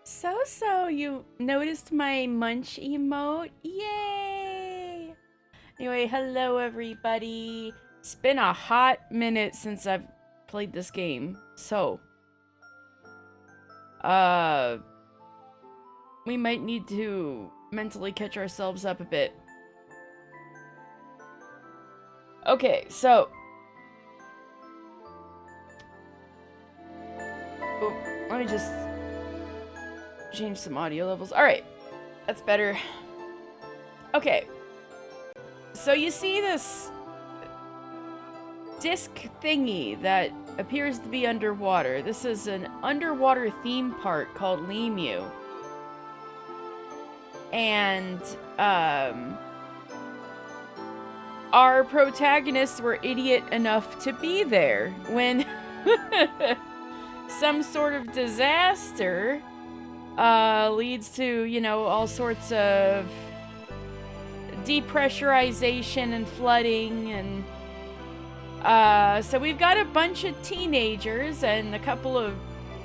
So, you noticed my munch emote? Yay! Anyway, hello everybody. It's been a hot minute since I've played this game. Uh, we might need to mentally catch ourselves up a bit. Okay, so. Oh, let me just change some audio levels. Alright, that's better. Okay, so you see this disc thingy that appears to be underwater. This is an underwater theme park called Lemu. And, our protagonists were idiot enough to be there when some sort of disaster, leads to, you know, all sorts of depressurization and flooding and so we've got a bunch of teenagers and a couple of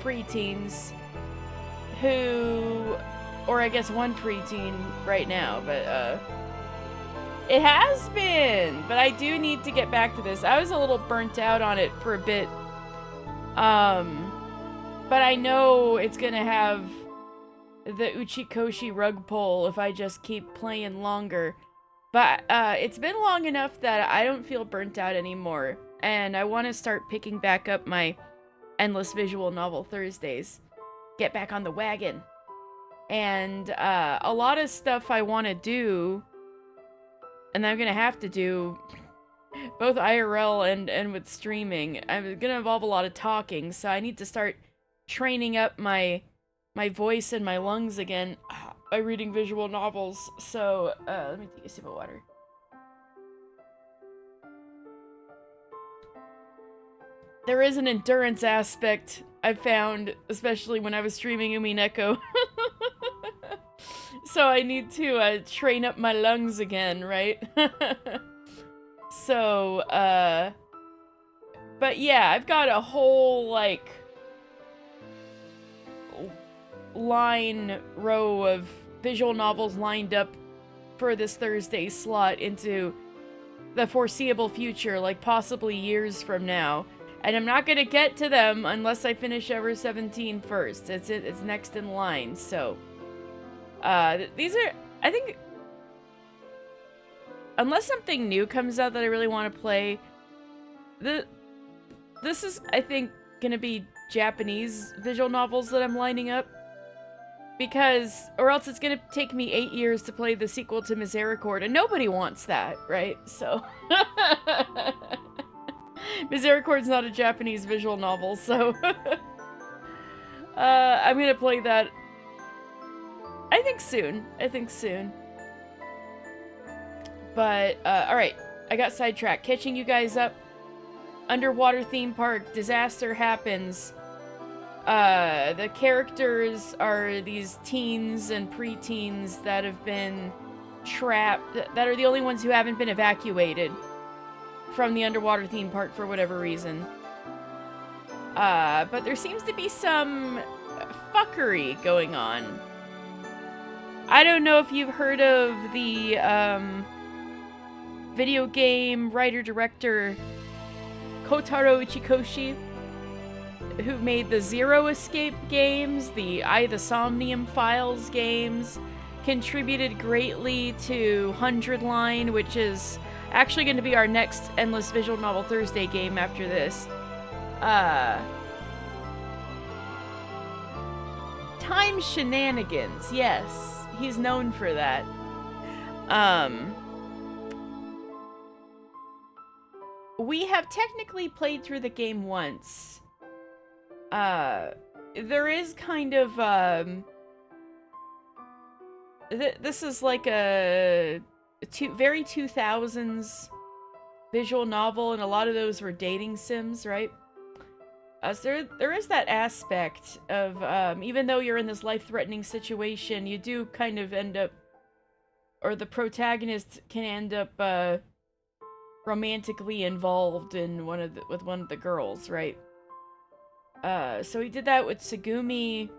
preteens who, or I guess one preteen right now, but it has been, but I do need to get back to this. I was a little burnt out on it for a bit, but I know it's gonna have the Uchikoshi rug pull if I just keep playing longer. But it's been long enough that I don't feel burnt out anymore, and I want to start picking back up my endless visual novel Thursdays. Get back on the wagon. And a lot of stuff I want to do, and I'm going to have to do, both IRL and with streaming, I'm going to involve a lot of talking, so I need to start training up my voice and my lungs again by reading visual novels. So, let me take a sip of water. There is an endurance aspect I've found, especially when I was streaming Umineko. So I need to train up my lungs again, right? So, but yeah, I've got a whole, like, row of visual novels lined up for this Thursday slot into the foreseeable future, like possibly years from now. And I'm not gonna get to them unless I finish Ever17 first. It's next in line, so. These are, I think, unless something new comes out that I really want to play, this is, I think, gonna be Japanese visual novels that I'm lining up. Because, or else it's gonna take me 8 years to play the sequel to Misericord, and nobody wants that, right? So, Misericord's not a Japanese visual novel, so I'm gonna play that. I think soon. But all right, I got sidetracked. Catching you guys up. Underwater theme park, disaster happens. The characters are these teens and preteens that have been trapped, that are the only ones who haven't been evacuated from the underwater theme park for whatever reason. But there seems to be some fuckery going on. I don't know if you've heard of the, video game writer-director Kotaro Uchikoshi, who made the Zero Escape games, the the Somnium Files games, contributed greatly to 100 Line, which is actually going to be our next Endless Visual Novel Thursday game after this. Time Shenanigans, yes. He's known for that. We have technically played through the game once. There is kind of, this is like a very 2000s visual novel, and a lot of those were dating sims, right? So there is that aspect of, even though you're in this life-threatening situation, you do kind of end up, or the protagonist can end up, romantically involved in with one of the girls, right? So he did that with Tsugumi,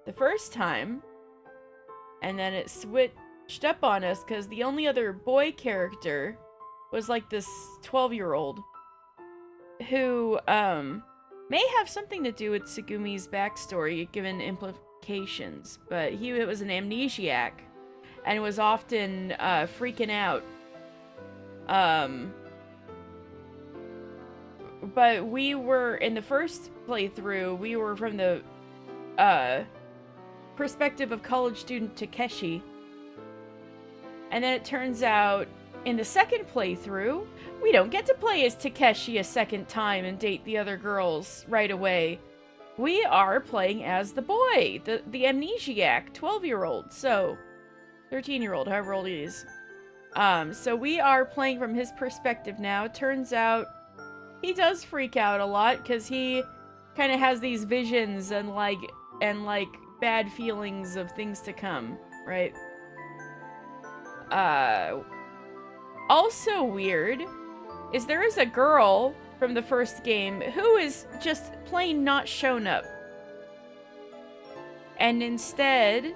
the first time, and then it switched up on us because the only other boy character was like this 12-year-old who may have something to do with Tsugumi's backstory given implications, but he was an amnesiac and was often freaking out. But we were, in the first playthrough, we were from the perspective of college student Takeshi. And then it turns out, in the second playthrough, we don't get to play as Takeshi a second time and date the other girls right away. We are playing as the boy, the amnesiac, 12-year-old, so 13-year-old, however old he is. So we are playing from his perspective now. Turns out he does freak out a lot because he kind of has these visions and like bad feelings of things to come, right? Also weird is there is a girl from the first game who is just plain not shown up. And instead,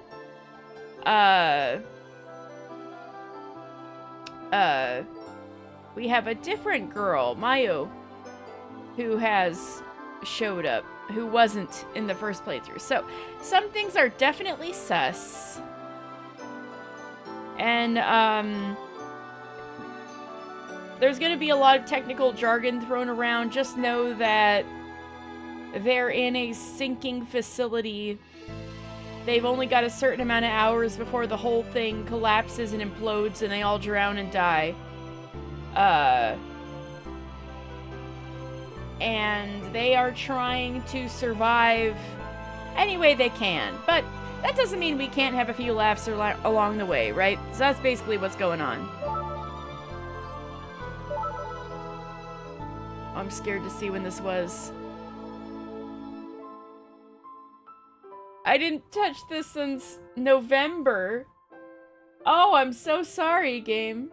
we have a different girl, Mayu, who has showed up, who wasn't in the first playthrough. So, some things are definitely sus. And, there's gonna be a lot of technical jargon thrown around. Just know that they're in a sinking facility. They've only got a certain amount of hours before the whole thing collapses and implodes and they all drown and die. And they are trying to survive any way they can. But that doesn't mean we can't have a few laughs along the way, right? So that's basically what's going on. I'm scared to see when this was. I didn't touch this since November. Oh, I'm so sorry, game.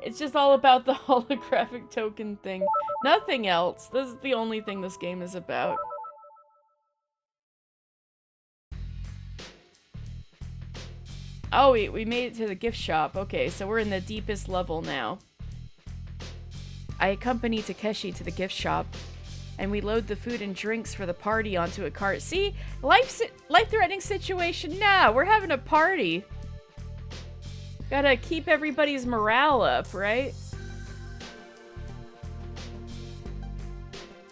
It's just all about the holographic token thing. Nothing else. This is the only thing this game is about. Oh, we made it to the gift shop. Okay, so we're in the deepest level now. I accompany Takeshi to the gift shop, and we load the food and drinks for the party onto a cart. See? Life-threatening situation? Nah, we're having a party. Gotta keep everybody's morale up, right?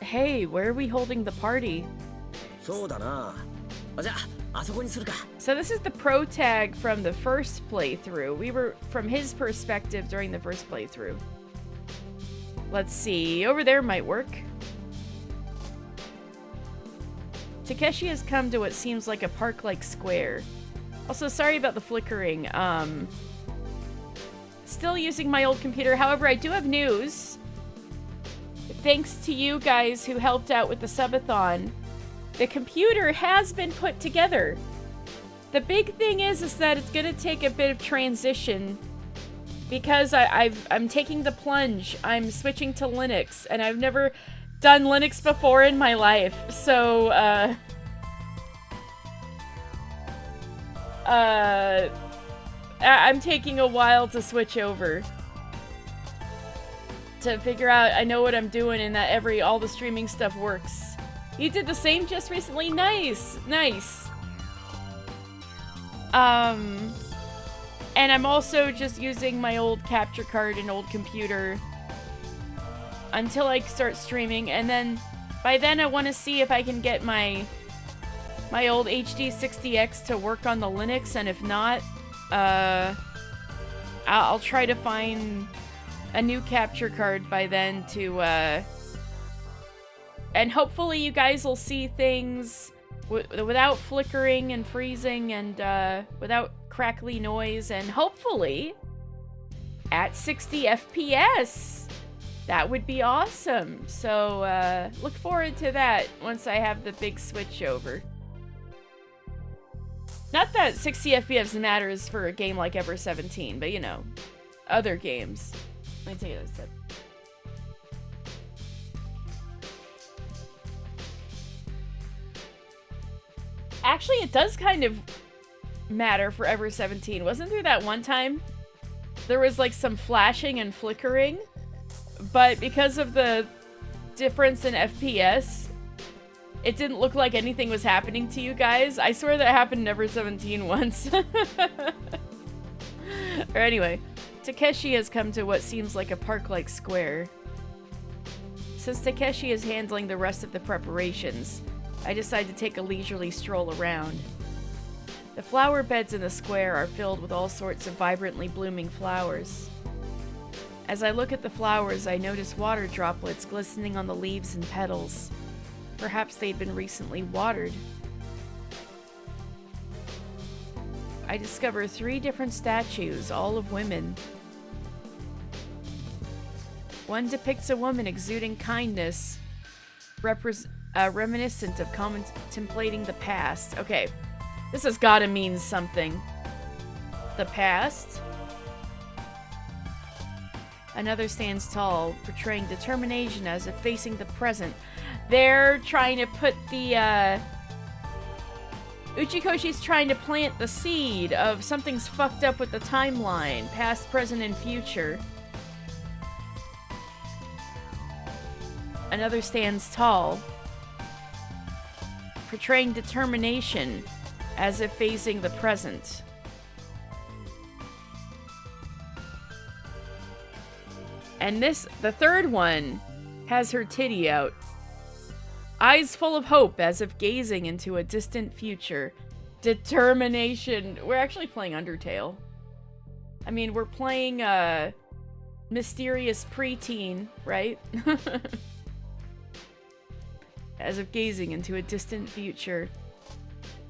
Hey, where are we holding the party? So this is the pro tag from the first playthrough. We were from his perspective during the first playthrough. Let's see, over there might work. Takeshi has come to what seems like a park-like square. Also, sorry about the flickering. Still using my old computer. However, I do have news. Thanks to you guys who helped out with the subathon, the computer has been put together. The big thing is that it's gonna take a bit of transition because I'm taking the plunge. I'm switching to Linux, and I've never done Linux before in my life. So, I'm taking a while to switch over. To figure out I know what I'm doing and that all the streaming stuff works. You did the same just recently? Nice! Nice! And I'm also just using my old capture card and old computer until I start streaming, and then by then I want to see if I can get my old HD60X to work on the Linux, and if not, I'll try to find a new capture card by then to, and hopefully you guys will see things without flickering and freezing and without crackly noise, and hopefully at 60 FPS. That would be awesome. So look forward to that once I have the big switch over. Not that 60 FPS matters for a game like Ever17, but you know, other games. Let me take another sip. Actually, it does kind of matter for Ever17. Wasn't there that one time there was like some flashing and flickering, but because of the difference in FPS, it didn't look like anything was happening to you guys? I swear that happened in Ever17 once. Or anyway, Takeshi has come to what seems like a park-like square. Since Takeshi is handling the rest of the preparations, I decide to take a leisurely stroll around. The flower beds in the square are filled with all sorts of vibrantly blooming flowers. As I look at the flowers, I notice water droplets glistening on the leaves and petals. Perhaps they'd been recently watered. I discover 3 different statues, all of women. One depicts a woman exuding kindness, reminiscent of contemplating the past. Okay, this has gotta mean something. The past? Another stands tall, portraying determination as if facing the present. They're trying to put the, Uchikoshi's trying to plant the seed of something's fucked up with the timeline, past, present, and future. Another stands tall, portraying determination as if facing the present. And the third one, has her titty out. Eyes full of hope as if gazing into a distant future. Determination. We're actually playing Undertale. I mean, we're playing mysterious preteen, right? As if gazing into a distant future.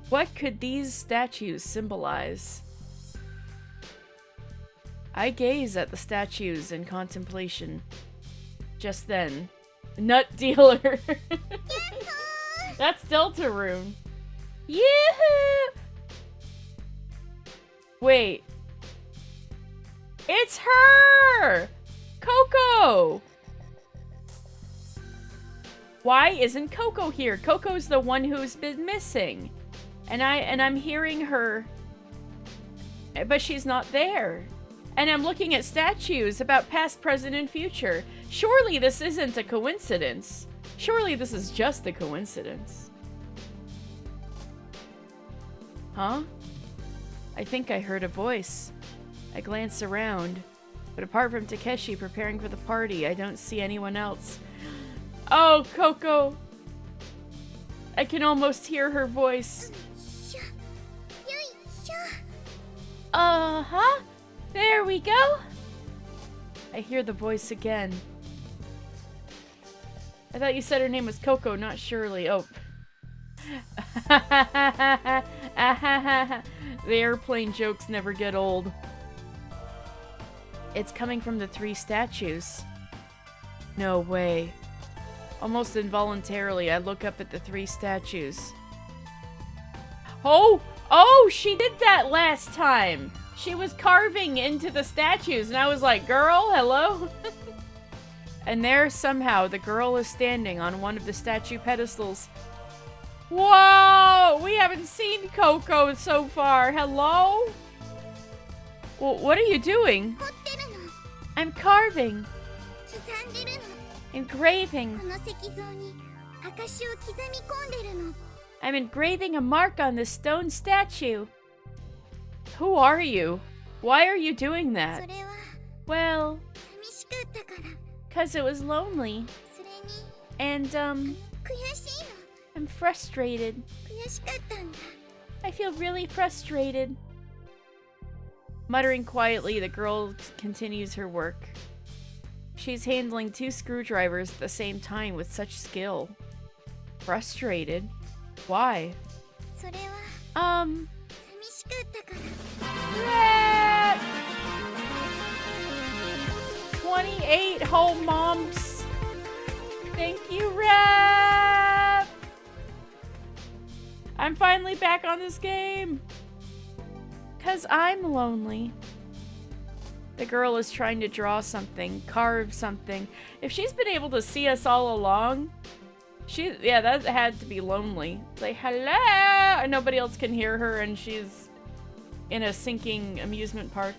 What could these statues symbolize? I gaze at the statues in contemplation. Just then, nut dealer. That's Deltarune. Yoo-hoo! Wait. It's her! Coco! Why isn't Coco here? Coco's the one who's been missing. And I'm hearing her, but she's not there. And I'm looking at statues about past, present, and future. Surely this isn't a coincidence. Surely this is just a coincidence. Huh? I think I heard a voice. I glance around, but apart from Takeshi preparing for the party, I don't see anyone else. Oh, Coco! I can almost hear her voice. Uh-huh. There we go. I hear the voice again. I thought you said her name was Coco, not Shirley. Oh. The airplane jokes never get old. It's coming from the 3 statues. No way. Almost involuntarily, I look up at the 3 statues. Oh! Oh, she did that last time! She was carving into the statues, and I was like, girl, hello? And there, somehow, the girl is standing on one of the statue pedestals. Whoa! We haven't seen Coco so far. Hello? Well, what are you doing? I'm carving. Engraving. I'm engraving a mark on the stone statue. Who are you? Why are you doing that? Well, 'cause it was lonely. And, I'm frustrated. I feel really frustrated. Muttering quietly, the girl continues her work. She's handling 2 screwdrivers at the same time with such skill. Frustrated? Why? Rat! 28 home moms. Thank you, Rat! I'm finally back on this game. 'Cause I'm lonely. The girl is trying to draw something, carve something. If she's been able to see us all along, Yeah, that had to be lonely. It's like, hello! And nobody else can hear her, and she's in a sinking amusement park.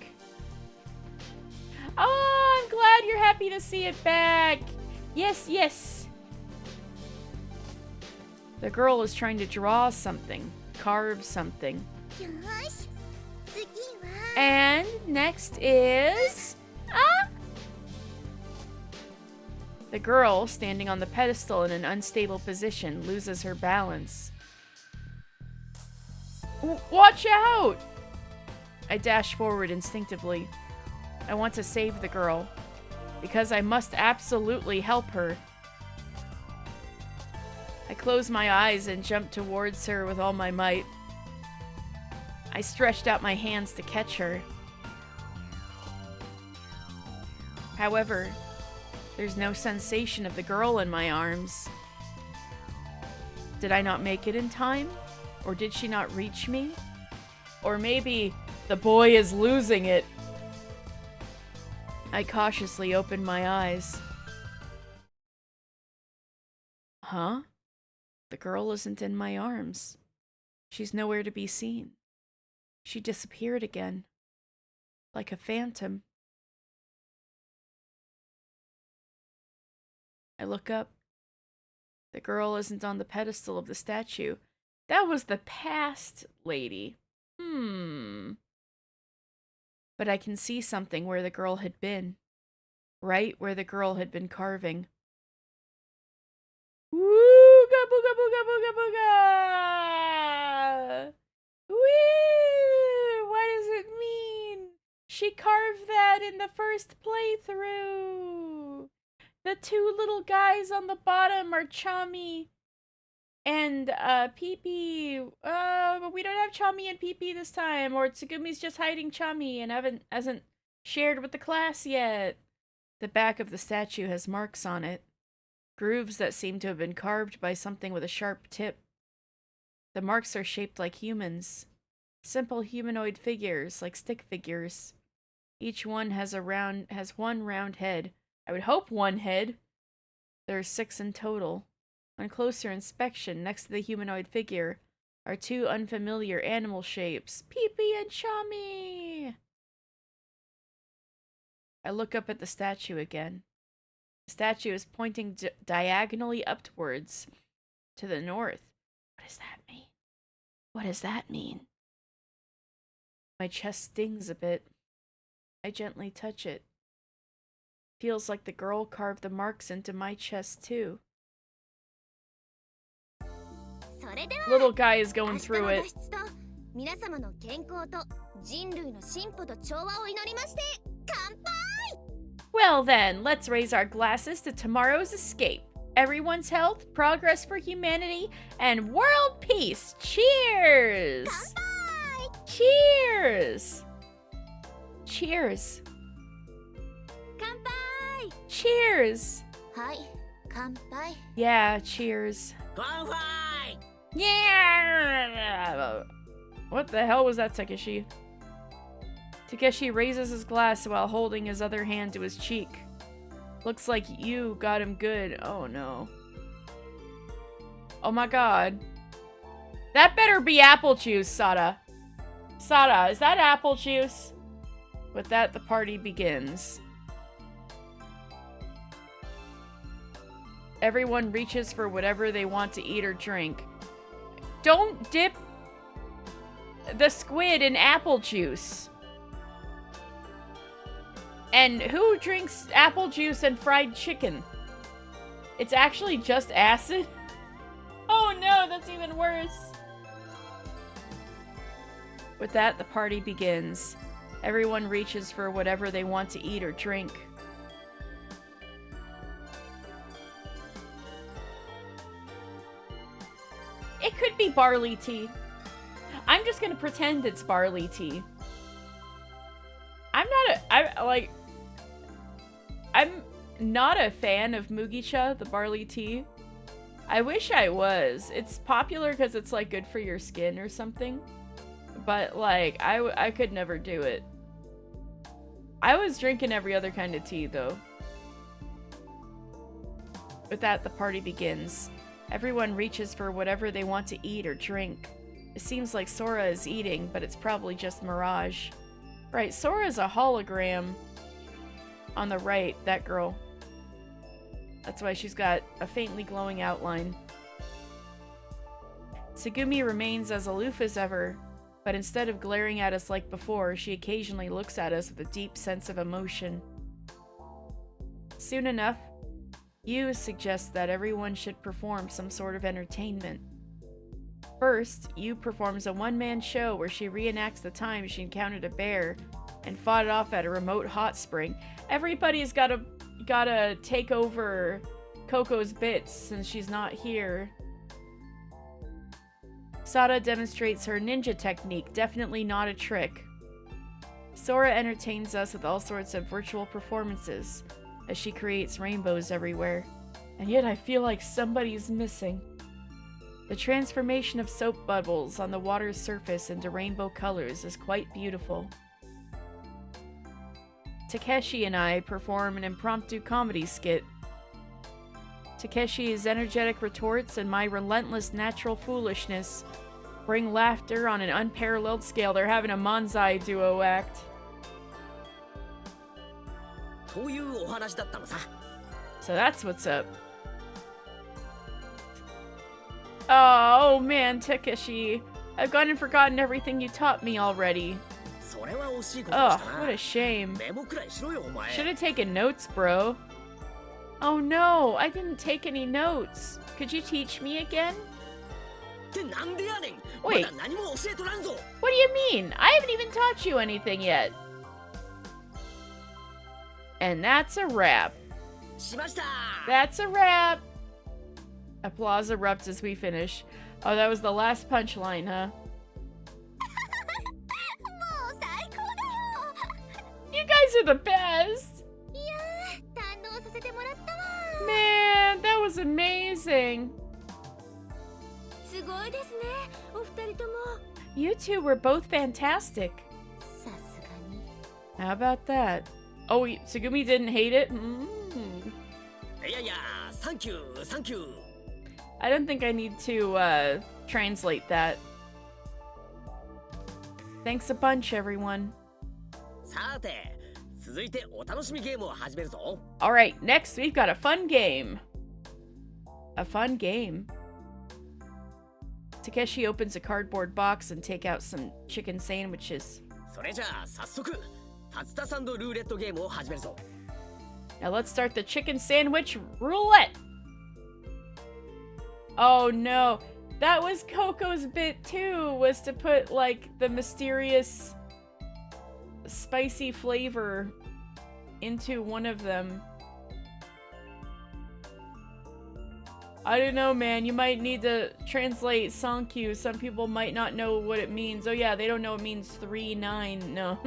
Oh, I'm glad you're happy to see it back. Yes, yes. The girl is trying to draw something, carve something. And next is... The girl, standing on the pedestal in an unstable position, loses her balance. Watch out! I dash forward instinctively. I want to save the girl, because I must absolutely help her. I close my eyes and jump towards her with all my might. I stretched out my hands to catch her. However, there's no sensation of the girl in my arms. Did I not make it in time? Or did she not reach me? Or maybe the boy is losing it. I cautiously opened my eyes. Huh? The girl isn't in my arms. She's nowhere to be seen. She disappeared again. Like a phantom. I look up. The girl isn't on the pedestal of the statue. That was the past lady. But I can see something where the girl had been. Right where the girl had been carving. Wooga booga booga booga booga! Woo! What does it mean? She carved that in the first playthrough. The two little guys on the bottom are Chami and Pee-Pee. But we don't have Chami and Pee-Pee this time. Or Tsugumi's just hiding Chami and hasn't shared with the class yet. The back of the statue has marks on it. Grooves that seem to have been carved by something with a sharp tip. The marks are shaped like humans. Simple humanoid figures, like stick figures. Each one has one round head. I would hope one head. There are 6 in total. On closer inspection, next to the humanoid figure, are 2 unfamiliar animal shapes. Pee-Pee and Chami! I look up at the statue again. The statue is pointing diagonally upwards to the north. What does that mean? What does that mean? My chest stings a bit. I gently touch it. Feels like the girl carved the marks into my chest too. Little guy is going through it. Well then, let's raise our glasses to tomorrow's escape. Everyone's health, progress for humanity, and world peace. Cheers! Kanpai! Cheers! Cheers! Kanpai! Cheers! Hi, kanpai. Yeah, cheers. Kanpai! Yeah! What the hell was that, Takeshi? Takeshi raises his glass while holding his other hand to his cheek. Looks like you got him good. Oh no. Oh my god. That better be apple juice, Sada. Sada, is that apple juice? With that, the party begins. Everyone reaches for whatever they want to eat or drink. Don't dip the squid in apple juice. And who drinks apple juice and fried chicken? It's actually just acid? Oh no, that's even worse. With that, the party begins. Everyone reaches for whatever they want to eat or drink. It could be barley tea. I'm just gonna pretend it's barley tea. I'm not a fan of Mugicha, the barley tea. I wish I was. It's popular because it's like good for your skin or something. But like, I could never do it. I was drinking every other kind of tea though. With that, the party begins. Everyone reaches for whatever they want to eat or drink. It seems like Sora is eating, but it's probably just mirage. Right, Sora is a hologram. On the right, that girl. That's why she's got a faintly glowing outline. Tsugumi remains as aloof as ever, but instead of glaring at us like before, she occasionally looks at us with a deep sense of emotion. Soon enough, Yu suggests that everyone should perform some sort of entertainment. First, Yu performs a one-man show where she reenacts the time she encountered a bear and fought it off at a remote hot spring. Everybody's gotta take over Coco's bits since she's not here. Sada demonstrates her ninja technique, definitely not a trick. Sora entertains us with all sorts of virtual performances as she creates rainbows everywhere. And yet I feel like somebody's missing. The transformation of soap bubbles on the water's surface into rainbow colors is quite beautiful. Takeshi and I perform an impromptu comedy skit. Takeshi's energetic retorts and my relentless natural foolishness bring laughter on an unparalleled scale. They're having a Manzai duo act. So that's what's up. Oh man, Takeshi. I've gone and forgotten everything you taught me already. Ugh, what a shame. Should have taken notes, bro. Oh no, I didn't take any notes. Could you teach me again? Wait, what do you mean? I haven't even taught you anything yet. And that's a wrap. That's a wrap. Applause erupts as we finish. Oh, that was the last punchline, huh? You guys are the best! Man, that was amazing! You two were both fantastic. How about that? Oh, Tsugumi didn't hate it? Thank you. I don't think I need to translate that. Thanks a bunch, everyone. Alright, next we've got a fun game. A fun game. Takeshi opens a cardboard box and takes out some chicken sandwiches. Now let's start the chicken sandwich roulette. Oh no, that was Coco's bit too, was to put like the mysterious spicy flavor into one of them. I don't know, man. You might need to translate Sankyu. Some people might not know what it means. Oh yeah, they don't know it means 3-9. No.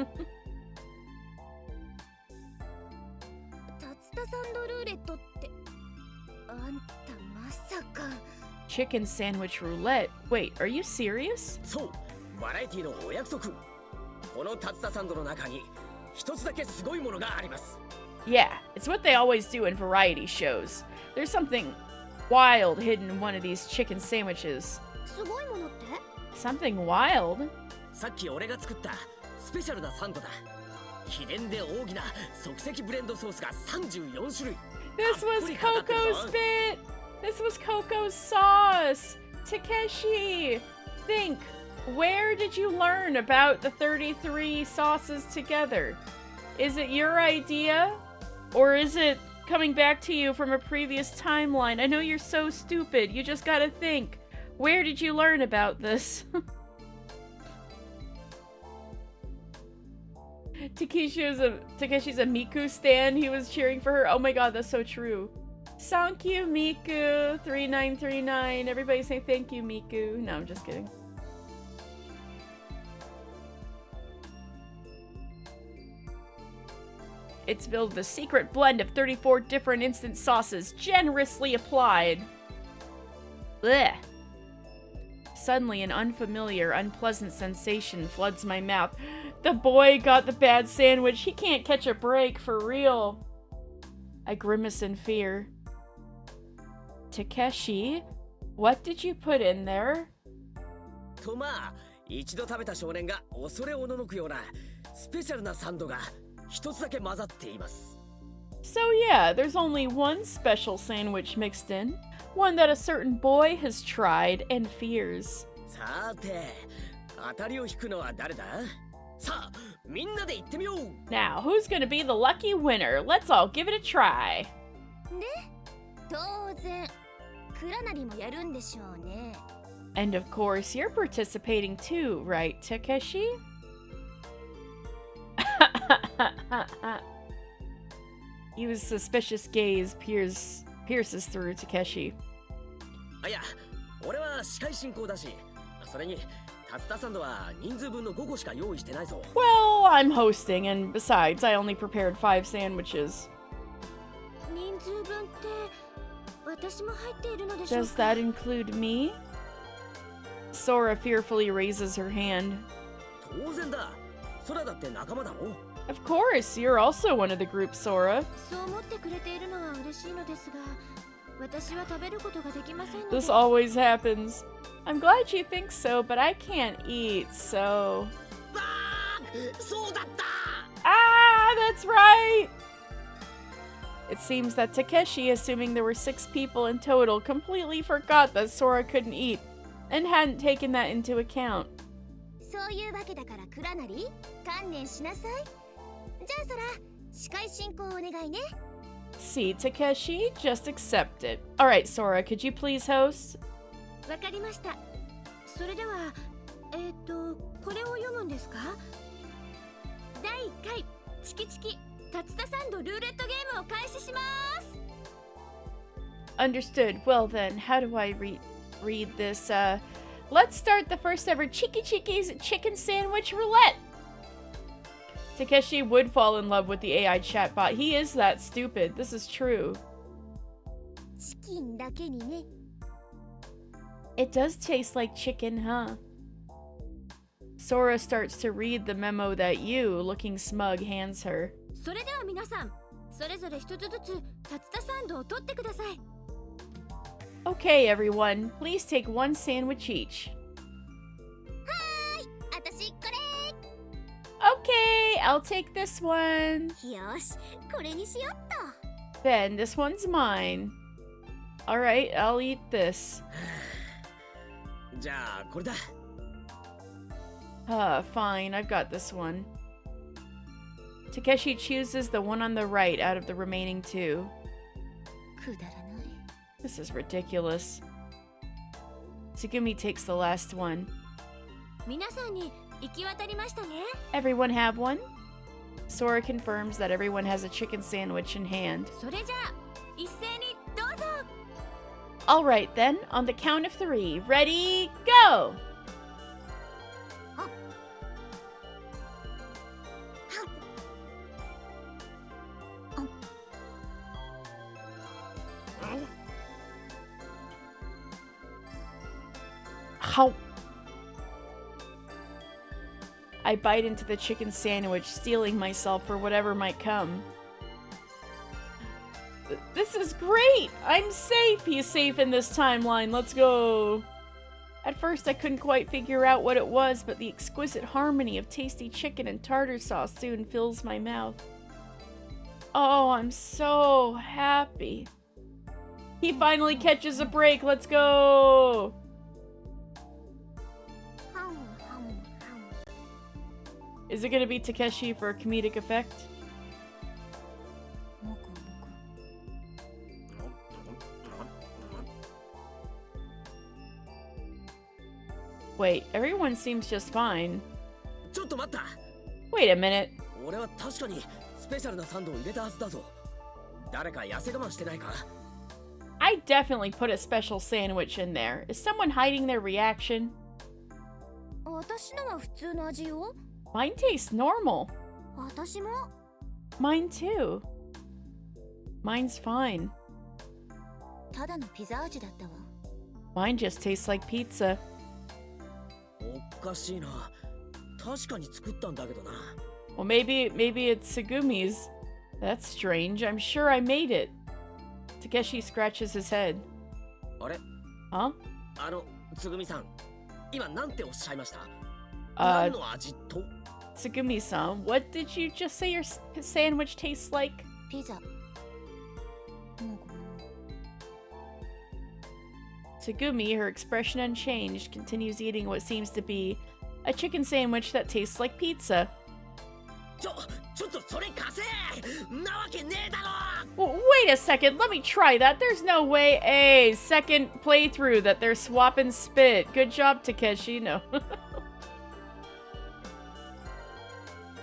Chicken sandwich roulette. Wait, are you serious? Yeah, it's what they always do in variety shows. There's something wild hidden in one of these chicken sandwiches. Something wild? This was Coco's bit! This was Coco's sauce! Takeshi! Think, where did you learn about the 33 sauces together? Is it your idea? Or is it coming back to you from a previous timeline? I know you're so stupid, you just gotta think. Where did you learn about this? Takeshi's a Miku stan. He was cheering for her. Oh my god, that's so true. Thank you, Miku. 3939. Everybody say thank you, Miku. No, I'm just kidding. It's filled with a secret blend of 34 different instant sauces, generously applied. Blech. Suddenly, an unfamiliar, unpleasant sensation floods my mouth. The boy got the bad sandwich. He can't catch a break, for real. I grimace in fear. Takeshi, What did you put in there? とまあ一度食べた少年が恐れおののくようなスペシャルなサンドが一つだけ混ざっています。 So yeah, there's only one special sandwich mixed in. One that a certain boy has tried and fears. さて当たりを引くのは誰だ？さあみんなで行ってみよう。 Now, who's gonna be the lucky winner? Let's all give it a try. で、当然クラナリもやるんでしょうね。 And of course, you're participating too, right, Takeshi? Yu's suspicious gaze pierces through Takeshi. あいや俺は司会進行だし、それにタツタサンドは人数分の5個しか用意してないぞ。 Well, I'm hosting, and besides, I only prepared 5 sandwiches. 人数分って私も入っているのでしょう Does か。 that include me? Sora fearfully raises her hand. 当然だ。空だって仲間だろ。 Of course, you're also one of the group, Sora. そう思ってくれているのは嬉しいのですが、私は食べることができませんので。 This always happens. I'm glad you think so, but I can't eat, so... ああ、そうだった。 Ah, that's right! It seems that Takeshi, assuming there were 6 people in total, completely forgot that Sora couldn't eat, and hadn't taken that into account. そういうわけだからクラナリ、観念しなさい。じゃあそら、司会進行お願いね。 See, Takeshi, just accept it. Alright, Sora, could you please host? わかりました。それでは、これを読むんですか？第1回チキチキタツタサンドルーレットゲームを開始します。 Understood. Well then, how do I read this? Let's start the first ever Cheeky Cheeky's Chicken Sandwich Roulette. Takeshi would fall in love with the AI chatbot. He is that stupid. This is true. チキンだけにね。 It does taste like chicken, huh? Sora starts to read the memo that Yu, looking smug, hands her. それでは皆さん、それぞれ一つずつタツタサンドを取ってください。 Okay, everyone, please take 1 sandwich each. 私これ。 Okay, I'll take this one. よし、これにしよっと。 Then this one's mine. Alright, I'll eat this. じゃあこれだ。 Fine, I've got this one. Takeshi chooses the one on the right out of the remaining 2. くだらない。 This is ridiculous. Tsugumi takes the last one. 皆さんに行き渡りましたね。 Everyone have one? Sora confirms that everyone has a chicken sandwich in hand. それじゃあ一斉にどうぞ。 Alright then, on the count of 3. Ready, go! How? I bite into the chicken sandwich, steeling myself for whatever might come. This is great! I'm safe! He's safe in this timeline. Let's go! At first, I couldn't quite figure out what it was, but the exquisite harmony of tasty chicken and tartar sauce soon fills my mouth. Oh, I'm so happy. He finally catches a break. Let's go! Is it gonna be Takeshi for a comedic effect? Wait, everyone seems just fine. ちょっと待った。 Wait a minute. 俺は確かにスペシャルなサンドを入れたはずだぞ。誰か痩せ我慢してないか？ I definitely put a special sandwich in there. Is someone hiding their reaction? 私のは普通の味よ。 Mine tastes normal. 私も。 Mine too. Mine's fine. ただのピザ味だったわ。 Mine just tastes like pizza. おかしいな。確かに作ったんだけどな。 Well, maybe it's Segumi's. That's strange. I'm sure I made it. Takeshi scratches his head. あれ、Huh? つぐみさん、今なんておっしゃいました？ Uh, 何の味と？ Tsugumi-san, what did you just say your sandwich tastes like? ピザ。Tsugumi, her expression unchanged, continues eating what seems to be a chicken sandwich that tastes like pizza. ちょっとそれ貸せ！なわけねえだろ！ Wait a second, let me try that. There's no way. Hey, second playthrough that they're swapping spit. Good job, Takeshi. No.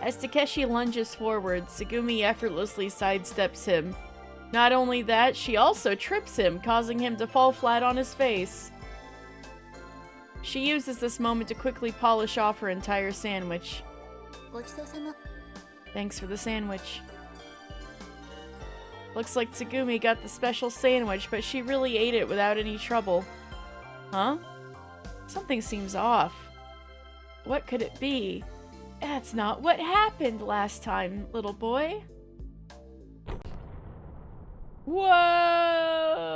As Takeshi lunges forward, Tsugumi effortlessly sidesteps him. Not only that, she also trips him, causing him to fall flat on his face. She uses this moment to quickly polish off her entire sandwich. ごちそうさま。 Thanks for the sandwich. Looks like Tsugumi got the special sandwich, but she really ate it without any trouble. Huh? Something seems off. What could it be? That's not what happened last time, little boy. Whoa!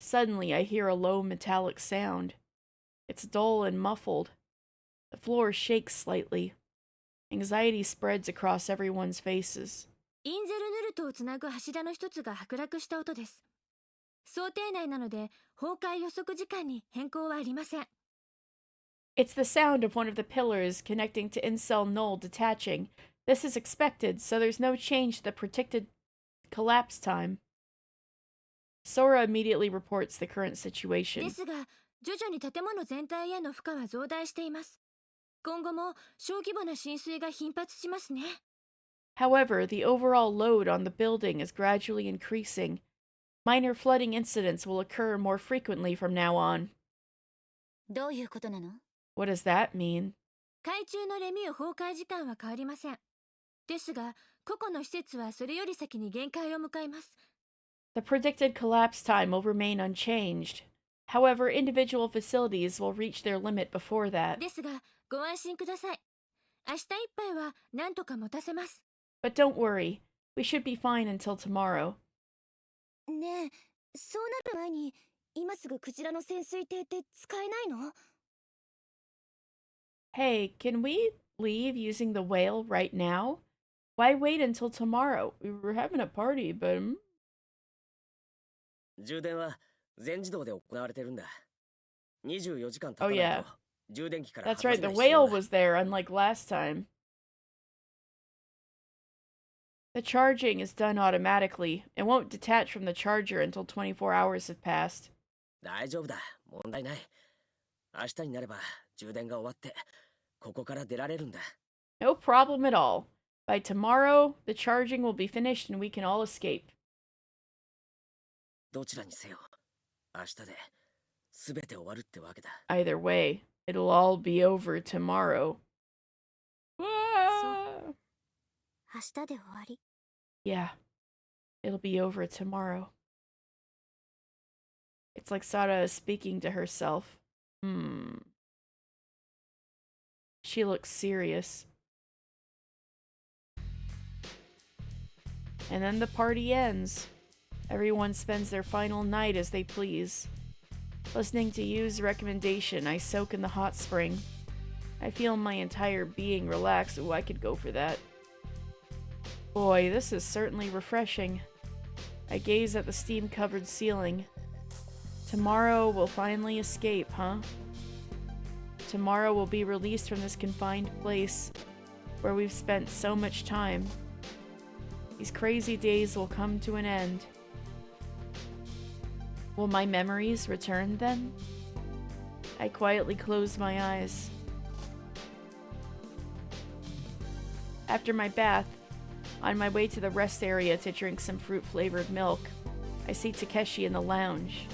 Suddenly, I hear a low metallic sound. It's dull and muffled. The floor shakes slightly. Anxiety spreads across everyone's faces. インゼルヌルトをつなぐ柱の一つが剥落した音です。想定内なので、崩壊予測時間に変更はありません。It's the sound of one of the pillars connecting to Incel Null detaching. This is expected, so there's no change to the predicted collapse time. Sora immediately reports the current で situation. すが、徐々に建物全体への負荷は増大しています。今後も小規模な浸水が頻発しますね。However, the overall load on the building is gradually increasing. Minor flooding incidents will occur more frequently from now on. どういうことなの？ What does that mean? 海中のレミュー崩壊時間は変わりません。ですが、個々の施設はそれより先に限界を迎えます。The predicted collapse time will remain unchanged. However, individual facilities will reach their limit before that. ですが、ご安心ください。明日いっぱいは何とか持たせます。But don't worry, we should be fine until tomorrow. ねえ、そうなる前に、今すぐクジラの潜水艇って使えないの？ Hey, can we leave using the whale right now? Why wait until tomorrow? We were having a party, but... 充電は全自動で行われてるんだ。24時間経たないと充電器から That's right, the whale was there, unlike last time. The charging is done automatically. It won't detach from the charger until 24 hours have passed. 大丈夫だ、問題ない。明日になれば充電が終わって、ここから出られるんだ。No problem at all. By tomorrow, the charging will be finished and we can all escape. どちらにせよ、明日で全て終わるってわけだ。Either way, it'll all be over tomorrow. Ah! 明日で終わり。Yeah, it'll be over tomorrow. It's like Sada is speaking to herself. She looks serious. And then the party ends. Everyone spends their final night as they please. Listening to Yu's recommendation, I soak in the hot spring. I feel my entire being relax. Ooh, I could go for that. Boy, this is certainly refreshing. I gaze at the steam-covered ceiling. Tomorrow we'll finally escape, huh? Tomorrow we'll be released from this confined place where we've spent so much time. These crazy days will come to an end. Will my memories return then? I quietly close my eyes. After my bath, on my way to the rest area to drink some fruit-flavored milk, I see Takeshi in the lounge.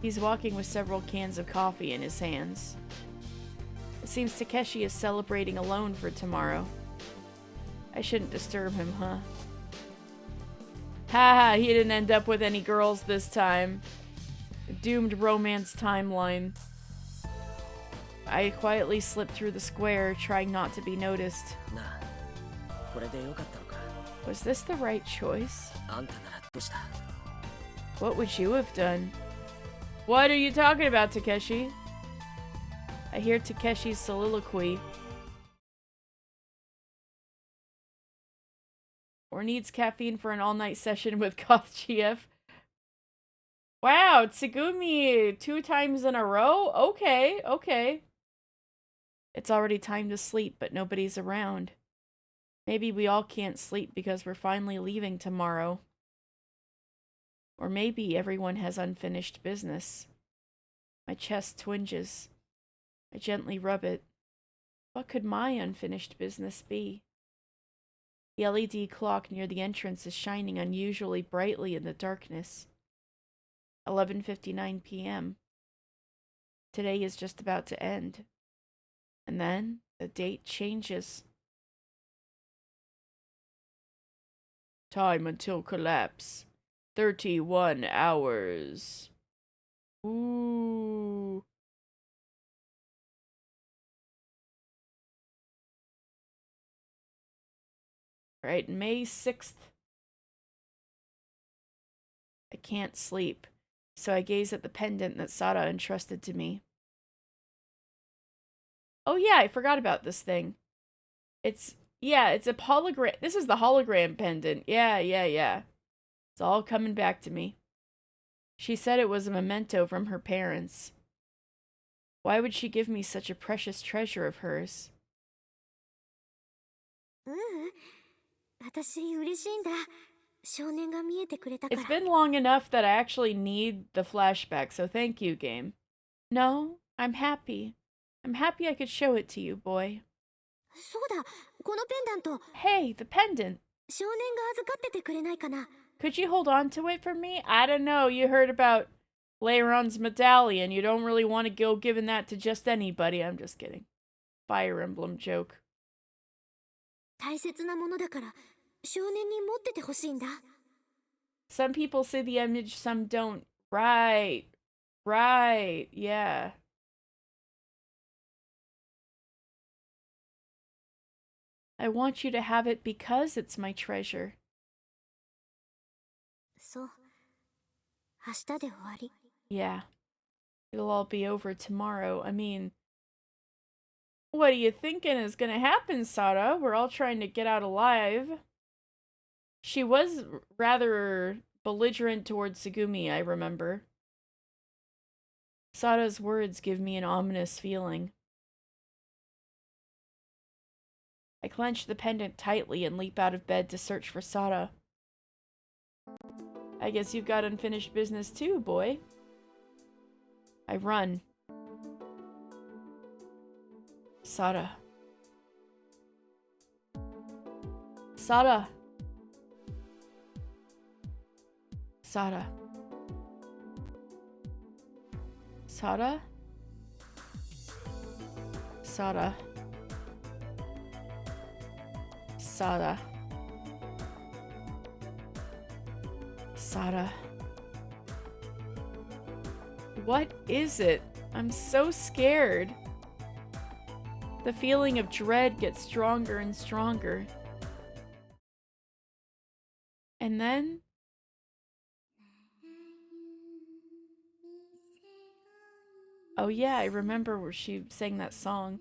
He's walking with several cans of coffee in his hands. It seems Takeshi is celebrating alone for tomorrow. I shouldn't disturb him, huh? Haha, he didn't end up with any girls this time. A doomed romance timeline. I quietly slip through the square, trying not to be noticed. Was this the right choice? あんたならどうした？ What would you have done? What are you talking about, Takeshi? I hear Takeshi's soliloquy. Or needs caffeine for an all-night session with Goth GF. Wow, Tsugumi 2 times in a row? Okay, okay. It's already time to sleep, but nobody's around. Maybe we all can't sleep because we're finally leaving tomorrow. Or maybe everyone has unfinished business. My chest twinges. I gently rub it. What could my unfinished business be? The LED clock near the entrance is shining unusually brightly in the darkness. 11:59 p.m. Today is just about to end. And then the date changes. Time until collapse. 31 hours. Ooh. Right, May 6th. I can't sleep, so I gaze at the pendant that Sada entrusted to me. Oh yeah, I forgot about this thing. It's a hologram. This is the hologram pendant. Yeah. It's all coming back to me. She said it was a memento from her parents. Why would she give me such a precious treasure of hers? 私嬉しいんだ。少年が見えてくれたから。 It's been long enough that I actually need the flashback, so thank you, game. No, I'm happy. I'm happy I could show it to you, boy. そうだ、このペンダント。 Hey, the pendant. 少年が預かっててくれないかな。 Could you hold on to it for me? I don't know, you heard about Leiron's medallion. You don't really want to go giving that to just anybody. I'm just kidding. Fire Emblem joke. 大切なものだから少年に持っててほしいんだ。 Some people see the image, some don't. Right. Yeah. I want you to have it because it's my treasure. そう。明日で終わり。 Yeah. It'll all be over tomorrow. I mean, what are you thinking is gonna happen, Sada? We're all trying to get out alive. She was rather belligerent towards Tsugumi, I remember. Sada's words give me an ominous feeling. I clench the pendant tightly and leap out of bed to search for Sada. I guess you've got unfinished business too, boy. I run. Sada. Sada. Sada. Sada? Sada. Sada. Sada. What is it? I'm so scared. The feeling of dread gets stronger and stronger. And then... Oh yeah, I remember where she sang that song.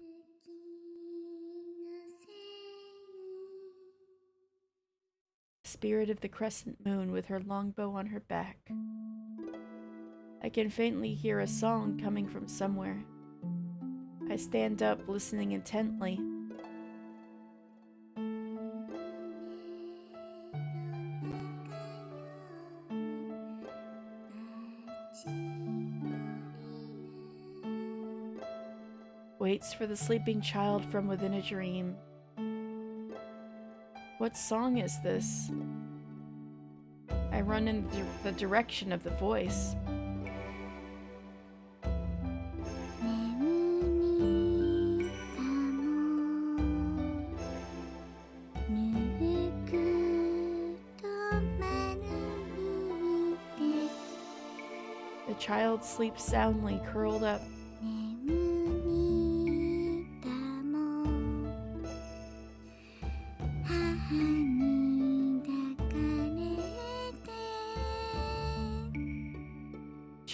Spirit of the crescent moon with her longbow on her back. I can faintly hear a song coming from somewhere. I stand up, listening intently. Waits for the sleeping child from within a dream. What song is this? I run in the direction of the voice. The child sleeps soundly, curled up.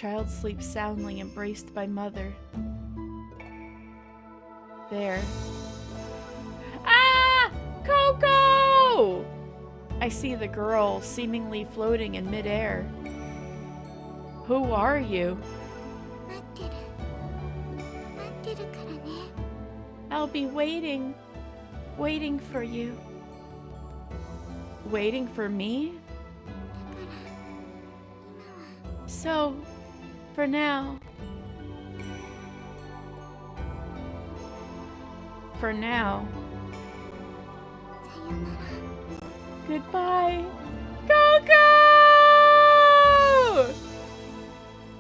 child sleeps soundly, embraced by mother. There. Ah! Coco! I see the girl seemingly floating in midair. Who are you? I'll be waiting for you. Waiting for me? So, for now. For now. Goodbye. Coco!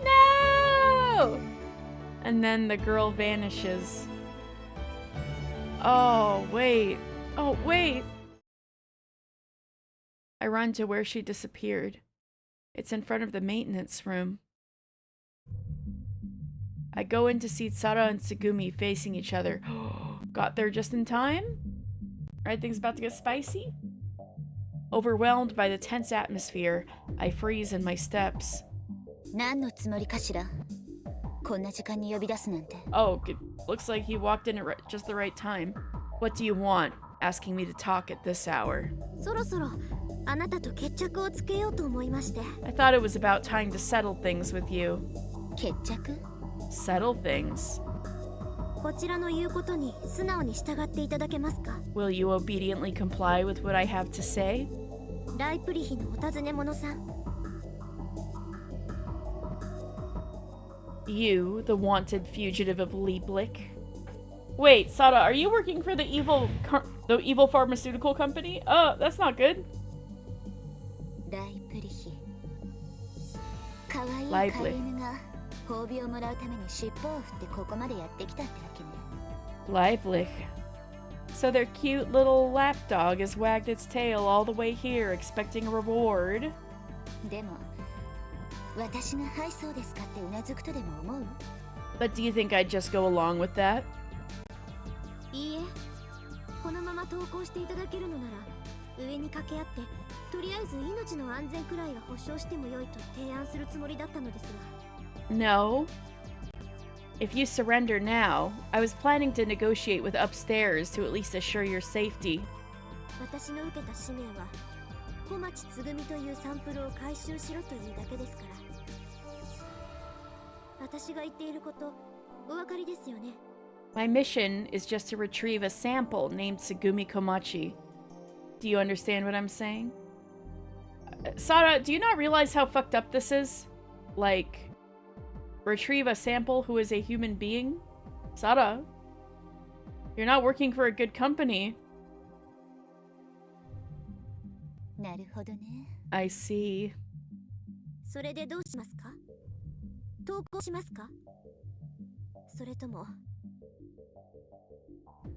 No! And then the girl vanishes. Oh, wait. Oh, wait. I run to where she disappeared. It's in front of the maintenance room. I go in to see Sara and Tsugumi facing each other. Got there just in time? Everything's about to get spicy? Overwhelmed by the tense atmosphere, I freeze in my steps. Oh, it looks like he walked in at just the right time. What do you want? Asking me to talk at this hour. I thought it was about time to settle things with you. Settle things? Will you obediently comply with what I have to say? You, the wanted fugitive of Lieblich. Wait, Sada, are you working for the evil pharmaceutical company? Oh, that's not good. Lieblich. Lieblich. So their cute little lapdog has wagged its tail all the way here, expecting a reward. But do you think I'd just go along with that? No. If you surrender now, I was planning to negotiate with upstairs to at least assure your safety. My mission is just to retrieve a sample named Tsugumi Komachi. Do you understand what I'm saying? Sada, do you not realize how fucked up this is? Like, retrieve a sample who is a human being? Sada, you're not working for a good company. I see.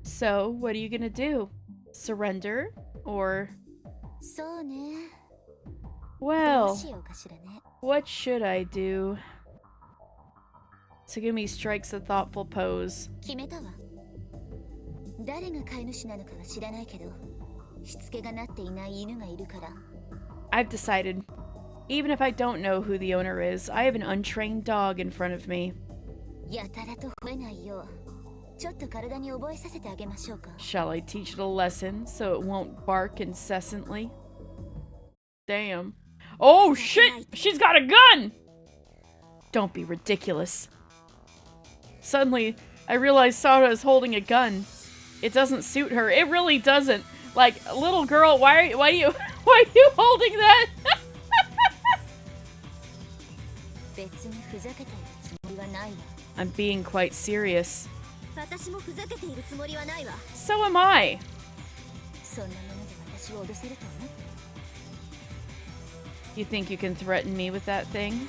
So, what are you gonna do? Surrender? Or... Well, what should I do? Tsugumi strikes a thoughtful pose. I've decided. Even if I don't know who the owner is, I have an untrained dog in front of me. Shall I teach it a lesson so it won't bark incessantly? Damn. Oh shit! She's got a gun! Don't be ridiculous. Suddenly, I realize Sara is holding a gun. It doesn't suit her. It really doesn't. Like, little girl, why are you holding that? I'm being quite serious. So am I. You think you can threaten me with that thing?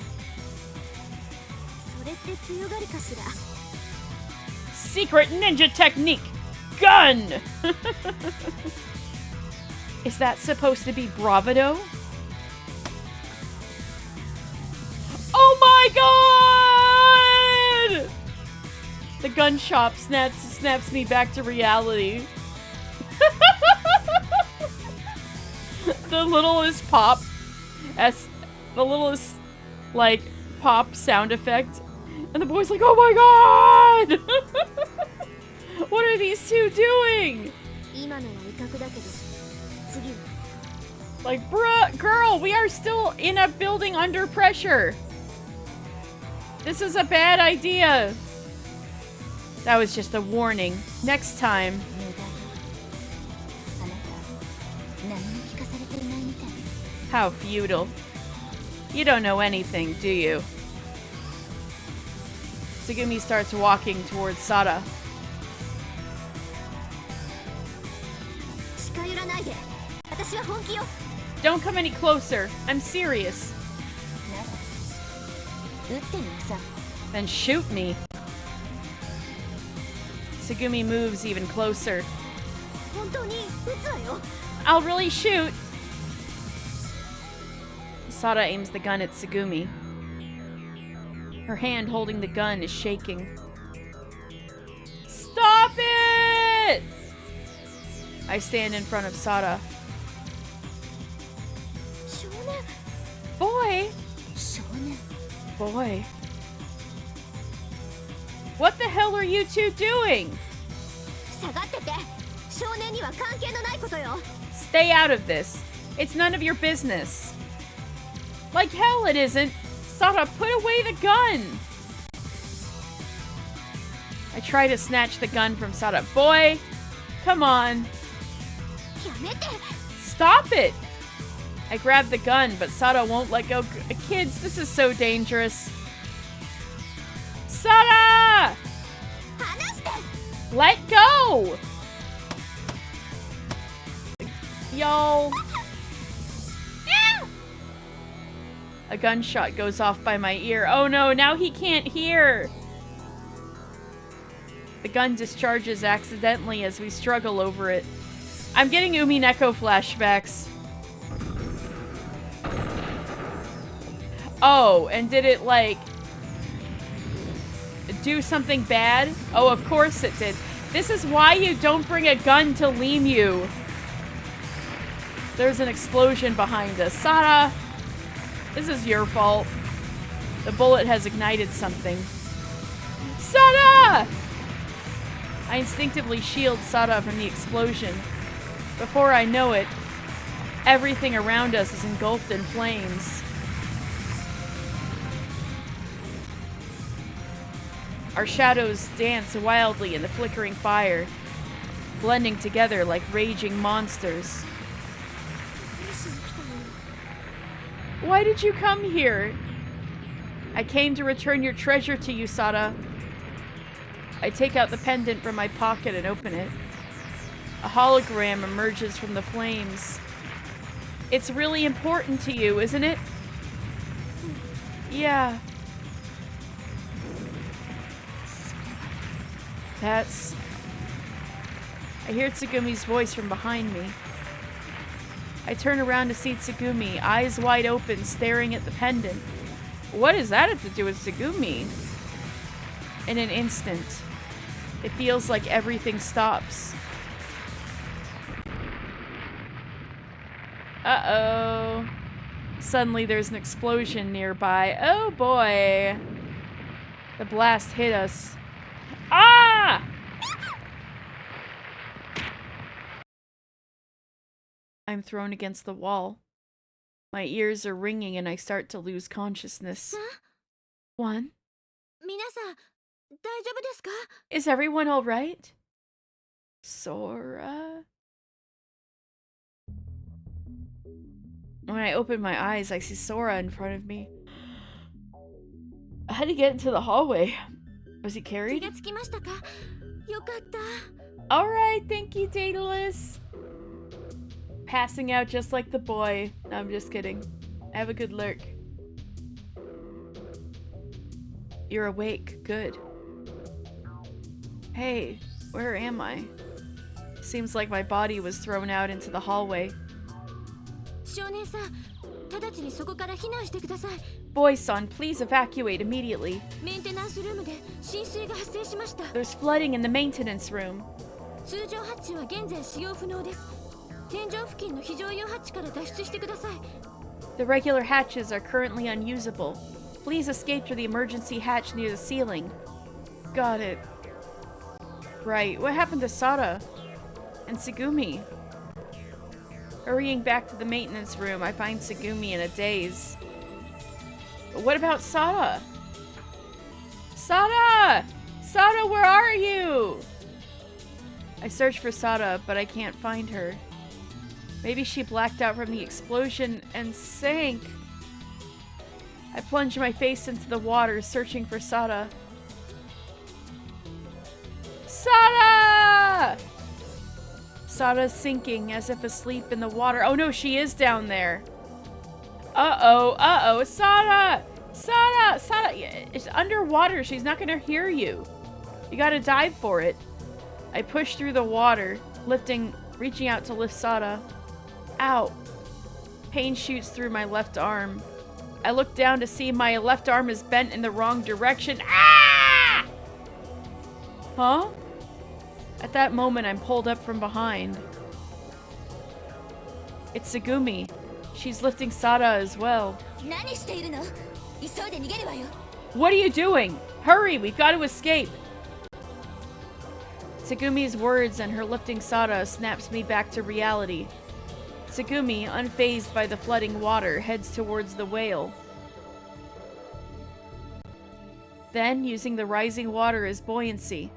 Secret ninja technique! Gun! Is that supposed to be bravado? Oh my god! The gun shop snaps me back to reality. The littlest pop, the littlest, like, pop sound effect. And the boy's like, oh my god! What are these two doing? Like, bruh, girl, we are still in a building under pressure. This is a bad idea. That was just a warning. Next time. How futile. You don't know anything, do you? Tsugumi starts walking towards Sada. Don't come any closer. I'm serious. Then shoot me. Tsugumi moves even closer. I'll really shoot. Sada aims the gun at Tsugumi. Her hand holding the gun is shaking. Stop it! I stand in front of Sada. Boy! Boy. What the hell are you two doing? Stay out of this. It's none of your business. Like hell it isn't. Sada, put away the gun! I try to snatch the gun from Sada. Boy, come on. Stop it! I grab the gun, but Sada won't let go. Kids, this is so dangerous. Sada! Let go! Y'all. A gunshot goes off by my ear. Oh no, now he can't hear! The gun discharges accidentally as we struggle over it. I'm getting Umineko flashbacks. Oh, and did it, like, do something bad? Oh, of course it did. This is why you don't bring a gun to Limu. There's an explosion behind us. Sada! This is your fault. The bullet has ignited something. Sada! I instinctively shield Sada from the explosion. Before I know it, everything around us is engulfed in flames. Our shadows dance wildly in the flickering fire, blending together like raging monsters. Why did you come here? I came to return your treasure to you, Sada. I take out the pendant from my pocket and open it. A hologram emerges from the flames. It's really important to you, isn't it? Yeah. That's... I hear Tsugumi's voice from behind me. I turn around to see Tsugumi, eyes wide open, staring at the pendant. What does that have to do with Tsugumi? In an instant, it feels like everything stops. Uh-oh. Suddenly there's an explosion nearby. Oh boy. The blast hit us. Ah! I'm thrown against the wall. My ears are ringing and I start to lose consciousness. One. Is everyone all right? Sora? When I open my eyes, I see Sora in front of me. How did he get into the hallway? Was he carried? Alright, thank you, Daedalus. Passing out just like the boy. No, I'm just kidding. Have a good lurk. You're awake. Good. Hey, where am I? Seems like my body was thrown out into the hallway. Boy-san, please evacuate immediately. There's flooding in the maintenance room. The regular hatches are currently unusable. Please escape through the emergency hatch near the ceiling. Got it. Right, what happened to Sada? And Tsugumi? Hurrying back to the maintenance room, I find Tsugumi in a daze. But what about Sada? Sada! Sada, where are you? I search for Sada, but I can't find her. Maybe she blacked out from the explosion and sank. I plunge my face into the water, searching for Sada. Sada! Sada's sinking as if asleep in the water. Oh no, she is down there. Uh-oh, Sada! Sada! It's underwater. She's not gonna hear you. You gotta dive for it. I push through the water, reaching out to lift Sada. Ow. Pain shoots through my left arm. I look down to see my left arm is bent in the wrong direction. Ah! Huh? At that moment, I'm pulled up from behind. It's Tsugumi. She's lifting Sada as well. What are you doing? Hurry, we've got to escape. Tsugumi's words and her lifting Sada snaps me back to reality. Tsugumi, unfazed by the flooding water, heads towards the whale. Then, using the rising water as buoyancy,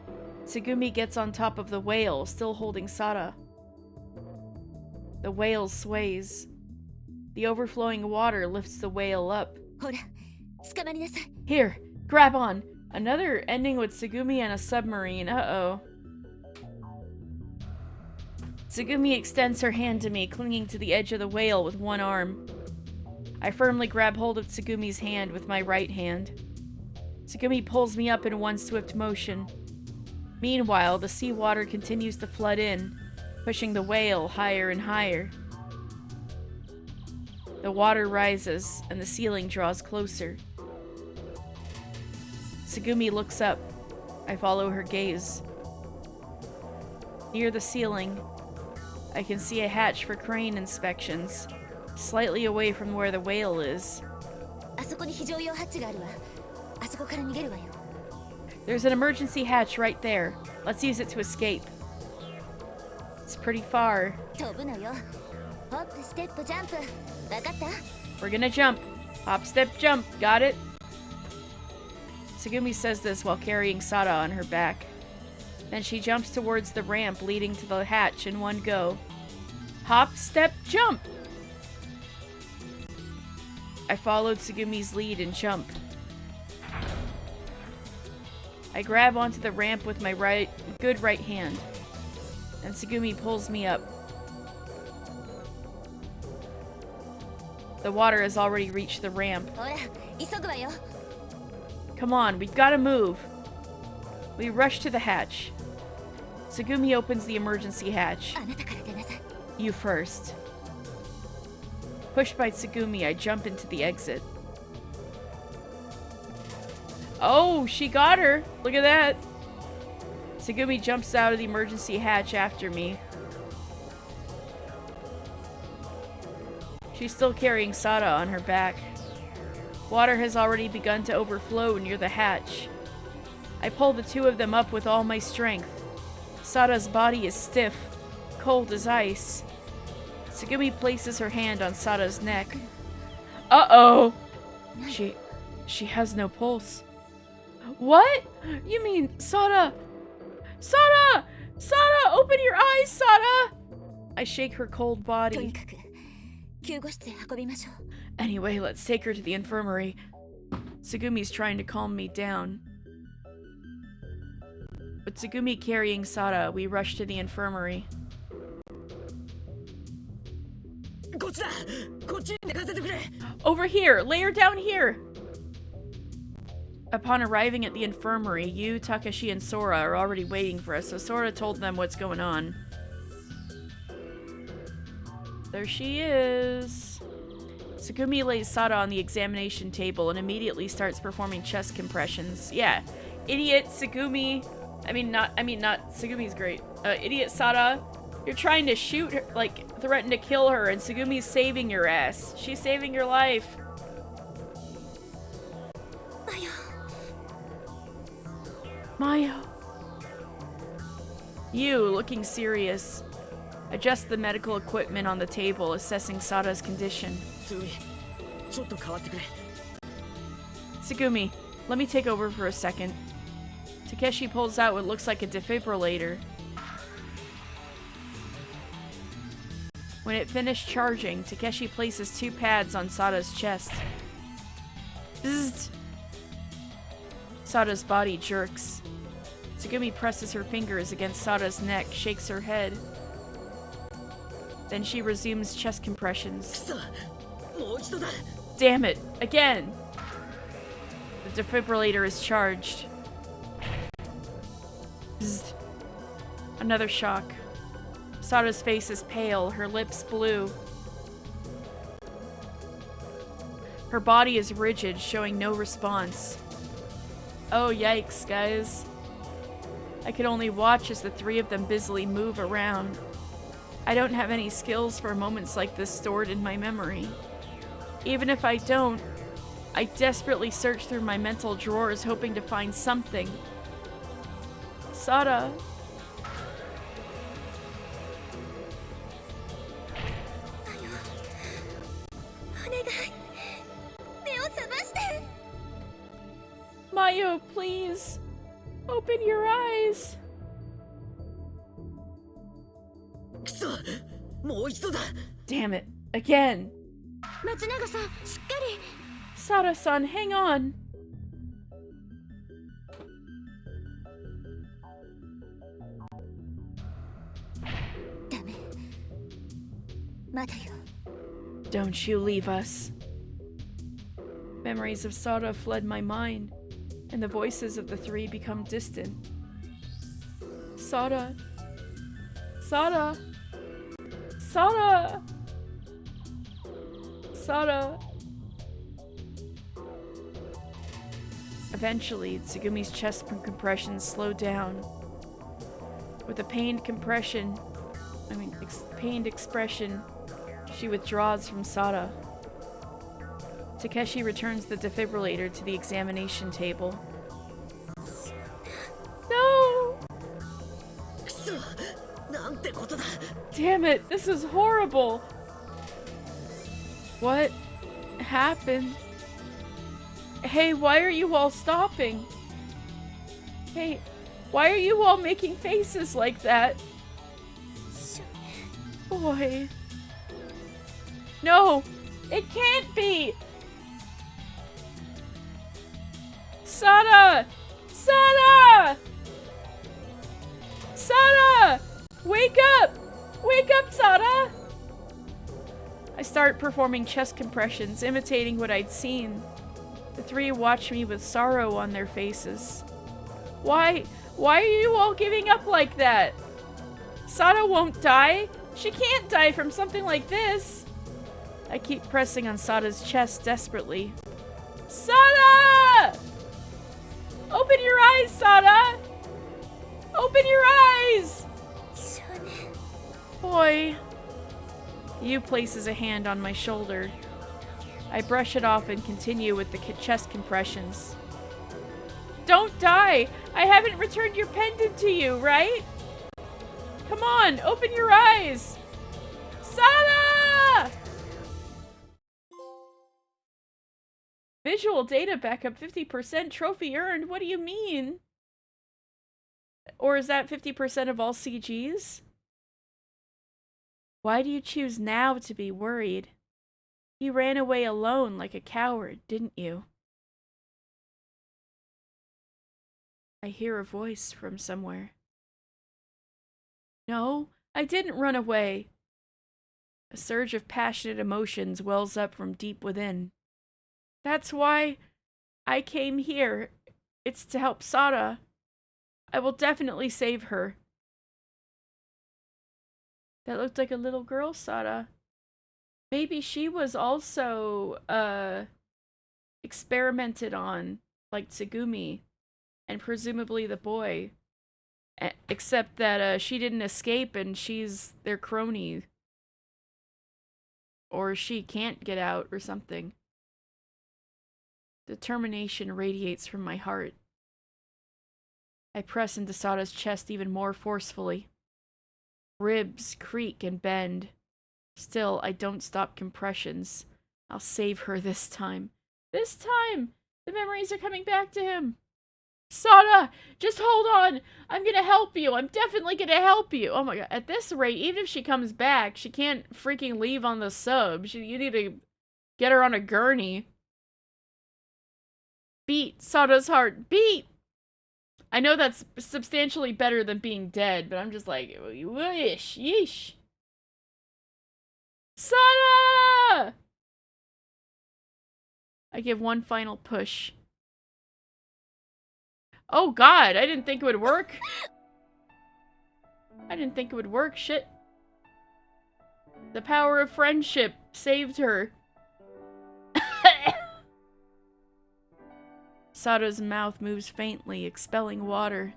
Tsugumi gets on top of the whale, still holding Sada. The whale sways. The overflowing water lifts the whale up. Here, grab on. Another ending with Tsugumi and a submarine. Uh-oh. Tsugumi extends her hand to me, clinging to the edge of the whale with one arm. I firmly grab hold of Tsugumi's hand with my right hand. Tsugumi pulls me up in one swift motion. Meanwhile, the seawater continues to flood in, pushing the whale higher and higher. The water rises, and the ceiling draws closer. Tsugumi looks up. I follow her gaze. Near the ceiling, I can see a hatch for crane inspections, slightly away from where the whale is. There's an emergency hatch right there. Let's use it to escape. It's pretty far. We're gonna jump. Hop, step, jump. Got it? Tsugumi says this while carrying Sada on her back. Then she jumps towards the ramp leading to the hatch in one go. Hop, step, jump! I followed Tsugumi's lead and jump. I grab onto the ramp with my good right hand, and Tsugumi pulls me up. The water has already reached the ramp. Come on, we've got to move. We rush to the hatch. Tsugumi opens the emergency hatch. You first. Pushed by Tsugumi, I jump into the exit. Oh, she got her. Look at that. Tsugumi jumps out of the emergency hatch after me. She's still carrying Sada on her back. Water has already begun to overflow near the hatch. I pull the two of them up with all my strength. Sada's body is stiff, cold as ice. Tsugumi places her hand on Sada's neck. Uh-oh! She has no pulse. What? You mean Sada? Sada! Sada! Open your eyes, Sada! I shake her cold body. Anyway, let's take her to the infirmary. Tsugumi's trying to calm me down. With Tsugumi carrying Sada, we rush to the infirmary. Over here! Lay her down here! Upon arriving at the infirmary, Yu, Takashi, and Sora are already waiting for us, so Sora told them what's going on. There she is. Tsugumi lays Sada on the examination table and immediately starts performing chest compressions. Yeah, idiot Tsugumi. I mean not Tsugumi's great. Idiot Sada. You're trying to shoot her, like, threaten to kill her, and Tsugumi's saving your ass. She's saving your life. Mayo. You, looking serious. Adjust the medical equipment on the table, assessing Sada's condition. つぐみちょっと代わってくれ Tsugumi, let me take over for a second. Takeshi pulls out what looks like a defibrillator. When it finished charging, Takeshi places 2 pads on Sada's chest. Bzzzt. Sada's body jerks. Tsugumi presses her fingers against Sada's neck, shakes her head. Then she resumes chest compressions. さもう一度だ Damn it! Again! The defibrillator is charged. Bzzzt. Another shock. Sada's face is pale, her lips blue. Her body is rigid, showing no response. Oh, yikes, guys. I could only watch as the 3 of them busily move around. I don't have any skills for moments like this stored in my memory. Even if I don't, I desperately search through my mental drawers hoping to find something. Sada. お願い目を覚まして Mayo, please. Open your eyes. くそもう一度だ Damn it. Again. 松永さんしっかり Sada-san, hang on. ダメまだよ Don't you leave us. Memories of Sada fled my mind, and the voices of the 3 become distant. Sada. Sada. Sada. Sada. Eventually, Tsugumi's chest compressions slow down. With a pained expression, she withdraws from Sada. Takeshi returns the defibrillator to the examination table. No! くそなんてことだ Damn it, this is horrible! What happened? Hey, why are you all stopping? Hey, why are you all making faces like that? Boy. No! It can't be! Sada! Sada! Sada! Wake up! Wake up, Sada! I start performing chest compressions, imitating what I'd seen. The 3 watch me with sorrow on their faces. Why are you all giving up like that? Sada won't die. She can't die from something like this. I keep pressing on Sada's chest desperately. Sada! Open your eyes, Sada! Open your eyes! 少年 Boy. Yu places a hand on my shoulder. I brush it off and continue with the chest compressions. Don't die! I haven't returned your pendant to you, right? Come on, open your eyes! Sada! Visual data backup 50%, trophy earned. What do you mean? Or is that 50% of all CGs? Why do you choose now to be worried? You ran away alone like a coward, didn't you? I hear a voice from somewhere. No, I didn't run away. A surge of passionate emotions wells up from deep within. That's why I came here. It's to help Sada. I will definitely save her. That looked like a little girl, Sada. Maybe she was also, experimented on, like Tsugumi, and presumably the boy. Except that, she didn't escape and she's their crony. Or she can't get out or something. Determination radiates from my heart. I press into Sada's chest even more forcefully. Ribs creak and bend. Still, I don't stop compressions. I'll save her this time. This time! The memories are coming back to him. Sada, just hold on. I'm gonna help you. I'm definitely gonna help you. Oh my god. At this rate, even if she comes back, she can't freaking leave on the sub. You need to get her on a gurney. Beat Sada's heart. Beat! I know that's substantially better than being dead, but I'm just like, wish, yeesh. Sada! I give one final push. Oh god, I didn't think it would work. I didn't think it would work, shit. The power of friendship saved her. Sada's mouth moves faintly, expelling water.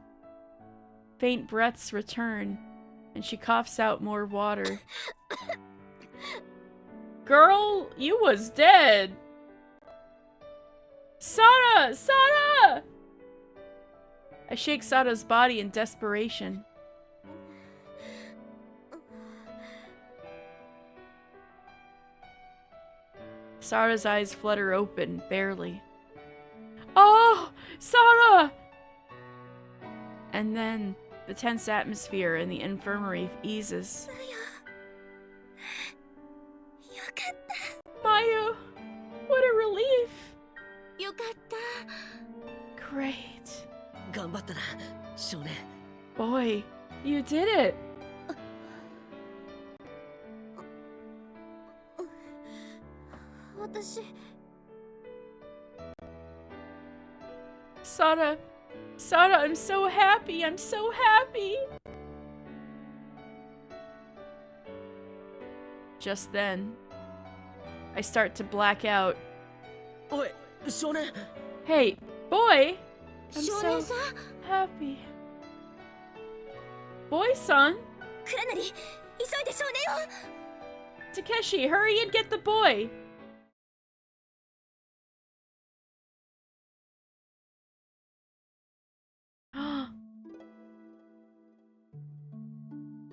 Faint breaths return, and she coughs out more water. Girl, you was dead. Sada! Sada! I shake Sada's body in desperation. Sada's eyes flutter open, barely. Oh! Sada! And then, the tense atmosphere in the infirmary eases. Maya! What a relief! Great. 頑張ったな、少年。 Boy, you did it! Sada, I'm so happy, I'm so happy! Just then, I start to black out. おい、少年。 Hey, boy! I'm so happy. Boy-san? Takeshi, hurry and get the boy!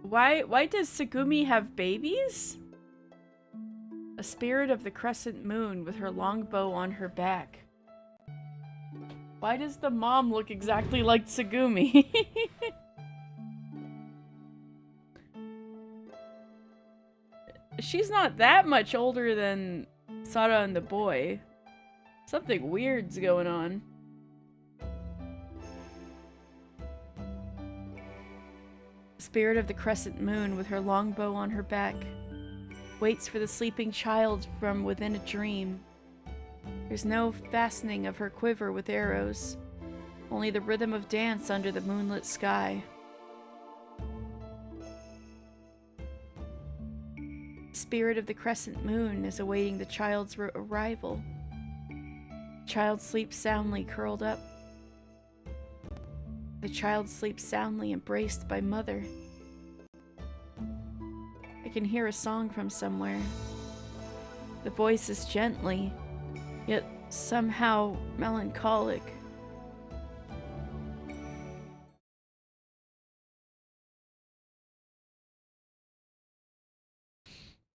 Why does Tsugumi have babies? A spirit of the crescent moon with her longbow on her back. Why does the mom look exactly like Tsugumi? She's not that much older than Sada and the boy. Something weird's going on. Spirit of the crescent moon with her longbow on her back waits for the sleeping child from within a dream. There's no fastening of her quiver with arrows, only the rhythm of dance under the moonlit sky. Spirit of the crescent moon is awaiting the child's arrival. The child sleeps soundly curled up. The child sleeps soundly embraced by mother. I can hear a song from somewhere. The voice is gently, yet somehow melancholic.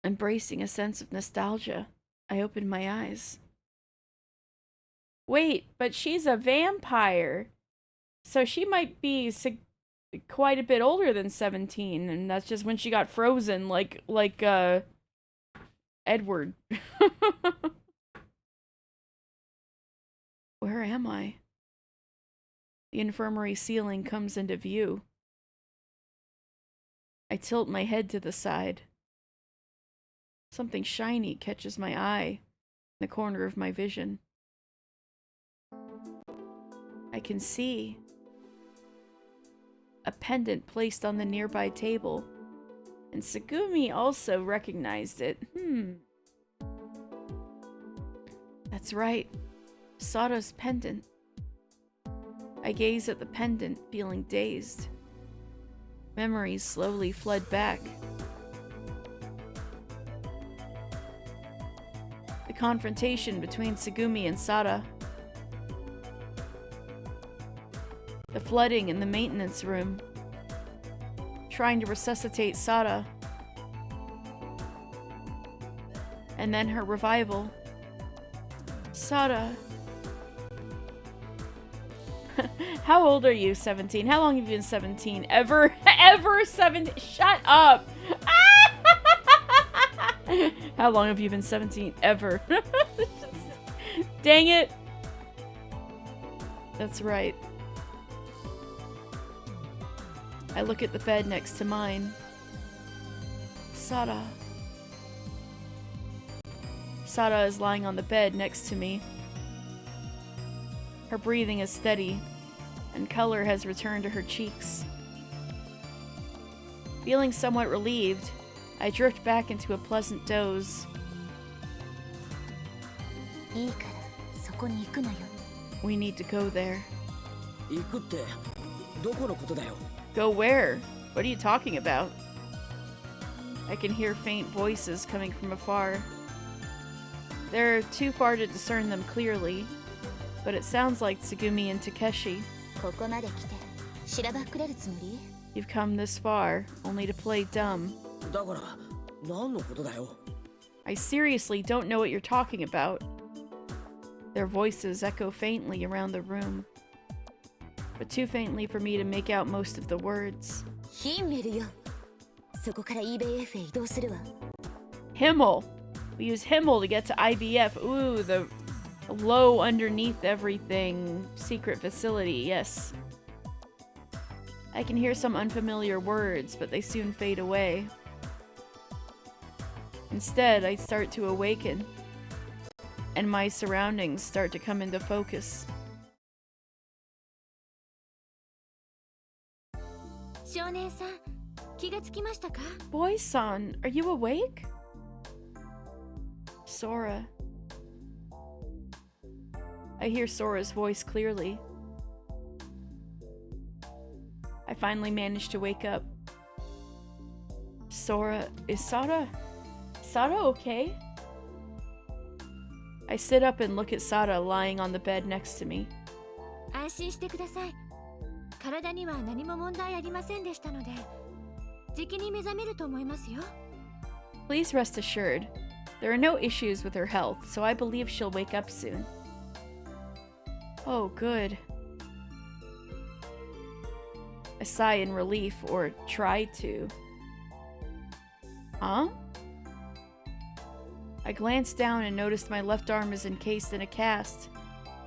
Embracing a sense of nostalgia, I open my eyes. Wait, but she's a vampire. So she might be quite a bit older than 17, and that's just when she got frozen, like Edward. Where am I? The infirmary ceiling comes into view. I tilt my head to the side. Something shiny catches my eye in the corner of my vision. I can see a pendant placed on the nearby table, and Tsugumi also recognized it. That's right, Sada's pendant. I gaze at the pendant, feeling dazed. Memories slowly flood back. The confrontation between Tsugumi and Sada. The flooding in the maintenance room. Trying to resuscitate Sada. And then her revival. Sada. How old are you, 17? How long have you been 17? Ever 17? Shut up! How long have you been 17? Ever. Dang it. That's right. I look at the bed next to mine. Sada. Sada is lying on the bed next to me. Her breathing is steady, and color has returned to her cheeks. Feeling somewhat relieved, I drift back into a pleasant doze. We need to go there. Go where? What are you talking about? I can hear faint voices coming from afar. They're too far to discern them clearly, but it sounds like Tsugumi and Takeshi. You've come this far, only to play dumb. I seriously don't know what you're talking about. Their voices echo faintly around the room, but too faintly for me to make out most of the words. Himmel! We use Himmel to get to IBF. Ooh, the low underneath everything secret facility, yes. I can hear some unfamiliar words, but they soon fade away. Instead, I start to awaken, and my surroundings start to come into focus. Boy-san, are you awake? Sora. I hear Sora's voice clearly. I finally manage to wake up. Sora, is Sada okay? I sit up and look at Sada lying on the bed next to me. Please rest assured, there are no issues with her health, so I believe she'll wake up soon. Oh, good. I sigh in relief, or try to. Huh? I glance down and notice my left arm is encased in a cast.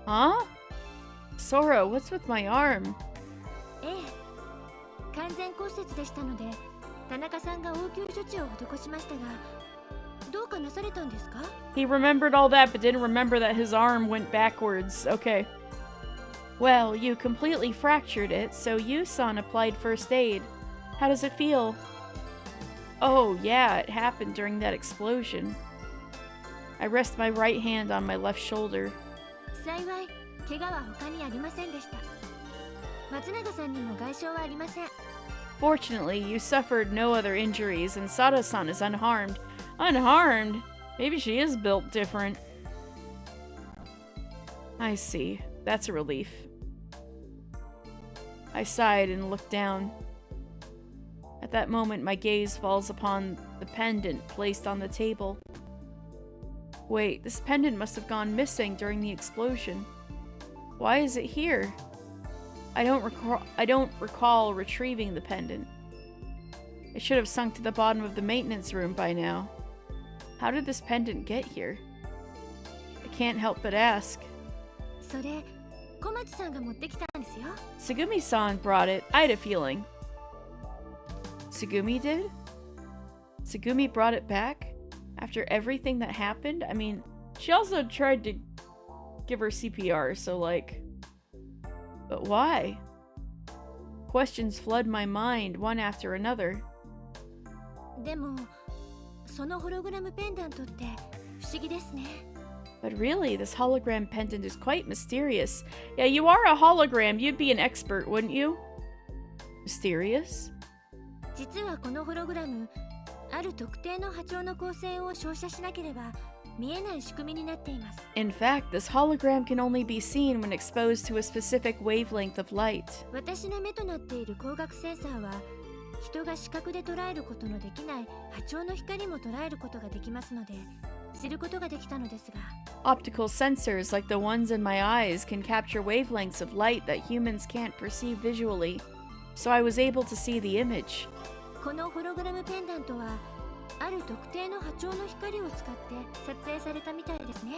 Huh? Sora, what's with my arm? He remembered all that, but didn't remember that his arm went backwards. Okay. Well, you completely fractured it, so you-san applied first aid. How does it feel? Oh, yeah, it happened during that explosion. I rest my right hand on my left shoulder. Fortunately, you suffered no other injuries, and Sada-san is unharmed. Unharmed? Maybe she is built different. I see. That's a relief. I sighed and looked down. At that moment, my gaze falls upon the pendant placed on the table. Wait, this pendant must have gone missing during the explosion. Why is it here? I don't recall retrieving the pendant. It should have sunk to the bottom of the maintenance room by now. How did this pendant get here? I can't help but ask. Tsugumi-san brought it. I had a feeling. Tsugumi did? Tsugumi brought it back? After everything that happened? I mean, she also tried to give her CPR, so like... But why? Questions flood my mind, one after another. But really, this hologram pendant is quite mysterious. Yeah, you are a hologram. You'd be an expert, wouldn't you? Mysterious? 見えない仕組みになっています。 In fact, this hologram can only be seen when exposed to a specific wavelength of light. 私の目となっている光学センサーは人が視覚で捉えることのできない波長の光も捉えることができますので知ることができたのですが、 Optical sensors like the ones in my eyes can capture wavelengths of light that humans can't perceive visually, so I was able to see the image. このホログラムペンダントはある特定の波長の光を使って撮影されたみたいですね。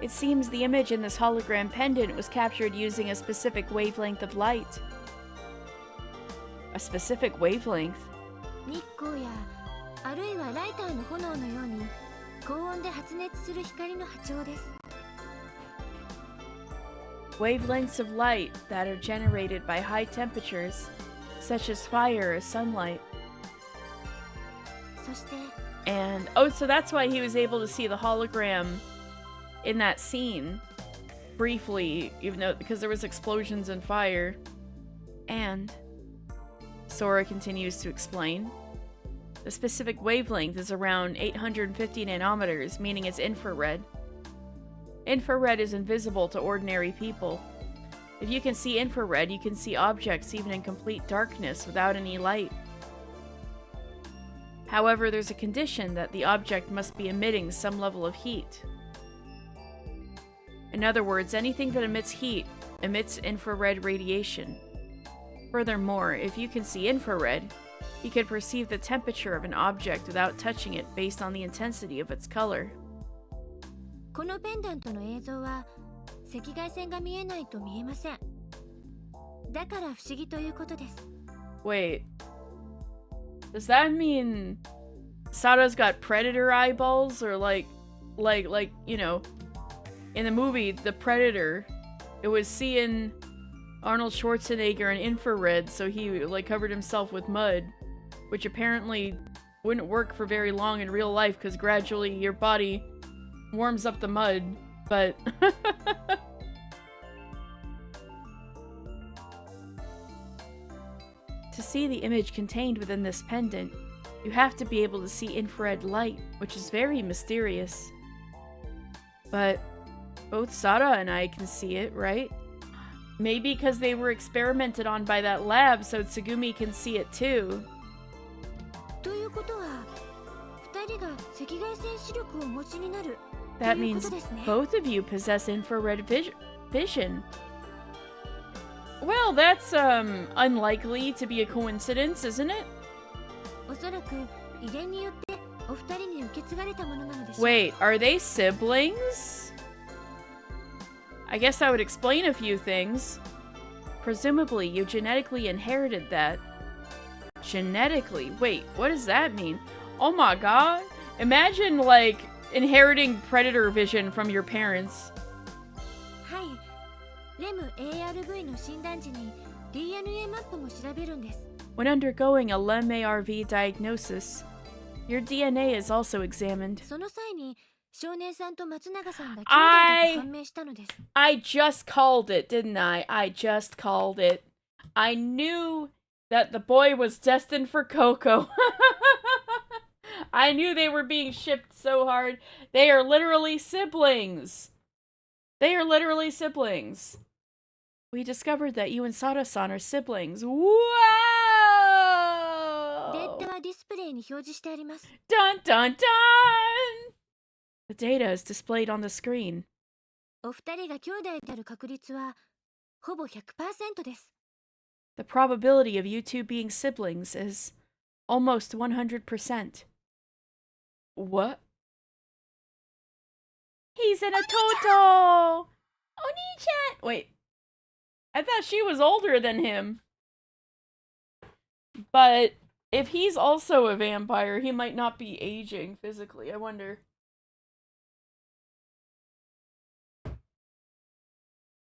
It seems the image in this hologram pendant was captured using a specific wavelength of light. A specific wavelength? 日光やあるいはライターの炎のように高温で発熱する光の波長です。 Wavelengths of light that are generated by high temperatures, such as fire or sunlight. そして And, oh, so that's why he was able to see the hologram in that scene. Briefly, even though, because there was explosions and fire. And, Sora continues to explain, the specific wavelength is around 850 nanometers, meaning it's infrared. Infrared is invisible to ordinary people. If you can see infrared, you can see objects even in complete darkness without any light. However, there's a condition that the object must be emitting some level of heat. In other words, anything that emits heat emits infrared radiation. Furthermore, if you can see infrared, you can perceive the temperature of an object without touching it based on the intensity of its color. このペンダントの映像は赤外線が見えないと見えません。だから不思議ということです。 Wait. Does that mean Sada's got predator eyeballs? Or like, you know, in the movie, The Predator, it was seeing Arnold Schwarzenegger in infrared, so he, like, covered himself with mud, which apparently wouldn't work for very long in real life, because gradually your body warms up the mud, but... To see the image contained within this pendant, you have to be able to see infrared light, which is very mysterious. But both Sada and I can see it, right? Maybe because they were experimented on by that lab, so Tsugumi can see it too. ということは、二人が赤外線視力をお持ちになる That というこ means とですね。 both of you possess infrared vision. Well, that's, unlikely to be a coincidence, isn't it? おそらく遺伝によってお二人に受け継がれたものなのでしょう。 Wait, are they siblings? I guess that would explain a few things. Presumably, you genetically inherited that. Genetically? Wait, what does that mean? Oh my god. Imagine, like, inheriting predator vision from your parents. はい。レム ARV の診断時に DNA マップも調べるんです。 When undergoing a LEM-ARV diagnosis, your DNA is also examined. その際に少年さんと松永さんが兄弟だと判明したのです。 I just called it, didn't I? I just called it. I knew that the boy was destined for Coco. I knew they were being shipped so hard. They are literally siblings. They are literally siblings. We discovered that you and Sada-san are siblings. デー Whoa! タはディスプレイに表示してあります。 Dun dun dun! The data is displayed on the screen. お二人が兄弟である確率はほぼ 100% です。 The probability of you two being siblings is almost 100%. What? He's in a Toto! Oni-chan! Wait. I thought she was older than him. But if he's also a vampire, he might not be aging physically. I wonder.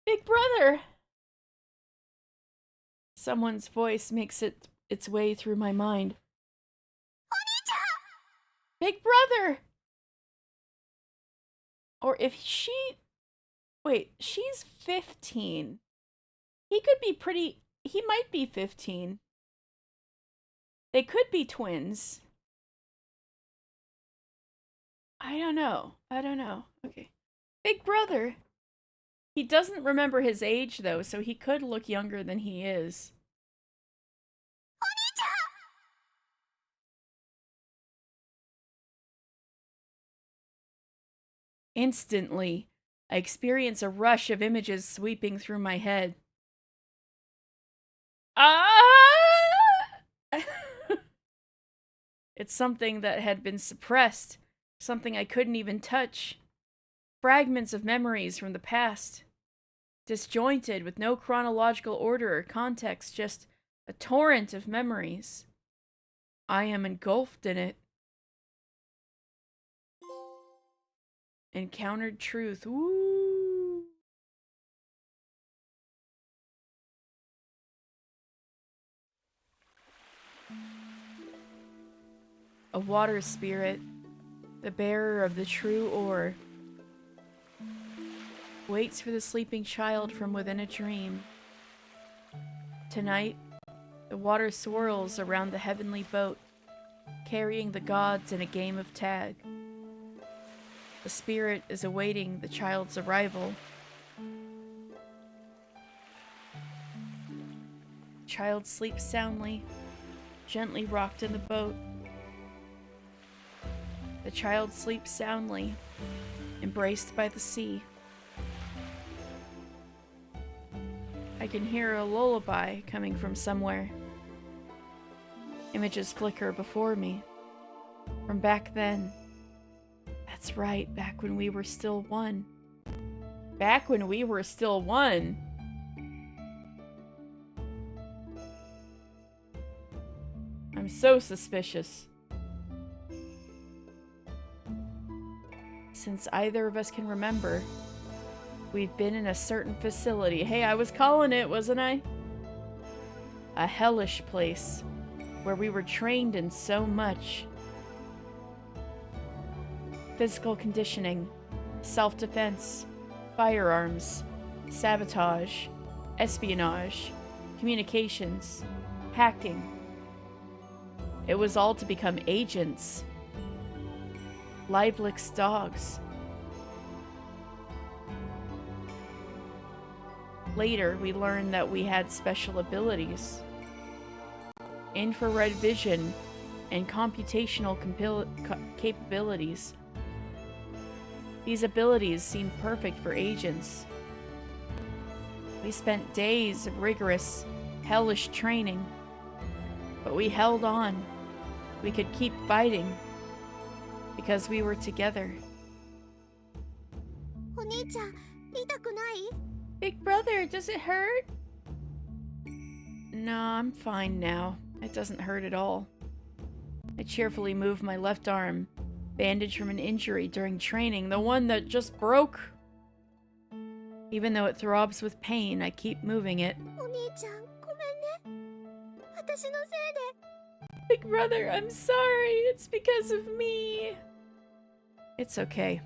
Big brother! Someone's voice makes its way through my mind. Big brother! Or if she... Wait, she's 15. He could be pretty... He might be 15. They could be twins. I don't know. I don't know. Okay. Big brother. He doesn't remember his age, though, so he could look younger than he is. Instantly, I experience a rush of images sweeping through my head. Ah! It's something that had been suppressed, something I couldn't even touch. Fragments of memories from the past. Disjointed, with no chronological order or context, just a torrent of memories. I am engulfed in it. Encountered truth. Woo! A water spirit, the bearer of the true ore, waits for the sleeping child from within a dream. Tonight, the water swirls around the heavenly boat, carrying the gods in a game of tag. The spirit is awaiting the child's arrival. The child sleeps soundly, gently rocked in the boat. The child sleeps soundly, embraced by the sea. I can hear a lullaby coming from somewhere. Images flicker before me. From back then. That's right, back when we were still one. Back when we were still one. I'm so suspicious. Since either of us can remember, we'd been in a certain facility. Hey, I was calling it, wasn't I? A hellish place where we were trained in so much. Physical conditioning, self-defense, firearms, sabotage, espionage, communications, hacking. It was all to become agents. Lieblich dogs. Later, we learned that we had special abilities. Infrared vision and computational capabilities. These abilities seemed perfect for agents. We spent days of rigorous, hellish training, but we held on. We could keep fighting because we were together. Big brother, does it hurt? No, I'm fine now. It doesn't hurt at all. I cheerfully move my left arm, bandaged from an injury during training, the one that just broke. Even though it throbs with pain, I keep moving it. Big brother, I'm sorry. It's because of me. It's okay.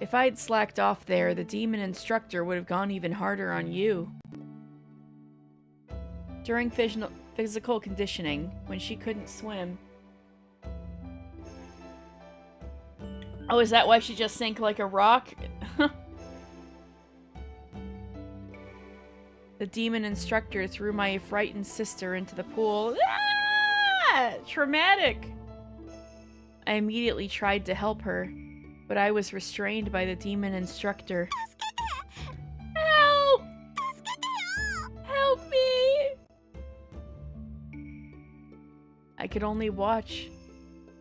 If I'd slacked off there, the demon instructor would have gone even harder on you. During physical conditioning, when she couldn't swim. Oh, is that why she just sank like a rock? The demon instructor threw my frightened sister into the pool. Ah! Traumatic! I immediately tried to help her, but I was restrained by the demon instructor. Help! Help me! I could only watch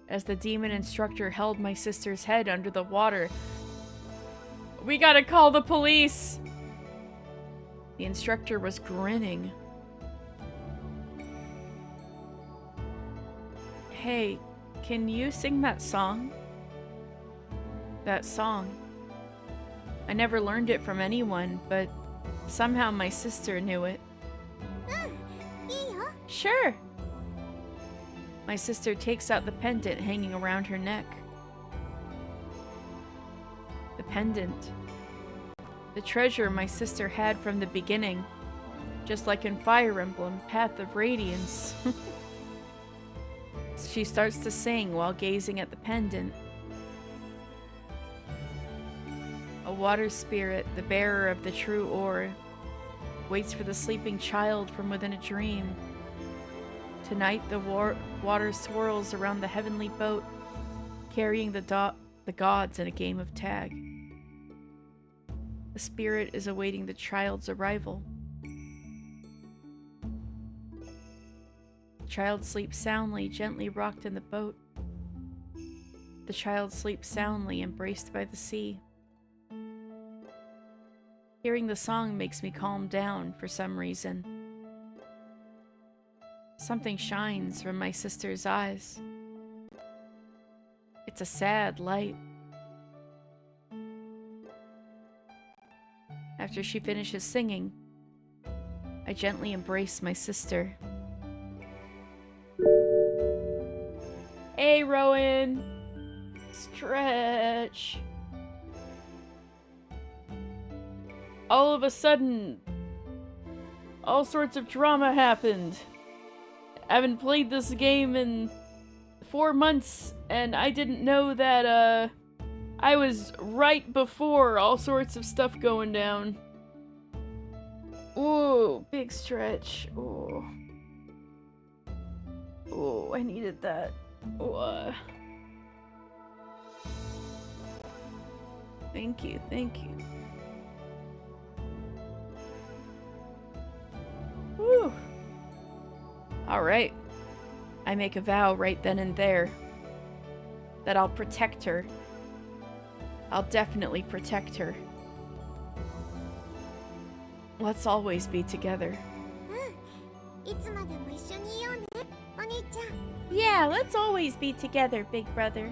as the demon instructor held my sister's head under the water. We gotta call the police! The instructor was grinning. Hey, can you sing that song? That song. I never learned it from anyone, but somehow my sister knew it. Sure. My sister takes out the pendant hanging around her neck. The pendant. The treasure my sister had from the beginning. Just like in Fire Emblem, Path of Radiance. She starts to sing while gazing at the pendant. A water spirit, the bearer of the true ore, waits for the sleeping child from within a dream. Tonight the water swirls around the heavenly boat, carrying the gods in a game of tag. The spirit is awaiting the child's arrival. The child sleeps soundly, gently rocked in the boat. The child sleeps soundly, embraced by the sea. Hearing the song makes me calm down for some reason. Something shines from my sister's eyes. It's a sad light. After she finishes singing, I gently embrace my sister. Hey, Rowan! Stretch! All of a sudden, all sorts of drama happened. I haven't played this game in 4 months, and I didn't know that, I was right before all sorts of stuff going down. Ooh, big stretch. Ooh. Ooh, I needed that. Ooh, Thank you, thank you. Whew. Alright. I make a vow right then and there that I'll protect her. I'll definitely protect her. Let's always be together. Yeah, let's always be together, big brother.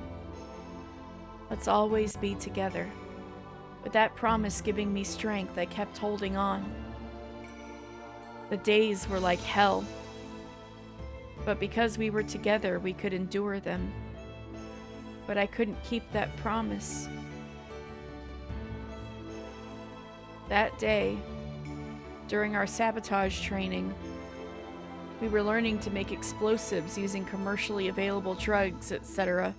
Let's always be together. With that promise giving me strength, I kept holding on. The days were like hell. But because we were together, we could endure them. But I couldn't keep that promise. That day, during our sabotage training, we were learning to make explosives using commercially available drugs, etc.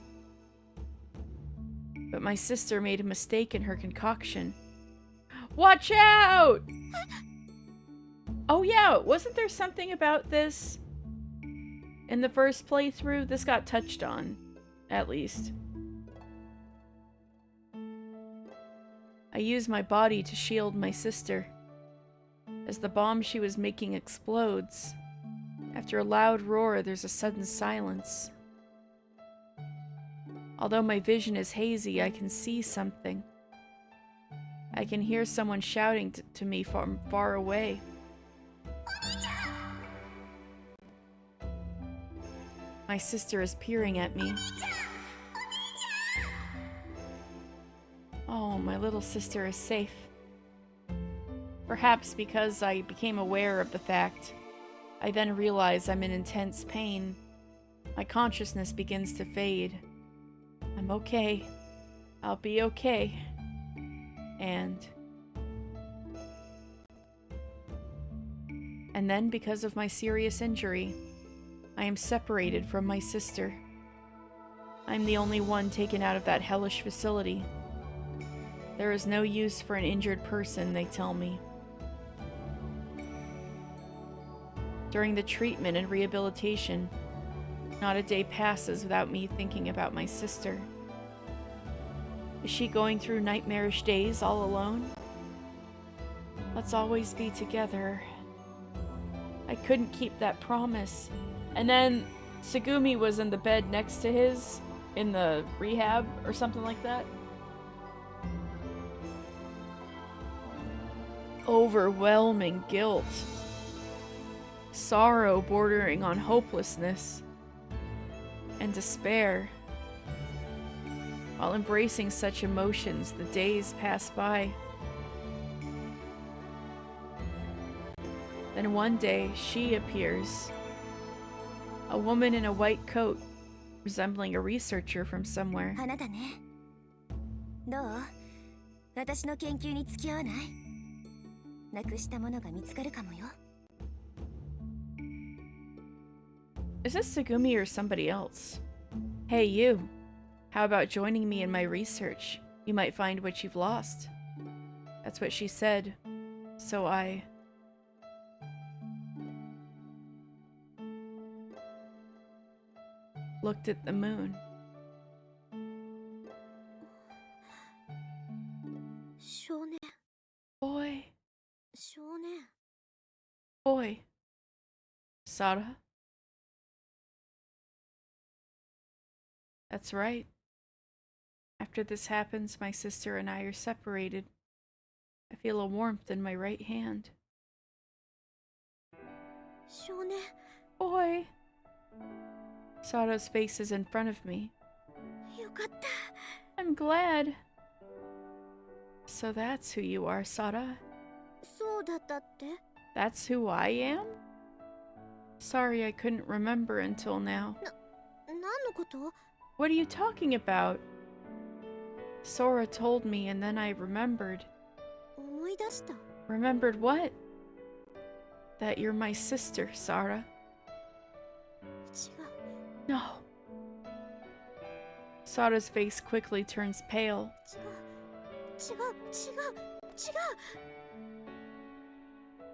But my sister made a mistake in her concoction. Watch out! Oh yeah, wasn't there something about this in the first playthrough? This got touched on, at least. I used my body to shield my sister. As the bomb she was making explodes, after a loud roar, there's a sudden silence. Although my vision is hazy, I can see something. I can hear someone shouting to me from far away. My sister is peering at me. Oh, my little sister is safe. Perhaps because I became aware of the fact, I then realize I'm in intense pain. My consciousness begins to fade. I'm okay. I'll be okay. And then, because of my serious injury, I am separated from my sister. I'm the only one taken out of that hellish facility. There is no use for an injured person, they tell me. During the treatment and rehabilitation, not a day passes without me thinking about my sister. Is she going through nightmarish days all alone? Let's always be together. I couldn't keep that promise. And then Tsugumi was in the bed next to his in the rehab or something like that. Overwhelming guilt. Sorrow bordering on hopelessness. And despair. While embracing such emotions, the days pass by. Then one day, she appears. A woman in a white coat, resembling a researcher from somewhere. Is this Tsugumi or somebody else? Hey, you. How about joining me in my research? You might find what you've lost. That's what she said. So I looked at the moon. 少年 Boy, 少年 boy. Sada? That's right. After this happens, my sister and I are separated. I feel a warmth in my right hand. 少年 Boy! Sada's face is in front of me. よかった I'm glad. So that's who you are, Sada. そうだったって That's who I am? Sorry, I couldn't remember until now. 何のこと What are you talking about? Sora told me and then I remembered. 思い出した Remembered what? That you're my sister, Sara. 違う No. Sada's face quickly turns pale. 違う違う違う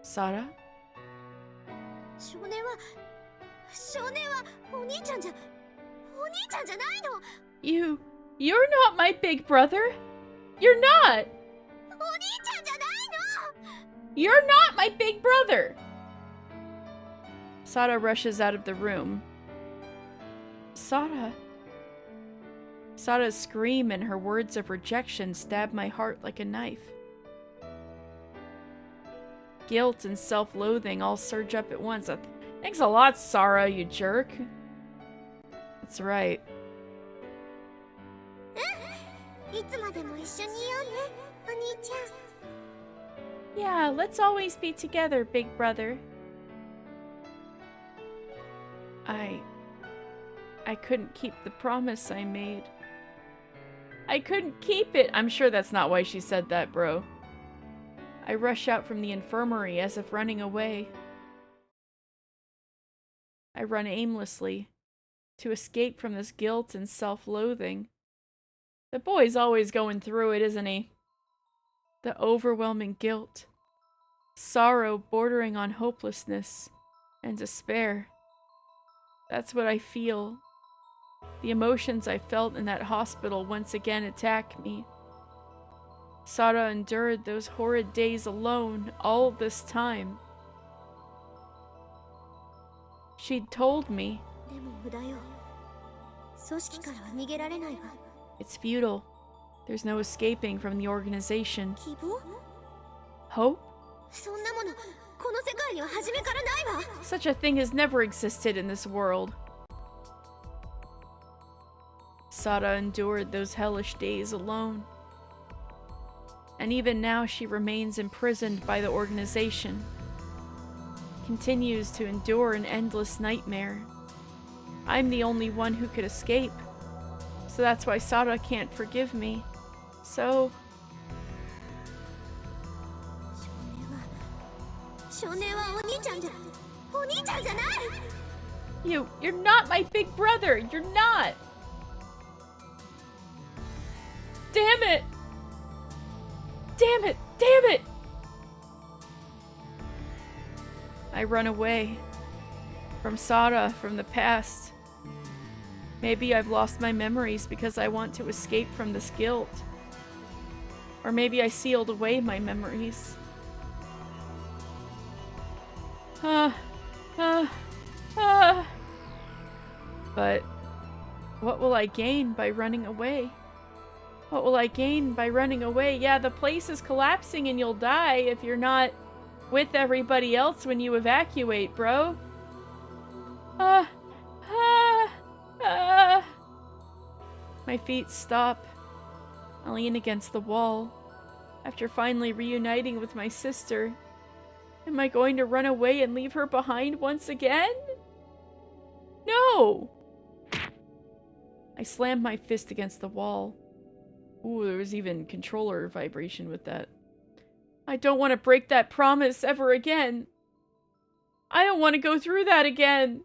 Sada? 少年はお兄ちゃんじゃないの You're not my big brother. You're not. お兄ちゃんじゃないの You're not my big brother. Sada rushes out of the room. Sada. Sada's scream and her words of rejection stab my heart like a knife. Guilt and self-loathing all surge up at once. Thanks a lot, Sara, you jerk. That's right. いつまでも一緒にいようねお兄ちゃん Yeah, let's always be together, big brother. I couldn't keep the promise I made. I couldn't keep it! I'm sure that's not why she said that, bro. I rush out from the infirmary as if running away. I run aimlessly to escape from this guilt and self-loathing. The boy's always going through it, isn't he? The overwhelming guilt, sorrow bordering on hopelessness, and despair. That's what I feel. The emotions I felt in that hospital once again attack me. Sada endured those horrid days alone all this time. She'd told me, でも無駄よ組織からは逃げられないわ it's futile. There's no escaping from the organization. 希望 Hope? そんなものこの世界には初めからないわ Such a thing has never existed in this world. Sada endured those hellish days alone. And even now she remains imprisoned by the organization. Continues to endure an endless nightmare. I'm the only one who could escape. So that's why Sada can't forgive me. So... 少年はお兄ちゃんじゃない You're not my big brother! You're not! Damn it! Damn it! Damn it! I run away. From Sada, from the past. Maybe I've lost my memories because I want to escape from this guilt. Or maybe I sealed away my memories. But what will I gain by running away? What will I gain by running away? Yeah, the place is collapsing and you'll die if you're not with everybody else when you evacuate, bro. My feet stop. I lean against the wall. After finally reuniting with my sister, am I going to run away and leave her behind once again? No! I slammed my fist against the wall. Ooh, there was even controller vibration with that. I don't want to break that promise ever again. I don't want to go through that again.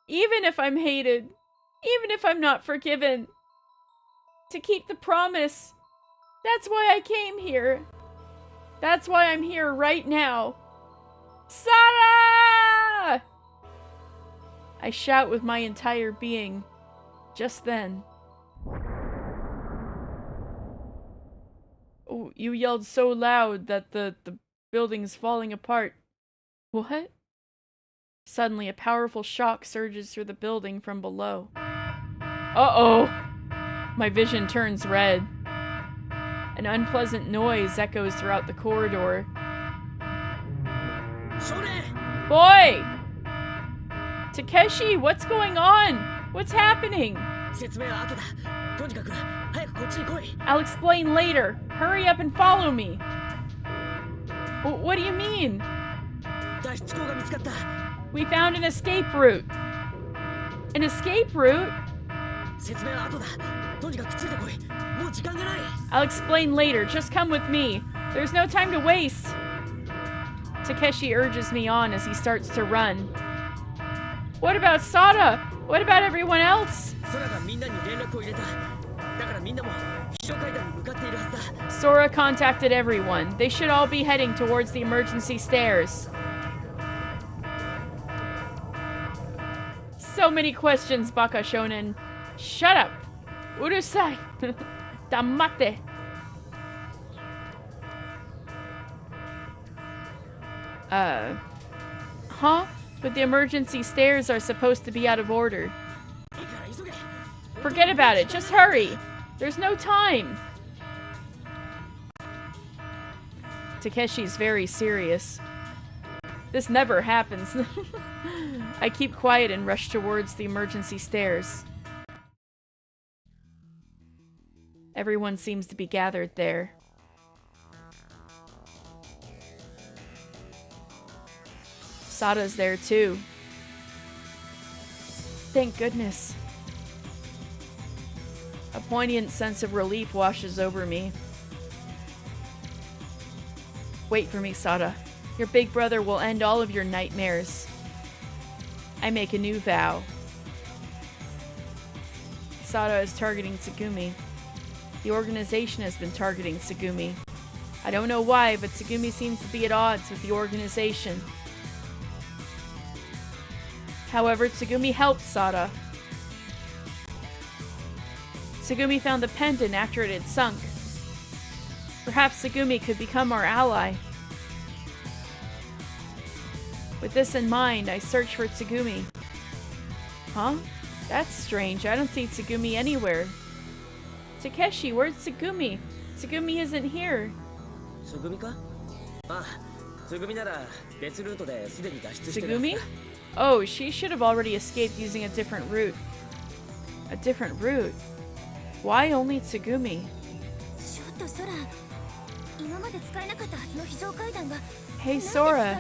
Even if I'm hated. Even if I'm not forgiven. To keep the promise. That's why I came here. That's why I'm here right now. Sada! I shout with my entire being. Just then. Oh, you yelled so loud that the building's falling apart. What? Suddenly, a powerful shock surges through the building from below. Uh-oh! My vision turns red. An unpleasant noise echoes throughout the corridor. Boy! Takeshi, what's going on? What's happening? I'll explain later. Hurry up and follow me. What do you mean? We found an escape route. An escape route? I'll explain later. Just come with me. There's no time to waste. Takeshi urges me on as he starts to run. What about Sada? What about everyone else? Sora contacted everyone. They should all be heading towards the emergency stairs. So many questions, Baka Shonen. Shut up. Urusai. Damate. Huh? But the emergency stairs are supposed to be out of order. Forget about it. Just hurry. There's no time. Takeshi's very serious. This never happens. I keep quiet and rush towards the emergency stairs. Everyone seems to be gathered there. Sada's there too. Thank goodness. A poignant sense of relief washes over me. Wait for me, Sada. Your big brother will end all of your nightmares. I make a new vow. Sada is targeting Tsugumi. The organization has been targeting Tsugumi. I don't know why, but Tsugumi seems to be at odds with the organization. However, Tsugumi helped Sada. Tsugumi found the pendant after it had sunk. Perhaps Tsugumi could become our ally. With this in mind, I search for Tsugumi. Huh? That's strange. I don't see Tsugumi anywhere. Takeshi, where's Tsugumi? Tsugumi isn't here. Tsugumi? Oh, she should have already escaped using a different route. A different route? Why only Tsugumi? Hey Sora,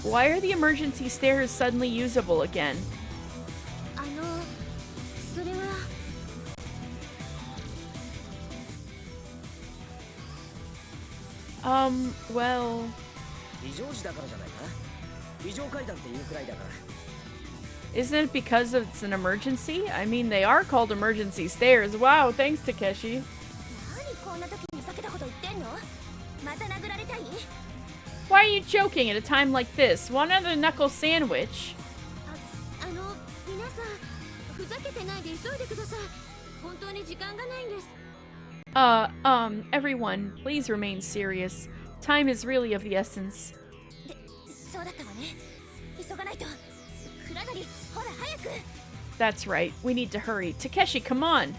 why are the emergency stairs suddenly usable again? Well... Isn't it because it's an emergency? I mean, they are called emergency stairs. Wow, thanks, Takeshi. Why are you joking at a time like this? Want another knuckle sandwich? Everyone, please remain serious. Time is really of the essence. That's right, we need to hurry. Takeshi, come on!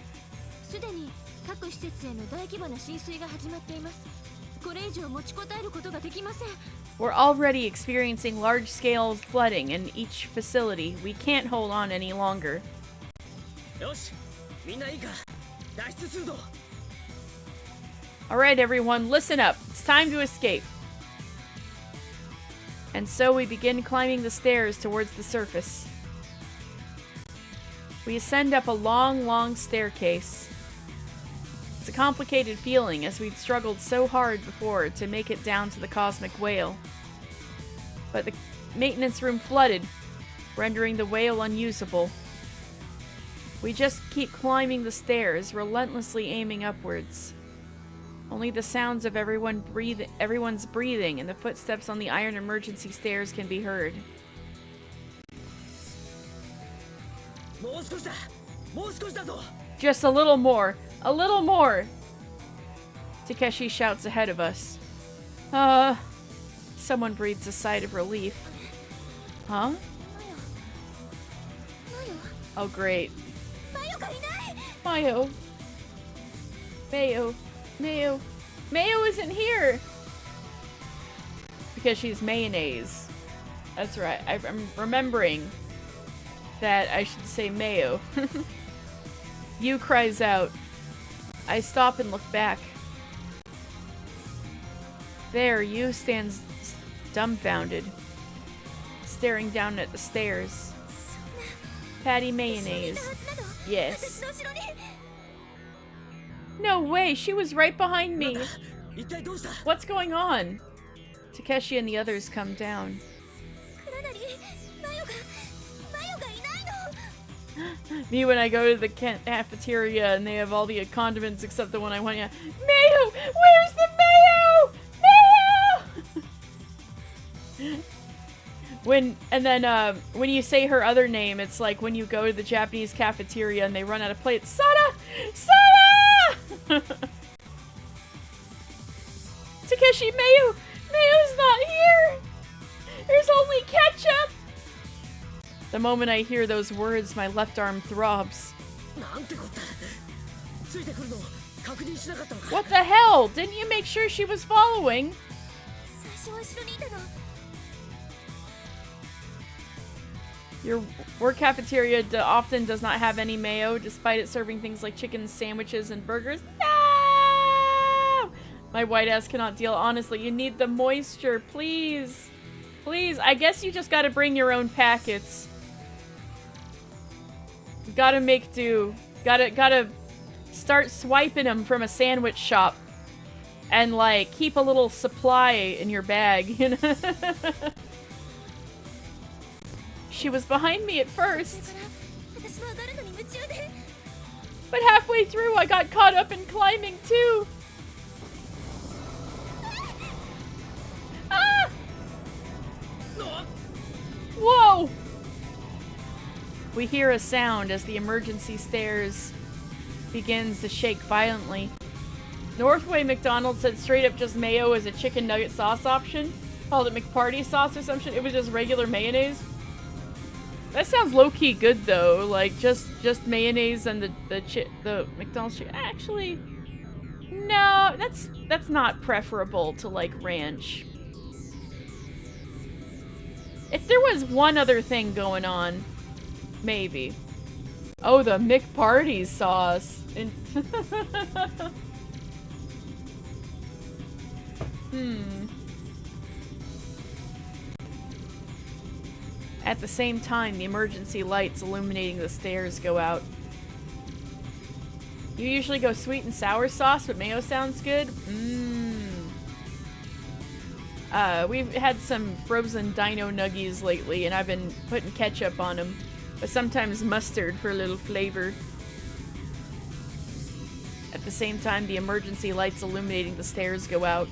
We're already experiencing large-scale flooding in each facility. We can't hold on any longer. Alright everyone, listen up. It's time to escape. And so we begin climbing the stairs towards the surface. We ascend up a long, long staircase. It's a complicated feeling as we'd struggled so hard before to make it down to the cosmic whale. But the maintenance room flooded, rendering the whale unusable. We just keep climbing the stairs, relentlessly aiming upwards. Only the sounds of everyone's breathing and the footsteps on the iron emergency stairs can be heard. もう少しだ。もう少しだぞ。 Just a little more. A little more. Takeshi shouts ahead of us. Someone breathes a sigh of relief. Huh? Oh, great. Mayo. Mayo. Mayo. Mayo isn't here! Because she's mayonnaise. That's right. I'm remembering that I should say Mayo. Yu cries out. I stop and look back. There, Yu stands dumbfounded, staring down at the stairs. Patty Mayonnaise. Yes. No way, she was right behind me. What's going on? Takeshi and the others come down. Me when I go to the cafeteria and they have all the condiments except the one I want. Yeah. Mayo! Where's the mayo? Mayo! When you say her other name, it's like when you go to the Japanese cafeteria and they run out of plates. Sada! Sada! Takeshi, Mayo! Mayo's not here! There's only ketchup! The moment I hear those words, my left arm throbs. What the hell? Didn't you make sure she was following? Your work cafeteria often does not have any mayo, despite it serving things like chicken sandwiches and burgers. No! My white ass cannot deal. Honestly, you need the moisture, please. Please, I guess you just gotta bring your own packets. Gotta make do. Gotta start swiping them from a sandwich shop. And, like, keep a little supply in your bag, you know? She was behind me at first. But halfway through, I got caught up in climbing, too. Ah! Whoa! We hear a sound as the emergency stairs begins to shake violently. Northway McDonald's said straight up just mayo as a chicken nugget sauce option. Called it McParty sauce or something. It was just regular mayonnaise. That sounds low-key good though. Like just mayonnaise and the McDonald's chicken. Actually, no, that's not preferable to like ranch. If there was one other thing going on, maybe. Oh, the McParty sauce. At the same time, the emergency lights illuminating the stairs go out. You usually go sweet and sour sauce, but mayo sounds good. We've had some frozen dino nuggies lately, and I've been putting ketchup on them. But sometimes mustard for a little flavor. At the same time, the emergency lights illuminating the stairs go out.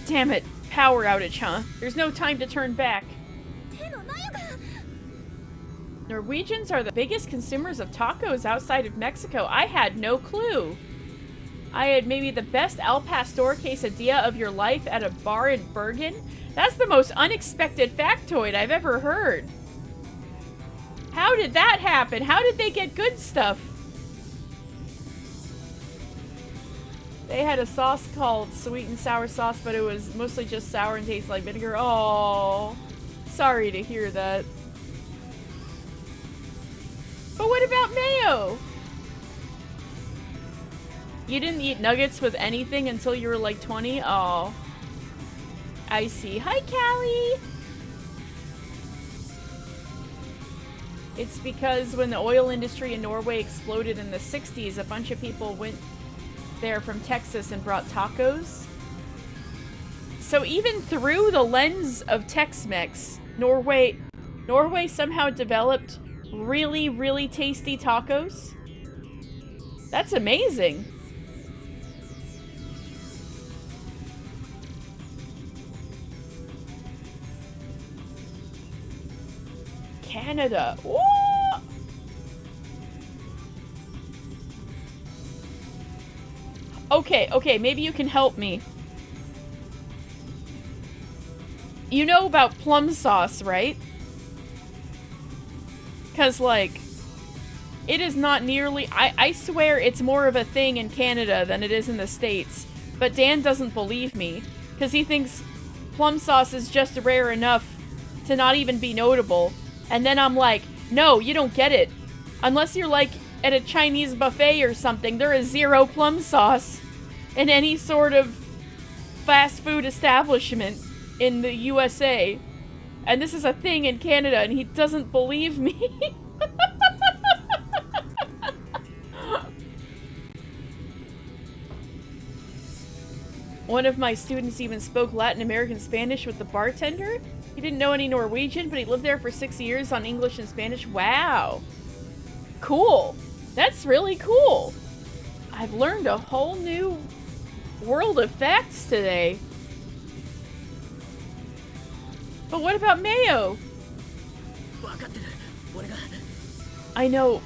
Damn it. Power outage, huh? There's no time to turn back. Norwegians are the biggest consumers of tacos outside of Mexico. I had no clue. I had maybe the best al pastor quesadilla of your life at a bar in Bergen. That's the most unexpected factoid I've ever heard. How did that happen? How did they get good stuff? They had a sauce called sweet and sour sauce, but it was mostly just sour and tastes like vinegar. Oh, sorry to hear that. But what about mayo? You didn't eat nuggets with anything until you were like 20? Oh. I see. Hi, Callie! It's because when the oil industry in Norway exploded in the 60s, a bunch of people went there from Texas and brought tacos. So even through the lens of Tex-Mex, Norway somehow developed really, really tasty tacos? That's amazing. Canada. Woo! Okay, maybe you can help me. You know about plum sauce, right? Because, like, it is not nearly... I swear it's more of a thing in Canada than it is in the States. But Dan doesn't believe me. Because he thinks plum sauce is just rare enough to not even be notable. And then I'm like, no, you don't get it. Unless you're, like, at a Chinese buffet or something, there is zero plum sauce in any sort of fast food establishment in the USA. And this is a thing in Canada, and he doesn't believe me. One of my students even spoke Latin American Spanish with the bartender. He didn't know any Norwegian, but he lived there for 6 years on English and Spanish. Wow. Cool. That's really cool. I've learned a whole new world of facts today. But what about mayo? I know,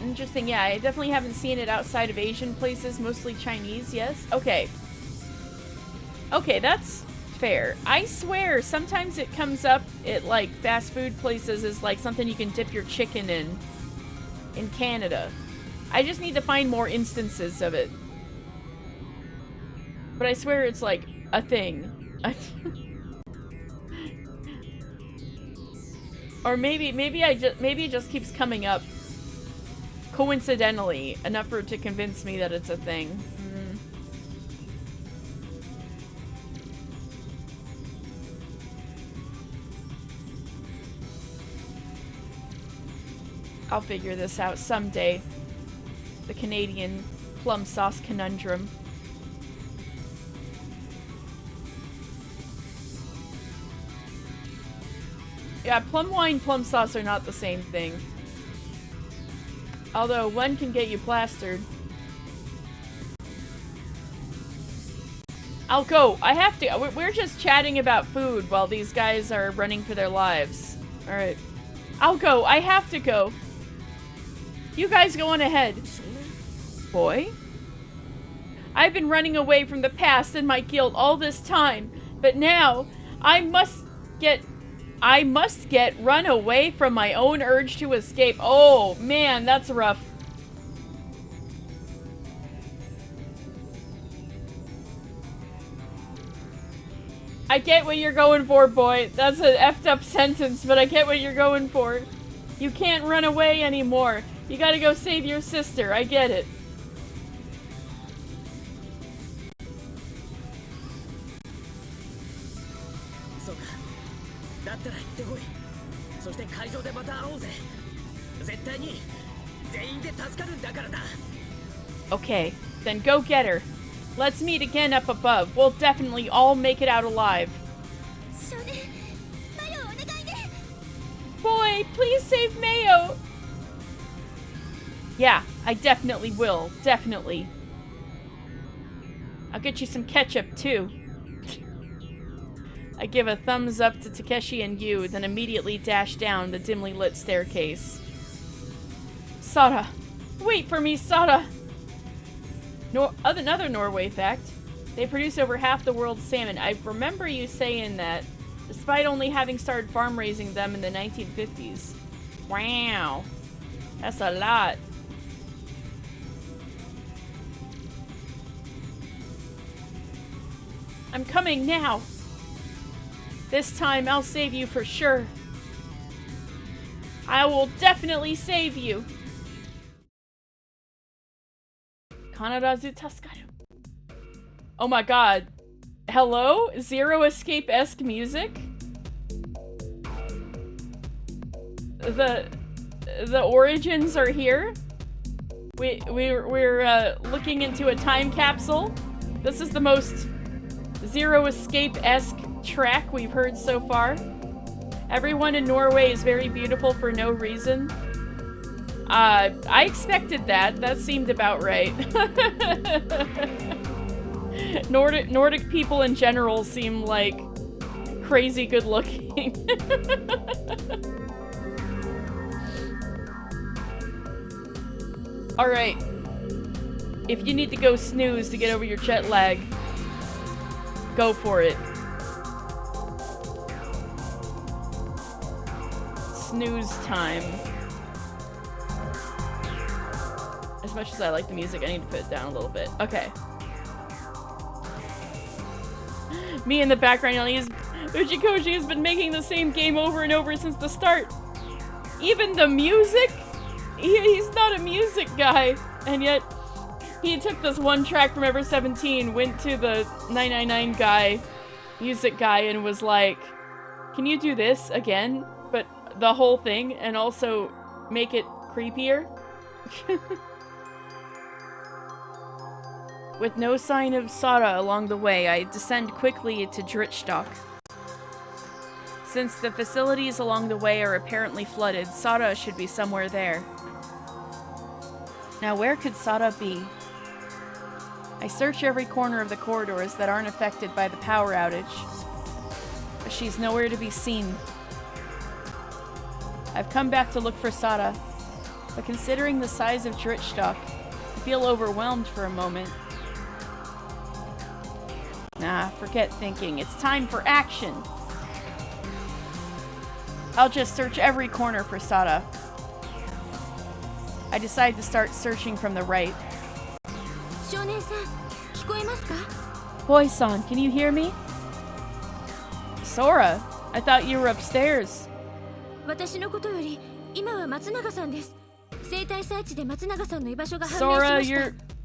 Interesting, yeah, I definitely haven't seen it outside of Asian places, mostly Chinese, yes? Okay. Okay, that's fair. I swear, sometimes it comes up at, like, fast food places as, like, something you can dip your chicken in Canada. I just need to find more instances of it. But I swear it's, like, a thing. Or maybe it just keeps coming up coincidentally enough for it to convince me that it's a thing. I'll figure this out someday. The Canadian plum sauce conundrum. Yeah, plum wine, plum sauce are not the same thing. Although one can get you plastered. I'll go. I have to. We're just chatting about food while these guys are running for their lives. Alright. I'll go. I have to go. You guys go on ahead. Boy? I've been running away from the past and my guilt all this time, but now I must get run away from my own urge to escape. Oh, man, that's rough. I get what you're going for, boy. That's an effed up sentence, but I get what you're going for. You can't run away anymore. You gotta go save your sister. I get it. Okay, then go get her. Let's meet again up above. We'll definitely all make it out alive. Boy, please save Mayo! Yeah, I definitely will. Definitely. I'll get you some ketchup, too. I give a thumbs up to Takeshi and you, then immediately dash down the dimly lit staircase. Sara! Wait for me, Sara! Another Norway fact. They produce over half the world's salmon. I remember you saying that, despite only having started farm raising them in the 1950s. Wow. That's a lot. I'm coming now. This time I'll save you for sure. I will definitely save you. Kanarazu Tasukaru. Oh my god. Hello? Zero Escape-esque music? The origins are here. We're looking into a time capsule. This is the most Zero Escape-esque track we've heard so far. Everyone in Norway is very beautiful for no reason. I expected that. That seemed about right. Nordic people in general seem like crazy good looking. Alright. If you need to go snooze to get over your jet lag, go for it. Snooze time. As much as I like the music, I need to put it down a little bit. Okay. Me in the background yelling, Uchikoshi has been making the same game over and over since the start. Even the music? He's not a music guy. And yet, he took this one track from Ever17, went to the 999 guy, music guy, and was like, can you do this again? But the whole thing, and also make it creepier? With no sign of Sara along the way, I descend quickly to Drittstock. Since the facilities along the way are apparently flooded, Sara should be somewhere there. Now where could Sara be? I search every corner of the corridors that aren't affected by the power outage, but she's nowhere to be seen. I've come back to look for Sara, but considering the size of Drittstock, I feel overwhelmed for a moment. Nah, forget thinking. It's time for action! I'll just search every corner for Sara. I decide to start searching from the right. Boy-san, can you hear me? Sora, I thought you were upstairs. Sora,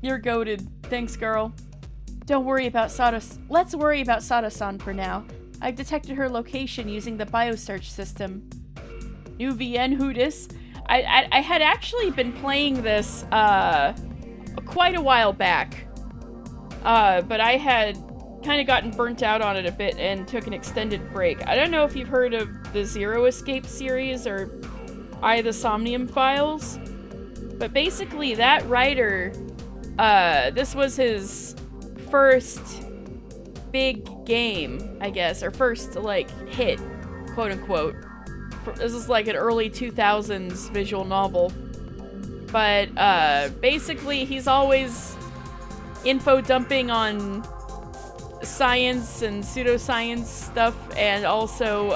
you're goated. Thanks, girl. Don't worry about Sada. Let's worry about Sada-san for now. I've detected her location using the biosearch system. New VN Hudis. I had actually been playing this quite a while back, but I had kind of gotten burnt out on it a bit and took an extended break. I don't know if you've heard of the Zero Escape series or the Somnium Files, but basically that writer, this was his first big game, I guess, or first, like, hit, quote-unquote. This is like an early 2000s visual novel. But, basically, he's always info dumping on science and pseudoscience stuff, and also,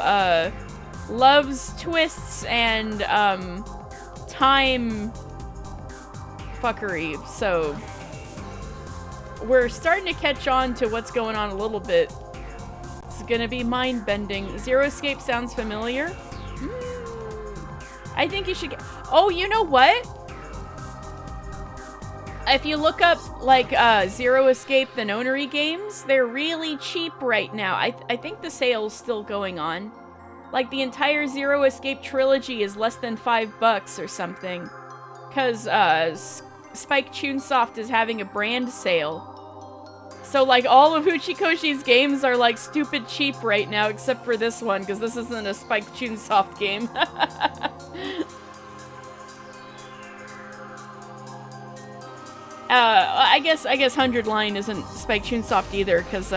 loves twists and, time fuckery, so we're starting to catch on to what's going on a little bit. It's gonna be mind-bending. Zero Escape sounds familiar. I think you should get... Oh, you know what? If you look up, like, Zero Escape, the Nonary games, they're really cheap right now. I think the sale's still going on. Like, the entire Zero Escape trilogy is less than $5 or something. Because, Spike Chunsoft is having a brand sale. So, like, all of Uchikoshi's games are, like, stupid cheap right now, except for this one, because this isn't a Spike Chunsoft game. I guess 100 Line isn't Spike Chunsoft either, because,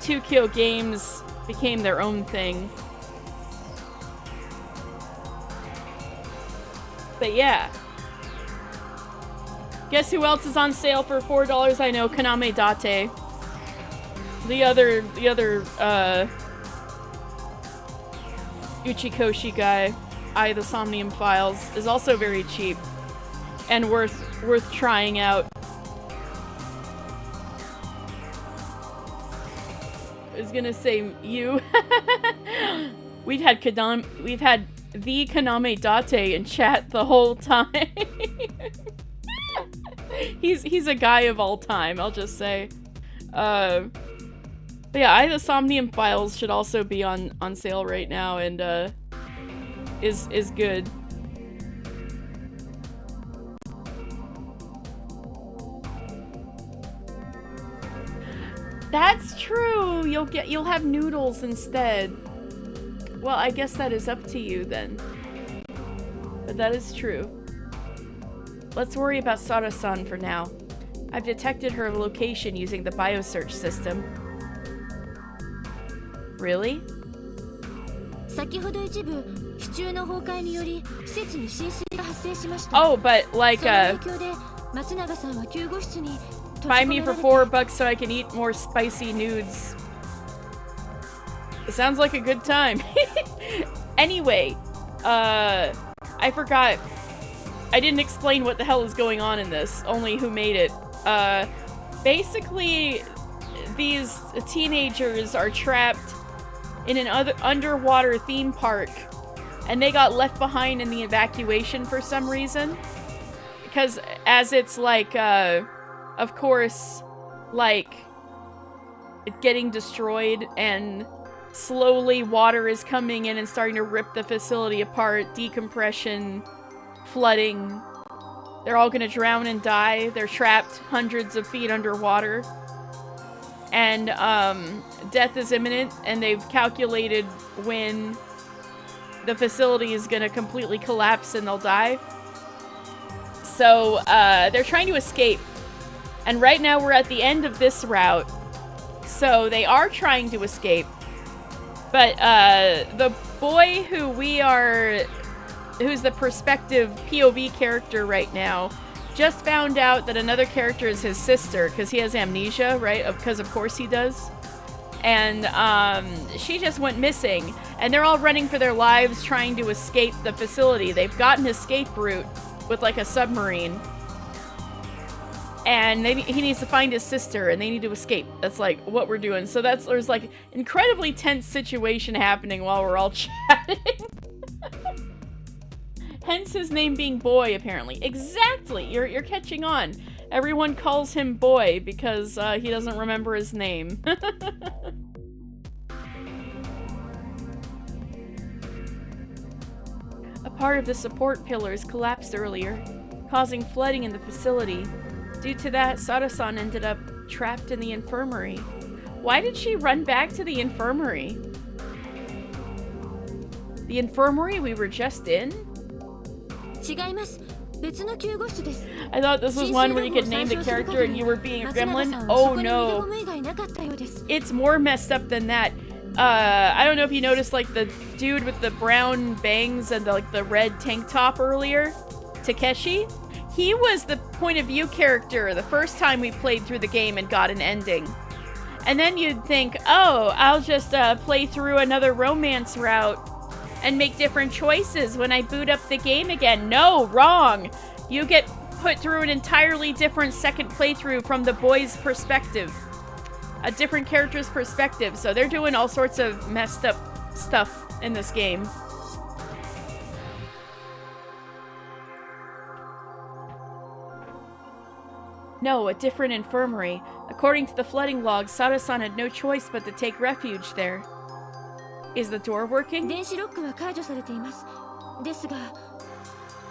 2Kill Games became their own thing. But yeah. Guess who else is on sale for $4? I know, Kaname Date. The other, Uchikoshi guy, the Somnium Files, is also very cheap and worth trying out. I was gonna say you. we've had the Kaname Date in chat the whole time. He's a guy of all time, I'll just say. But yeah, the Somnium Files should also be on sale right now, and is good. That's true. You'll have noodles instead. Well, I guess that is up to you then. But that is true. Let's worry about Sada-san for now. I've detected her location using the biosearch system. Really? Oh, but like, buy me for $4 so I can eat more spicy nudes. It sounds like a good time. Anyway, I forgot. I didn't explain what the hell is going on in this, only who made it. Basically, these teenagers are trapped in an underwater theme park, and they got left behind in the evacuation for some reason. Because as it's like, of course, like, getting destroyed, and slowly water is coming in and starting to rip the facility apart, decompression, flooding. They're all gonna drown and die. They're trapped hundreds of feet underwater. And, death is imminent, and they've calculated when the facility is gonna completely collapse and they'll die. So, they're trying to escape. And right now we're at the end of this route. So they are trying to escape. But, the boy who's the perspective POV character right now, just found out that another character is his sister, because he has amnesia, right? Because of course he does. And, she just went missing. And they're all running for their lives trying to escape the facility. They've got an escape route with, like, a submarine. And he needs to find his sister, and they need to escape. That's, like, what we're doing. So there's, like, incredibly tense situation happening while we're all chatting. Hence his name being Boy, apparently. Exactly! You're catching on. Everyone calls him Boy because he doesn't remember his name. A part of the support pillars collapsed earlier, causing flooding in the facility. Due to that, Sada-san ended up trapped in the infirmary. Why did she run back to the infirmary? The infirmary we were just in? I thought this was one where you could name the character and you were being a gremlin. Oh no. It's more messed up than that. I don't know if you noticed, like, the dude with the brown bangs and the red tank top earlier, Takeshi. He was the point of view character the first time we played through the game and got an ending. And then you'd think, oh, I'll just play through another romance route and make different choices when I boot up the game again. No, wrong. You get put through an entirely different second playthrough from the boy's perspective. A different character's perspective. So they're doing all sorts of messed up stuff in this game. No, a different infirmary. According to the flooding log, Sada-san had no choice but to take refuge there. Is the door working? The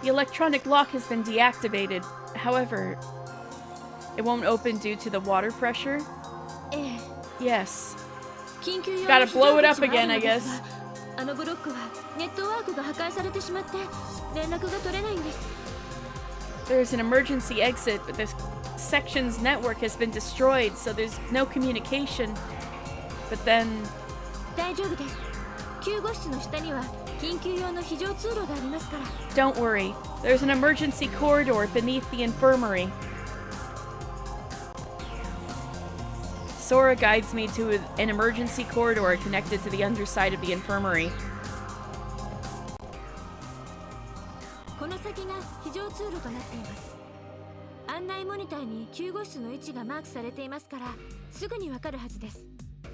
electronic lock has been deactivated. However, it won't open due to the water pressure? Yes. Gotta blow it up again, I guess. There's an emergency exit, but this section's network has been destroyed, so there's no communication. But then... Don't worry. There's an emergency corridor beneath the infirmary. Sora guides me to an emergency corridor connected to the underside of the infirmary.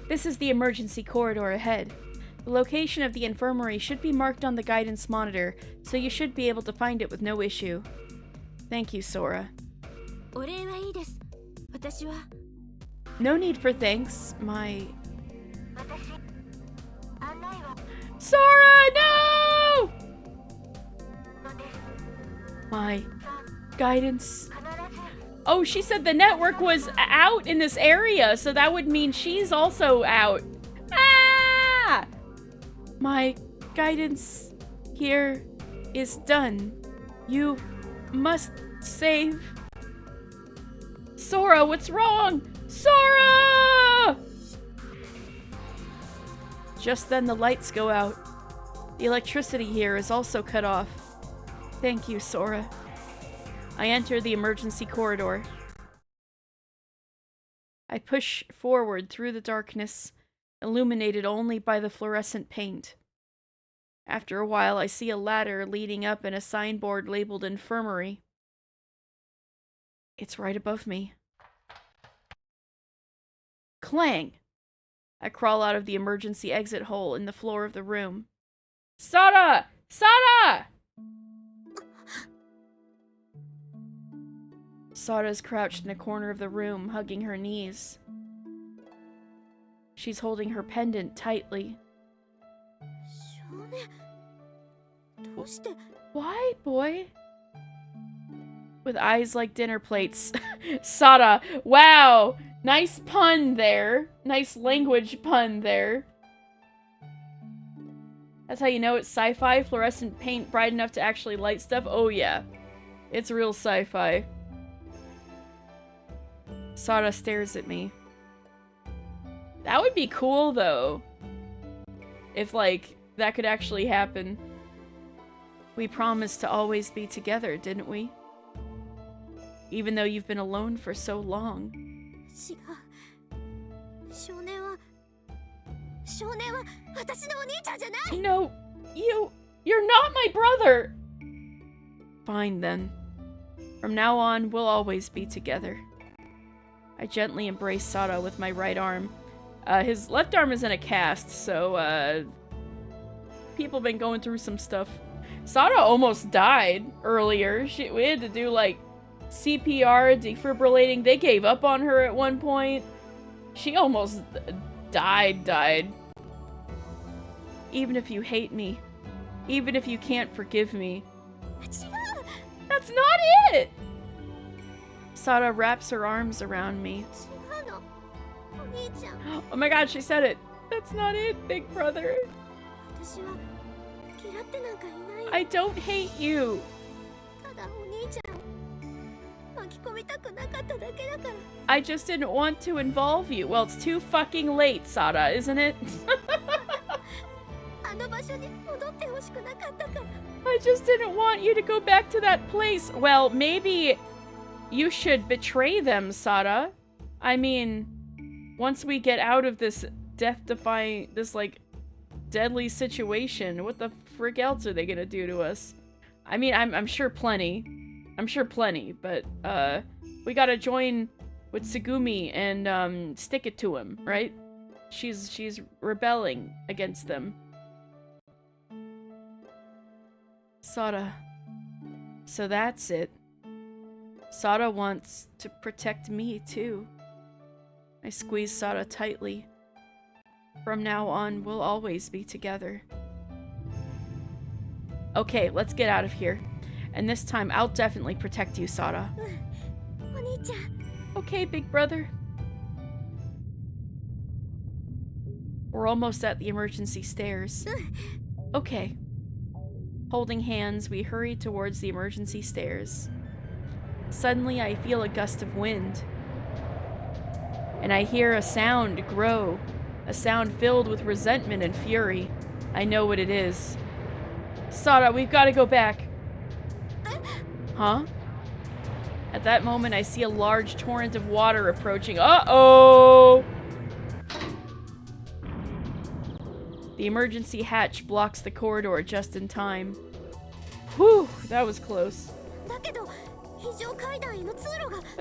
This is the emergency corridor ahead. The location of the infirmary should be marked on the guidance monitor, so you should be able to find it with no issue. Thank you, Sora. No need for thanks, Sora, no! My guidance Oh, she said the network was out in this area, so that would mean she's also out. Ah! My guidance here is done. You must save... Sora, what's wrong? Sora! Just then the lights go out. The electricity here is also cut off. Thank you, Sora. I enter the emergency corridor. I push forward through the darkness, illuminated only by the fluorescent paint. After a while, I see a ladder leading up and a signboard labeled Infirmary. It's right above me. Clang! I crawl out of the emergency exit hole in the floor of the room. Sora! Sora! Sora's crouched in a corner of the room, hugging her knees. She's holding her pendant tightly. Why, boy? With eyes like dinner plates. Sora! Wow! Nice pun there. Nice language pun there. That's how you know it's sci-fi? Fluorescent paint bright enough to actually light stuff? Oh yeah. It's real sci-fi. Sora stares at me. That would be cool, though. If, like, that could actually happen. We promised to always be together, didn't we? Even though you've been alone for so long. No, you're not my brother! Fine, then. From now on, we'll always be together. I gently embrace Sora with my right arm. His left arm is in a cast, so, people been going through some stuff. Sora almost died earlier. We had to do, like, CPR, defibrillating. They gave up on her at one point. She almost died. Even if you hate me, even if you can't forgive me. That's not it! Sora wraps her arms around me. Oh my god, she said it. That's not it, big brother. I don't hate you. I just didn't want to involve you. Well, it's too fucking late, Sora, isn't it? I just didn't want you to go back to that place. Well, maybe you should betray them, Sora. I mean, once we get out of this death-defying, this, like, deadly situation, what the frick else are they gonna do to us? I mean, I'm sure plenty. I'm sure plenty, but, we gotta join with Tsugumi and, stick it to him, right? She's rebelling against them. Sora. So that's it. Sora wants to protect me, too. I squeeze Sora tightly. From now on, we'll always be together. Okay, let's get out of here. And this time, I'll definitely protect you, Sora. Okay, big brother. We're almost at the emergency stairs. Okay. Holding hands, we hurry towards the emergency stairs. Suddenly, I feel a gust of wind. And I hear a sound grow. A sound filled with resentment and fury. I know what it is. Sora, we've got to go back. Huh? At that moment, I see a large torrent of water approaching. Uh-oh! The emergency hatch blocks the corridor just in time. Whew, that was close. But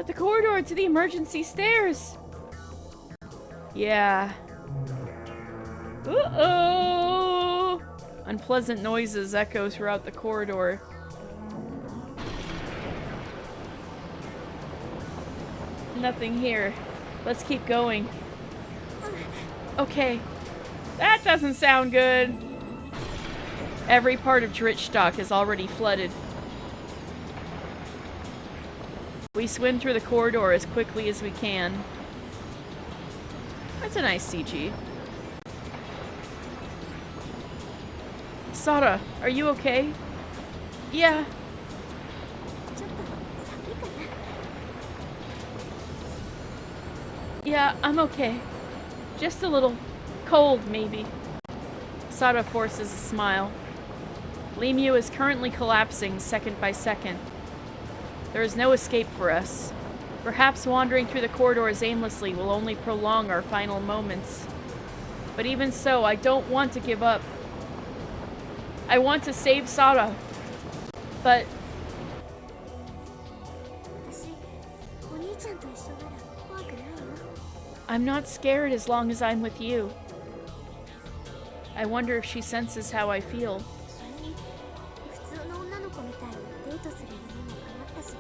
the corridor to the emergency stairs! Yeah. Uh-oh! Unpleasant noises echo throughout the corridor. Nothing here. Let's keep going. Okay. That doesn't sound good. Every part of Dritzstock is already flooded. We swim through the corridor as quickly as we can. That's a nice CG. Sara, are you okay? Yeah. ちょっと寒いかな。 Yeah, I'm okay. Just a little cold, maybe. Sara forces a smile. Lemieux is currently collapsing second by second. There is no escape for us. Perhaps wandering through the corridors aimlessly will only prolong our final moments. But even so, I don't want to give up. I want to save Sara. But 私、お兄ちゃんと一緒なら怖くないよ。 I'm not scared as long as I'm with you. I wonder if she senses how I feel. それに、普通の女の子みたいにデートする夢も叶ったし。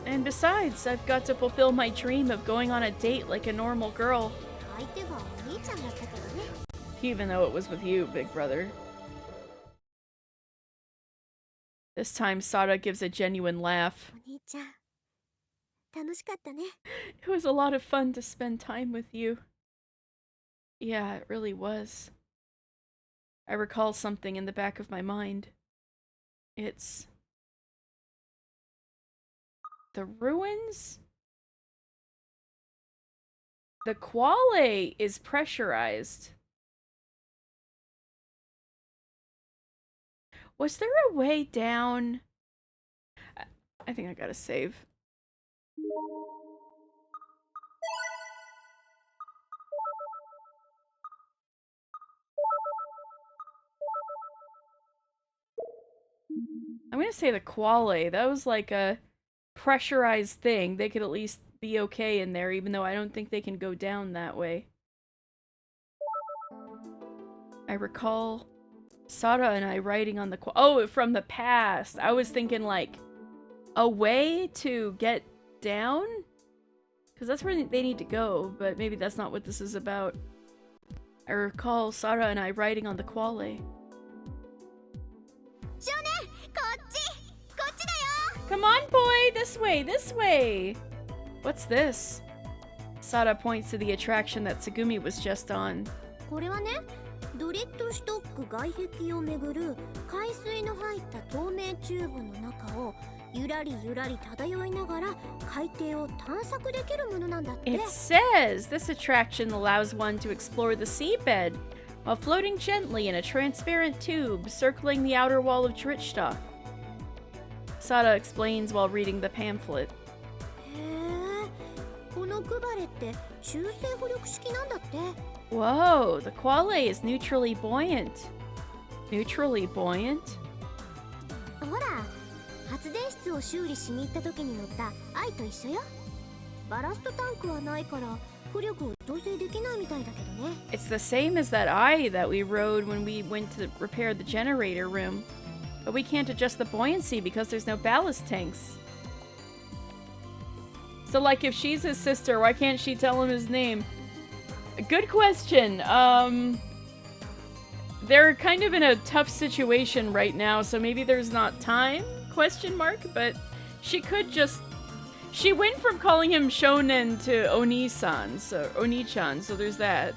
And besides, I've got to fulfill my dream of going on a date like a normal girl. 相手はお兄ちゃんだったけどね。 Even though it was with you, big brother. This time, Sara gives a genuine laugh. お兄ちゃん、楽しかったね。 It was a lot of fun to spend time with you. Yeah, it really was. I recall something in the back of my mind. It's... the ruins? The quale is pressurized. Was there a way down? I think I gotta save. I'm gonna say the quale. That was like a pressurized thing. They could at least be okay in there, even though I don't think they can go down that way. I recall Sara and I writing on the oh, from the past. I was thinking like a way to get down? Because that's where they need to go, but maybe that's not what this is about. I recall Sara and I writing on the quale. 少年、こっちだよ。 Come on, boy! This way, this way! What's this? Sara points to the attraction that Tsugumi was just on. これはね、ドリッドシュトック外壁をめぐる海水の入った透明チューブの中をゆらりゆらり漂いながら海底を探索できるものなんだって。 It says this attraction allows one to explore the seabed while floating gently in a transparent tube circling the outer wall of Drittstock. Sara explains while reading the pamphlet. へえ、このクバレって中性浮力式なんだって。 Whoa, the quale is neutrally buoyant. Neutrally buoyant? ほら、発電室を修理しに行った時に乗った愛と一緒よ。バラストタンクはないから浮力を調整できないみたいだけどね。 It's the same as that eye that we rode when we went to repair the generator room. But we can't adjust the buoyancy because there's no ballast tanks. So like if she's his sister, why can't she tell him his name? Good question. They're kind of in a tough situation right now, so maybe there's not time? Question mark? But she could just... She went from calling him Shonen to Oni-san, so Oni-chan, so there's that.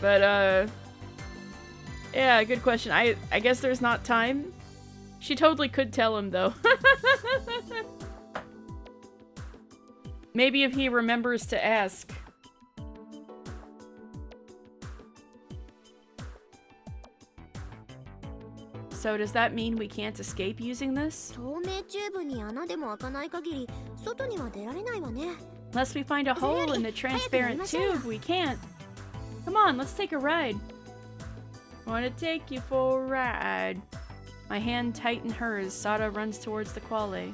But, yeah, good question. I guess there's not time? She totally could tell him, though. Maybe if he remembers to ask. So does that mean we can't escape using this? 透明チューブに穴でも開かない限り外には出られないわね。 Unless we find a hole in the transparent tube, we can't. Come on, let's take a ride. I want to take you for a ride. My hand tightened hers. Sara runs towards the quale.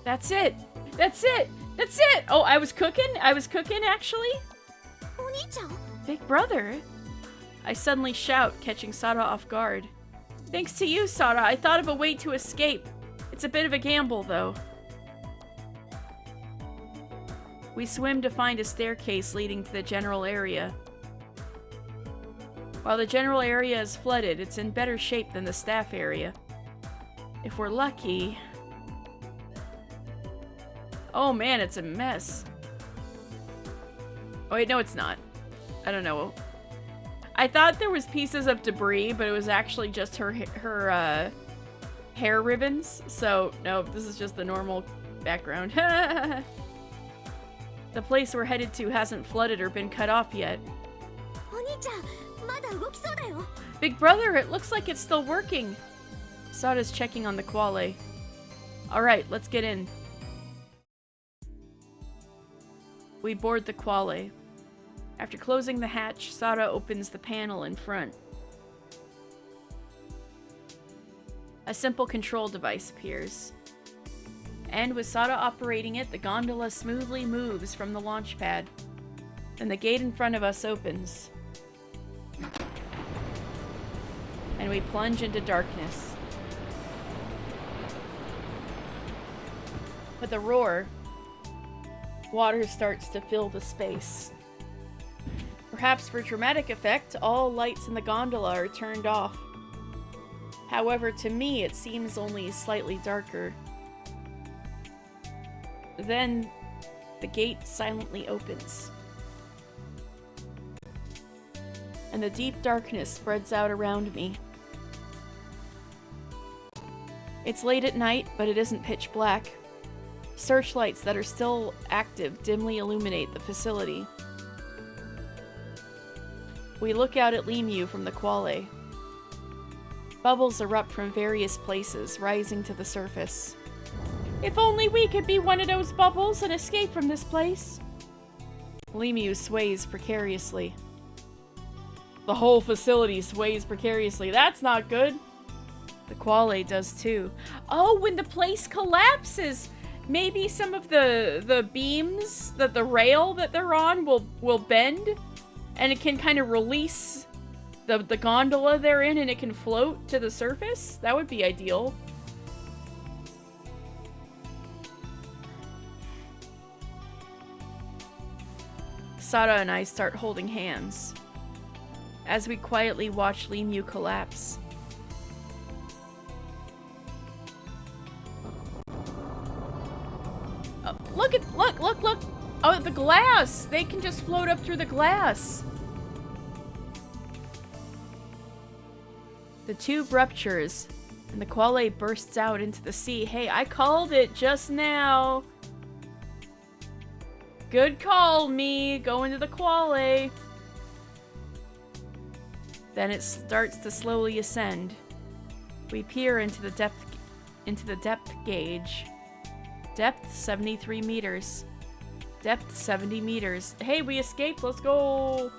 That's it! That's it! That's it! Oh, I was cooking? I was cooking, actually? お兄ちゃん、 Big brother? I suddenly shout, catching Sara off guard. Thanks to you, Sara, I thought of a way to escape. It's a bit of a gamble, though. We swim to find a staircase leading to the general area. While the general area is flooded, it's in better shape than the staff area. If we're lucky... Oh man, it's a mess. Oh wait, no it's not. I don't know. I thought there was pieces of debris, but it was actually just her hair ribbons. So, no, this is just the normal background. The place we're headed to hasn't flooded or been cut off yet. Big brother, it looks like it's still working. Sada's checking on the quale. Alright, let's get in. We board the quale. After closing the hatch, Sada opens the panel in front. A simple control device appears. And with Sada operating it, the gondola smoothly moves from the launch pad. Then the gate in front of us opens. And we plunge into darkness. With a roar, water starts to fill the space. Perhaps for dramatic effect, all lights in the gondola are turned off. However, to me, it seems only slightly darker. Then, the gate silently opens. And the deep darkness spreads out around me. It's late at night, but it isn't pitch black. Searchlights that are still active dimly illuminate the facility. We look out at Limu from the quale. Bubbles erupt from various places, rising to the surface. If only we could be one of those bubbles and escape from this place. Limu sways precariously. The whole facility sways precariously. That's not good. The quale does too. Oh, when the place collapses, maybe some of the beams, the rail that they're on will bend, and it can kind of release the gondola they're in, and it can float to the surface. That would be ideal. Sada and I start holding hands as we quietly watch Limu collapse. Oh, look! Oh, the glass! They can just float up through the glass. The tube ruptures, and the quale bursts out into the sea. Hey, I called it just now. Good call, me. Go into the quale. Then it starts to slowly ascend. We peer into the depth gauge. Depth 73 meters. Depth 70 meters. Hey, we escaped. Let's go.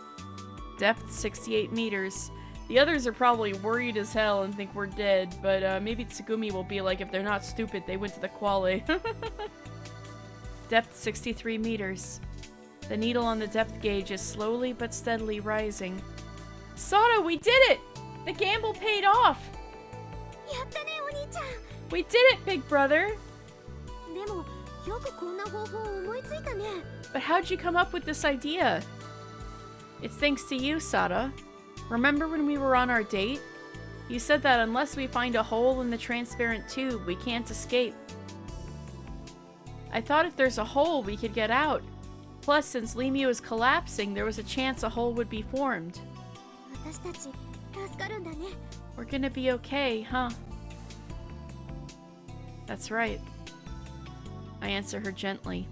Depth 68 meters. The others are probably worried as hell and think we're dead, but maybe Tsugumi will be like, if they're not stupid, they went to the quale. Depth 63 meters. The needle on the depth gauge is slowly but steadily rising. Sada, we did it! The gamble paid off! We did it, big brother! But how'd you come up with this idea? It's thanks to you, Sada. Remember when we were on our date? You said that unless we find a hole in the transparent tube, we can't escape. I thought if there's a hole, we could get out. Plus, since Limu is collapsing, there was a chance a hole would be formed. We're gonna be okay, huh? That's right. I answer her gently.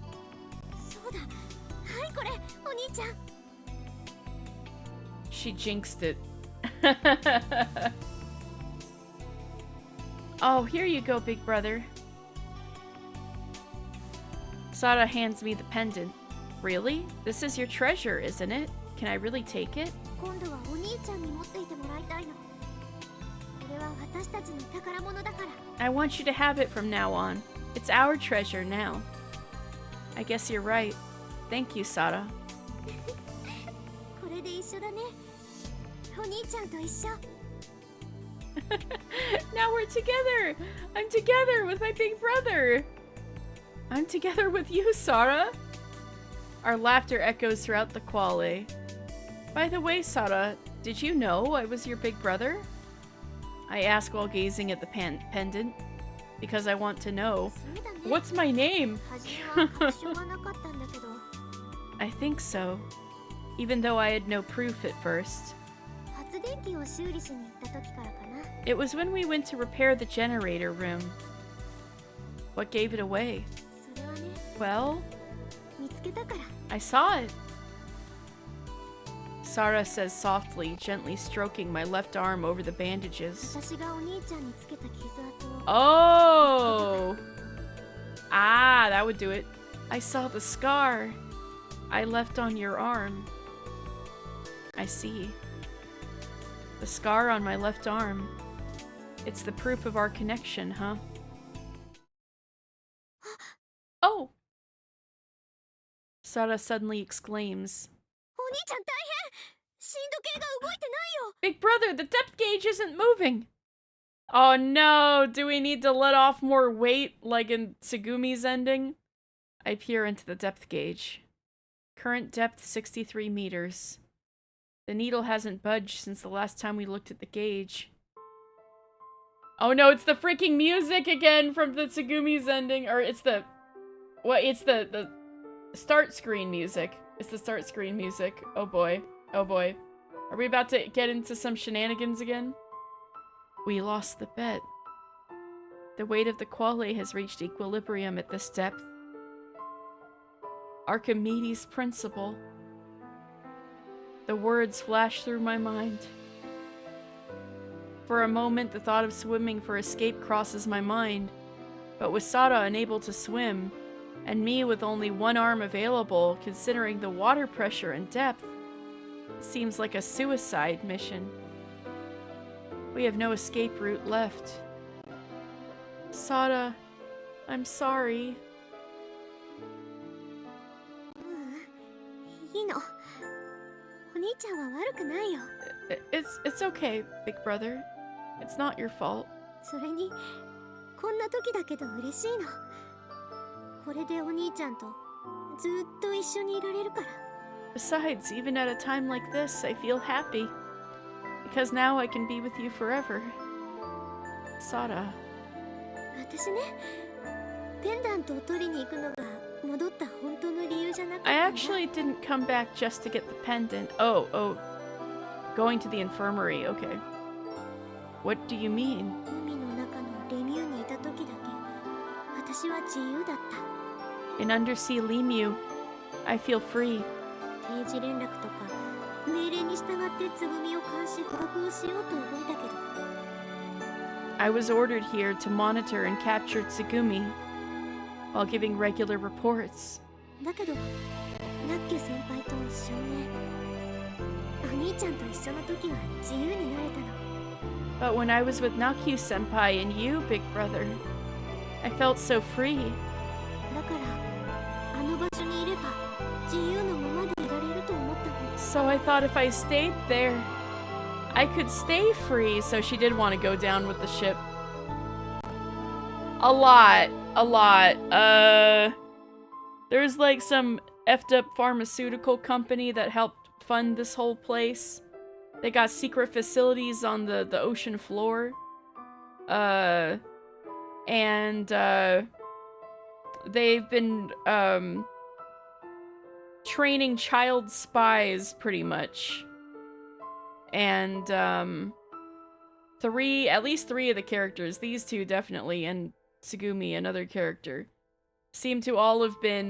She jinxed it. Oh, here you go, big brother. Sada hands me the pendant. Really? This is your treasure, isn't it? Can I really take it? I want you to have it from now on. It's our treasure now. I guess you're right. Thank you, Sada. Now we're together! I'm together with my big brother! I'm together with you, Sada! Our laughter echoes throughout the quale. By the way, Sada, did you know I was your big brother? I ask while gazing at the pendant. because I want to know. そうだね。 What's my name? 初めは確証はなかったんだけど、 I think so. Even though I had no proof at first. 発電機を修理しに行った時からかな。 It was when we went to repair the generator room. What gave it away? それはね、 Well, 見つけたから。 I saw it. Sarah says softly, gently stroking my left arm over the bandages. 私がお兄ちゃんにつけた傷跡を。 Oh! Ah, that would do it. I saw the scar I left on your arm. I see. The scar on my left arm. It's the proof of our connection, huh? Oh! Sarah suddenly exclaims. お兄ちゃん大変。震度計が動いてないよ。 Big brother, the depth gauge isn't moving! Oh no, do we need to let off more weight like in Tsugumi's ending? I peer into the depth gauge. Current depth 63 meters. The needle hasn't budged since the last time we looked at the gauge. Oh no, it's the freaking music again from the Tsugumi's ending, or it's the... What? It's the start screen music. It's the start screen music. Oh boy. Oh boy. Are we about to get into some shenanigans again? We lost the bet. The weight of the quale has reached equilibrium at this depth. Archimedes' principle. The words flash through my mind. For a moment, the thought of swimming for escape crosses my mind. But with Sada unable to swim, and me with only one arm available, considering the water pressure and depth, it seems like a suicide mission. We have no escape route left. Sada, I'm sorry. いいの。お兄ちゃんは悪くないよ。 It's okay, big brother. It's not your fault. それに、こんな時だけど嬉しいの。これでお兄ちゃんとずっと一緒にいられるから。 Besides, even at a time like this, I feel happy. Because now I can be with you forever. Sada. 私ね、ペンダントを取りに行くのが戻った本当の理由じゃなかった I んだ。 actually didn't come back just to get the pendant. Oh, going to the infirmary, okay. What do you mean? 海の中のレミューにいた時だけ、私は自由だった。 In Undersea Lemu, I feel free. 定時連絡とか命令に従ってつぐみを監視捕獲をしようと動いたけど、 I was ordered here to monitor and capture Tsugumi while giving regular reports. だけどナッキュ先輩と一緒ね。お兄ちゃんと一緒の時は自由になれたの。 But when I was with Nakyu-senpai and you, big brother, I felt so free. だからあの場所にいれば自由のままでいられると思ったの。 So I thought if I stayed there, I could stay free. So she did want to go down with the ship. A lot. There's like some effed up pharmaceutical company that helped fund this whole place. They got secret facilities on the ocean floor. They've been, training child spies, pretty much. And, at least three of the characters, these two definitely, and Tsugumi, another character, seem to all have been,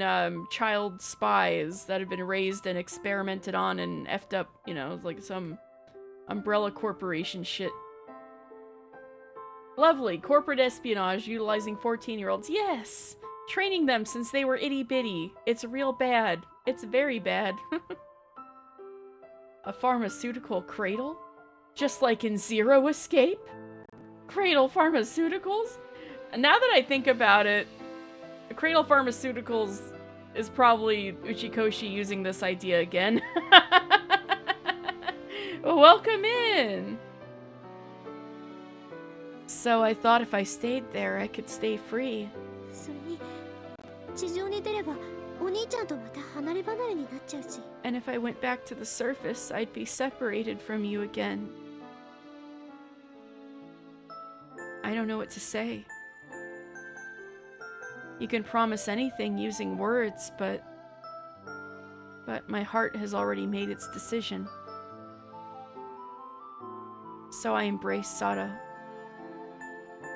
child spies that have been raised and experimented on and effed up, you know, like some umbrella corporation shit. Lovely. Corporate espionage utilizing 14-year-olds. Yes! Training them since they were itty-bitty. It's real bad. It's very bad. A pharmaceutical cradle? Just like in Zero Escape? Cradle Pharmaceuticals? Now that I think about it, Cradle Pharmaceuticals is probably Uchikoshi using this idea again. Welcome in! So I thought if I stayed there, I could stay free. それに地上に出ればお兄ちゃんとまた離れ離れになっちゃうし。 And if I went back to the surface, I'd be separated from you again. I don't know what to say. You can promise anything using words, but my heart has already made its decision. So I embrace Sada.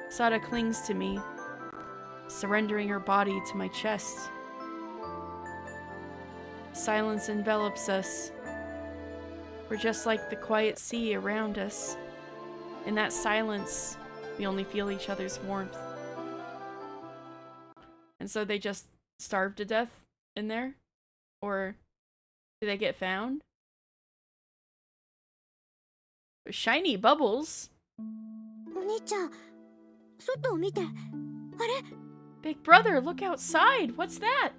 Sada clings to me, surrendering her body to my chest. Silence envelops us. We're just like the quiet sea around us. In that silence, we only feel each other's warmth. And so they just starve to death in there? Or do they get found? Shiny bubbles. お兄ちゃん、外を見て。あれ？ Big brother, look outside. What's that?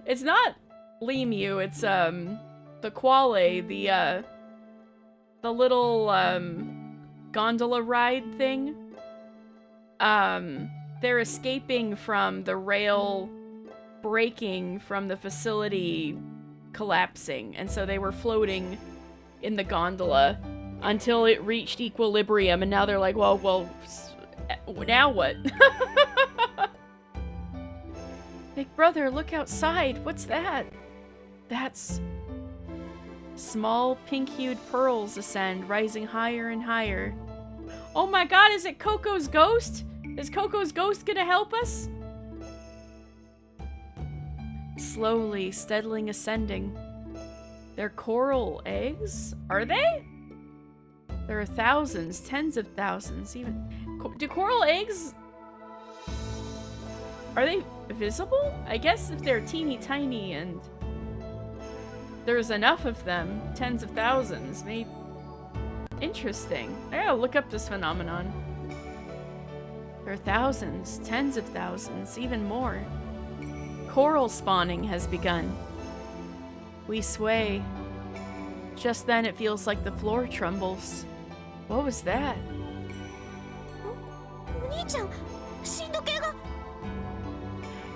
It's not Lemue, it's the Quale, the little gondola ride thing. They're escaping from the rail breaking from the facility collapsing, and so they were floating in the gondola until it reached equilibrium, and now they're like, well, now what? Big brother, look outside. What's that? That's... Small pink-hued pearls ascend, rising higher and higher. Oh my god, is it Coco's ghost? Is Coco's ghost gonna help us? Slowly, steadily ascending. They're coral eggs? Are they? There are thousands, tens of thousands, even. Do coral eggs... Are they visible? I guess if they're teeny tiny and there's enough of them, tens of thousands, maybe. Interesting. I gotta look up this phenomenon. There are thousands, tens of thousands, even more. Coral spawning has begun. We sway. Just then it feels like the floor trembles. What was that? お兄ちゃん、震度計が。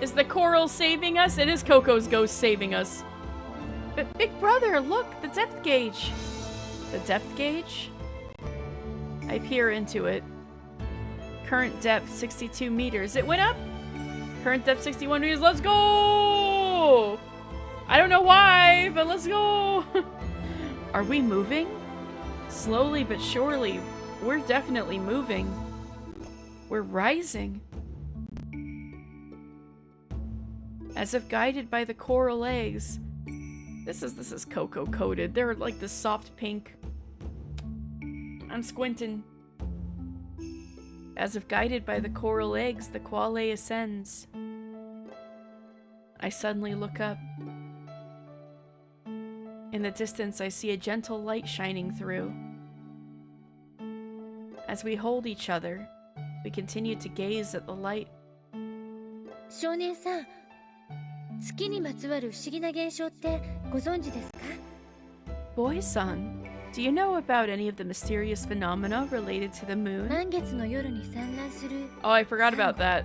Is the coral saving us? It is Coco's ghost saving us. But big brother, look, the depth gauge. The depth gauge? I peer into it. Current depth 62 meters. It went up. Current depth 61 meters. Let's go! I don't know why, but let's go. Are we moving? Slowly but surely, we're definitely moving. We're rising. As if guided by the coral eggs. This is cocoa coated. They're like the soft pink. I'm squinting. As if guided by the coral eggs, the Quale ascends. I suddenly look up. In the distance, I see a gentle light shining through. As we hold each other, we continue to gaze at the light. 少年さん、月にまつわる不思議な現象ってご存知ですか？ Boy-san, do you know about any of the mysterious phenomena related to the moon? 満月の夜に産卵する。 Oh, I forgot about that.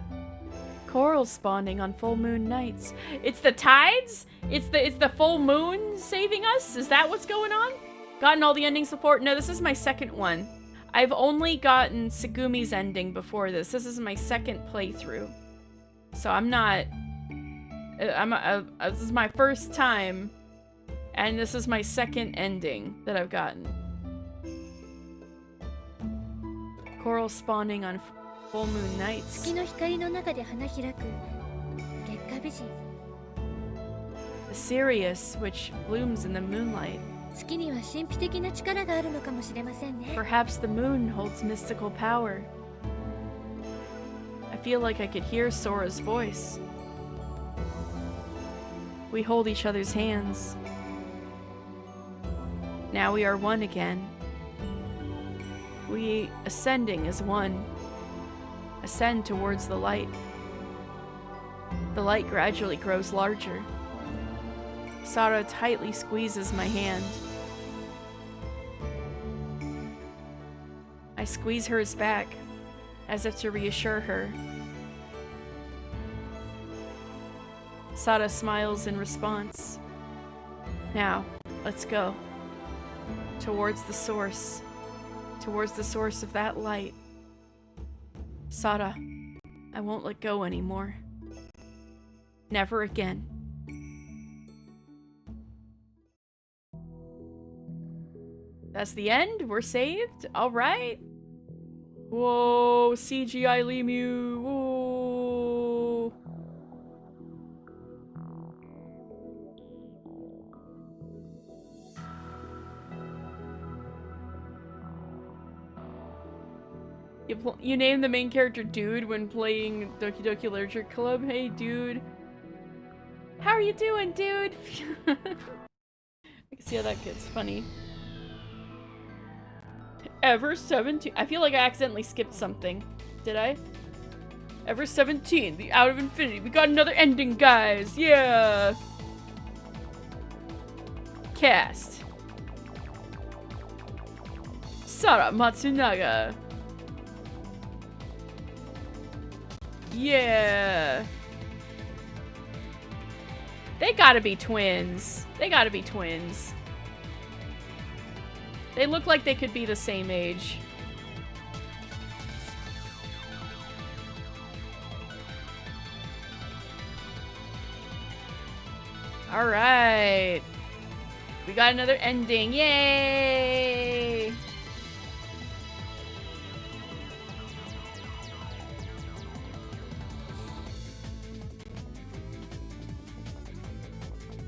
Coral spawning on full moon nights. It's the tides? It's the full moon saving us? Is that what's going on? Gotten all the endings before? No, this is my second one. I've only gotten Segumi's ending before this. This is my second playthrough. So I'm not... this is my first time, and this is my second ending that I've gotten. Coral spawning on full moon nights. 月の光の中で花開く月下美人。 The Sirius, which blooms in the moonlight. 月には神秘的な力があるのかもしれませんね。 Perhaps the moon holds mystical power. I feel like I could hear Sora's voice. We hold each other's hands. Now we are one again. We ascending as one. Ascend towards the light. The light gradually grows larger. Sara tightly squeezes my hand. I squeeze hers back, as if to reassure her. Sada smiles in response. Now, let's go. Towards the source. Towards the source of that light. Sada, I won't let go anymore. Never again. That's the end? We're saved? Alright. Whoa, CGI Lemu. Whoa. You name the main character Dude when playing Doki Doki Literature Club. Hey, Dude. How are you doing, Dude? I can see how that gets funny. Ever17. I feel like I accidentally skipped something. Did I? Ever17, the Out of Infinity. We got another ending, guys. Yeah. Cast. Sara Matsunaga. Yeah. They gotta be twins. They gotta be twins. They look like they could be the same age. Alright. We got another ending. Yay!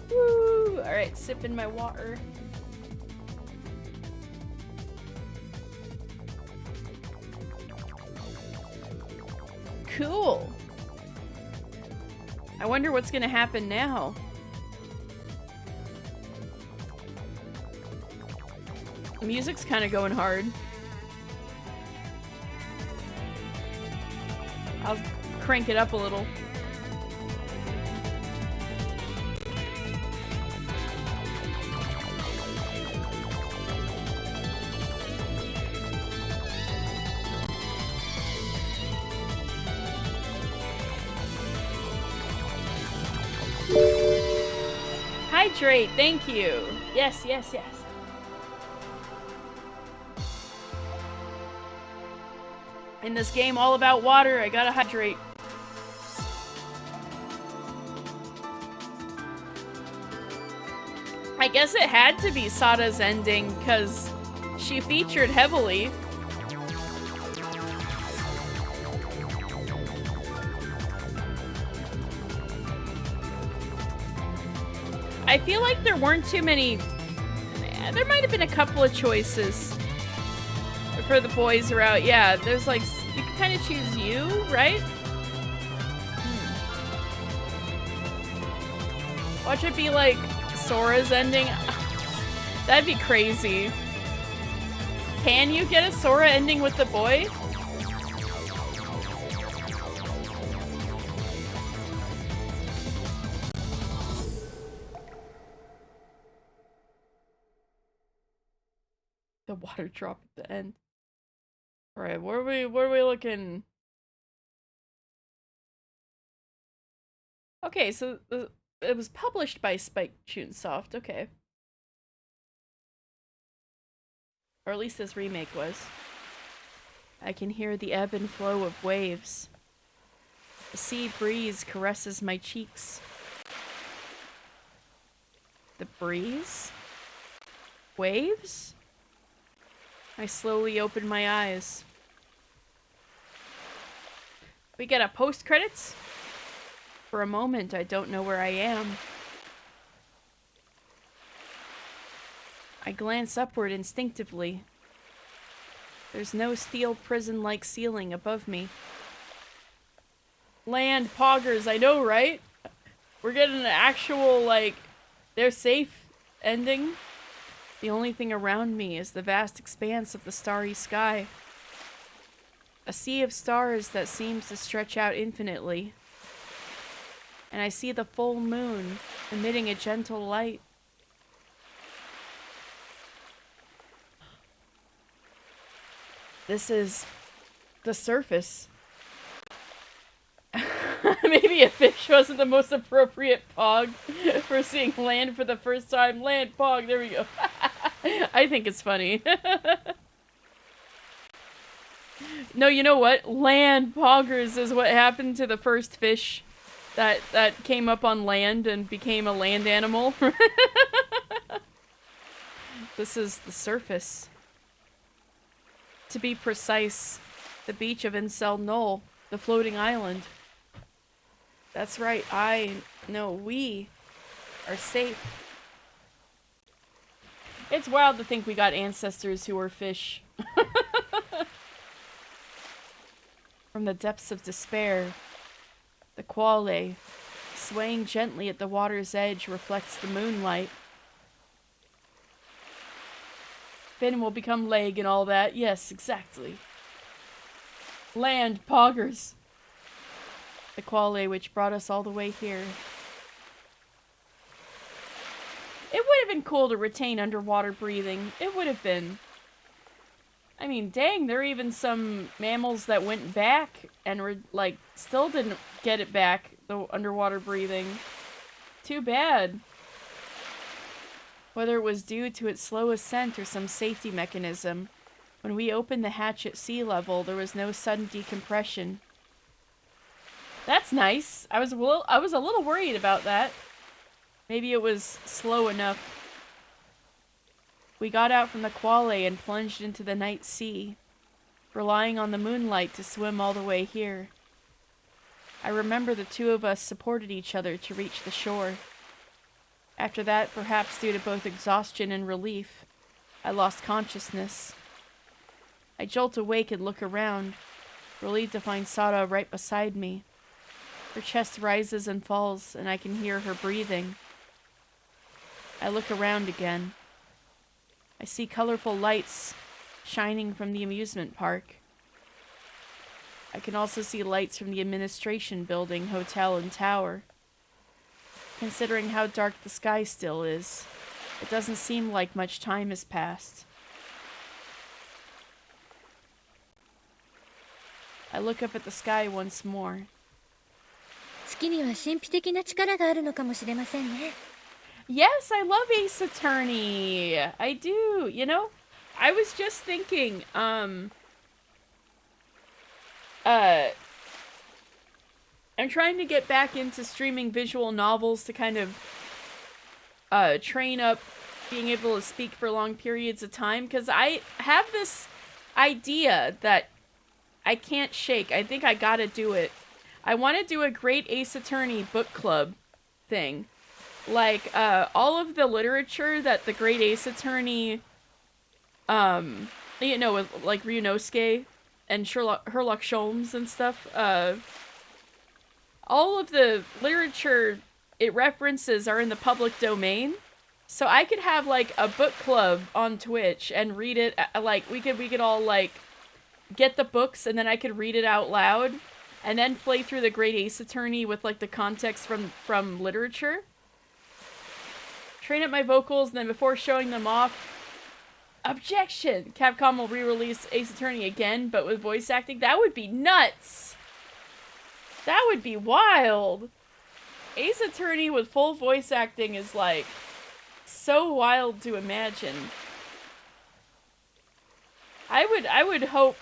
Woo! Alright, sipping my water. Cool. I wonder what's gonna happen now. The music's kind of going hard. I'll crank it up a little. Hydrate, thank you. Yes, yes, yes. In this game all about water, I gotta hydrate. I guess it had to be Sada's ending because she featured heavily. I feel like there weren't too many. There might have been a couple of choices for the boys route. Yeah, there's like, you can kind of choose you, right? Watch it be like Sora's ending. That'd be crazy. Can you get a Sora ending with the boy? The water drop at the end. All right, what are we looking? Okay, so it was published by Spike Chunsoft. Okay, or at least this remake was. I can hear the ebb and flow of waves. The sea breeze caresses my cheeks. The breeze? Waves? I slowly open my eyes. We get a post-credits? For a moment, I don't know where I am. I glance upward instinctively. There's no steel prison-like ceiling above me. Land poggers, I know, right? We're getting an actual, like, they're safe ending. The only thing around me is the vast expanse of the starry sky. A sea of stars that seems to stretch out infinitely. And I see the full moon emitting a gentle light. This is the surface. Maybe a fish wasn't the most appropriate pog for seeing land for the first time. Land pog, there we go. I think it's funny. No, you know what? Land poggers is what happened to the first fish that came up on land and became a land animal. This is the surface. To be precise, the beach of Incel Knoll, the floating island. That's right, we are safe. It's wild to think we got ancestors who were fish. From the depths of despair, the quale, swaying gently at the water's edge, reflects the moonlight. Fin will become leg and all that. Yes, exactly. Land poggers. The quale which brought us all the way here. It would have been cool to retain underwater breathing. It would have been. I mean, dang, there are even some mammals that went back and were, like, still didn't get it back, the underwater breathing. Too bad. Whether it was due to its slow ascent or some safety mechanism, when we opened the hatch at sea level, there was no sudden decompression. That's nice. I was a little worried about that. Maybe it was slow enough. We got out from the quale and plunged into the night sea, relying on the moonlight to swim all the way here. I remember the two of us supported each other to reach the shore. After that, perhaps due to both exhaustion and relief, I lost consciousness. I jolt awake and look around, relieved to find Sada right beside me. Her chest rises and falls, and I can hear her breathing. I look around again. I see colorful lights shining from the amusement park. I can also see lights from the administration building, hotel, and tower. Considering how dark the sky still is, it doesn't seem like much time has passed. I look up at the sky once more. 月には神秘的な力があるのかもしれませんね。 Yes, I love Ace Attorney. I do. You know, I was just thinking, I'm trying to get back into streaming visual novels to kind of train up being able to speak for long periods of time, because I have this idea that I can't shake. I think I gotta do it. I want to do a Great Ace Attorney book club thing. Like, all of the literature that the Great Ace Attorney, you know, with, like, Ryunosuke and Sherlock Holmes and stuff, all of the literature it references are in the public domain. So I could have, like, a book club on Twitch and read it, like, we could all, like, get the books and then I could read it out loud and then play through the Great Ace Attorney with, like, the context from literature. Train up my vocals, and then before showing them off, objection! Capcom will re-release Ace Attorney again, but with voice acting? That would be nuts! That would be wild! Ace Attorney with full voice acting is, like, so wild to imagine. I would hope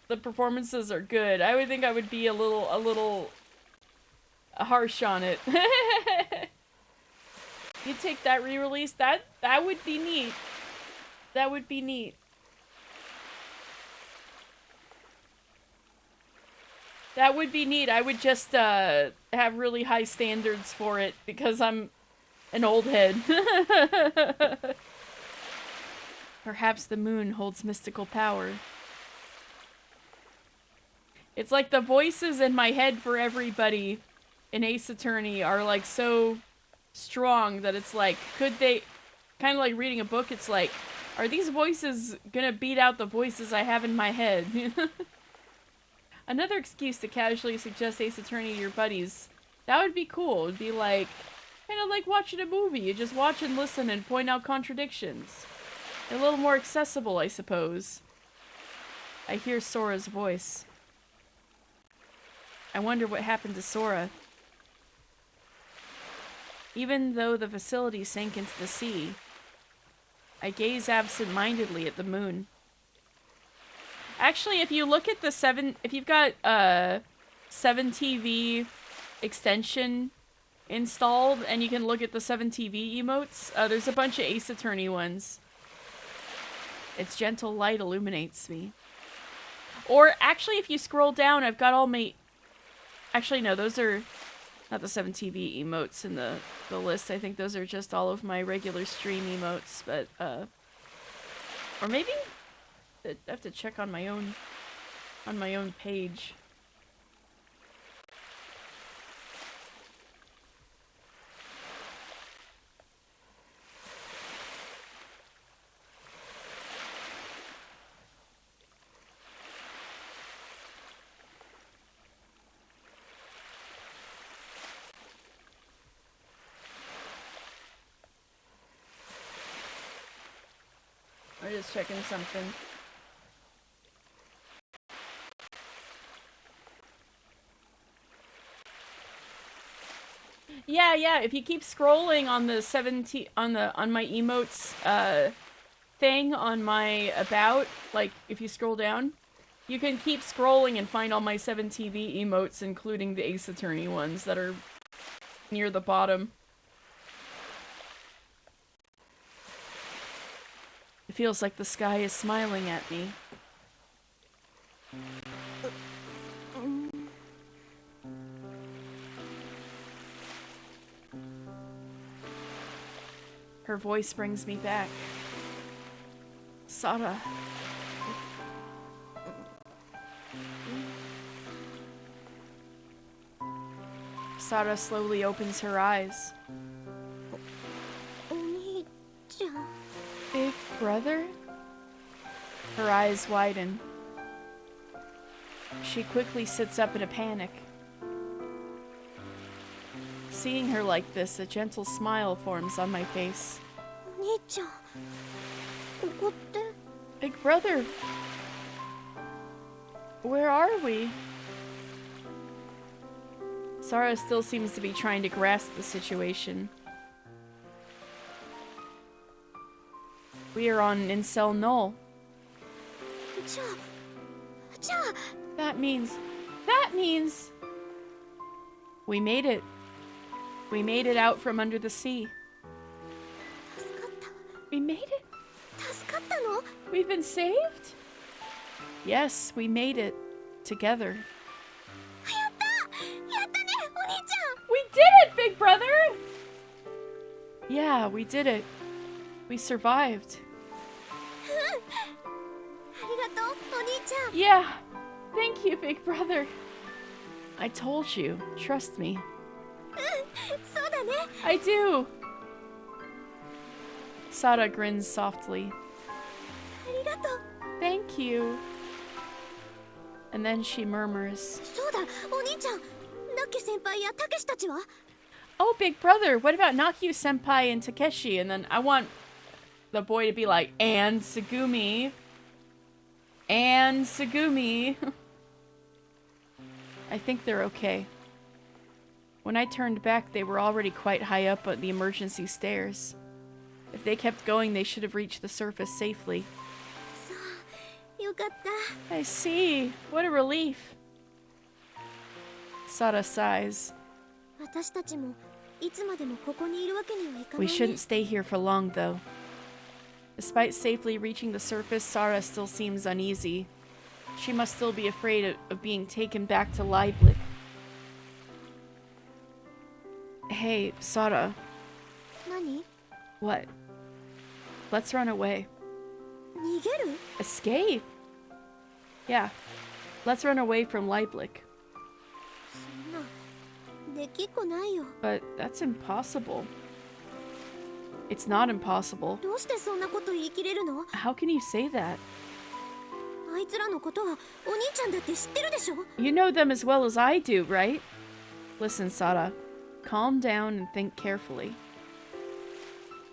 the performances are good. I would think I would be a little harsh on it. You take that re-release, that would be neat. That would be neat. That would be neat. I would just have really high standards for it because I'm an old head. Perhaps the moon holds mystical power. It's like the voices in my head for everybody in Ace Attorney are like so strong that it's like, could they, kind of like reading a book, it's like, are these voices gonna beat out the voices I have in my head? Another excuse to casually suggest Ace Attorney to your buddies. That would be cool. It'd be like, kind of like watching a movie. You just watch and listen and point out contradictions. A little more accessible, I suppose. I hear Sora's voice. I wonder what happened to Sora. Even though the facility sank into the sea, I gaze absent-mindedly at the moon. Actually, if you look at the if you've got 7TV extension installed and you can look at the 7TV emotes, there's a bunch of Ace Attorney ones. Its gentle light illuminates me. Or actually, if you scroll down, I've got all my... Actually, no, those are not the 7TV emotes in the list. I think those are just all of my regular stream emotes, but, or maybe I have to check on my own page. I'm just checking something. Yeah, if you keep scrolling on the 17 on my emotes thing on my about, like if you scroll down, you can keep scrolling and find all my 7TV emotes, including the Ace Attorney ones that are near the bottom. It feels like the sky is smiling at me. Her voice brings me back. Sara. Sara slowly opens her eyes. Big brother? Her eyes widen. She quickly sits up in a panic. Seeing her like this, a gentle smile forms on my face. Big brother! Where are we? Sara still seems to be trying to grasp the situation. We are on Incel Null. That means... We made it. We made it out from under the sea. We made it? We've been saved? Yes, we made it. Together. We did it, big brother! Yeah, we did it. We survived. Yeah, thank you, big brother. I told you, trust me. I do. Sara grins softly. Thank you. And then she murmurs. Oh, big brother, what about Nakyu-senpai and Takeshi? And then I want the boy to be like, and Tsugumi. And Tsugumi. I think they're okay. When I turned back, they were already quite high up at the emergency stairs. If they kept going, they should have reached the surface safely. I see. What a relief. Sara sighs. We shouldn't stay here for long, though. Despite safely reaching the surface, Sara still seems uneasy. She must still be afraid of being taken back to Leiblich. Hey, Sara. What? Let's run away. Escape? Yeah. Let's run away from Leiblich. But that's impossible. It's not impossible. How can you say that? You know them as well as I do, right? Listen, Sara. Calm down and think carefully.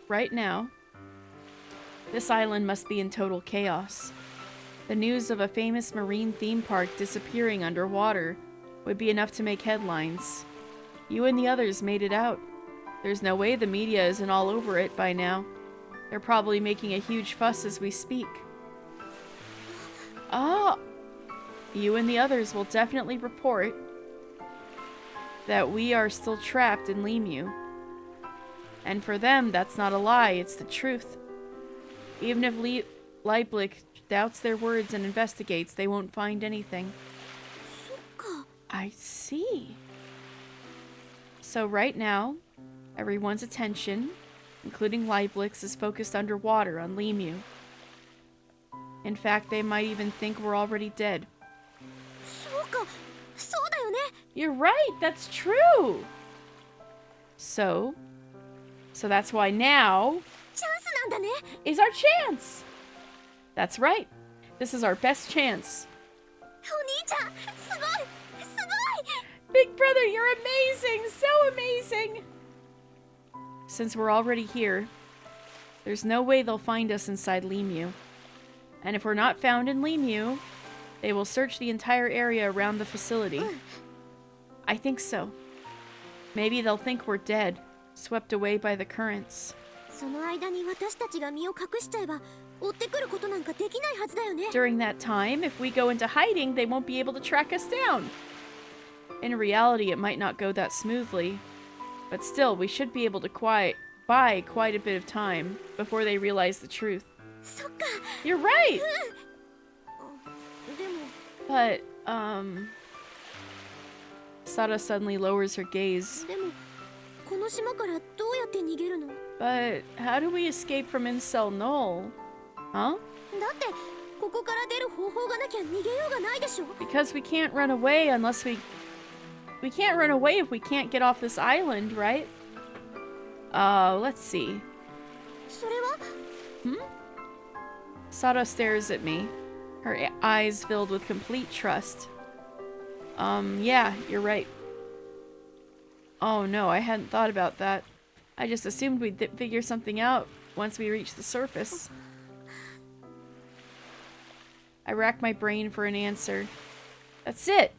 Right now, this island must be in total chaos. The news of a famous marine theme park disappearing underwater would be enough to make headlines. You and the others made it out. There's no way the media isn't all over it by now. They're probably making a huge fuss as we speak. you and the others will definitely report that we are still trapped in Lemu. And for them, that's not a lie, it's the truth. Even if Leiblich doubts their words and investigates, they won't find anything. I see. So right now, everyone's attention, including Leiblich's, is focused underwater on Lemu. In fact, they might even think we're already dead. You're right, that's true! So that's why now is our chance! That's right. This is our best chance. Big brother, you're amazing! So amazing! Since we're already here, there's no way they'll find us inside Lemu. And if we're not found in Lemu, they will search the entire area around the facility. I think so. Maybe they'll think we're dead, swept away by the currents. During that time, if we go into hiding, they won't be able to track us down. In reality, it might not go that smoothly, but still, we should be able to buy quite a bit of time before they realize the truth. You're right! But, Sada suddenly lowers her gaze. But how do we escape from Incel Null? Huh? Because we can't run away unless we can't run away if we can't get off this island, right? Let's see. Sada stares at me, her eyes filled with complete trust. Yeah, you're right. Oh no, I hadn't thought about that. I just assumed we'd figure something out once we reached the surface. I rack my brain for an answer. That's it!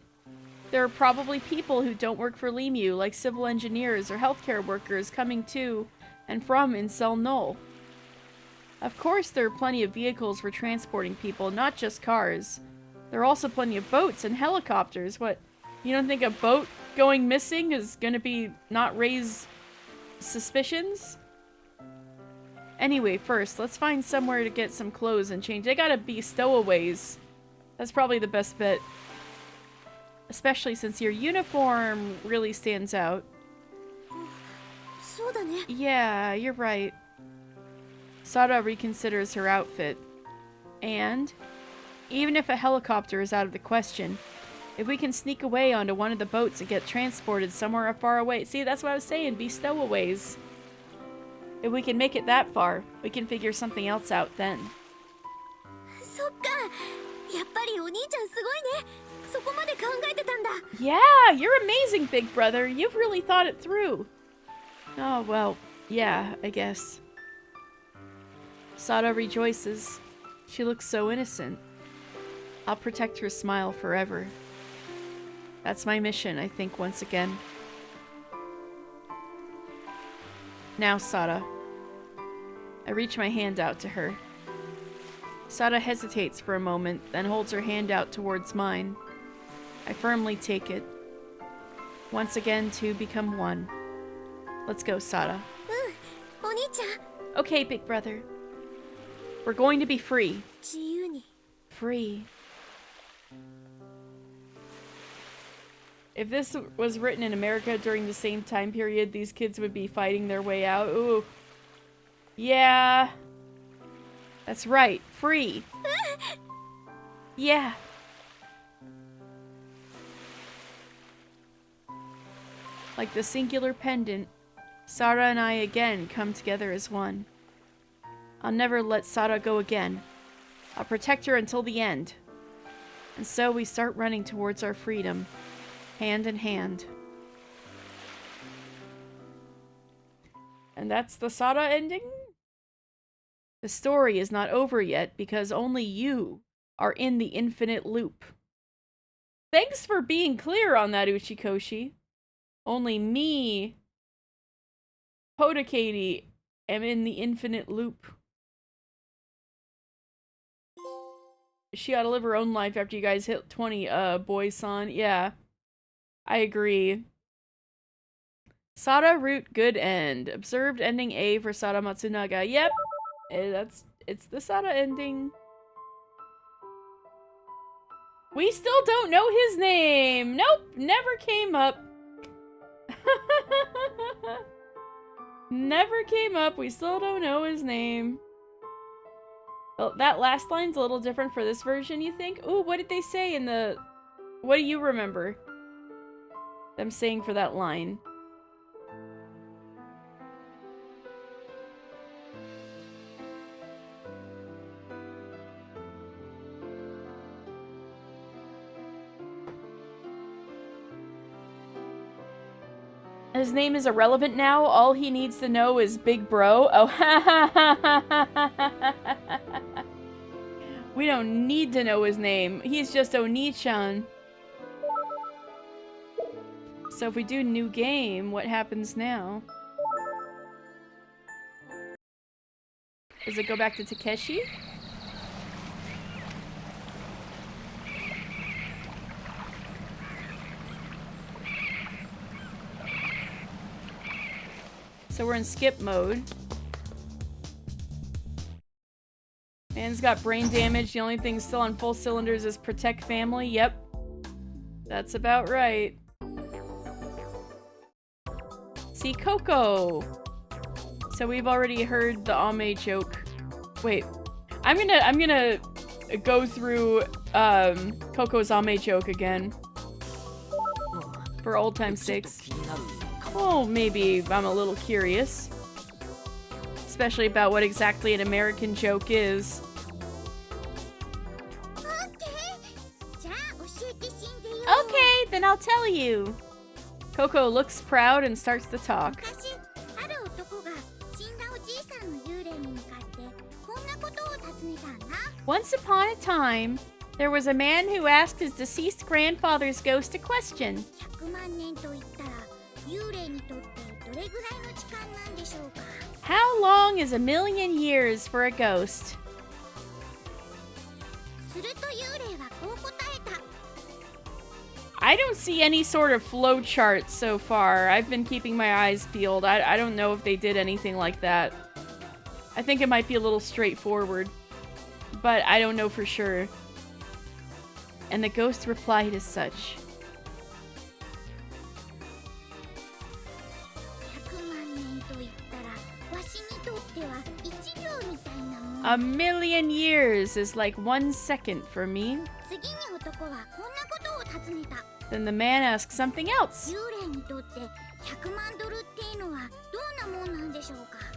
There are probably people who don't work for Lemu, like civil engineers or healthcare workers coming to and from Incel Null. Of course, there are plenty of vehicles for transporting people, not just cars. There are also plenty of boats and helicopters. What, you don't think a boat going missing is gonna not raise suspicions? Anyway, first, let's find somewhere to get some clothes and change. They gotta be stowaways. That's probably the best bet. Especially since your uniform really stands out. Yeah, you're right. Sada reconsiders her outfit. And, even if a helicopter is out of the question, if we can sneak away onto one of the boats and get transported somewhere far away. See, that's what I was saying, be stowaways. If we can make it that far, we can figure something else out then. Yeah, you're amazing, big brother. You've really thought it through. Oh, well, yeah, I guess. Sada rejoices. She looks so innocent. I'll protect her smile forever. That's my mission, I think, once again. Now, Sada. I reach my hand out to her. Sada hesitates for a moment, then holds her hand out towards mine. I firmly take it. Once again, two become one. Let's go, Sada. Okay, big brother. We're going to be free. Free. If this was written in America during the same time period, these kids would be fighting their way out. Ooh. Yeah. That's right. Free. Yeah. Like the singular pendant, Sada and I again come together as one. I'll never let Sada go again. I'll protect her until the end. And so we start running towards our freedom, hand in hand. And that's the Sada ending? The story is not over yet because only you are in the infinite loop. Thanks for being clear on that, Uchikoshi. Only me, Podakady, am in the infinite loop. she ought to live her own life after you guys hit 20, boy-san. Yeah. I agree. Sada root good end. Observed ending A for Sada Matsunaga. Yep. It's the Sada ending. We still don't know his name. Nope, never came up. Never came up. We still don't know his name. Oh, that last line's a little different for this version, you think? Ooh, what did they say in the... What do you remember them saying for that line? His name is irrelevant now. All he needs to know is Big Bro. Oh, we don't need to know his name. He's just Oni-chan. So if we do new game, what happens now? Does it go back to Takeshi? So we're in skip mode. Man's got brain damage. The only thing still on full cylinders is protect family. Yep. That's about right. See, Coco. So we've already heard the Ame joke. Wait. I'm gonna go through Coco's Ame joke again. For old time's sakes. Well, maybe I'm a little curious. Especially about what exactly an American joke is. Okay, then I'll tell you. Coco looks proud and starts to talk. Once upon a time, there was a man who asked his deceased grandfather's ghost a question. How long is 1,000,000 years for a ghost? I don't see any sort of flow chart so far. I've been keeping my eyes peeled. I don't know if they did anything like that. I think it might be a little straightforward, but I don't know for sure. And the ghost replied as such. A 1,000,000 years is like 1 second for me. Then the man asks something else.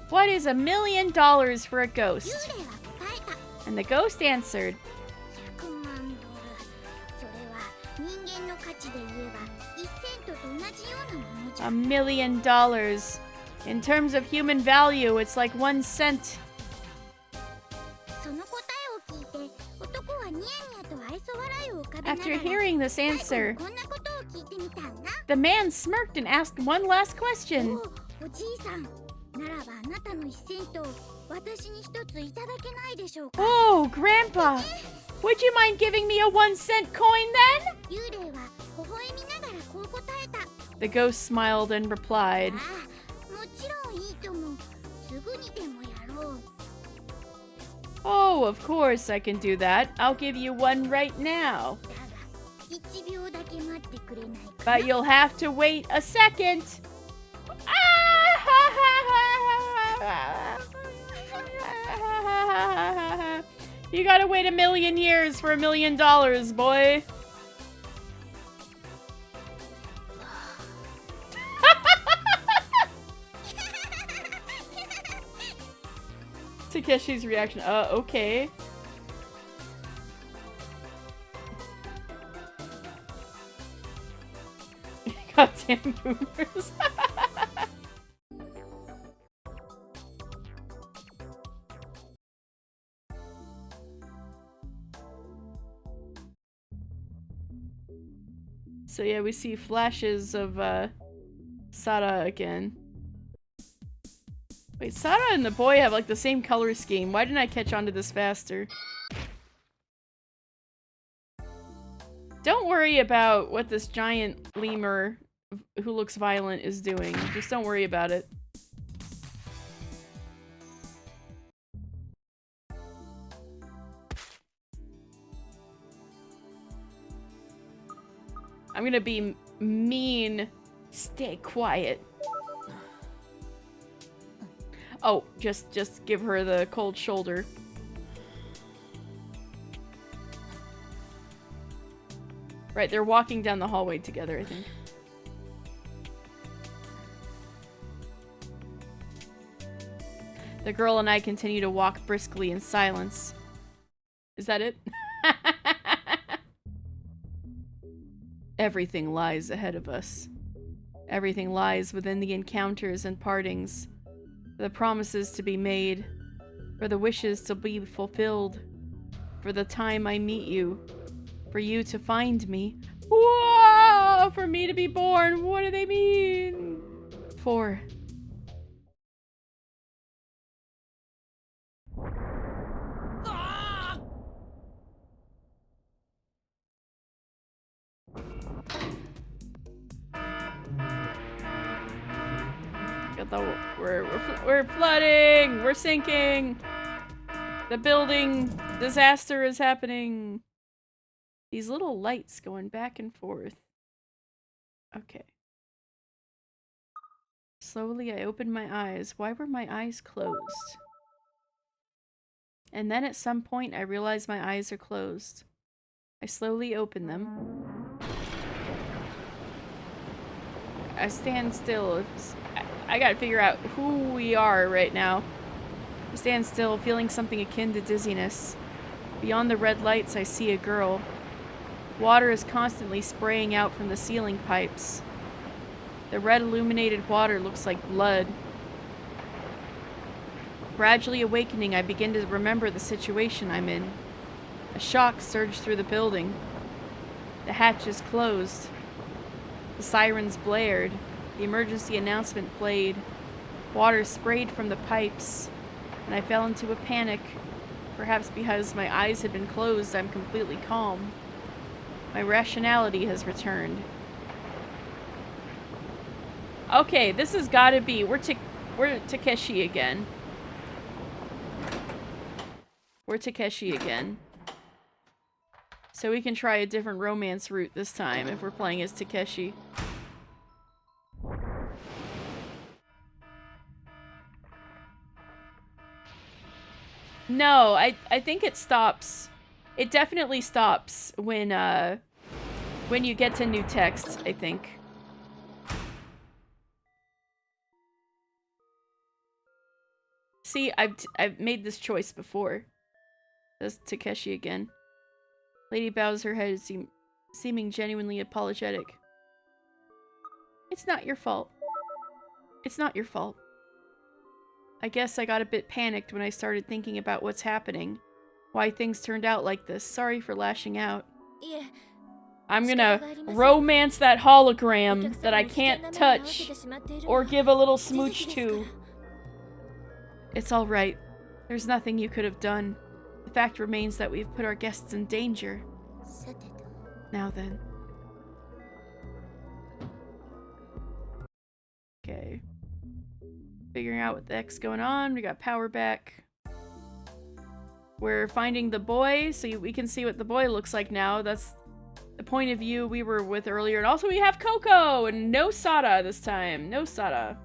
What is $1,000,000 for a ghost? And the ghost answered. $1,000,000. In terms of human value, it's like 1 cent. After hearing this answer, the man smirked and asked one last question. Oh, Grandpa, would you mind giving me a 1 cent coin then? The ghost smiled and replied, oh, of course I can do that. I'll give you one right now. But you'll have to wait a second. You gotta wait 1,000,000 years for $1,000,000, boy. Takeshi's reaction. Okay. Goddamn boomers. So yeah, we see flashes of Sada again. Wait, Sada and the boy have like the same color scheme. Why didn't I catch on to this faster? Don't worry about what this giant lemur who looks violent is doing. Just don't worry about it. I'm gonna be mean. Stay quiet. Oh, just give her the cold shoulder. Right, they're walking down the hallway together, I think. The girl and I continue to walk briskly in silence. Is that it? Everything lies ahead of us. Everything lies within the encounters and partings, for the promises to be made, for the wishes to be fulfilled, for the time I meet you, for you to find me. Whoa! For me to be born. What do they mean? For... We're flooding! We're sinking! The building disaster is happening! These little lights going back and forth. Okay. Slowly I opened my eyes. Why were my eyes closed? And then at some point I realized my eyes are closed. I slowly open them. I stand still. I gotta figure out who we are right now. I stand still, feeling something akin to dizziness. Beyond the red lights, I see a girl. Water is constantly spraying out from the ceiling pipes. The red illuminated water looks like blood. Gradually awakening, I begin to remember the situation I'm in. A shock surged through the building. The hatches closed. The sirens blared. The emergency announcement played. Water sprayed from the pipes, and I fell into a panic. Perhaps because my eyes had been closed, I'm completely calm. My rationality has returned. Okay, this has gotta be... We're Takeshi again. We're Takeshi again. So we can try a different romance route this time if we're playing as Takeshi. No, I think it stops. It definitely stops when you get to new text, I think. See, I've made this choice before. That's Takeshi again. Lady bows her head, seeming genuinely apologetic. It's not your fault. It's not your fault. I guess I got a bit panicked when I started thinking about what's happening. Why things turned out like this. Sorry for lashing out. I'm gonna romance that hologram that I can't touch or give a little smooch to. It's alright. There's nothing you could have done. The fact remains that we've put our guests in danger. Now then. Okay. Figuring out what the heck's going on. We got power back. We're finding the boy, so we can see what the boy looks like now. That's the point of view we were with earlier. And also we have Coco and no Sada this time. No Sada.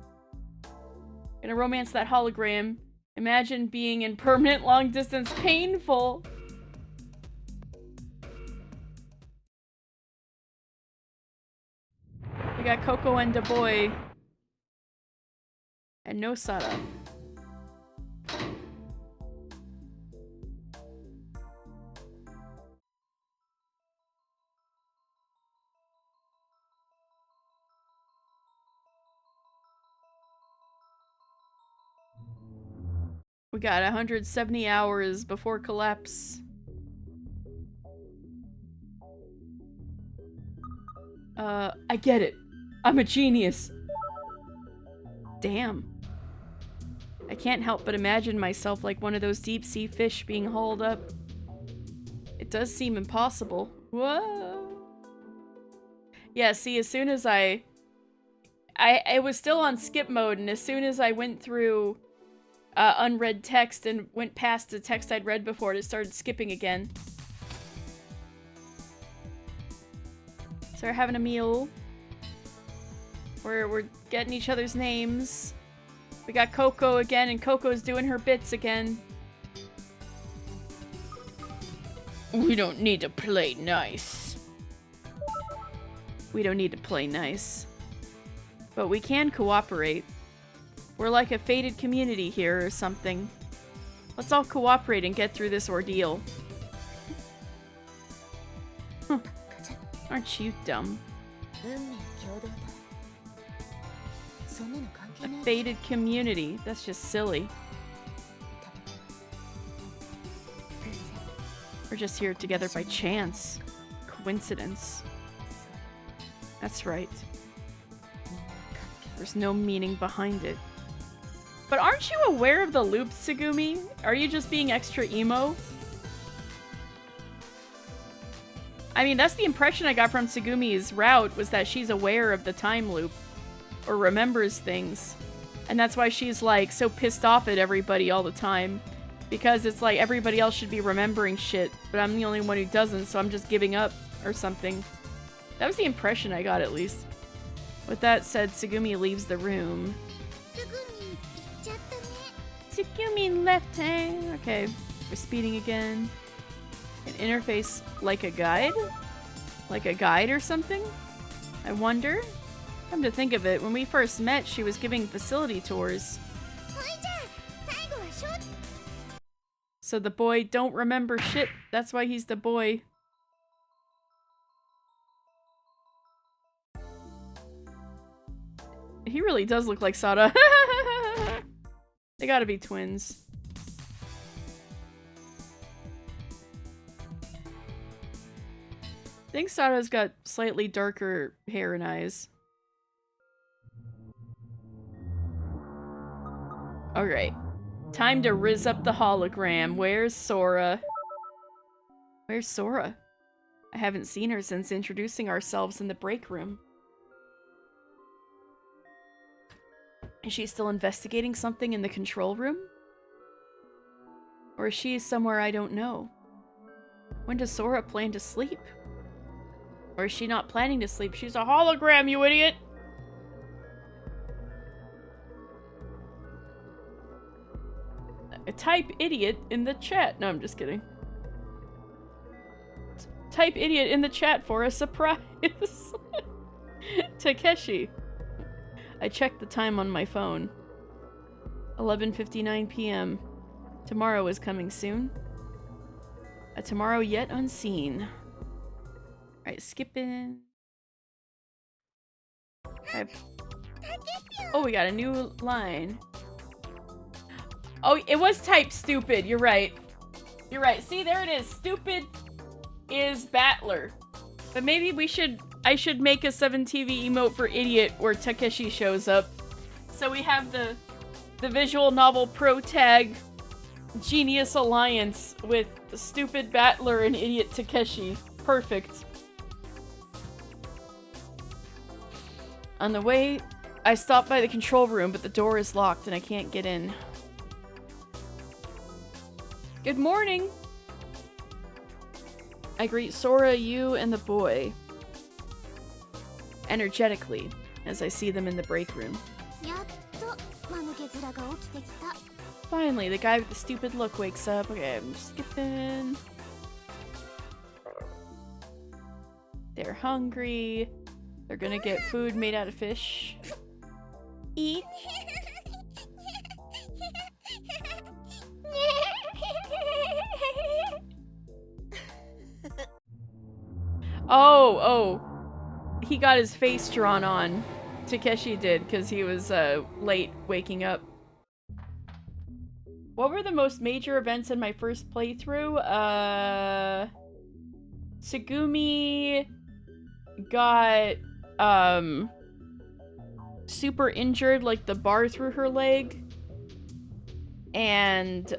Gonna romance that hologram. Imagine being in permanent long distance. Painful. We got Coco and the boy. And no Sada. We got 170 hours before collapse. I get it. I'm a genius. Damn. I can't help but imagine myself like one of those deep-sea fish being hauled up. It does seem impossible. Whoa. Yeah, see, as soon as I was still on skip mode, and as soon as I went through unread text and went past the text I'd read before, it started skipping again. So we're having a meal. We're getting each other's names. We got Coco again, and Coco's doing her bits again. We don't need to play nice. We don't need to play nice. But we can cooperate. We're like a fated community here or something. Let's all cooperate and get through this ordeal. Huh. Aren't you dumb? A fated community. That's just silly. We're just here together by chance. Coincidence. That's right. There's no meaning behind it. But aren't you aware of the loops, Tsugumi? Are you just being extra emo? I mean, that's the impression I got from Tsugumi's route, was that she's aware of the time loop. Or remembers things. And that's why she's, like, so pissed off at everybody all the time. Because it's like everybody else should be remembering shit, but I'm the only one who doesn't, so I'm just giving up or something. That was the impression I got, at least. With that said, Tsugumi leaves the room. Tsugumi left, eh? Okay, we're speeding again. An interface like a guide? Like a guide or something? I wonder? Come to think of it, when we first met, she was giving facility tours. So the boy don't remember shit. That's why he's the boy. He really does look like Sada. They gotta be twins. I think Sada's got slightly darker hair and eyes. Alright. Time to rizz up the hologram. Where's Sora? Where's Sora? I haven't seen her since introducing ourselves in the break room. Is she still investigating something in the control room? Or is she somewhere I don't know? When does Sora plan to sleep? Or is she not planning to sleep? She's a hologram, you idiot! Type idiot in the chat. No, I'm just kidding. Type idiot in the chat for a surprise. Takeshi. I checked the time on my phone. 11:59 p.m. Tomorrow is coming soon. A tomorrow yet unseen. Alright, skipping. Oh, we got a new line. Oh, it was type stupid. You're right. You're right. See, there it is. Stupid is battler. But maybe I should make a 7TV emote for idiot where Takeshi shows up. So we have the visual novel pro tag genius alliance with stupid battler and idiot Takeshi. Perfect. On the way, I stopped by the control room, but the door is locked and I can't get in. Good morning! I greet Sora, you, and the boy energetically as I see them in the break room. Finally, the guy with the stupid look wakes up. Okay, I'm skipping. They're hungry. They're gonna get food made out of fish. Eat. Oh, he got his face drawn on. Takeshi did, because he was late waking up. What were the most major events in my first playthrough? Tsugumi got super injured, like the bar through her leg. And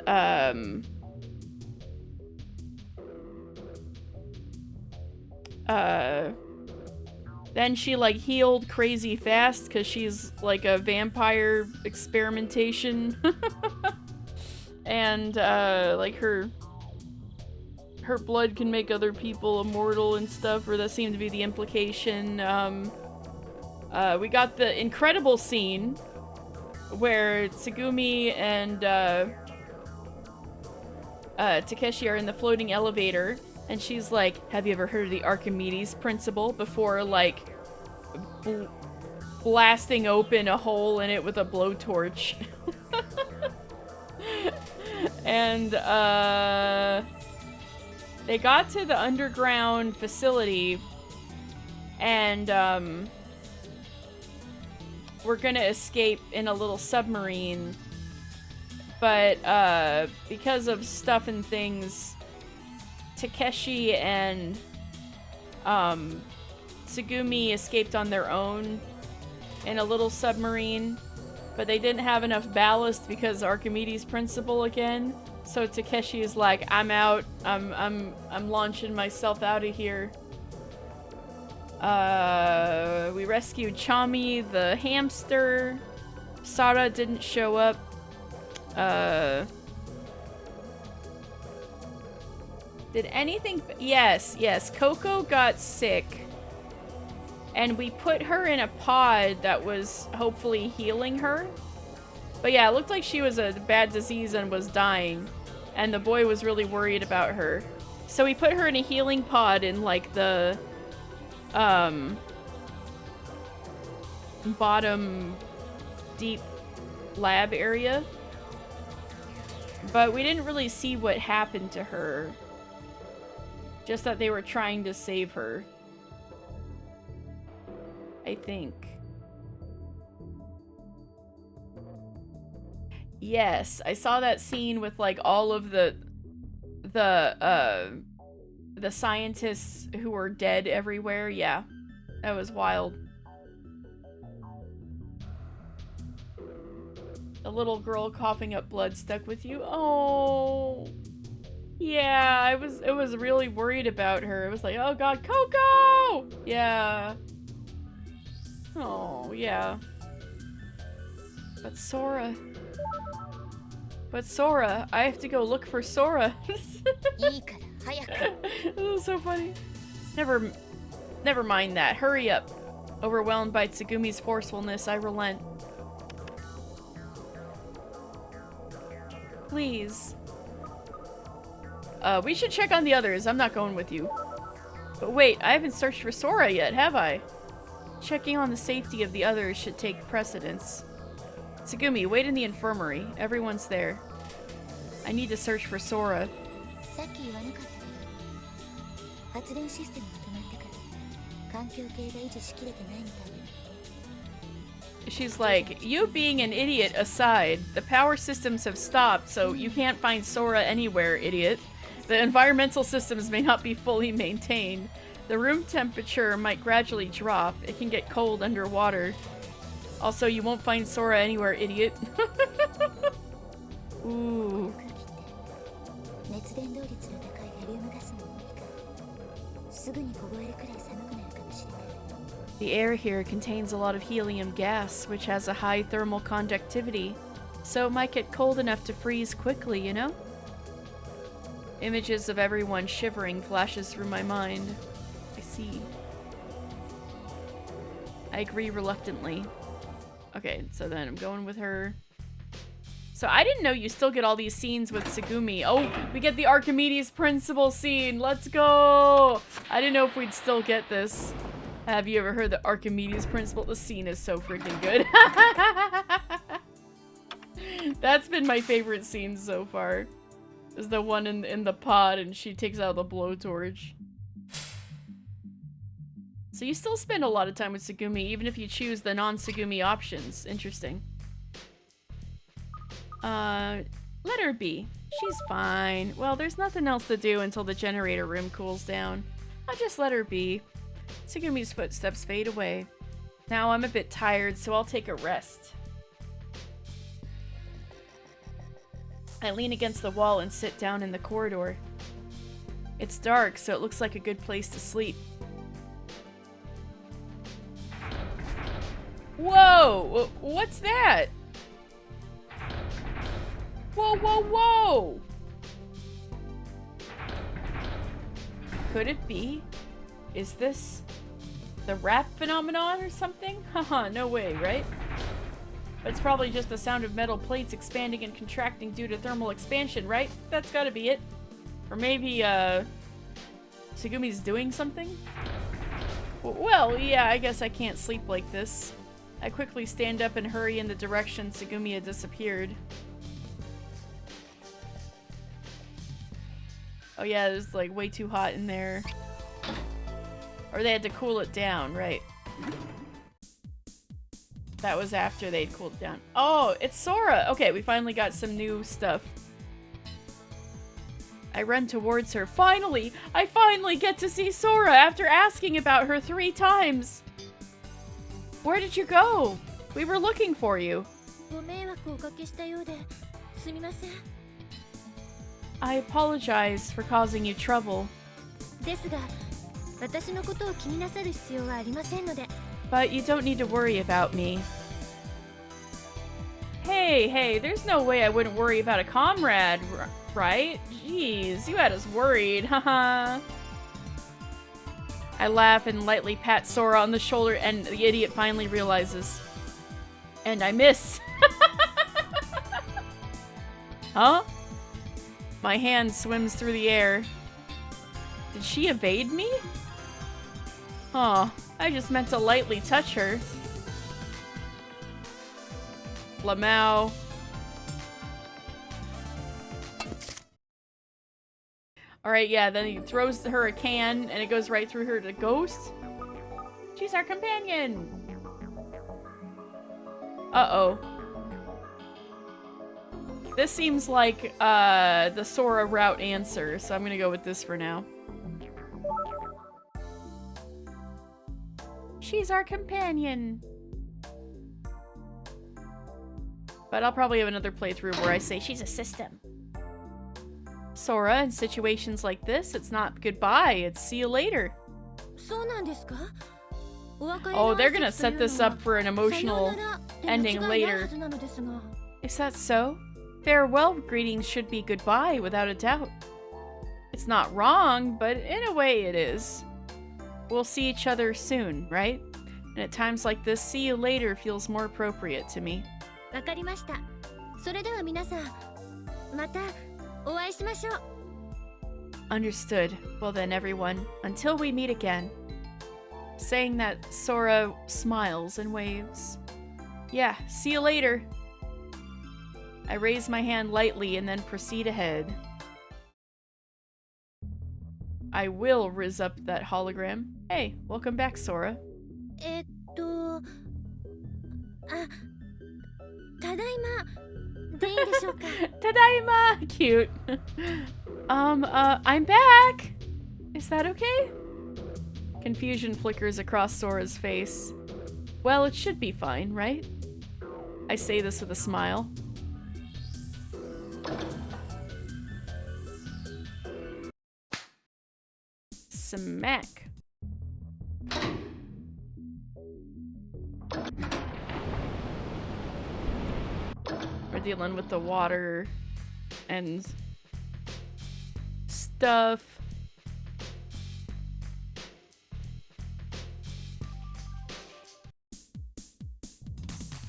Then she like healed crazy fast because she's like a vampire experimentation. And like her blood can make other people immortal and stuff, or that seemed to be the implication. We got the incredible scene where Tsugumi and Takeshi are in the floating elevator, and she's like, have you ever heard of the Archimedes principle? Before, like, blasting open a hole in it with a blowtorch. And, they got to the underground facility, and, we're gonna escape in a little submarine. But, because of stuff and things, Takeshi and, Tsugumi escaped on their own in a little submarine. But they didn't have enough ballast because Archimedes' principle again. So Takeshi is like, I'm out. I'm launching myself out of here. We rescued Chami, the hamster. Sara didn't show up. Did anything... Yes. Coco got sick. And we put her in a pod that was hopefully healing her. But yeah, it looked like she was a bad disease and was dying. And the boy was really worried about her. So we put her in a healing pod in like the... bottom deep lab area. But we didn't really see what happened to her. Just that they were trying to save her. I think. Yes, I saw that scene with like all of the scientists who were dead everywhere. Yeah, that was wild. The little girl coughing up blood stuck with you. Oh, yeah. I was really worried about her. It was like, oh God, Coco. Yeah. Oh, yeah. But Sora, I have to go look for Sora. This is so funny. Never mind that. Hurry up. Overwhelmed by Tsugumi's forcefulness, I relent. Please. We should check on the others. I'm not going with you. But wait, I haven't searched for Sora yet, have I? Checking on the safety of the others should take precedence. Tsugumi, wait in the infirmary. Everyone's there. I need to search for Sora. She's like, you being an idiot aside, the power systems have stopped, so you can't find Sora anywhere, idiot. The environmental systems may not be fully maintained. The room temperature might gradually drop. It can get cold underwater. Also, you won't find Sora anywhere, idiot. Ooh. The air here contains a lot of helium gas, which has a high thermal conductivity, so it might get cold enough to freeze quickly, you know? Images of everyone shivering flashes through my mind. I see. I agree reluctantly. Okay, so then I'm going with her. So I didn't know you still get all these scenes with Tsugumi. Oh, we get the Archimedes principle scene. Let's go! I didn't know if we'd still get this. Have you ever heard the Archimedes principle? The scene is so freaking good. That's been my favorite scene so far. Is the one in the pod and she takes out the blowtorch. So you still spend a lot of time with Tsugumi, even if you choose the non-Tsugumi options. Interesting. Let her be. She's fine. Well, there's nothing else to do until the generator room cools down. I'll just let her be. Tsugumi's footsteps fade away. Now I'm a bit tired, so I'll take a rest. I lean against the wall and sit down in the corridor. It's dark, so it looks like a good place to sleep. Whoa! What's that? Whoa, whoa, whoa! Could it be? Is this the rap phenomenon or something? Haha, no way, right? But it's probably just the sound of metal plates expanding and contracting due to thermal expansion, right? That's gotta be it. Or maybe, Tsugumi's doing something? Well, yeah, I guess I can't sleep like this. I quickly stand up and hurry in the direction Tsugumi had disappeared. Oh yeah, it's like way too hot in there. Or they had to cool it down, right. That was after they'd cooled it down. Oh, it's Sora! Okay, we finally got some new stuff. I run towards her. Finally! I finally get to see Sora after asking about her 3 times! Where did you go? We were looking for you. I apologize for causing you trouble. But you don't need to worry about me. Hey, there's no way I wouldn't worry about a comrade, right? Jeez, you had us worried, haha. I laugh and lightly pat Sora on the shoulder, and the idiot finally realizes. And I miss. Huh? My hand swims through the air. Did she evade me? Oh, I just meant to lightly touch her. Lamau. Alright, yeah, then he throws her a can, and it goes right through her to Ghost. She's our companion! Uh-oh. This seems like, the Sora route answer, so I'm gonna go with this for now. She's our companion! But I'll probably have another playthrough where I say she's a system. Sora, in situations like this, it's not goodbye, it's see you later. Oh, they're gonna set this up for an emotional ending later. Is that so? Farewell greetings should be goodbye, without a doubt. It's not wrong, but in a way it is. We'll see each other soon, right? And at times like this, see you later feels more appropriate to me. Understood. Well then, everyone, until we meet again. Saying that, Sora smiles and waves. Yeah, see you later. I raise my hand lightly and then proceed ahead. I will riz up that hologram. Hey, welcome back, Sora. Tadaima! Cute. I'm back! Is that okay? Confusion flickers across Sora's face. Well, it should be fine, right? I say this with a smile. Smack. We're dealing with the water and stuff.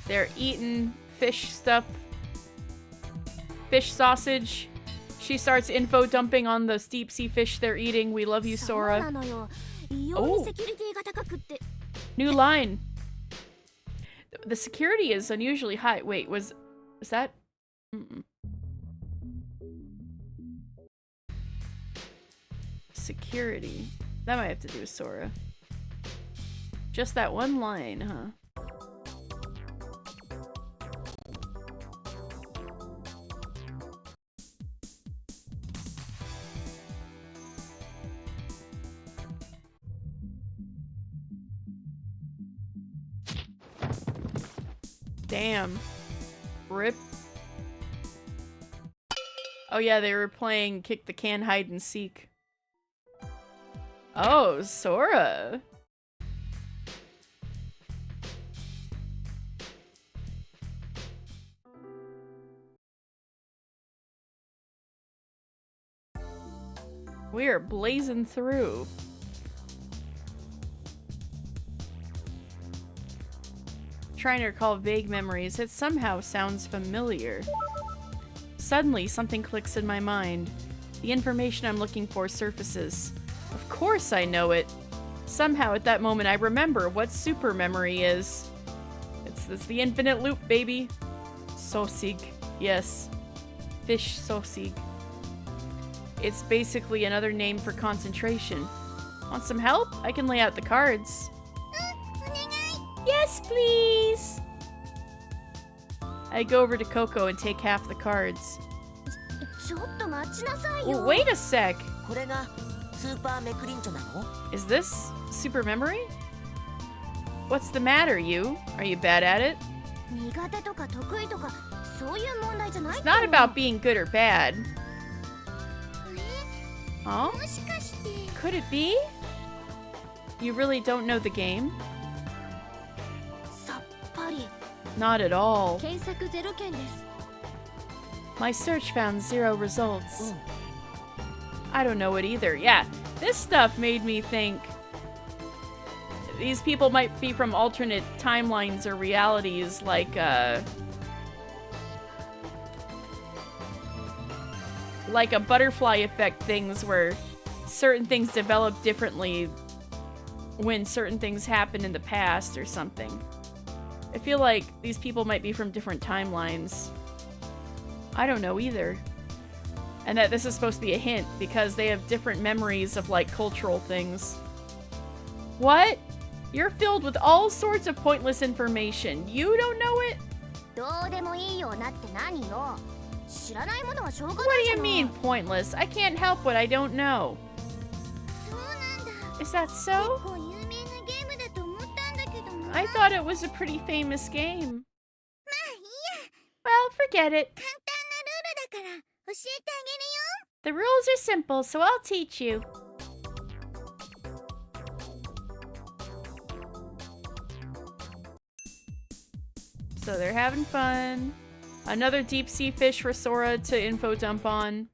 They're eating fish stuff. Fish sausage. She starts info dumping on the deep sea fish they're eating. We love you, Sora. Oh. New line. The security is unusually high. Wait, was that? Security. That might have to do with Sora. Just that one line, huh? Damn. Rip. Oh yeah, they were playing Kick the Can Hide and Seek. Oh, Sora. We are blazing through. Trying to recall vague memories. It somehow sounds familiar. Suddenly, something clicks in my mind. The information I'm looking for surfaces. Of course I know it. Somehow at that moment I remember what super memory is. It's the infinite loop, baby. Sosig. Yes. Fish sosig. It's basically another name for concentration. Want some help? I can lay out the cards. Yes, please! I go over to Coco and take half the cards. Oh, wait a sec! Is this super memory? What's the matter, you? Are you bad at it? It's not about being good or bad. Oh? Could it be? You really don't know the game? Not at all. My search found 0 results. I don't know it either. Yeah, this stuff made me think these people might be from alternate timelines or realities, like a butterfly effect things where certain things develop differently when certain things happen in the past or something. I feel like these people might be from different timelines. I don't know either. And that this is supposed to be a hint because they have different memories of like cultural things. What? You're filled with all sorts of pointless information. You don't know it? What do you mean pointless? I can't help what I don't know. Is that so? I thought it was a pretty famous game. Well, forget it. The rules are simple, so I'll teach you. So they're having fun. Another deep sea fish for Sora to info dump on.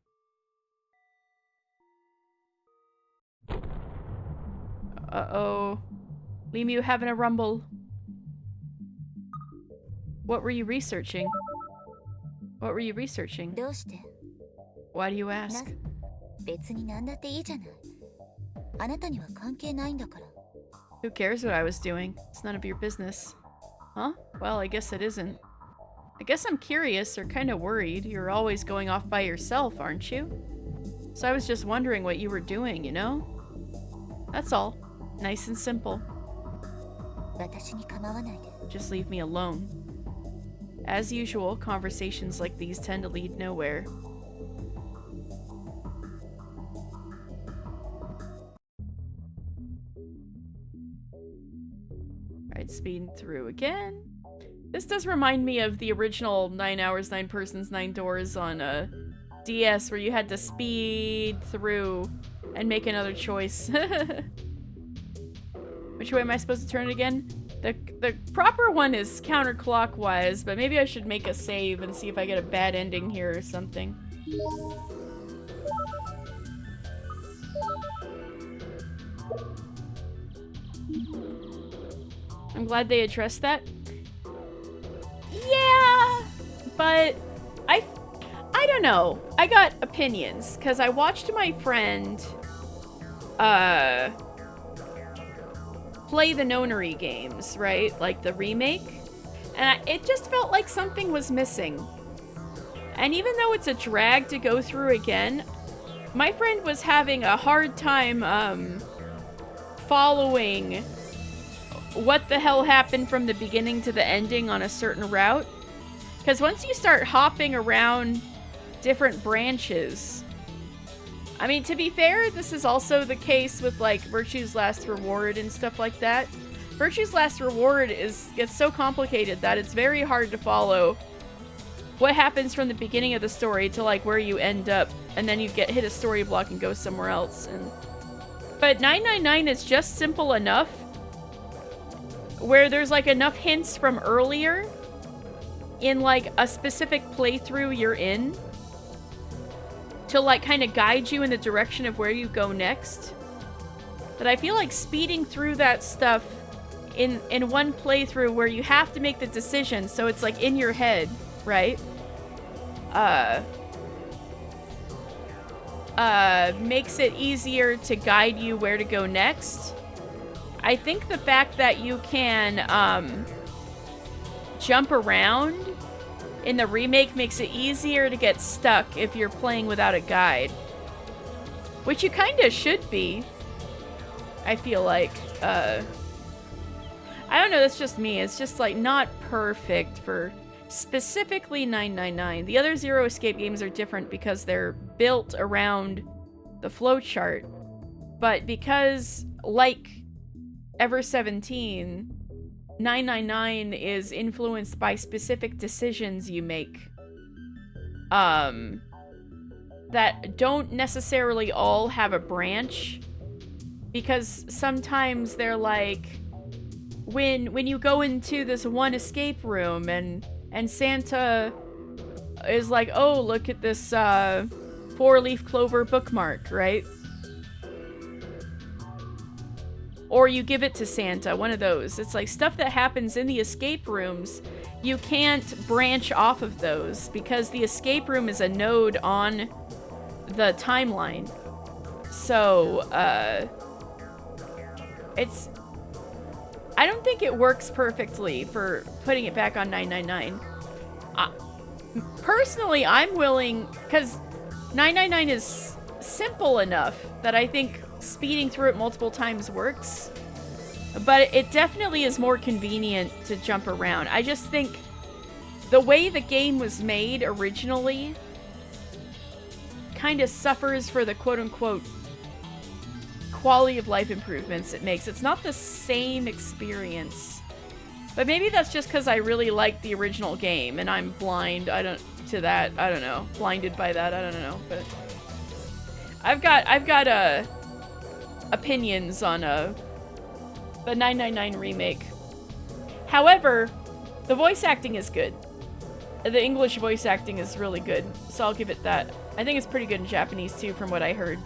Uh-oh. Limu having a rumble. What were you researching? What were you researching? Why do you ask? Who cares what I was doing? It's none of your business. Huh? Well, I guess it isn't. I guess I'm curious or kind of worried. You're always going off by yourself, aren't you? So I was just wondering what you were doing, you know? That's all. Nice and simple. Just leave me alone. As usual, conversations like these tend to lead nowhere. Alright, speeding through again. This does remind me of the original 9 Hours, 9 Persons, 9 Doors on DS, where you had to speed through and make another choice. Which way am I supposed to turn it again? The proper one is counterclockwise, but maybe I should make a save and see if I get a bad ending here or something. I'm glad they addressed that. Yeah, but I don't know. I got opinions because I watched my friend play the Nonary games, right? Like the remake. And it just felt like something was missing. And even though it's a drag to go through again, my friend was having a hard time following what the hell happened from the beginning to the ending on a certain route. Because once you start hopping around different branches, I mean, to be fair, this is also the case with, like, Virtue's Last Reward and stuff like that. Virtue's Last Reward gets so complicated that it's very hard to follow what happens from the beginning of the story to, like, where you end up, and then you hit a story block and go somewhere else. But 999 is just simple enough where there's, like, enough hints from earlier in, like, a specific playthrough you're in to like kind of guide you in the direction of where you go next. But I feel like speeding through that stuff in one playthrough where you have to make the decision, so it's like in your head, right? Makes it easier to guide you where to go next. I think the fact that you can jump around in the remake makes it easier to get stuck if you're playing without a guide. Which you kind of should be, I feel like. I don't know, that's just me. It's just like not perfect for specifically 999. The other Zero Escape games are different because they're built around the flowchart. But because, like Ever17, 999 is influenced by specific decisions you make. That don't necessarily all have a branch. Because sometimes they're like, when you go into this one escape room and Santa is like, oh, look at this 4-leaf clover bookmark, right? Or you give it to Santa, one of those. It's like stuff that happens in the escape rooms, you can't branch off of those because the escape room is a node on the timeline. So, I don't think it works perfectly for putting it back on 999. Personally, I'm willing, because 999 is simple enough that I think speeding through it multiple times works. But it definitely is more convenient to jump around. I just think the way the game was made originally kind of suffers for the quote-unquote quality of life improvements it makes. It's not the same experience. But maybe that's just because I really like the original game and I'm blind to that. I don't know. Blinded by that. I don't know. But I've got opinions on the 999 remake. However, the voice acting is good. The English voice acting is really good, so I'll give it that. I think it's pretty good in Japanese too, from what I heard.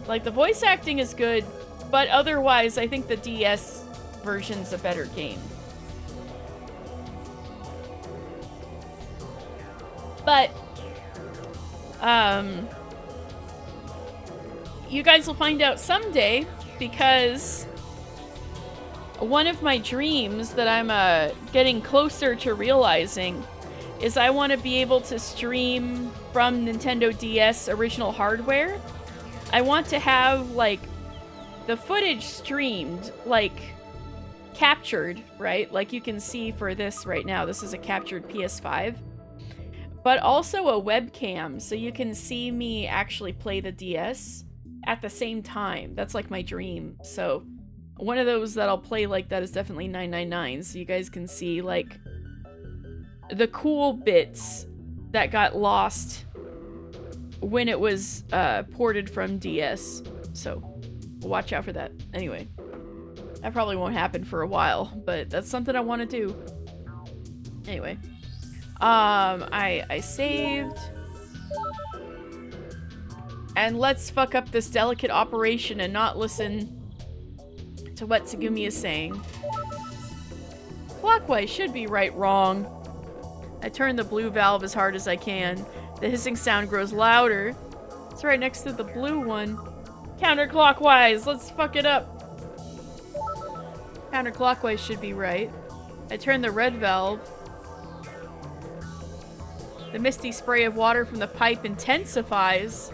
Like, the voice acting is good, but otherwise, I think the DS version's a better game. But, you guys will find out someday, because one of my dreams that I'm getting closer to realizing is I want to be able to stream from Nintendo DS original hardware. I want to have, like, the footage streamed, like, captured, right? Like you can see for this right now. This is a captured PS5. But also a webcam, so you can see me actually play the DS at the same time. That's like my dream. So one of those that I'll play like that is definitely 999, so you guys can see, like, the cool bits that got lost when it was ported from DS. So watch out for that. Anyway, that probably won't happen for a while, but that's something I want to do. Anyway, I saved. And let's fuck up this delicate operation and not listen to what Tsugumi is saying. Clockwise should be right, wrong. I turn the blue valve as hard as I can. The hissing sound grows louder. It's right next to the blue one. Counterclockwise, let's fuck it up. Counterclockwise should be right. I turn the red valve. The misty spray of water from the pipe intensifies.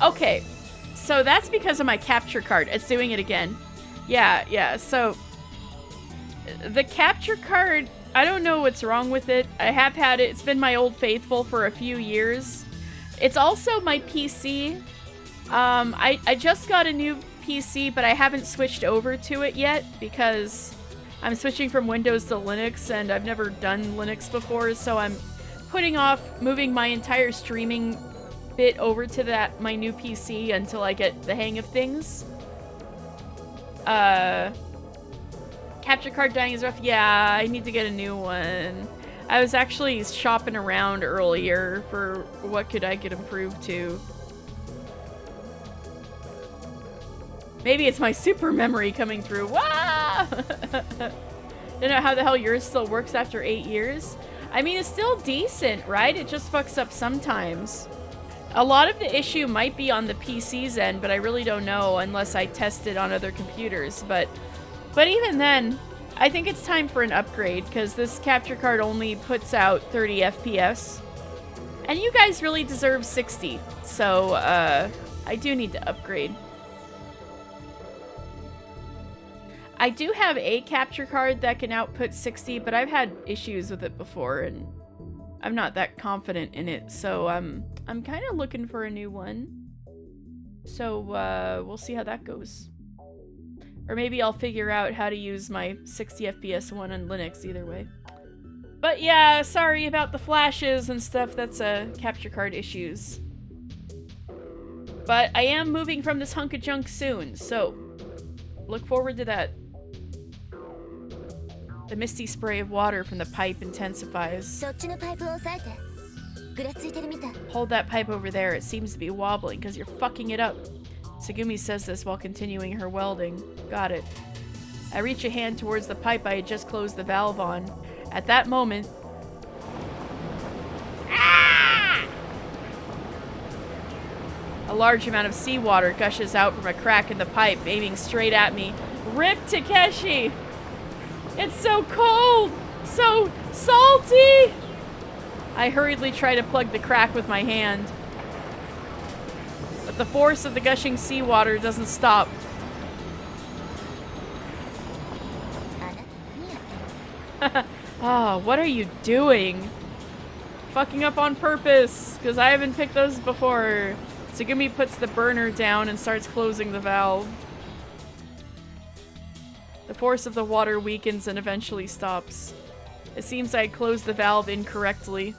Okay, so that's because of my capture card. It's doing it again. Yeah, so the capture card, I don't know what's wrong with it. I have had it. It's been my old faithful for a few years. It's also my PC. I just got a new PC, but I haven't switched over to it yet because I'm switching from Windows to Linux, and I've never done Linux before, so I'm putting off moving my entire streaming bit over to my new PC until I get the hang of things. Capture card dying is rough. Yeah, I need to get a new one. I was actually shopping around earlier for what could I get improved to. Maybe it's my super memory coming through. Wah! Don't know how the hell yours still works after 8 years. I mean, it's still decent, right? It just fucks up sometimes. A lot of the issue might be on the PC's end, but I really don't know unless I test it on other computers. But even then, I think it's time for an upgrade because this capture card only puts out 30 FPS. And you guys really deserve 60. So, I do need to upgrade. I do have a capture card that can output 60, but I've had issues with it before, and I'm not that confident in it, so I'm kind of looking for a new one. So, we'll see how that goes. Or maybe I'll figure out how to use my 60 FPS one on Linux, either way. But yeah, sorry about the flashes and stuff, that's capture card issues. But I am moving from this hunk of junk soon, so look forward to that. The misty spray of water from the pipe intensifies. Hold that pipe over there. It seems to be wobbling because you're fucking it up. Tsugumi says this while continuing her welding. Got it. I reach a hand towards the pipe I had just closed the valve on. At that moment... Ah! A large amount of seawater gushes out from a crack in the pipe, aiming straight at me. Rip Takeshi! It's so cold! So salty! I hurriedly try to plug the crack with my hand. But the force of the gushing seawater doesn't stop. Oh, what are you doing? Fucking up on purpose, because I haven't picked those before. Tsugumi puts the burner down and starts closing the valve. The force of the water weakens and eventually stops. It seems I closed the valve incorrectly.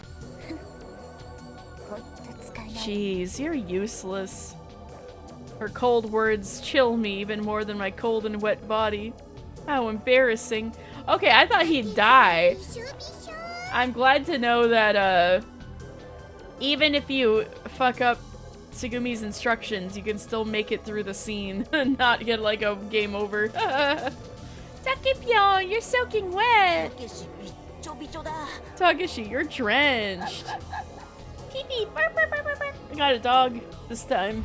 Jeez, you're useless. Her cold words chill me even more than my cold and wet body. How embarrassing. Okay, I thought he'd die. I'm glad to know that, even if you fuck up Tsugumi's instructions, you can still make it through the scene and not get, like, a game over. Takepyo, you're soaking wet! Takeshi, you're drenched. Pee-pee, I got a dog this time.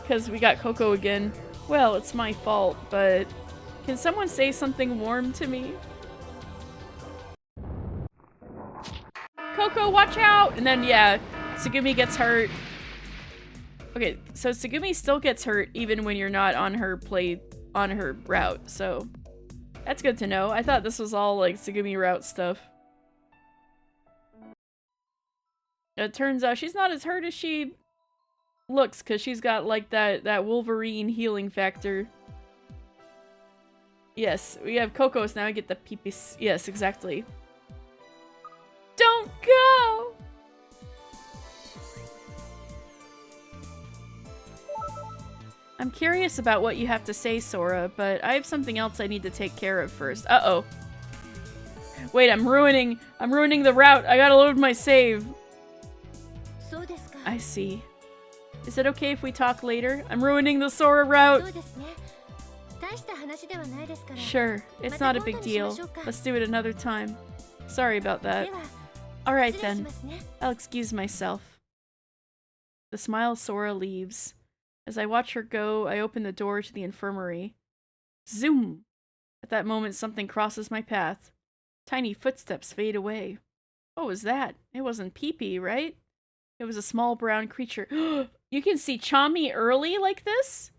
Because we got Coco again. Well, it's my fault, but... Can someone say something warm to me? Coco, watch out! And then, yeah, Tsugumi gets hurt. Okay, so Tsugumi still gets hurt even when you're not on her route, so... That's good to know. I thought this was all, like, Tsugumi route stuff. It turns out she's not as hurt as she looks, because she's got, like, that Wolverine healing factor. Yes, we have Coco's now. I get the peepees. Yes, exactly. Don't go! I'm curious about what you have to say, Sora, but I have something else I need to take care of first. Uh-oh. Wait, I'm ruining the route. I gotta load my save. I see. Is it okay if we talk later? I'm ruining the Sora route. Sure, it's not a big deal. Let's do it another time. Sorry about that. Alright then. I'll excuse myself. The smile Sora leaves. As I watch her go, I open the door to the infirmary. Zoom! At that moment, something crosses my path. Tiny footsteps fade away. What was that? It wasn't Pee-Pee, right? It was a small brown creature. You can see Chami early like this?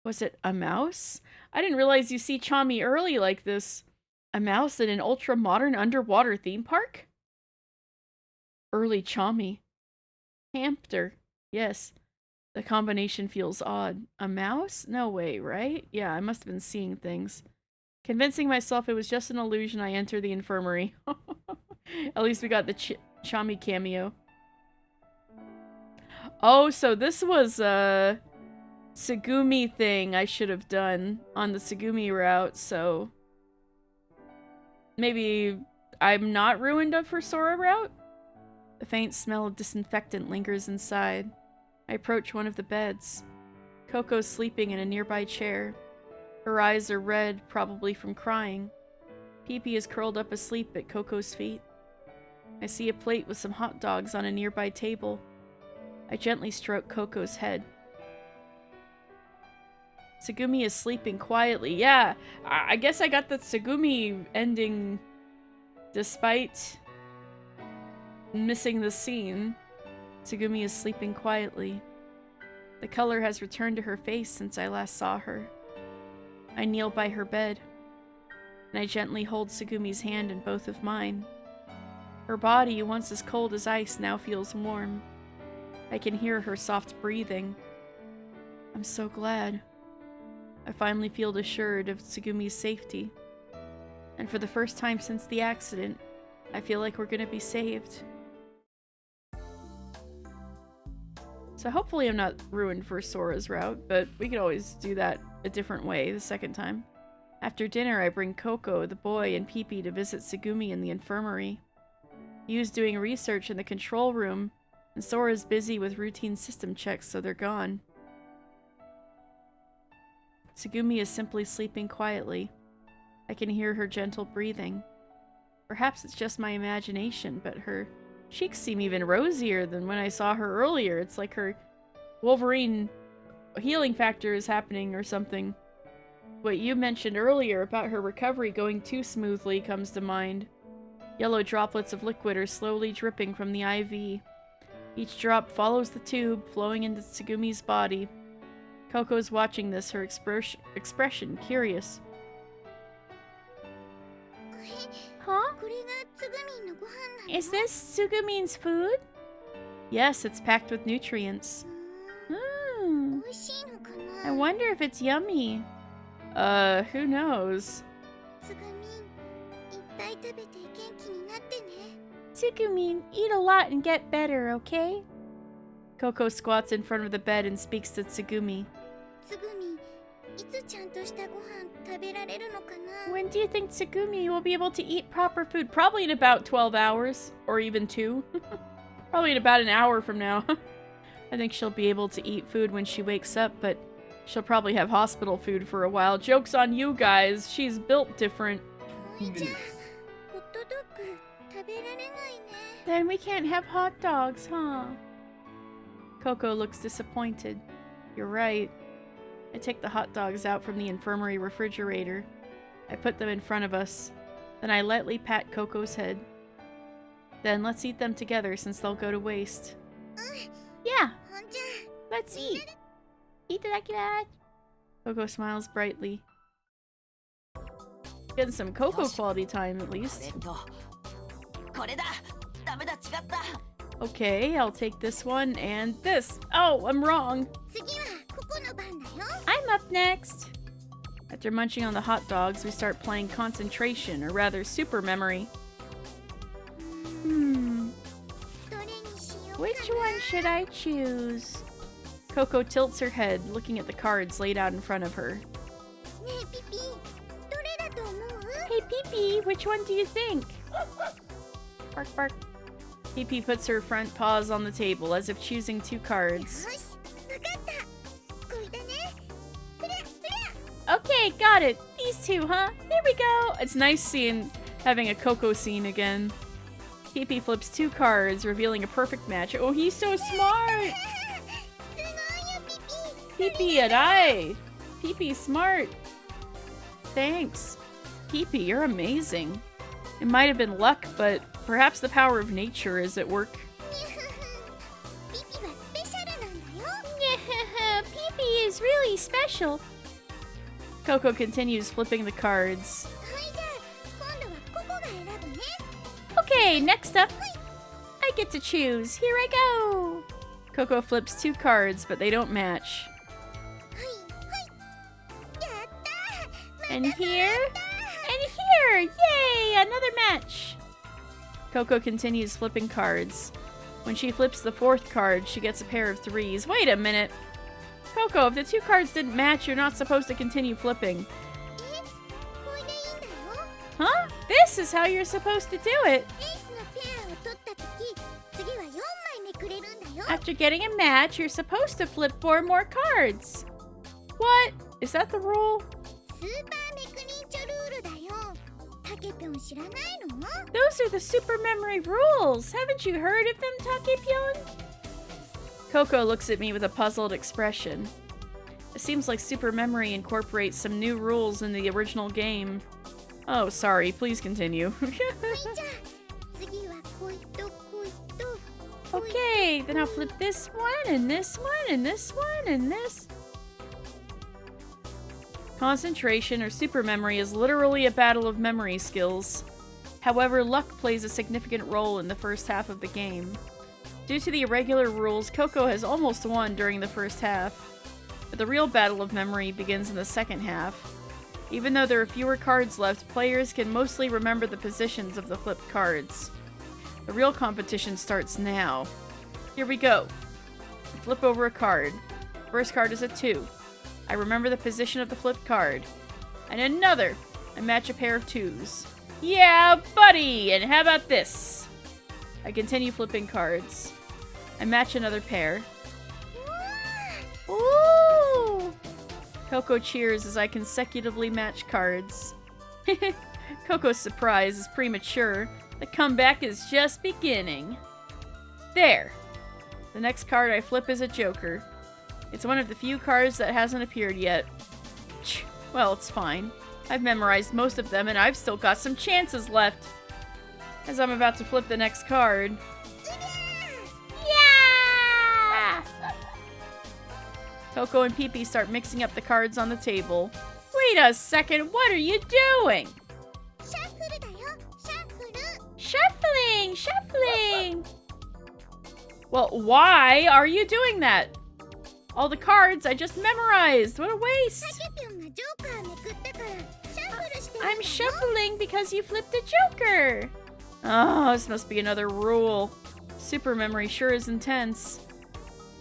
Was it a mouse? I didn't realize you see Chami early like this. A mouse in an ultra-modern underwater theme park? Early Chami. Hamster. Yes. The combination feels odd. A mouse? No way, right? Yeah, I must have been seeing things. Convincing myself it was just an illusion, I enter the infirmary. At least we got the Chami cameo. Oh, so this was a Tsugumi thing I should have done on the Tsugumi route, so... Maybe I'm not ruined for Sora route? A faint smell of disinfectant lingers inside. I approach one of the beds. Coco's sleeping in a nearby chair. Her eyes are red, probably from crying. Pee-Pee is curled up asleep at Coco's feet. I see a plate with some hot dogs on a nearby table. I gently stroke Coco's head. Tsugumi is sleeping quietly. Yeah, I guess I got the Tsugumi ending despite missing the scene. Tsugumi is sleeping quietly. The color has returned to her face since I last saw her. I kneel by her bed, and I gently hold Tsugumi's hand in both of mine. Her body, once as cold as ice, now feels warm. I can hear her soft breathing. I'm so glad. I finally feel assured of Tsugumi's safety. And for the first time since the accident, I feel like we're gonna be saved. So hopefully I'm not ruined for Sora's route, but we could always do that a different way the second time. After dinner, I bring Coco, the boy, and Pee-Pee to visit Tsugumi in the infirmary. Yu's doing research in the control room, and Sora's busy with routine system checks, so they're gone. Tsugumi is simply sleeping quietly. I can hear her gentle breathing. Perhaps it's just my imagination, but her cheeks seem even rosier than when I saw her earlier. It's like her Wolverine healing factor is happening or something. What you mentioned earlier about her recovery going too smoothly comes to mind. Yellow droplets of liquid are slowly dripping from the IV. Each drop follows the tube, flowing into Tsugumi's body. Coco's watching this, her expression curious. Huh? Is this Tsugumi's food? Yes, it's packed with nutrients. I wonder if it's yummy. Who knows? Tsugumi, eat a lot and get better, okay? Coco squats in front of the bed and speaks to Tsugumi. When do you think Tsugumi will be able to eat proper food? Probably in about 12 hours, or even 2. Probably in about an hour from now. I think she'll be able to eat food when she wakes up, but she'll probably have hospital food for a while. Joke's on you guys, she's built different. Then we can't have hot dogs, huh? Coco looks disappointed. You're right. I take the hot dogs out from the infirmary refrigerator. I put them in front of us. Then I lightly pat Coco's head. Then let's eat them together since they'll go to waste. Yeah, let's eat. Itadakimasu. Coco smiles brightly. Getting some Coco quality time at least. Okay, I'll take this one and this. Oh, I'm wrong. I'm up next. After munching on the hot dogs, we start playing concentration, or rather super memory. Which one should I choose? Coco tilts her head, looking at the cards laid out in front of her. Hey, Pee-Pee, which one do you think? Bark, bark. Pee-Pee puts her front paws on the table as if choosing 2 cards. Okay, got it. These 2, huh? Here we go. It's nice having a Coco scene again. Pee-Pee flips 2 cards, revealing a perfect match. Oh, he's so smart! Pee-Pee and I! Pee-Pee's smart. Thanks. Pee-Pee, you're amazing. It might have been luck, but perhaps the power of nature is at work. Pee-Pee is really special. Coco continues flipping the cards. Okay, next up, I get to choose. Here I go. Coco flips 2 cards, but they don't match. And here, and here! Yay! Another match! Coco continues flipping cards. When she flips the 4th card, she gets a pair of 3s. Wait a minute! Coco, if the 2 cards didn't match, you're not supposed to continue flipping. Huh? This is how you're supposed to do it. エースのペアを取った時、次は4枚めくれるんだよ。 After getting a match, you're supposed to flip 4 more cards. What? Is that the rule? スーパーメクリンチョルールだよ。タケピョン知らないの？ Those are the super memory rules. Haven't you heard of them, Takepyon? Coco looks at me with a puzzled expression. It seems like super memory incorporates some new rules in the original game. Oh, sorry. Please continue. はい、じゃあ次はこいとこいと。 Okay, then I'll flip this one, and this one, and this one, and this. Concentration or super memory is literally a battle of memory skills. However, luck plays a significant role in the first half of the game. Due to the irregular rules, Coco has almost won during the first half, but the real battle of memory begins in the second half. Even though there are fewer cards left, players can mostly remember the positions of the flipped cards. The real competition starts now. Here we go. Flip over a card. First card is a 2. I remember the position of the flipped card. And another. I match a pair of 2s. Yeah, buddy! And how about this? I continue flipping cards. I match another pair. Ooh! Coco cheers as I consecutively match cards. Coco's surprise is premature. The comeback is just beginning. There. The next card I flip is a joker. It's one of the few cards that hasn't appeared yet. Well, it's fine. I've memorized most of them and I've still got some chances left. As I'm about to flip the next card. Yeah! Coco and Pee-Pee start mixing up the cards on the table. Wait a second, what are you doing? シャッフルだよ、シャッフル。 Shuffling! Shuffling! Well, why are you doing that? All the cards I just memorized! What a waste! タケピョンがジョーカーめくったからシャッフルしてるんだ I'm よ。 shuffling because you flipped a joker! Oh, this must be another rule. Super memory sure is intense.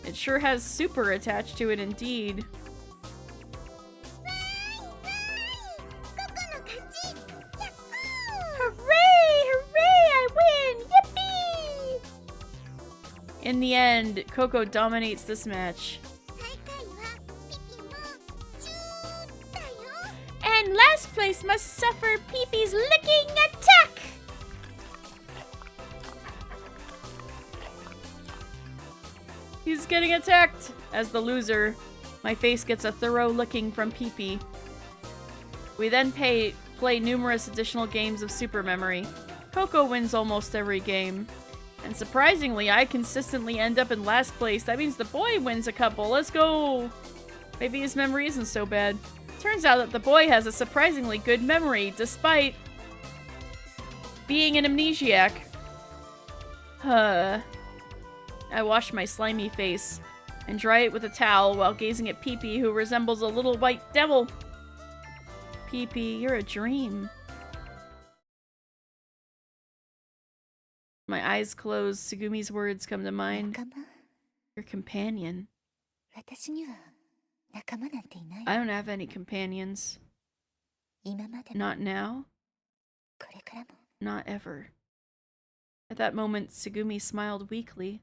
It sure has super attached to it indeed. ココの勝ち。やっほー。 Hooray! Hooray! I win! Yippee! In the end, Coco dominates this match. 最下位はピピのチューだよ。 And last place must suffer Pee-Pee's licking attack! He's getting attacked! As the loser, my face gets a thorough licking from Pee-Pee. We then play numerous additional games of Super Memory. Coco wins almost every game. And surprisingly, I consistently end up in last place. That means the boy wins a couple. Let's go! Maybe his memory isn't so bad. Turns out that the boy has a surprisingly good memory, despite being an amnesiac. I wash my slimy face and dry it with a towel while gazing at Pee-Pee, who resembles a little white devil. Pee-Pee, you're a dream. My eyes close. Tsugumi's words come to mind. 仲間？ Your companion. 私には仲間なんていない。 I don't have any companions. 今までも Not now. これからも。 Not ever. At that moment, Tsugumi smiled weakly.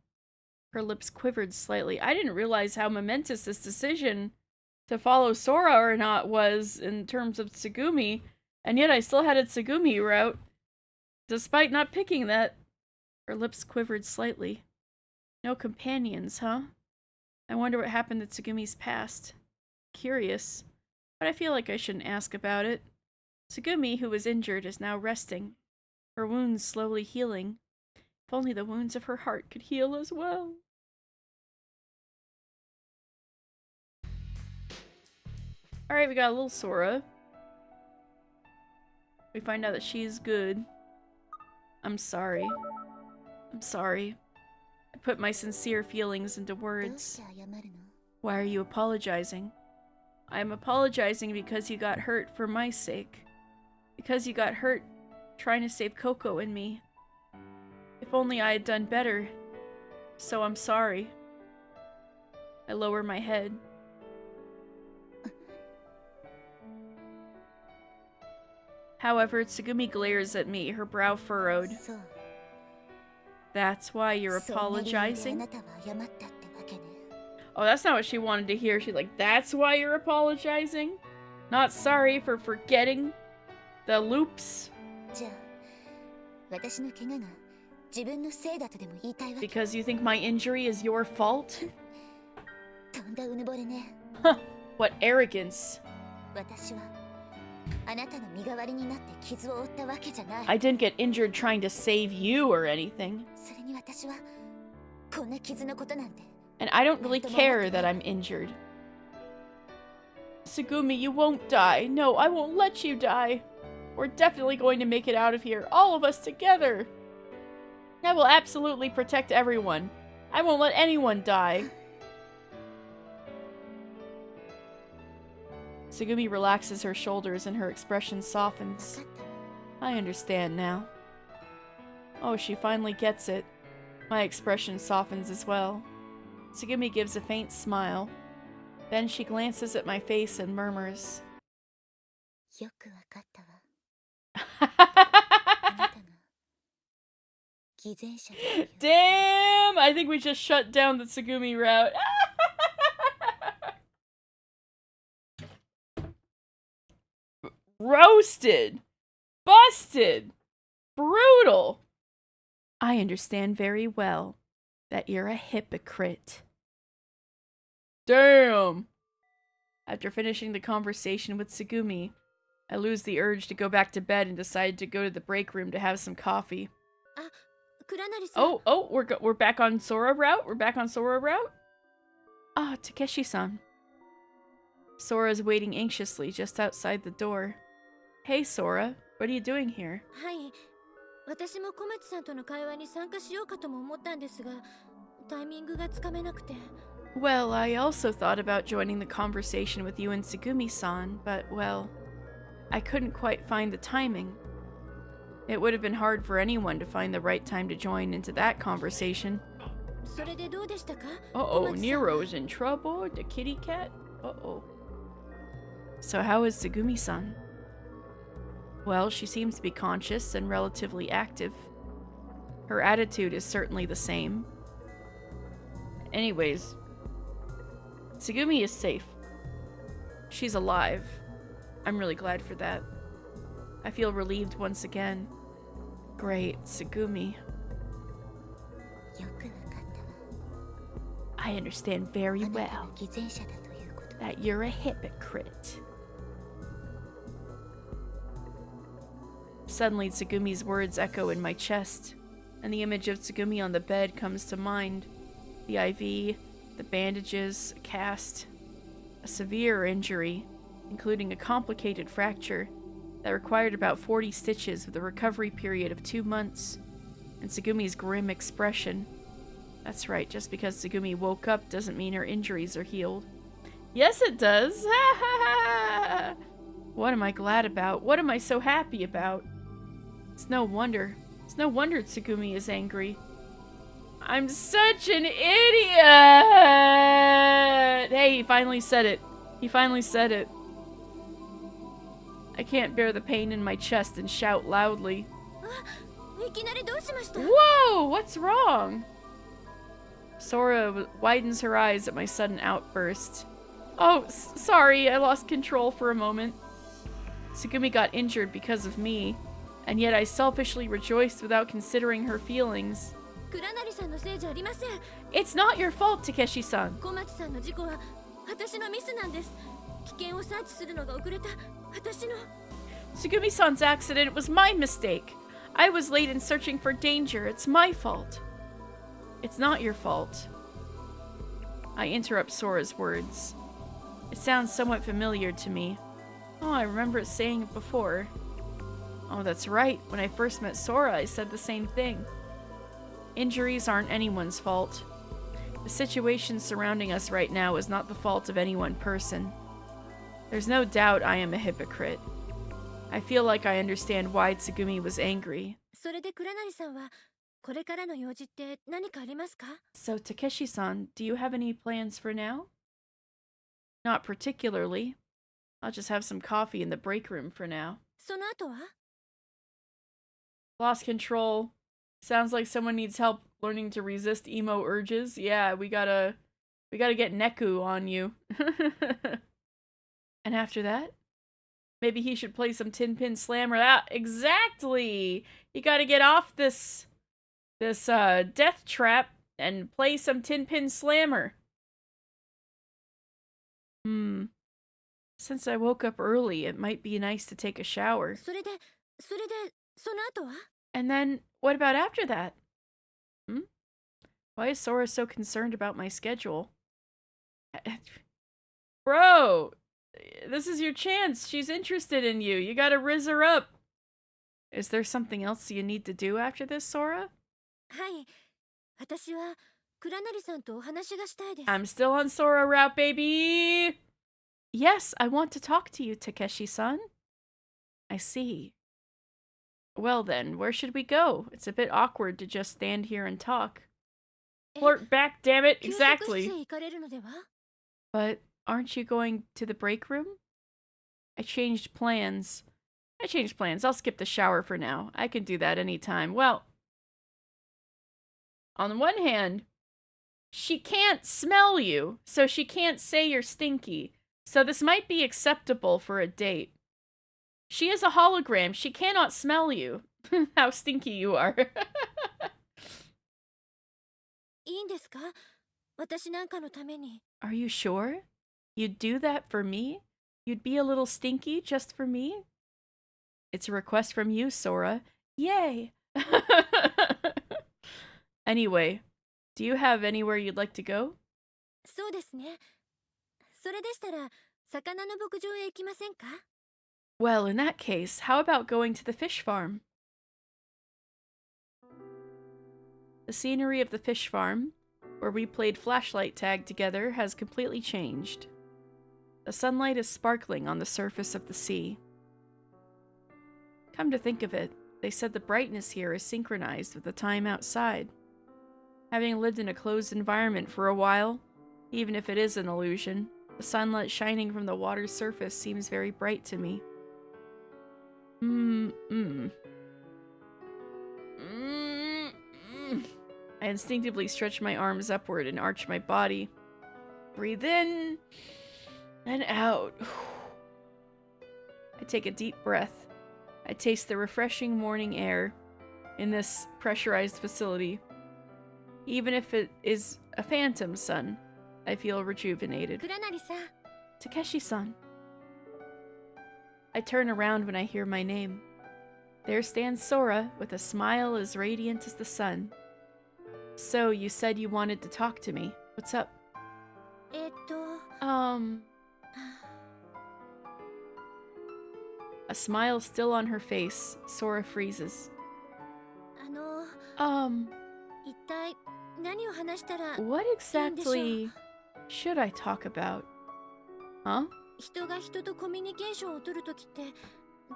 Her lips quivered slightly. I didn't realize how momentous this decision to follow Sora or not was in terms of Tsugumi, and yet I still had a Tsugumi route, despite not picking that. Her lips quivered slightly. No companions, huh? I wonder what happened to Tsugumi's past. Curious, but I feel like I shouldn't ask about it. Tsugumi, who was injured, is now resting, her wounds slowly healing. If only the wounds of her heart could heal as well. Alright, we got a little Sora. We find out that she's good. I'm sorry. I'm sorry. I put my sincere feelings into どう words. して謝るの？ Why are you apologizing? I am apologizing because you got hurt for my sake. Because you got hurt trying to save Coco and me. If only I had done better. So I'm sorry. I lower my head. However, Tsugumi glares at me, her brow furrowed. そう That's why you're そんな理由であ apologizing? なたは謝ったってわけね Oh, that's not what she wanted to hear. She's like, that's why you're apologizing? Not sorry for forgetting the loops? じゃあ私の怪我が自分のせいだとでも言いたいわけ Because you think my injury is your fault? とんだうぬぼれね What arrogance. 私はあなたの身代わりになって傷を負ったわけじゃない I didn't get injured trying to save you or anything. それに私はこんな傷のことなんて And I don't really care that I'm injured. Tsugumi, you won't die. No, I won't let you die. We're definitely going to make it out of here, all of us together. I will absolutely protect everyone. I won't let anyone die. Tsugumi relaxes her shoulders and her expression softens. 分かったわ I understand now. Oh, she finally gets it. My expression softens as well. Tsugumi gives a faint smile. Then she glances at my face and murmurs. よくわかったわあなたが偽善者だったよ Damn! I think we just shut down the Tsugumi route. Roasted! Busted! Brutal! I understand very well that you're a hypocrite. Damn! After finishing the conversation with Tsugumi, I lose the urge to go back to bed and decide to go to the break room to have some coffee. 倉成さん Oh, we're back on Sora route? We're back on Sora route? Ah, Takeshi-san. Sora's waiting anxiously just outside the door. Hey, Sora. What are you doing here? はい私も小松さんとの会話に参加しようかとも思ったんですがタイミングがつかめなくて Well, I also thought about joining the conversation with you and Tsugumi-san, but, well, I couldn't quite find the timing. It would have been hard for anyone to find the right time to join into that conversation. それでどうでしたか Uh-oh, 小松さん Nero's in trouble? The kitty cat? Uh-oh. So how is Tsugumi-san? Well, she seems to be conscious and relatively active. Her attitude is certainly the same. Anyways, Tsugumi is safe. She's alive. I'm really glad for that. I feel relieved once again. Great, Tsugumi. よくわかったわ I understand very あなた well の偽善者だということ that you're a hypocrite. Suddenly, Tsugumi's words echo in my chest, and the image of Tsugumi on the bed comes to mind. The IV, the bandages, a cast, a severe injury, including a complicated fracture that required about 40 stitches with a recovery period of 2 months, and Tsugumi's grim expression. That's right, just because Tsugumi woke up doesn't mean her injuries are healed. Yes, it does! What am I glad about? What am I so happy about? It's no wonder. It's no wonder Tsugumi is angry. I'm such an idiot! Hey, he finally said it. He finally said it. I can't bear the pain in my chest and shout loudly. いきなりどうしました Whoa! What's wrong? Sora widens her eyes at my sudden outburst. Oh, sorry, I lost control for a moment. Tsugumi got injured because of me, and yet I selfishly rejoiced without considering her feelings. 倉成さんのせいじゃありません It's not your fault, Takeshi-san. 小松さんの事故は私のミスなんです危険を察知するのが遅れた私の Tsugumi-san's accident was my mistake. I was late in searching for danger. It's my fault. It's not your fault. I interrupt Sora's words. It sounds somewhat familiar to me. Oh, I remember saying it before. Oh, that's right. When I first met Sora, I said the same thing. Injuries aren't anyone's fault. The situation surrounding us right now is not the fault of any one person. There's no doubt I am a hypocrite. I feel like I understand why Tsugumi was angry. それで倉成さんはこれからの用事って何かありますか So, Takeshi-san, do you have any plans for now? Not particularly. I'll just have some coffee in the break room for now. その後は？ Lost control. Sounds like someone needs help learning to resist emo urges. Yeah, we gotta get Neku on you. And after that, maybe he should play some Tin Pin Slammer. That exactly. You gotta get off this death trap and play some Tin Pin Slammer. Since I woke up early, it might be nice to take a shower. それで、その後は？ And then, what about after that? Why is Sora so concerned about my schedule? Bro, this is your chance. She's interested in you. You gotta rizz her up. Is there something else you need to do after this, Sora? はい。私は倉成さんとお話がしたいです。 I'm still on Sora route, baby! Yes, I want to talk to you, Takeshi-san. I see. Well then, where should we go? It's a bit awkward to just stand here and talk. Flirt back, damn it! Exactly. 休息室へ行かれるのでは？ But aren't you going to the break room? I changed plans. I'll skip the shower for now. I can do that anytime. Well, on the one hand, she can't smell you, so she can't say you're stinky. So this might be acceptable for a date. She is a hologram. She cannot smell you. How stinky you are. いいんですか？私なんかのために。 Are you sure? You'd do that for me? You'd be a little stinky just for me? It's a request from you, Sora. Yay! Anyway, do you have anywhere you'd like to go? そうですね。それでしたら、魚の牧場へ行きませんか？ Well, in that case, how about going to the fish farm? The scenery of the fish farm, where we played flashlight tag together, has completely changed. The sunlight is sparkling on the surface of the sea. Come to think of it, they said the brightness here is synchronized with the time outside. Having lived in a closed environment for a while, even if it is an illusion, the sunlight shining from the water's surface seems very bright to me. I instinctively stretch my arms upward and arch my body. Breathe in and out. I take a deep breath. I taste the refreshing morning air in this pressurized facility. Even if it is a phantom sun, I feel rejuvenated. 倉成さん。 Takeshi-san. I turn around when I hear my name. There stands Sora with a smile as radiant as the sun. So, you said you wanted to talk to me. What's up? A smile still on her face, Sora freezes. 一体何を話したら What exactly should I talk about? Huh? 人が人とコミュニケーションを取るときって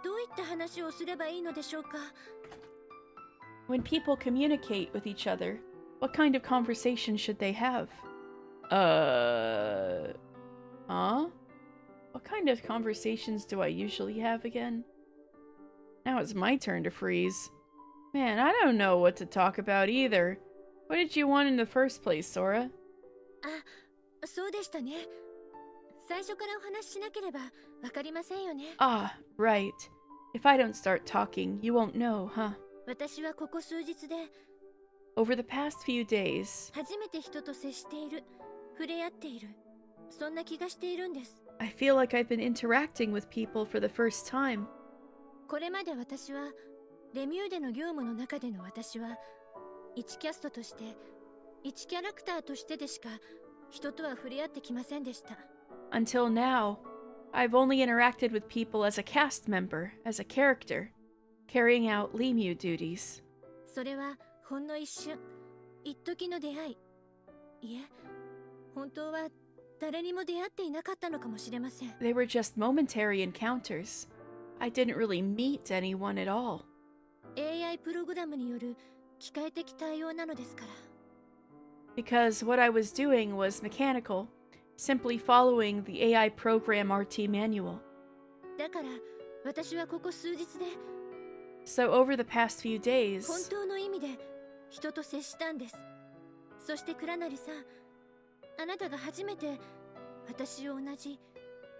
どういった話をすればいいのでしょうか？ When people communicate with each other, what kind of conversation should they have? Huh? What kind of conversations do I usually have again? Now it's my turn to freeze. Man, I don't know what to talk about either. What did you want in the first place, Sora? あ、そうでしたね。最初からお話ししなければわかりませんよね。 Ah, right. If I don't start talking, you won't know, huh? 私はここ数日で Over the past few days, 初めて人と接している、触れ合っている、そんな気がしているんです。 I feel like I've been interacting with people for the first time. これまで私はレミューでの業務の中での私は一キャストとして一キャラクターとしてでしか人とは触れ合ってきませんでした。 Until now, I've only interacted with people as a cast member, as a character, carrying out Lemue duties. それはほんの一瞬、一時の出会い。いえ、本当は誰にも出会っていなかったのかもしれません。 They were just momentary encounters. I didn't really meet anyone at all. AI プログラムによる機械的対応なのですから。 Because what I was doing was mechanical, simply following the AI program RT manual. だから私はここ数日で So over the past few 本 days, 当の意味で人と接したんです。そして倉成さん、あなたが初めて私を同じ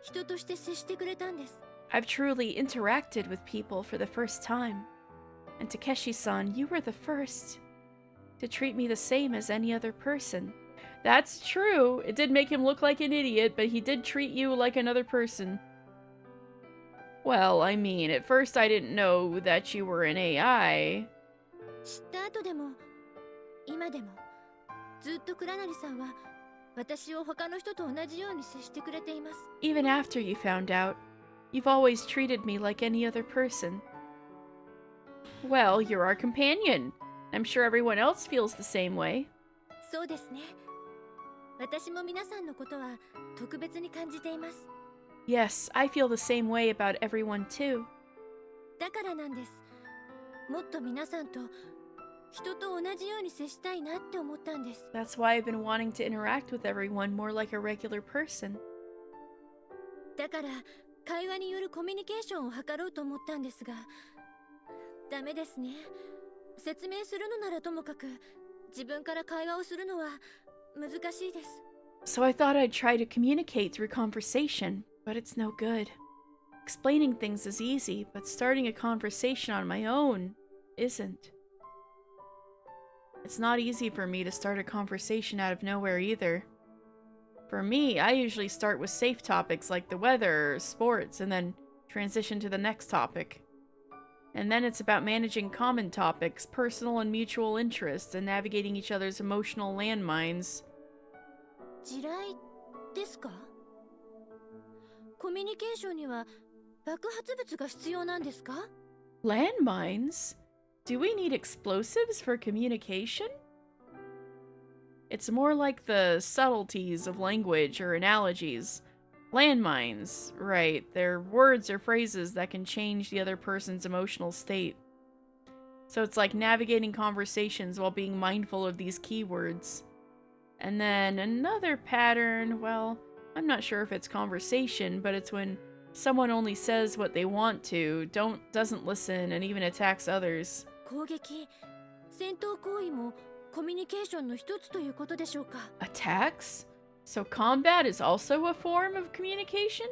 人として接してくれたんです。 I've truly interacted with people for the first time. And Takeshi-san, you were the first to treat me the same as any other person. That's true. It did make him look like an idiot, but he did treat you like another person. Well, I mean, at first I didn't know that you were an AI. 知った後でも今でもずっと倉成さんは私を他の人と同じように接してくれています。 Even after you found out, you've always treated me like any other person. Well, you're our companion. I'm sure everyone else feels the same way. そうですね。私も皆さんのことは特別に感じています。 Yes, I feel the same way about everyone too. だからなんです。もっと皆さんと人と同じように接したいなって思ったんです。 That's why I've been wanting to interact with everyone more like a regular person. だから会話によるコミュニケーションを図ろうと思ったんですが、ダメですね。説明するのならともかく自分から会話をするのは難しいです。 So I thought I'd try to communicate through conversation, but it's no good. Explaining things is easy, but starting a conversation on my own isn't. It's not easy for me to start a conversation out of nowhere either. For me, I usually start with safe topics like the weather or sports and then transition to the next topic. And then it's about managing common topics, personal and mutual interests, and navigating each other's emotional landmines. 地雷ですか？コミュニケーションには爆発物が必要なんですか？ Landmines? Do we need explosives for communication? It's more like the subtleties of language or analogies. Landmines, right. They're words or phrases that can change the other person's emotional state. So it's like navigating conversations while being mindful of these keywords. And then another pattern, well, I'm not sure if it's conversation, but it's when someone only says what they want to, doesn't listen, and even attacks others. 攻撃、戦闘行為もコミュニケーションの一つということでしょうか？ Attacks? So combat is also a form of communication?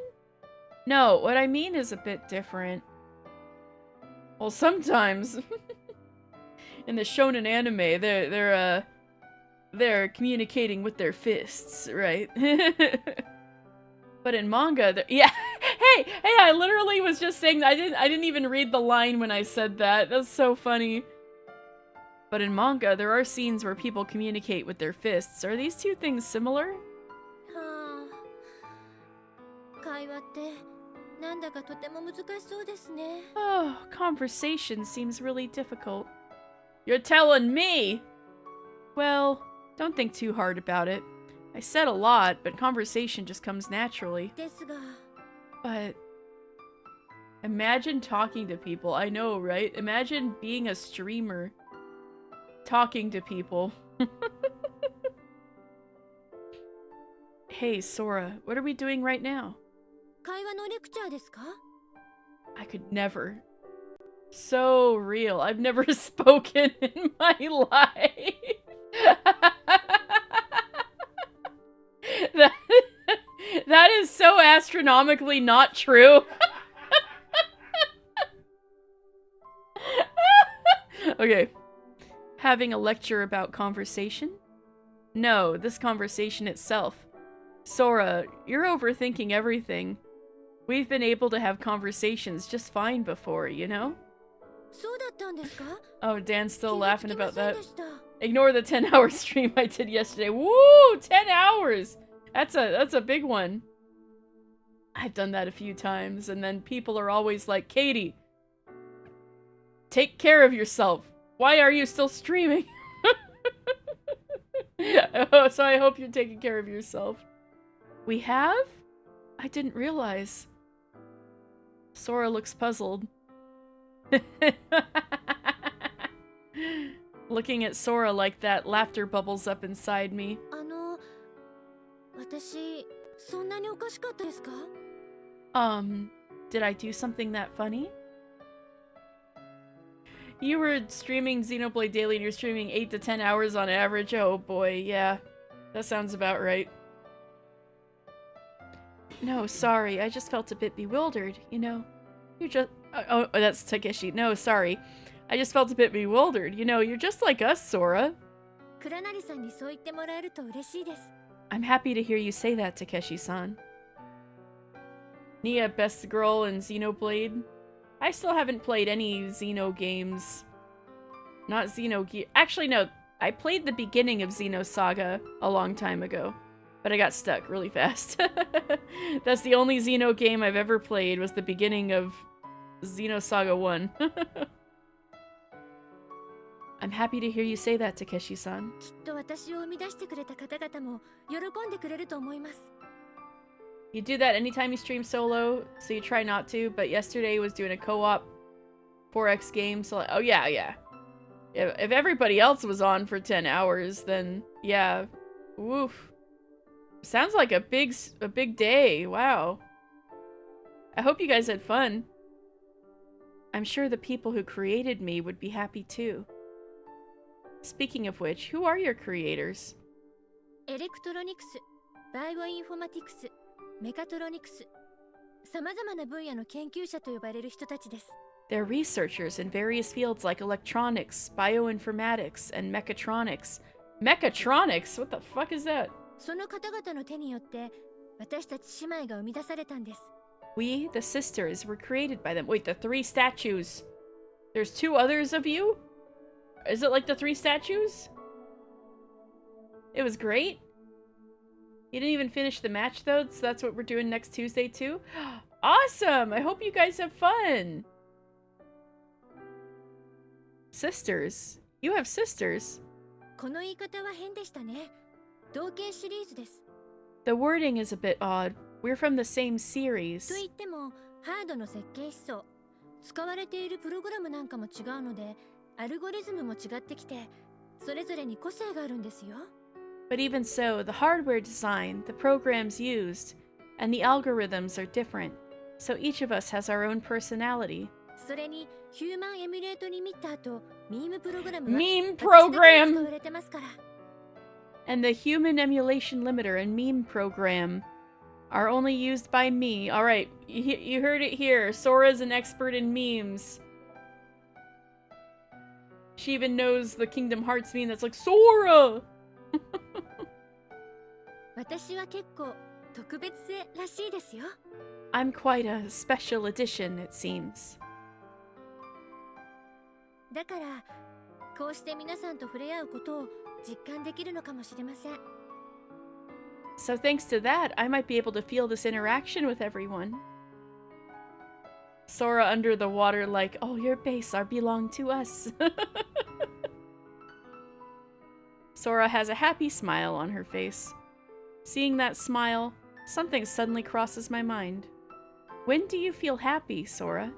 No, what I mean is a bit different. Well, sometimes in the shonen anime, they're communicating with their fists, right? But in manga, yeah. Hey, I literally was just saying that. I didn't even read the line when I said that. That's so funny. But in manga, there are scenes where people communicate with their fists. Are these two things similar? はあ、会話ってなんだかとても難しそうですね。 Oh, conversation seems really difficult. You're telling me? Well, don't think too hard about it. I said a lot, but conversation just comes naturally. ですが、 But imagine talking to people. I know, right? Imagine being a streamer. Talking to people. Hey, Sora, what are we doing right now? 会話のレクチャーですか？ I could never. So real. I've never spoken in my life. That is so astronomically not true. Okay. Having a lecture about conversation? No, this conversation itself. Sora, you're overthinking everything. We've been able to have conversations just fine before, you know? そうだったんですか？ Oh, Dan's still 気がつ laughing きま about せん that. でした。 Ignore the 10-hour stream I did yesterday. Woo! 10 hours! That's a big one. I've done that a few times, and then people are always like, Katie, take care of yourself. Why are you still streaming? Oh, so I hope you're taking care of yourself. We have? I didn't realize. Sora looks puzzled. Looking at Sora like that, laughter bubbles up inside me. 私、そんなにおかしかったですか？ Did I do something that funny? You were streaming Xenoblade Daily and you're streaming 8 to 10 hours on average. Oh boy, yeah. That sounds about right. No, sorry. I just felt a bit bewildered, you know. You're just... Oh, that's Takeshi. No, sorry. I just felt a bit bewildered. You know, you're just like us, Sora. I'm happy to hear you say that, Takeshi-san. Nia, best girl in Xenoblade. I still haven't played any Xeno games. Not Xenogear. Actually, no. I played the beginning of Xenosaga a long time ago. But I got stuck really fast. That's the only Xeno game I've ever played, was the beginning of Xenosaga 1. I'm happy to hear you say that, Takeshi-san. You do that anytime you stream solo, so you try not to, but yesterday was doing a co-op 4X game, so like, oh yeah. If everybody else was on for 10 hours, then yeah, woof. Sounds like a big day, wow. I hope you guys had fun. I'm sure the people who created me would be happy too. Speaking of which, who are your creators? Electronics, Bioinformatics, Mechatronics, 様々な分野の研究者と呼ばれる人たちです。They're researchers in various fields like electronics, bioinformatics, and mechatronics. Mechatronics? What the fuck is that? その方々の手によって私たち姉妹が生み出されたんです。We, the sisters, were created by them. Wait, the 3 statues. There's 2 others of you? Is it like the 3 statues? It was great. You didn't even finish the match though, so that's what we're doing next Tuesday too? Awesome! I hope you guys have fun! Sisters? You have sisters? この言い方は変でしたね。同系シリーズです。The wording is a bit odd. We're from the same series. と言っても、ハードの設計思想、使われているプログラムなんかも違うので、アルゴリズムも違ってきて、それぞれに個性があるんですよ。But even so, the hardware design, the programs used, and the algorithms are different, so each of us has our own personality. それに、ヒューマンエミュレートに見た後、ミームプログラムは Meme 私だけで program! 使われてますから。And the human emulation limiter and meme program are only used by me. Alright, you heard it here. Sora's an expert in memes. She even knows the Kingdom Hearts meme that's like, Sora! 私は結構特別性らしいですよ。I'm quite a special edition, it seems. だから、こうして皆さんと触れ合うことを実感できるのかもしれません。So thanks to that, I might be able to feel this interaction with everyone. Sora under the water like, oh, your base are belong to us. Sora has a happy smile on her face. Seeing that smile, something suddenly crosses my mind. When do you feel happy, Sora?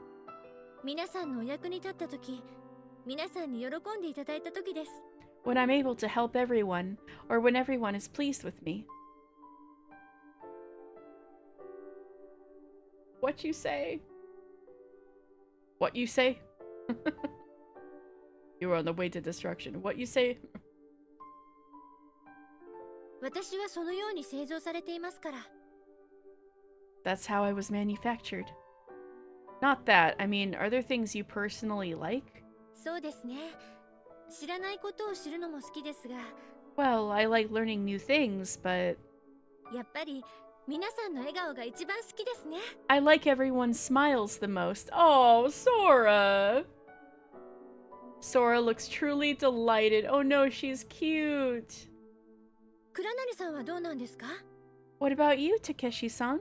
皆さんのお役に立ったとき、皆さんに喜んでいただいたときです。When I'm able to help everyone, or when everyone is pleased with me. What you say? What you say? You are on the way to destruction. What you say? 私はそのように製造されていますから。That's how I was manufactured. Not that. I mean, are there things you personally like? そうですね。知らないことを知るのも好きですが。Well, I like learning new things, but... やっぱり、皆さんの笑顔が一番好きですね。I like everyone's smiles the most. Oh, Sora! Sora looks truly delighted. Oh no, she's cute. 倉成さんはどうなんですか? What about you, Takeshi-san?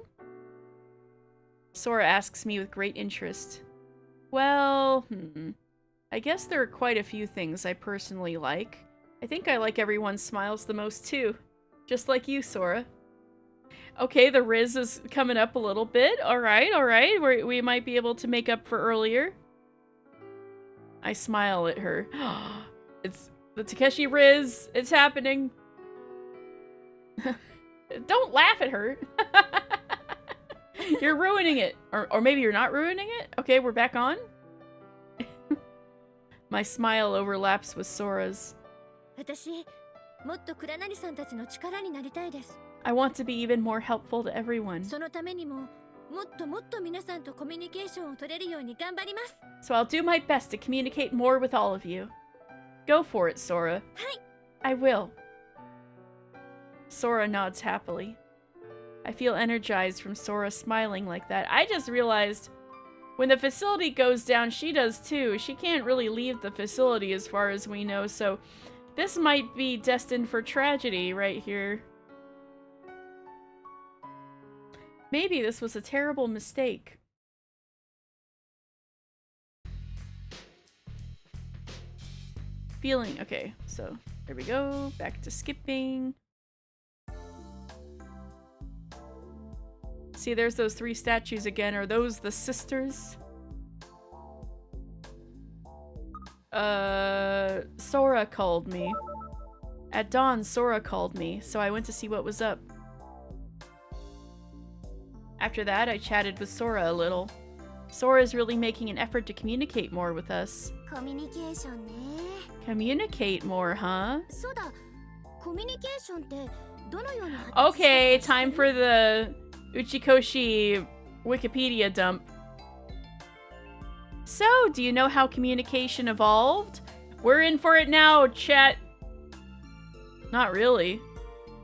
Sora asks me with great interest. Well, I guess there are quite a few things I personally like. I think I like everyone's smiles the most too. Just like you, Sora. Okay, the Riz is coming up a little bit. Alright. We might be able to make up for earlier. I smile at her. It's the Takeshi Riz. It's happening. Don't laugh at her. You're ruining it. Or maybe you're not ruining it? Okay, we're back on? My smile overlaps with Sora's. 私もっと倉成さんたちの力になりたいです。 I want to be even more helpful to everyone. そのためにももっともっと皆さんとコミュニケーションを取れるように頑張ります。 So I'll do my best to communicate more with all of you. Go for it, Sora. はい。 I will. Sora nods happily. I feel energized from Sora smiling like that. I just realized when the facility goes down, she does too. She can't really leave the facility as far as we know, so this might be destined for tragedy right here. Maybe this was a terrible mistake. Feeling, okay, so there we go, back to skipping. See, there's those 3 statues again. Are those the sisters? Sora called me. At dawn, Sora called me, so I went to see what was up. After that, I chatted with Sora a little. Sora is really making an effort to communicate more with us. コミュニケーションね。 Communicate more, huh? そうだ。コミュニケーションってどのように発達 Okay, したか知ってる？ time for the Uchikoshi Wikipedia dump. So, do you know how communication evolved? We're in for it now, chat. Not really.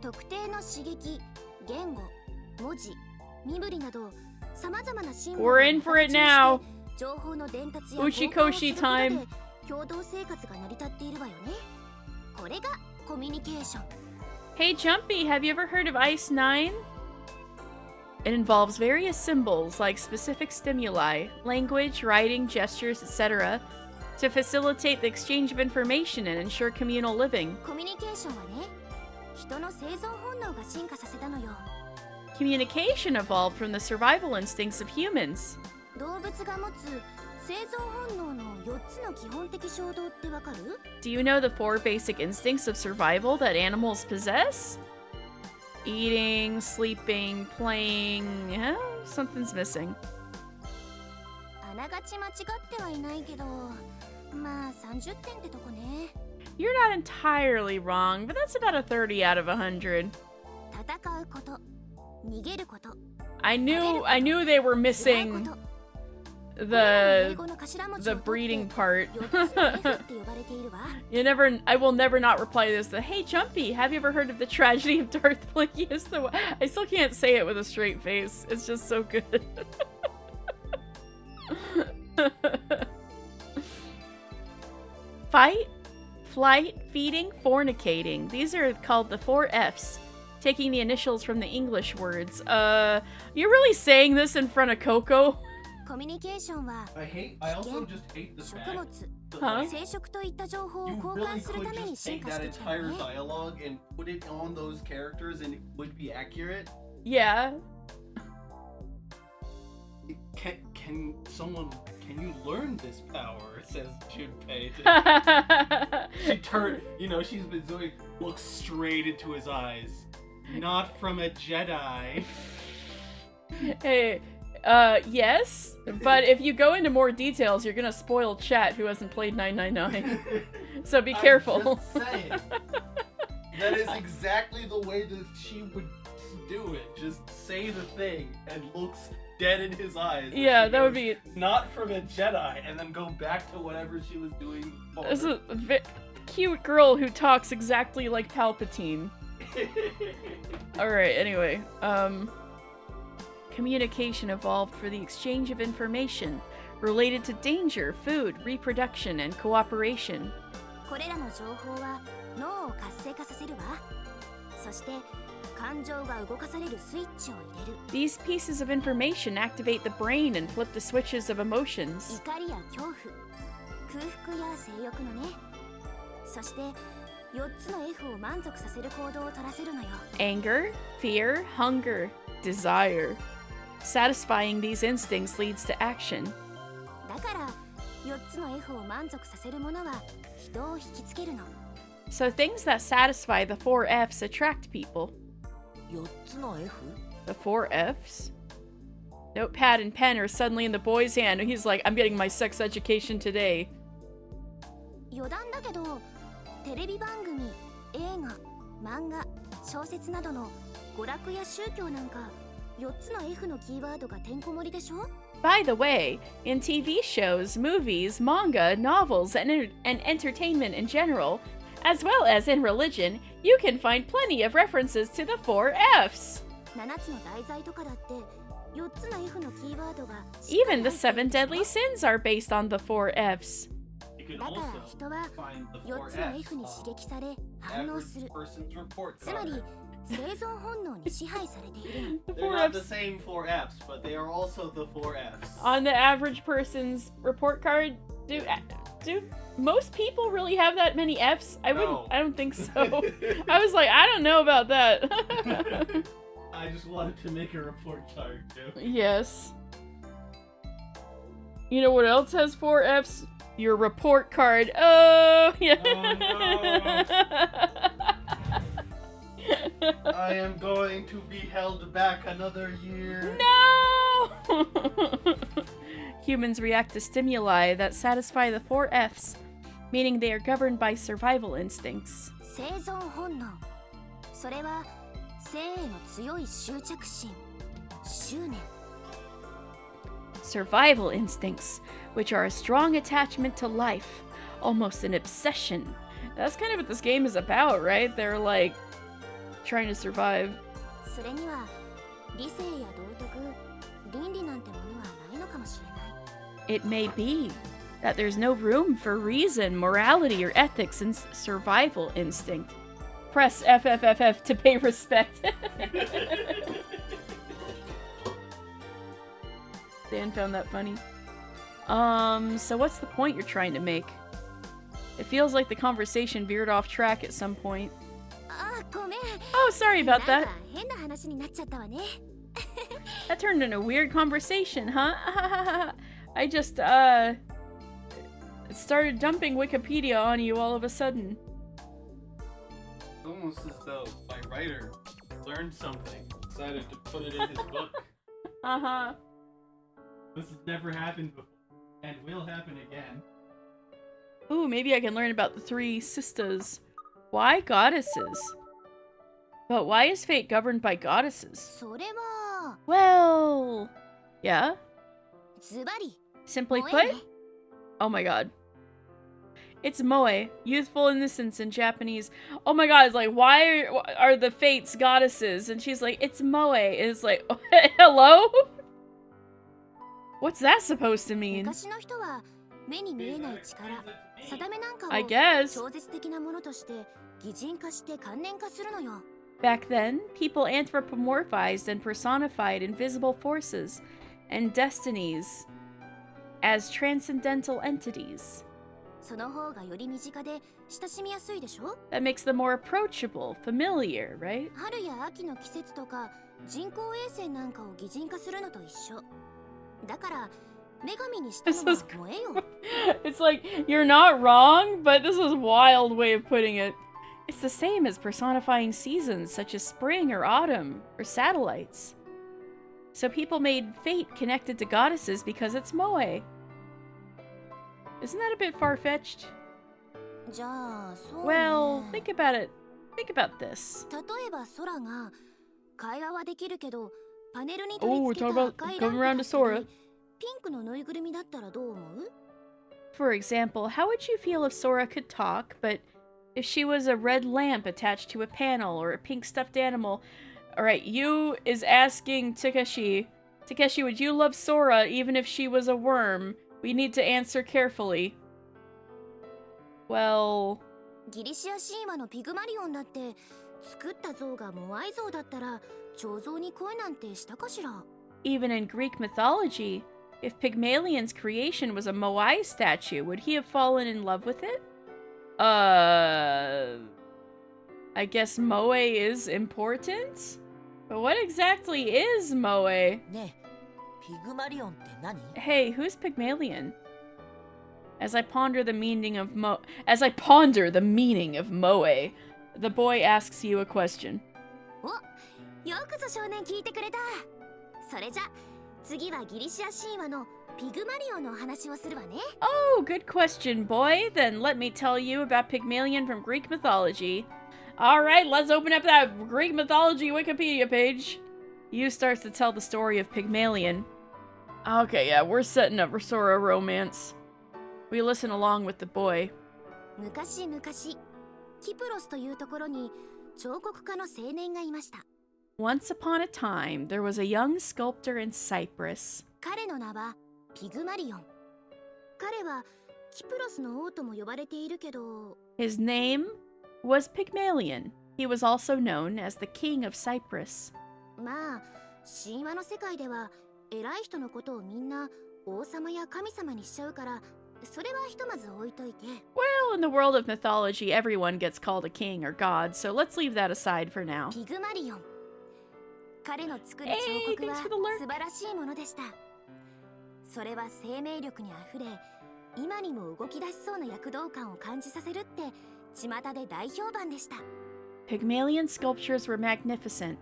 特定の刺激、言語、文字、身振りなど様々なシンボル We're in for it now. 情報の伝達や Uchikoshi time. 共同生活が成り立っているわよね。これがコミュニケーション。 Hey Jumpy, have you ever heard of Ice 9? It involves various symbols like specific stimuli, language, writing, gestures, etc. to facilitate the exchange of information and ensure communal living. コミュニケーションはね、人の生存本能が進化させたのよ。 Communication evolved from the survival instincts of humans. 動物が持つ生存本能の4つの基本的衝動ってわかる？ Do you know the 4 basic instincts of survival that animals possess? Eating, sleeping, playing... Huh? Something's missing. あながち間違ってはいないけど、まあ30点ってとこね。 You're not entirely wrong, but that's about a 30 out of 100. 戦うこと、逃げること、 I knew they were 違う missing こと。 the breeding part. I will never not reply to this. Hey Jumpy, have you ever heard of the tragedy of Darth Plagueis? I still can't say it with a straight face. It's just so good. Fight, flight, feeding, fornicating. These are called the 4 Fs, taking the initials from the English words. You're really saying this in front of Coco? コミュニケーションは I also just hate the 食 fact 物、 Huh? 生殖といった情報を you 交 really 換する could ために just 進 take 化し that てきたの entire ね。 dialogue and put it on those characters and it would be accurate. Yeah. Can you learn this power? Says Junpei. She turned, she's been doing, looks straight into his eyes. Not from a Jedi. Hey, yes, but if you go into more details, you're gonna spoil chat who hasn't played 999. So be careful. I'm just saying. That is exactly the way that she would do it. Just say the thing and looks dead in his eyes. Yeah, She that would goes, be... not from a Jedi, and then go back to whatever she was doing before. This is a cute girl who talks exactly like Palpatine. Alright, anyway, communication evolved for the exchange of information related to danger, food, reproduction, and cooperation. これらの情報は脳を活性化させるわ。そして感情が動かされるスイッチを入れる。 These pieces of information activate the brain and flip the switches of emotions. 怒りや恐怖、空腹や性欲のね。そして4つの F を満足させる行動を取らせるのよ。 Anger, fear, hunger, desire. Satisfying these instincts leads to action. だから4つの F を満足させるものは人を引きつけるの。 So things that satisfy the 4 Fs attract people. 4つの F? The 4 Fs? notepad and pen are suddenly in the boy's hand, and he's like, I'm getting my sex education today. 余談だけど、テレビ番組、映画、漫画、小説などの娯楽や宗教なんか4つの F のキーワードがてんこ盛りでしょ？ By the way, in TV shows, movies, manga, novels, and entertainment in general, as well as in religion, you can find plenty of references to the 4 Fs. 7つの題材とかだって4つの F のキーワードが Even the 7 deadly sins are based on the 4 Fs. You can だから also 人は find the 4 four つの Fs F に on 刺激され反応 average する。 person's report つまり card. 生存本能に支配されているの。 The They're 4 not the Fs. same four Fs, but they are also the four Fs. On the average person's report card, do most people really have that many Fs? I don't think so. I was like, I don't know about that. I just wanted to make a report card too. Yes. You know what else has 4 Fs? Your report card. Oh, yeah. I am going to be held back another year. No! Humans react to stimuli that satisfy the 4 Fs, meaning they are governed by survival instincts. 生存本能。それは生への強い執着心、執念。 Survival instincts, which are a strong attachment to life, almost an obsession. That's kind of what this game is about, right? They're like trying to survive. それには理性や道徳、倫理なんてものはないのかもしれない。 It may be that there's no room for reason, morality, or ethics in survival instinct. Press FFFF to pay respect. Dan found that funny. So what's the point you're trying to make? It feels like the conversation veered off track at some point. あ、ごめん。 Oh, sorry about なん that. か変な話になっちゃったわね。 That turned into a weird conversation, huh? I just, started dumping Wikipedia on you all of a sudden. It's almost as though my writer learned something, decided to put it in his book. Uh-huh. This has never happened before, and will happen again. Ooh, maybe I can learn about the 3 sisters. Why goddesses? But why is fate governed by goddesses? それは Well... Yeah? ズバリ Simply 萌 put? えね。 Oh my god. It's moe, youthful innocence in Japanese. Oh my god, it's like, why are the fates goddesses? And she's like, it's moe. And it's like, hello? What's that supposed to mean? 昔の人は目に見えない力、定めなんか I を guess. 超絶的なものとして擬人化して関連化するのよ。 Back then, people anthropomorphized and personified invisible forces and destinies as transcendental entities. その方がより身近で親しみやすいでしょ？ That makes them more approachable, familiar, right? 春や秋の季節とか人工衛星なんかを擬人化するのと一緒。だから女神にしたのは萌えよ。 It's like, you're not wrong, but this is a wild way of putting it. It's the same as personifying seasons such as spring or autumn or satellites. So people made fate connected to goddesses because it's moe. Isn't that a bit far-fetched? じゃあそうね。 Well, think about it. Think about this. 例えば空が会話はできるけどパネルに取 Oh, り付 we're け talking た about 赤い going ラン around プ to だった Sora. りピンクのぬいぐるみだったらどう思う？ For example, how would you feel if Sora could talk, but if she was a red lamp attached to a panel or a pink stuffed animal? Alright, you is asking Takeshi. Takeshi, would you love Sora even if she was a worm? We need to answer carefully. Well... ギリシア神話のピグマリオンだって作った像がモアイ像だったら彫像に恋なんてしたかしら？ Even in Greek mythology, if Pygmalion's creation was a Moai statue, would he have fallen in love with it? I guess moe is important? But what exactly is moe? ねえ、ピグマリオンって何？ Hey, who's Pygmalion? As I ponder the meaning of moe, the boy asks you a question. お、よくぞ少年聞いてくれた。それじゃ次はギリシア神話のピグマリオンのお話をするわね。 Oh, good question, boy. Then let me tell you about Pygmalion from Greek mythology. Alright, let's open up that Greek mythology Wikipedia page. You starts to tell the story of Pygmalion. Okay, yeah, we're setting up Rosora romance. We listen along with the boy. 昔々キプロスというところに彫刻家の青年がいました。 Once upon a time, there was a young sculptor in Cyprus. 彼の名はピグマリオン。彼はキプロスの王とも呼ばれているけど、 His name was Pygmalion. He was also known as the King of Cyprus. まあ神話の世界では偉い人のことをみんな王様や神様にしちゃうから、それはひとまず置いといて。 Well, in the world of mythology, everyone gets called a king or god, so let's leave that aside for now. ピグマリオン。彼の作る Hey, 彫刻は thanks for the lurk. 素晴らしいものでした。それは生命力にあふれ、今にも動き出しそうな躍動感を感じさせるって巷で大評判でした。 Pygmalion sculptures were magnificent.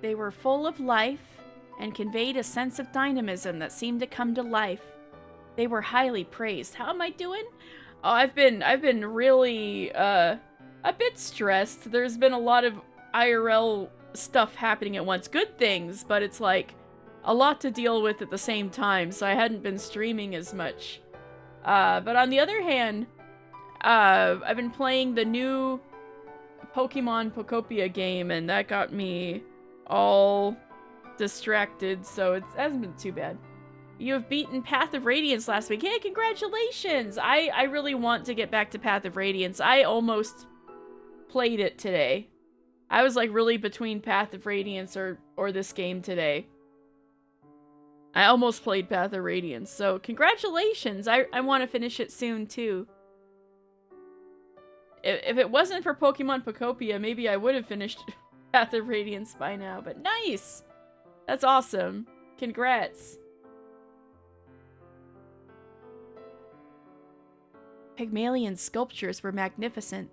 They were full of life and conveyed a sense of dynamism that seemed to come to life. They were highly praised. How am I doing? Oh, I've been really a bit stressed. There's been a lot of IRL stuff happening at once. Good things, but it's like a lot to deal with at the same time, so I hadn't been streaming as much. But on the other hand, I've been playing the new Pokemon Pokopia game, and that got me all distracted, so it hasn't been too bad. You have beaten Path of Radiance last week. Hey, congratulations! I really want to get back to Path of Radiance. I almost played it today. I was like really between Path of Radiance or this game today. I almost played Path of Radiance, so congratulations! I want to finish it soon, too. If it wasn't for Pokemon Pokopia, maybe I would have finished Path of Radiance by now, but nice! That's awesome. Congrats. Pygmalion's sculptures were magnificent.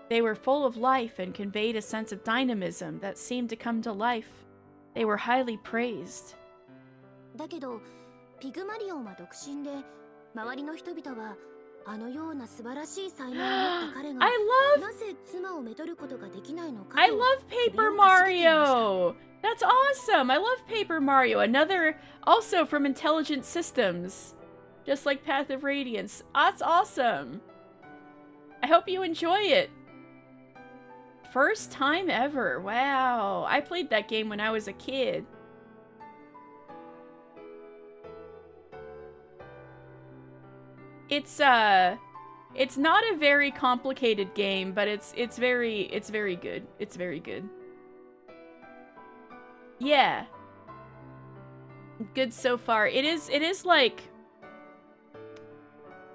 They were full of life and conveyed a sense of dynamism that seemed to come to life. They were highly praised. だけどピグマリオンは独身で、周りの人々はあのような素晴らしい才能を持った彼が I love なぜ妻をめとることができないのか I と love Paper Mario! That's awesome! I love Paper Mario. Another, also from Intelligent Systems. Just like Path of Radiance. That's awesome! I hope you enjoy it. First time ever. Wow. I played that game when I was a kid. It's not a very complicated game, but it's very good. It's very good. Yeah. Good so far. It is like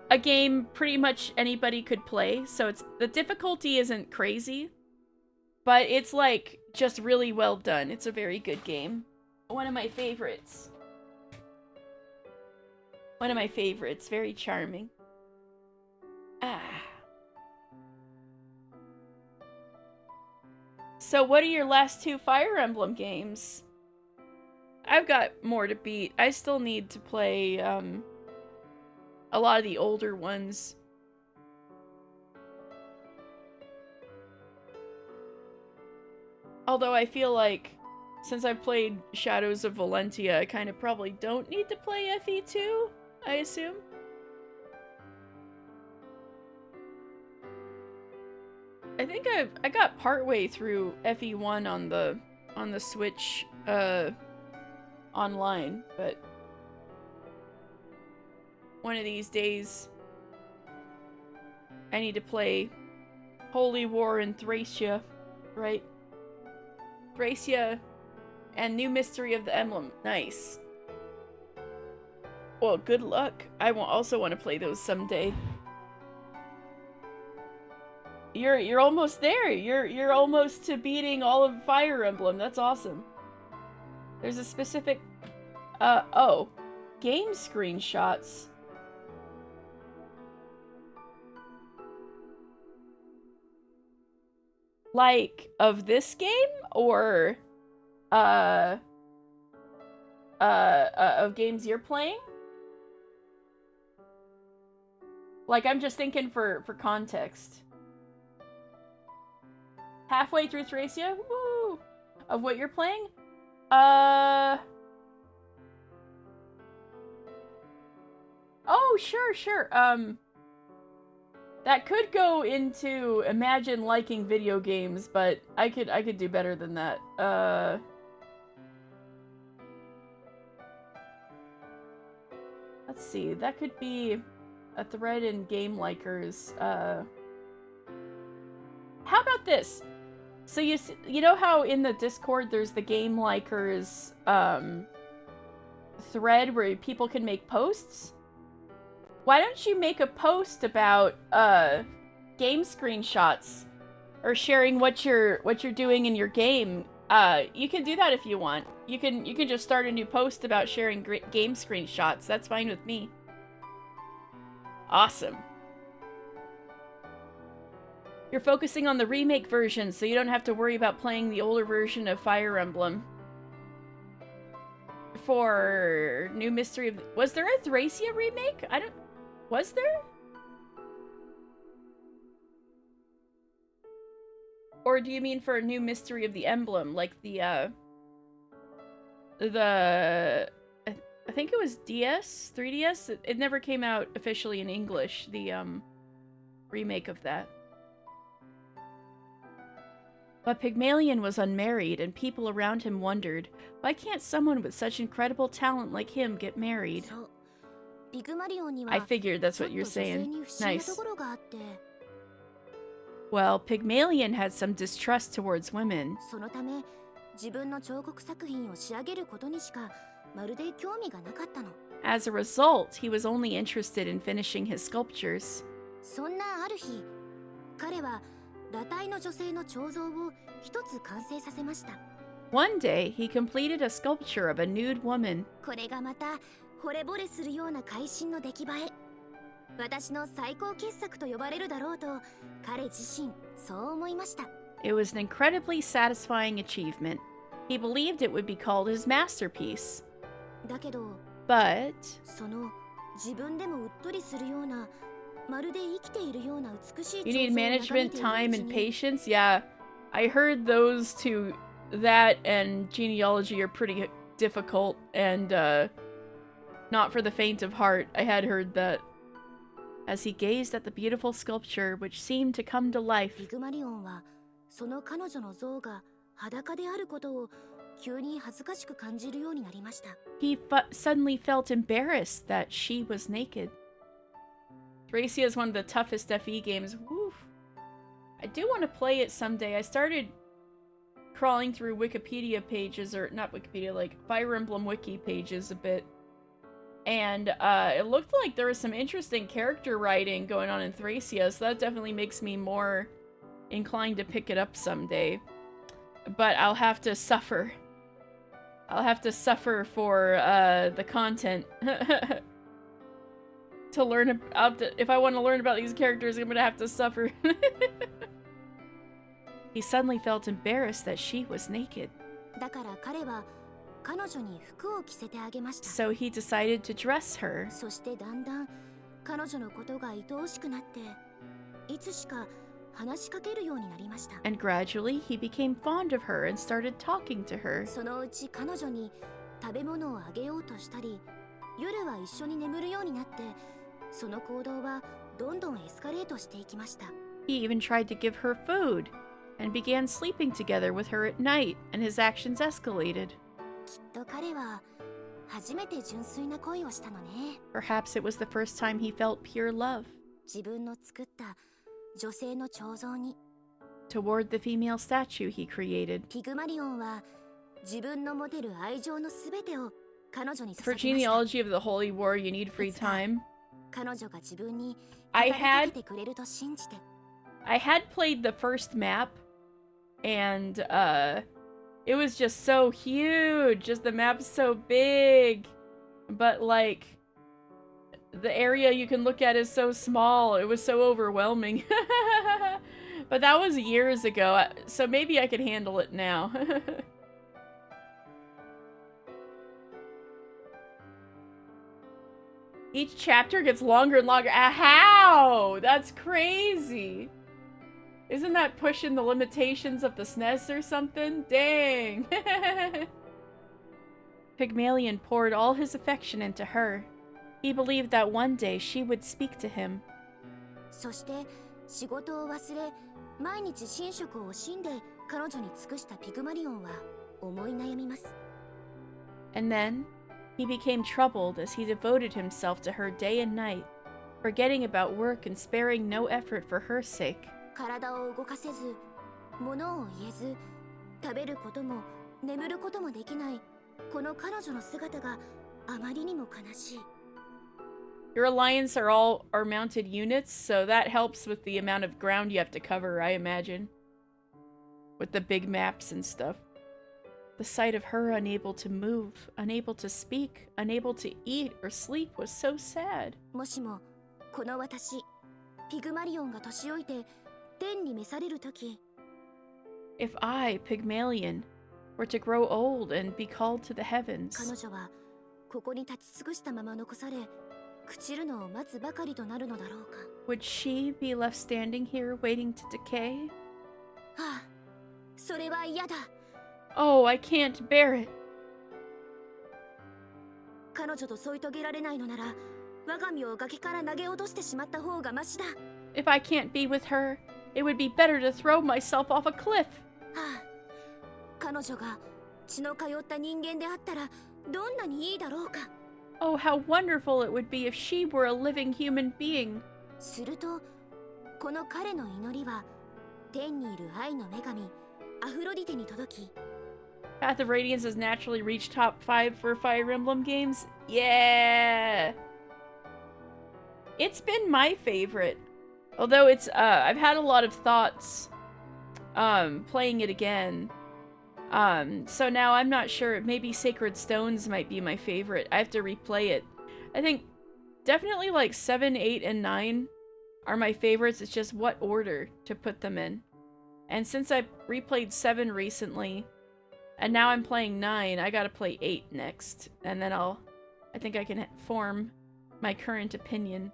a game pretty much anybody could play, so the difficulty isn't crazy, but it's like just really well done. It's a very good game. One of my favorites. One of my favorites. Very charming. Ah. So what are your last two Fire Emblem games? I've got more to beat. I still need to play a lot of the older ones. Although I feel like since I played Shadows of Valentia, I kind of probably don't need to play FE2, I assume. I think I got partway through FE1 on the Switch online, but one of these days I need to play Holy War in Thracia, right? Thracia and New Mystery of the Emblem. Nice. Well, good luck. I also want to play those someday. You're almost there. You're almost to beating all of Fire Emblem. That's awesome. There's a specific oh, game screenshots. Like of this game or of games you're playing? Like, I'm just thinking for context. Halfway through Thracia? Woo! Of what you're playing? Oh, sure. That could go into imagine liking video games, but I could do better than that. Let's see. That could be a thread in Game Likers. How about this? So you know how in the Discord there's the Game Likers thread where people can make posts? Why don't you make a post about game screenshots or sharing what you're doing in your game? You can do that if you want. You can just start a new post about sharing game screenshots. That's fine with me. Awesome. You're focusing on the remake version, so you don't have to worry about playing the older version of Fire Emblem. For New Mystery of... Was there a Thracia remake? Was there? Or do you mean for a New Mystery of the Emblem? Like I think it was DS? 3DS? It never came out officially in English, the remake of that. But Pygmalion was unmarried, and people around him wondered, why can't someone with such incredible talent like him get married? I figured that's what you're saying. Nice. Well, Pygmalion had some distrust towards women. As a result, he was only interested in finishing his sculptures. One day, he completed a sculpture of a nude woman. It was an incredibly satisfying achievement. He believed it would be called his masterpiece. But you need management, time, and patience? Yeah, I heard those two, that and genealogy, are pretty difficult and not for the faint of heart. I had heard that. As he gazed at the beautiful sculpture, which seemed to come to life, he suddenly felt embarrassed that she was naked. Thracia is one of the toughest FE games. Woof. I do want to play it someday. I started crawling through Wikipedia pages, or not Wikipedia, like Fire Emblem wiki pages a bit. And it looked like there was some interesting character writing going on in Thracia, so that definitely makes me more inclined to pick it up someday. But I'll have to suffer. I'll have to suffer for the content. To learn about, if I want to learn about these characters, I'm gonna have to suffer. He suddenly felt embarrassed that she was naked. So he decided to dress her. And gradually he became fond of her and started talking to her. He even tried to give her food and began sleeping together with her at night, and his actions escalated. Perhaps it was the first time he felt pure love toward the female statue he created. For genealogy of the Holy War, you need free time. I had played the first map, and it was just so huge. Just the map's so big, but like the area you can look at is so small. It was so overwhelming. But that was years ago, so maybe I could handle it now. Each chapter gets longer and longer. How? That's crazy. Isn't that pushing the limitations of the SNES or something? Dang. Pygmalion poured all his affection into her. He believed that one day she would speak to him. そして仕事を忘れ毎日寝食を惜しんで彼女に尽くしたピグマリオンは思い悩みます。 And then, he became troubled as he devoted himself to her day and night, forgetting about work and sparing no effort for her sake. 体を動かせず、物を言えず、食べることも眠ることもできないこの彼女の姿があまりにも悲しい。 Your alliance are mounted units, so that helps with the amount of ground you have to cover, I imagine. With the big maps and stuff. The sight of her unable to move, unable to speak, unable to eat or sleep was so sad. もしもこの私、ピグマリオンが年老いて天に召されるとき、 If I, Pygmalion, were to grow old and be called to the 彼 heavens, 女はここに立ち尽くしたまま残され、朽ちるのを待つばかりとなるのだろうか。 would she be left standing here waiting to decay? はあ、それは嫌だ。 Oh, I can't bear it. 彼女と添い遂げられないのなら、我が身を崖から投げ落としてしまった方がマシだ。 If I can't be with her, it would be better to throw myself off a cliff. はあ、彼女が血の通った人間であったらどんなにいいだろうか。 Oh, how wonderful it would be if she were a living human being. すると、この彼の祈りは天にいる愛の女神アフロディテに届き、 Path of Radiance has naturally reached top 5 for Fire Emblem games. Yeah! It's been my favorite. Although it's, I've had a lot of thoughts, playing it again. So now I'm not sure. Maybe Sacred Stones might be my favorite. I have to replay it. I think definitely like 7, 8, and 9 are my favorites. It's just what order to put them in. And since I replayed 7 recently, and now I'm playing 9, I gotta play 8 next. And then I think I can form my current opinion.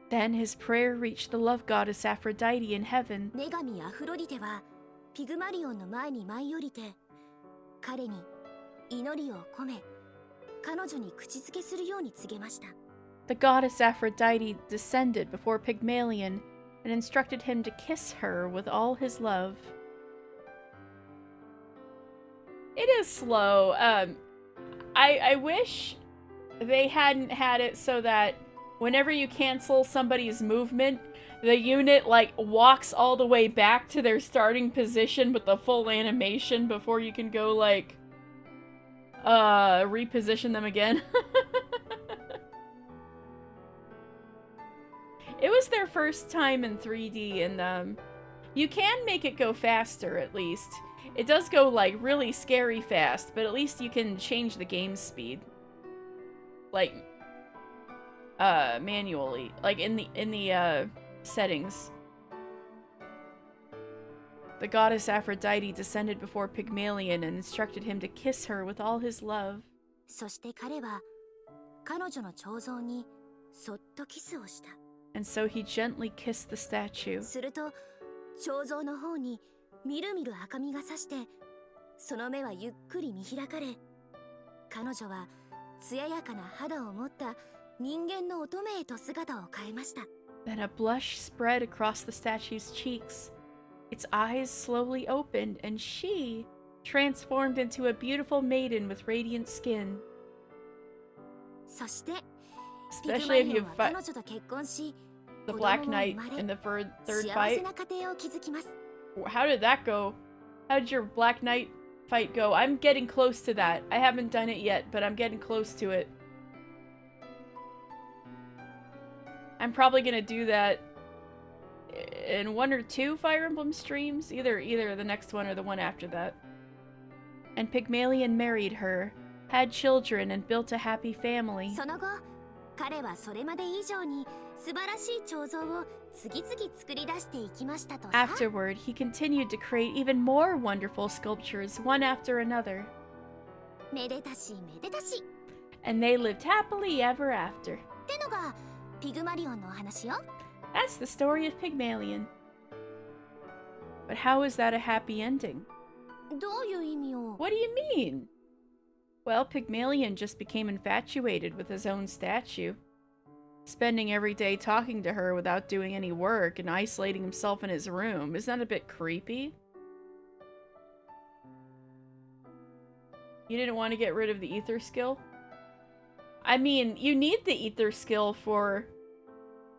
Then his prayer reached the love goddess Aphrodite in heaven. 女神アフロディテはピグマリオンの前に舞い降りて、彼に祈りを込め、彼女に口づけするように告げました。 The goddess Aphrodite descended before Pygmalion and instructed him to kiss her with all his love. It is slow. I wish they hadn't had it so that whenever you cancel somebody's movement, the unit, like, walks all the way back to their starting position with the full animation before you can go, like, reposition them again. It was their first time in 3D, and, you can make it go faster, at least. It does go, like, really scary fast, but at least you can change the game speed. Like, manually. Like, in the settings. The goddess Aphrodite descended before Pygmalion and instructed him to kiss her with all his love. そして彼は彼女の彫像にそっとキスをした。 And so he gently kissed the statue. すると彫像の方にみるみる赤みがさして、その目はゆっくり見開かれ、彼女は艶やかな肌を持った人間の乙女へと姿を変えました。 Then a blush spread across the statue's cheeks. Its eyes slowly opened, and she transformed into a beautiful maiden with radiant skin. そしてピグ Especially マ if リ you オンは fight 彼女と結婚し、 the 子 Black 供も Knight 生まれ in the third 幸 fight. せな家庭を築きます。 How did that go? How did your Black Knight fight go? I'm getting close to that. I haven't done it yet, but I'm getting close to it. I'm probably gonna do that in 1 or 2 Fire Emblem streams, either the next one or the one after that. And Pygmalion married her, had children, and built a happy family. その後、彼はそれまで以上に素晴らしい彫像を次々作り出していきましたとさ。 Afterward, he continued to create even more wonderful sculptures, one after another. めでたしめでたし。 And they lived happily ever after. ってのがピグマリオンのお話よ。 That's the story of Pygmalion. But how is that a happy ending? どういう意味を？ What do you mean? Well, Pygmalion just became infatuated with his own statue, spending every day talking to her without doing any work and isolating himself in his room. Isn't that a bit creepy? You didn't want to get rid of the ether skill? I mean, you need the ether skill for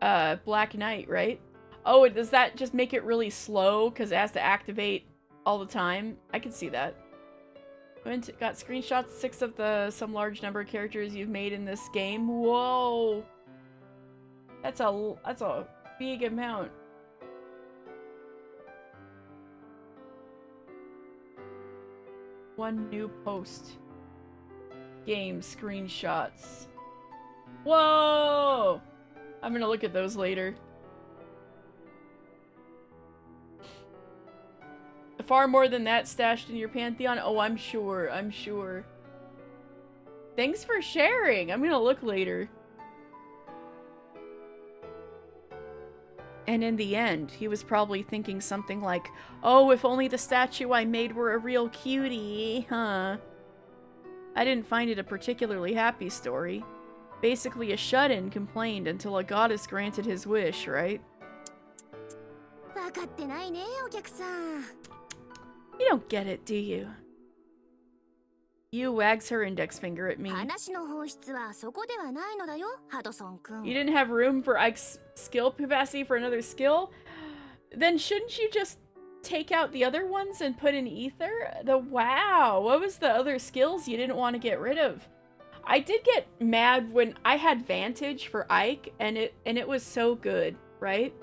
Black Knight, right? Oh, does that just make it really slow because it has to activate all the time? I can see that. Got screenshots 6 of some large number of characters you've made in this game. Whoa. That's a big amount. One new post. Game screenshots. Whoa! I'm gonna look at those later. Far more than that stashed in your pantheon? Oh, I'm sure. I'm sure. Thanks for sharing. I'm gonna look later. And in the end, he was probably thinking something like, oh, if only the statue I made were a real cutie, huh? I didn't find it a particularly happy story. Basically, a shut-in complained until a goddess granted his wish, right? 分かってないね、お客さん。 You don't get it, do you? You wags her index finger at me. 話の本質はそこではないのだよ、ハドソン君。 You didn't have room for Ike's skill capacity for another skill? Then shouldn't you just take out the other ones and put in ether? Wow, what was the other skills you didn't want to get rid of? I did get mad when I had Vantage for Ike and it was so good, right?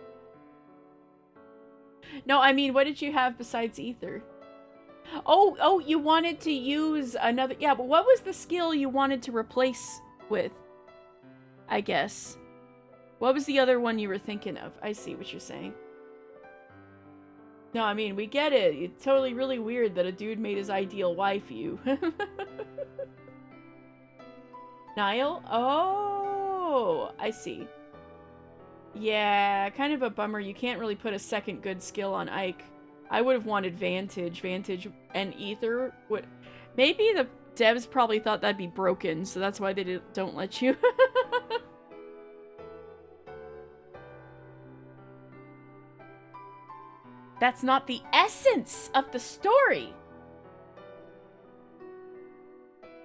No, I mean, what did you have besides ether? Oh, you wanted to use another... Yeah, but what was the skill you wanted to replace with? I guess. What was the other one you were thinking of? I see what you're saying. No, I mean, we get it. It's totally really weird that a dude made his ideal wife you. Niall? Oh, I see. Yeah, kind of a bummer. You can't really put a second good skill on Ike. I would have wanted Vantage. Vantage and Ether would... Maybe the devs probably thought that'd be broken, so that's why they don't let you. That's not the essence of the story!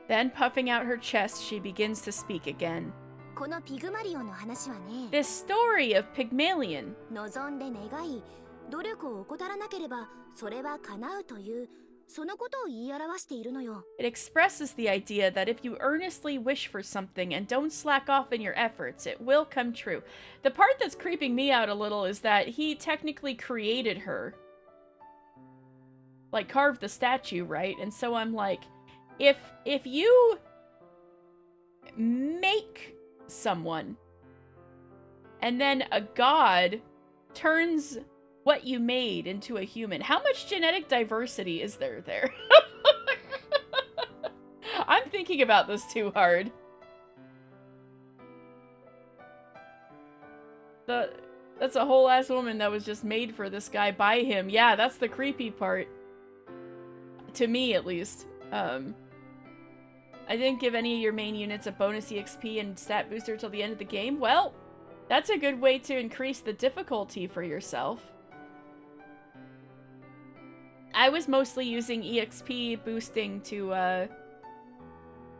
Then, puffing out her chest, she begins to speak again. このピグマリオンの話はね、 This story of Pygmalion. 望んで願い、努力を怠らなければそれは叶うという、そのことを言い表しているのよ。 It expresses the idea that if you earnestly wish for something and don't slack off in your efforts, it will come true. The part that's creeping me out a little is that he technically created her. Like, carved the statue, right? And so I'm like, if you make someone and then a god turns what you made into a human, how much genetic diversity is there? I'm thinking about this too hard. That's a whole ass woman that was just made for this guy by him. Yeah, that's the creepy part. To me, at least. I didn't give any of your main units a bonus EXP and stat booster till the end of the game. Well, that's a good way to increase the difficulty for yourself. I was mostly using EXP boosting to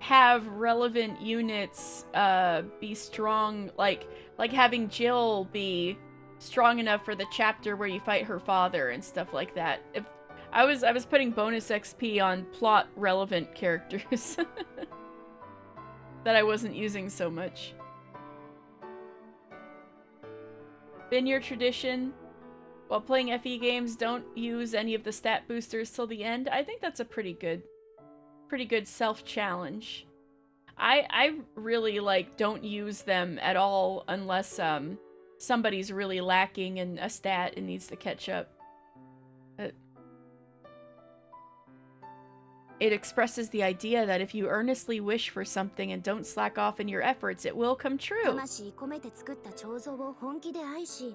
have relevant units be strong, like having Jill be strong enough for the chapter where you fight her father and stuff like that. If I was putting bonus XP on plot relevant characters that I wasn't using so much. Been your tradition? While playing FE games, don't use any of the stat boosters till the end. I think that's a pretty good self-challenge. I really, like, don't use them at all unless somebody's really lacking in a stat and needs to catch up. It expresses the idea that if you earnestly wish for something and don't slack off in your efforts, it will come true. 魂込めて作った彫像を本気で愛し、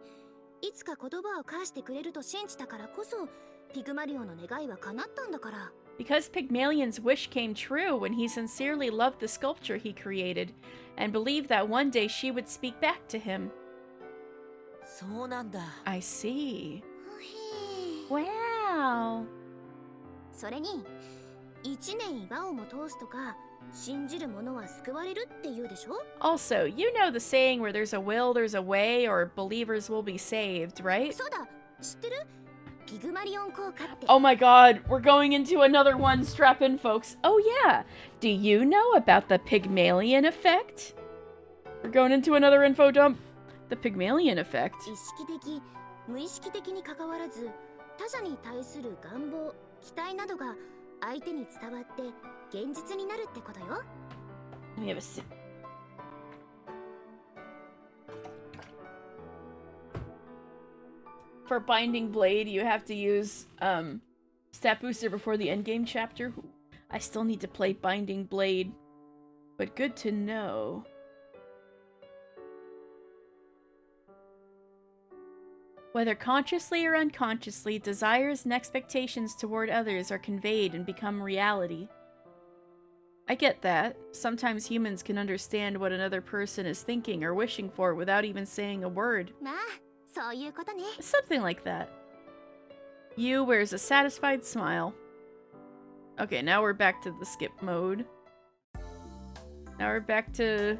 いつか言葉を返してくれると信じたからこそ、ピグマリオンの願いは叶ったんだから。Because Pygmalion's wish came true when he sincerely loved the sculpture he created and believed that one day she would speak back to him. そうなんだ。I see. ほへー。 Wow. それに、一年岩をも通すとか、信じる者は救われるって言うでしょ? Also, you know the saying where there's a will, there's a way, or believers will be saved, right? そうだ、知ってる? ピグマリオン効果って。 Oh my god, we're going into another one. Strap in, folks. Oh yeah. Do you know about the Pygmalion effect? We're going into another info dump. The Pygmalion effect. 意識的、無意識的に関わらず、他者に対する願望、期待などが相手に伝わって現実になるってことよ。 Let me have a sip. For Binding Blade, you have to use stat booster before the endgame chapter. I still need to play Binding Blade, but good to know. Whether consciously or unconsciously, desires and expectations toward others are conveyed and become reality. I get that. Sometimes humans can understand what another person is thinking or wishing for without even saying a word. まあ、そういうことね。 Something like that. Yu wears a satisfied smile. Okay, now we're back to the skip mode. Now we're back to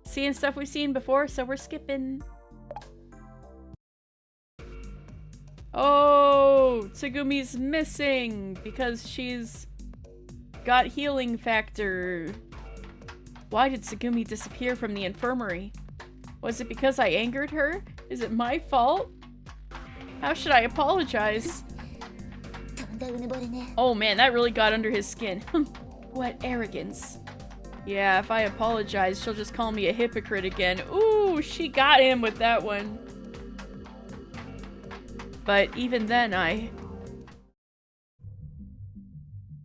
seeing stuff we've seen before, so we're skipping. Oh, Tsugumi's missing because she's got healing factor. Why did Tsugumi disappear from the infirmary? Was it because I angered her? Is it my fault? How should I apologize? とんだうぬぼれね。 Oh man, that really got under his skin. What arrogance. Yeah, if I apologize, she'll just call me a hypocrite again. Ooh, she got him with that one. But even then,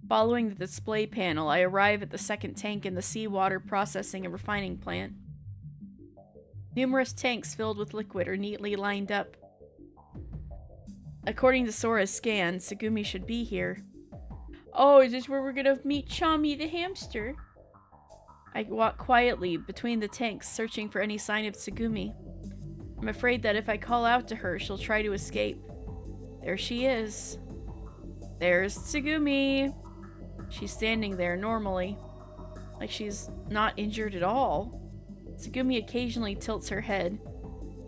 Following the display panel, I arrive at the second tank in the seawater processing and refining plant. Numerous tanks filled with liquid are neatly lined up. According to Sora's scan, Tsugumi should be here. Oh, is this where we're gonna meet Chami the hamster? I walk quietly between the tanks, searching for any sign of Tsugumi. I'm afraid that if I call out to her, she'll try to escape. There she is. There's Tsugumi. She's standing there normally, like she's not injured at all. Tsugumi occasionally tilts her head,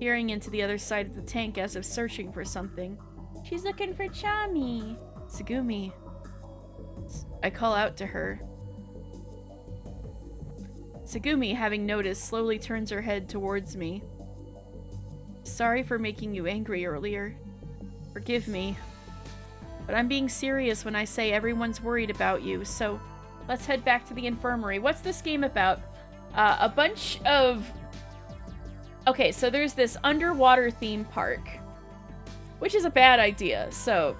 peering into the other side of the tank as if searching for something. She's looking for Chami. Tsugumi. I call out to her. Tsugumi, having noticed, slowly turns her head towards me. Sorry for making you angry earlier. Forgive me. But I'm being serious when I say everyone's worried about you, so let's head back to the infirmary. What's this game about? A bunch of... Okay, so there's this underwater theme park, which is a bad idea. So,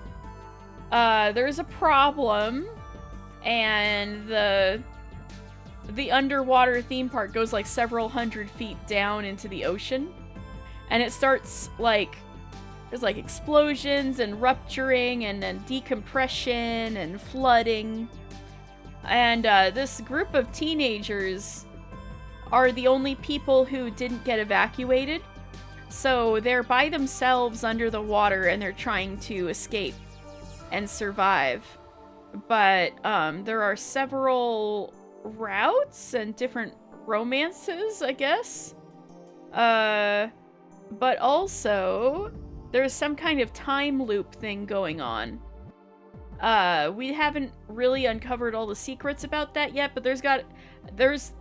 there's a problem, and the underwater theme park goes like several hundred feet down into the ocean, and it starts like... There's like explosions and rupturing and then decompression and flooding. And this group of teenagers are the only people who didn't get evacuated. So they're by themselves under the water and they're trying to escape and survive. But there are several routes and different romances, I guess. But also... there's some kind of time loop thing going on. We haven't really uncovered all the secrets about that yet, but there's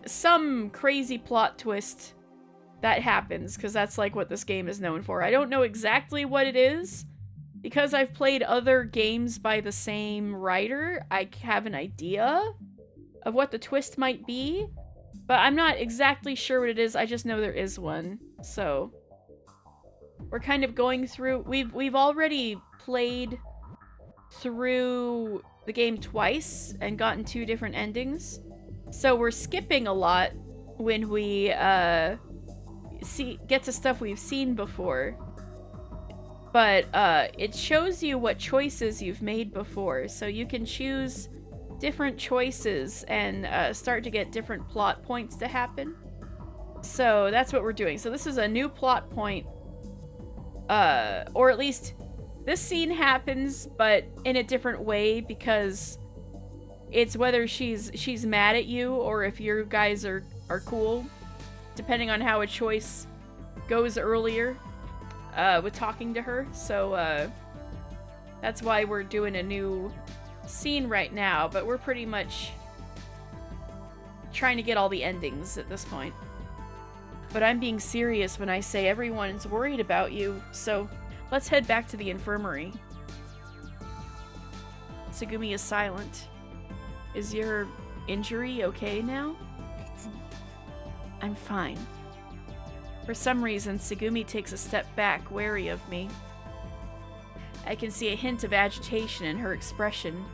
some crazy plot twist that happens, because that's like what this game is known for. I don't know exactly what it is, because I've played other games by the same writer. I have an idea of what the twist might be, but I'm not exactly sure what it is. I just know there is one, so... We're kind of going through... We've already played through the game twice and gotten 2 different endings. So we're skipping a lot when we get to stuff we've seen before. But it shows you what choices you've made before, so you can choose different choices and start to get different plot points to happen. So that's what we're doing. So this is a new plot point, or at least this scene happens, but in a different way, because it's whether she's mad at you or if you guys are cool, depending on how a choice goes earlier with talking to her. So that's why we're doing a new scene right now, but we're pretty much trying to get all the endings at this point. But I'm being serious when I say everyone's worried about you, so let's head back to the infirmary. Tsugumi is silent. Is your injury okay now? I'm fine. For some reason, Tsugumi takes a step back, wary of me. I can see a hint of agitation in her expression.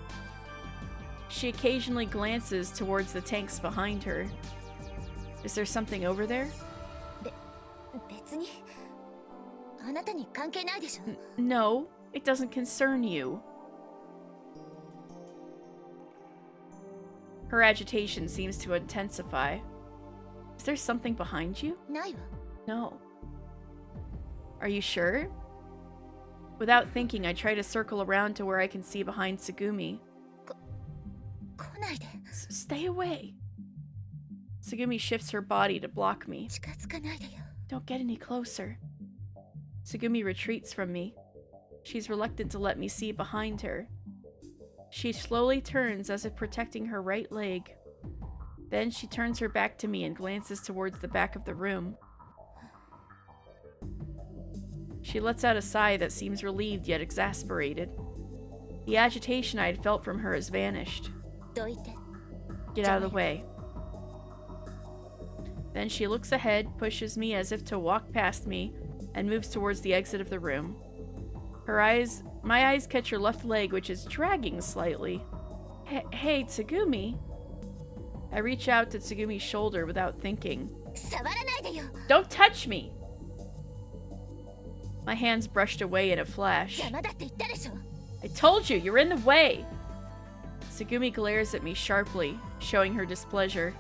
She occasionally glances towards the tanks behind her. Is there something over there? No, it doesn't concern you. Her agitation seems to intensify. Is there something behind you? No. Are you sure? Without thinking, I try to circle around to where I can see behind Tsugumi. Stay away. Tsugumi shifts her body to block me. Don't get any closer. Tsugumi retreats from me. She's reluctant to let me see behind her. She slowly turns as if protecting her right leg. Then she turns her back to me and glances towards the back of the room. She lets out a sigh that seems relieved yet exasperated. The agitation I had felt from her has vanished. Get out of the way. Then she looks ahead, pushes me as if to walk past me, and moves towards the exit of the room. My eyes catch her left leg, which is dragging slightly. Hey, Tsugumi. I reach out to Tsugumi's shoulder without thinking. Don't touch me! My hands brushed away in a flash. I told you, you're in the way! Tsugumi glares at me sharply, showing her displeasure.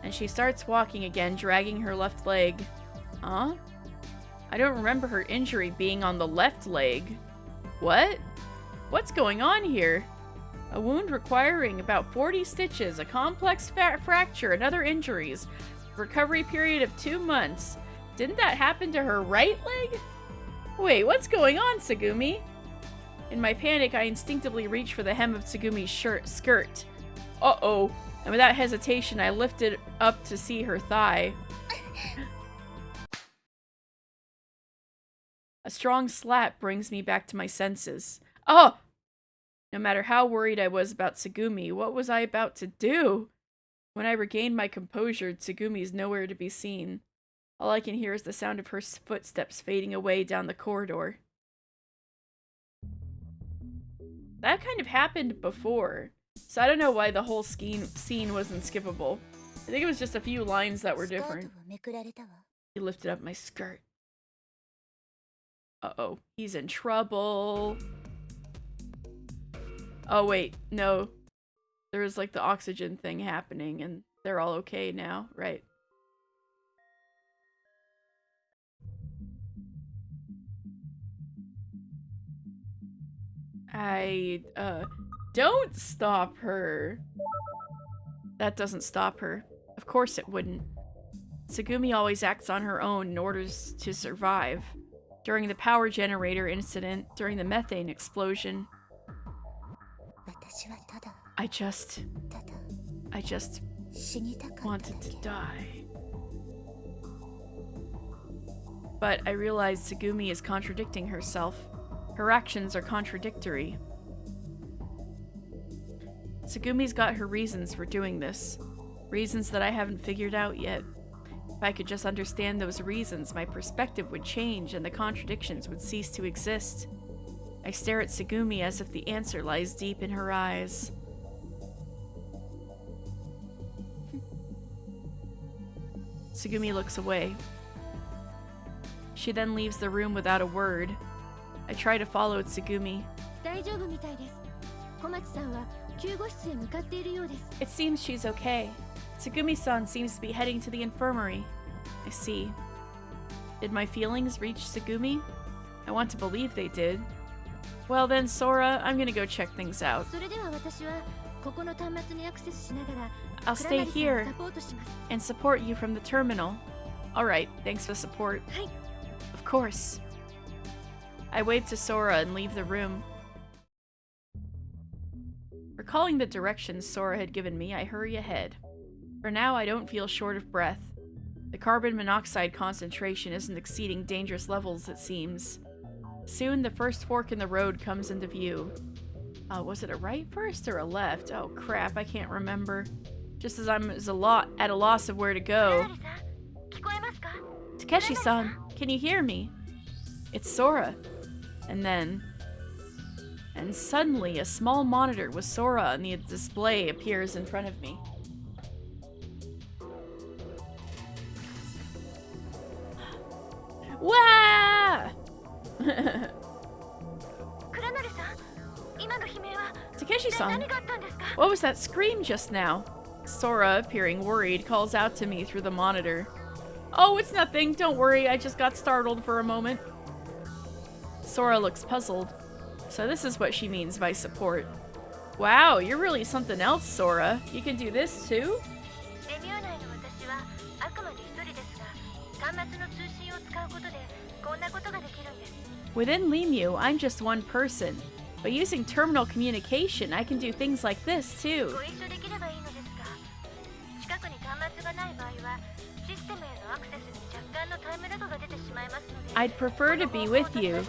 And she starts walking again, dragging her left leg. Huh? I don't remember her injury being on the left leg. What? What's going on here? A wound requiring about 40 stitches, a complex fracture, and other injuries. Recovery period of 2 months. Didn't that happen to her right leg? Wait, what's going on, Tsugumi? In my panic, I instinctively reach for the hem of Tsugumi's skirt. Uh-oh. And without hesitation, I lifted up to see her thigh. A strong slap brings me back to my senses. Oh! No matter how worried I was about Tsugumi, what was I about to do? When I regained my composure, Tsugumi's nowhere to be seen. All I can hear is the sound of her footsteps fading away down the corridor. That kind of happened before, so I don't know why the whole scene wasn't skippable. I think it was just a few lines that were different. He lifted up my skirt. Uh-oh, he's in trouble. Oh wait, no. There was like the oxygen thing happening and they're all okay now, right? Don't stop her. That doesn't stop her. Of course it wouldn't. Tsugumi always acts on her own in order to survive. During the power generator incident, during the methane explosion. I just wanted to die. But I realized Tsugumi is contradicting herself. Her actions are contradictory. Tsugumi's got her reasons for doing this. Reasons that I haven't figured out yet. If I could just understand those reasons, my perspective would change and the contradictions would cease to exist. I stare at Tsugumi as if the answer lies deep in her eyes. Tsugumi looks away. She then leaves the room without a word. I try to follow Tsugumi. 大丈夫みたいです。小町さんは救護室へ向かっているようです。 It seems she's okay. Tsugumi-san seems to be heading to the infirmary. I see. Did my feelings reach Tsugumi? I want to believe they did. Well then, Sora, I'm gonna go check things out. それでは私はここの端末にアクセスしながら I'll stay 倉成 here さんをサポートします。 and support you from the terminal. Alright, thanks for the support. はい。 Of course. I wave to Sora and leave the room. Recalling the directions Sora had given me, I hurry ahead. For now, I don't feel short of breath. The carbon monoxide concentration isn't exceeding dangerous levels, it seems. Soon, the first fork in the road comes into view. Was it a right first or a left? Oh crap, I can't remember. Just as I'm at a loss of where to go. 聞こえますか？ Takeshi-san, can you hear me? It's Sora. And suddenly, a small monitor with Sora on the display appears in front of me. Wah! 倉成さん、今の悲鳴は Takeshi-san, 何があったんですか？ what was that scream just now? Sora, appearing worried, calls out to me through the monitor. Oh, it's nothing. Don't worry, I just got startled for a moment. Sora looks puzzled. So this is what she means by support. Wow, you're really something else, Sora. You can do this too? レミュー内の私はあくまで一人ですが、端末の通信を使うことでこんなことができるんです。 Within Lemieux, I'm just one person. But using terminal communication, I can do things like this too. ご一緒できればいいのですが、近くに端末がない場合はシステムへのアクセスに若干のタイムラグが出てしまいますので、 I'd prefer to be with you.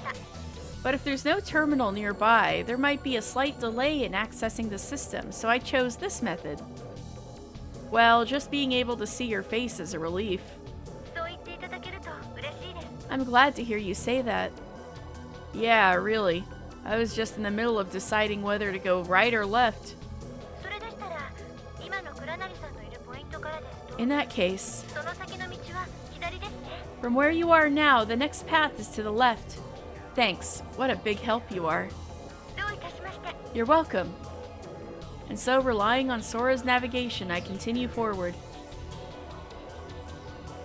But if there's no terminal nearby, there might be a slight delay in accessing the system, so I chose this method. Well, just being able to see your face is a relief. そう言っていただけると嬉しいです。 I'm glad to hear you say that. Yeah, really. I was just in the middle of deciding whether to go right or left. それでしたら、今の倉成さんのいるポイントからですと、 In that case, その先の道は左ですね。 from where you are now, the next path is to the left. Thanks. What a big help you are. どういたしまして。 You're welcome. And so, relying on Sora's navigation, I continue forward.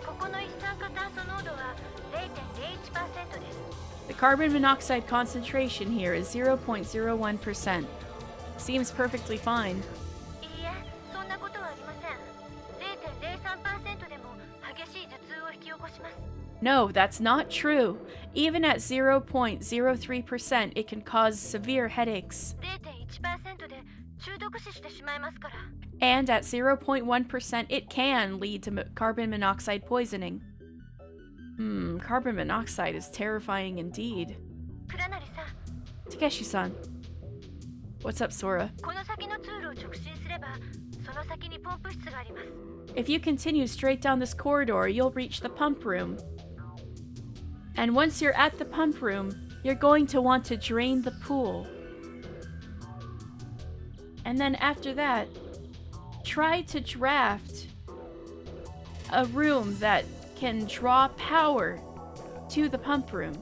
ここの一酸化炭素濃度は 0.01% です。 The carbon monoxide concentration here is 0.01%. Seems perfectly fine. いいえ、そんなことはありません。0.03% でも激しい頭痛を引き起こします。 No, that's not true. Even at 0.03%, it can cause severe headaches. 0.1% で中毒死してしまいますから。 And at 0.1%, it can lead to carbon monoxide poisoning. Carbon monoxide is terrifying indeed. 倉成さん、 Takeshi-san. What's up, Sora? この先の通路を直進すれば、その先にポンプ室があります。 If you continue straight down this corridor, you'll reach the pump room. And once you're at the pump room, you're going to want to drain the pool. And then after that, try to draft a room that can draw power to the pump room.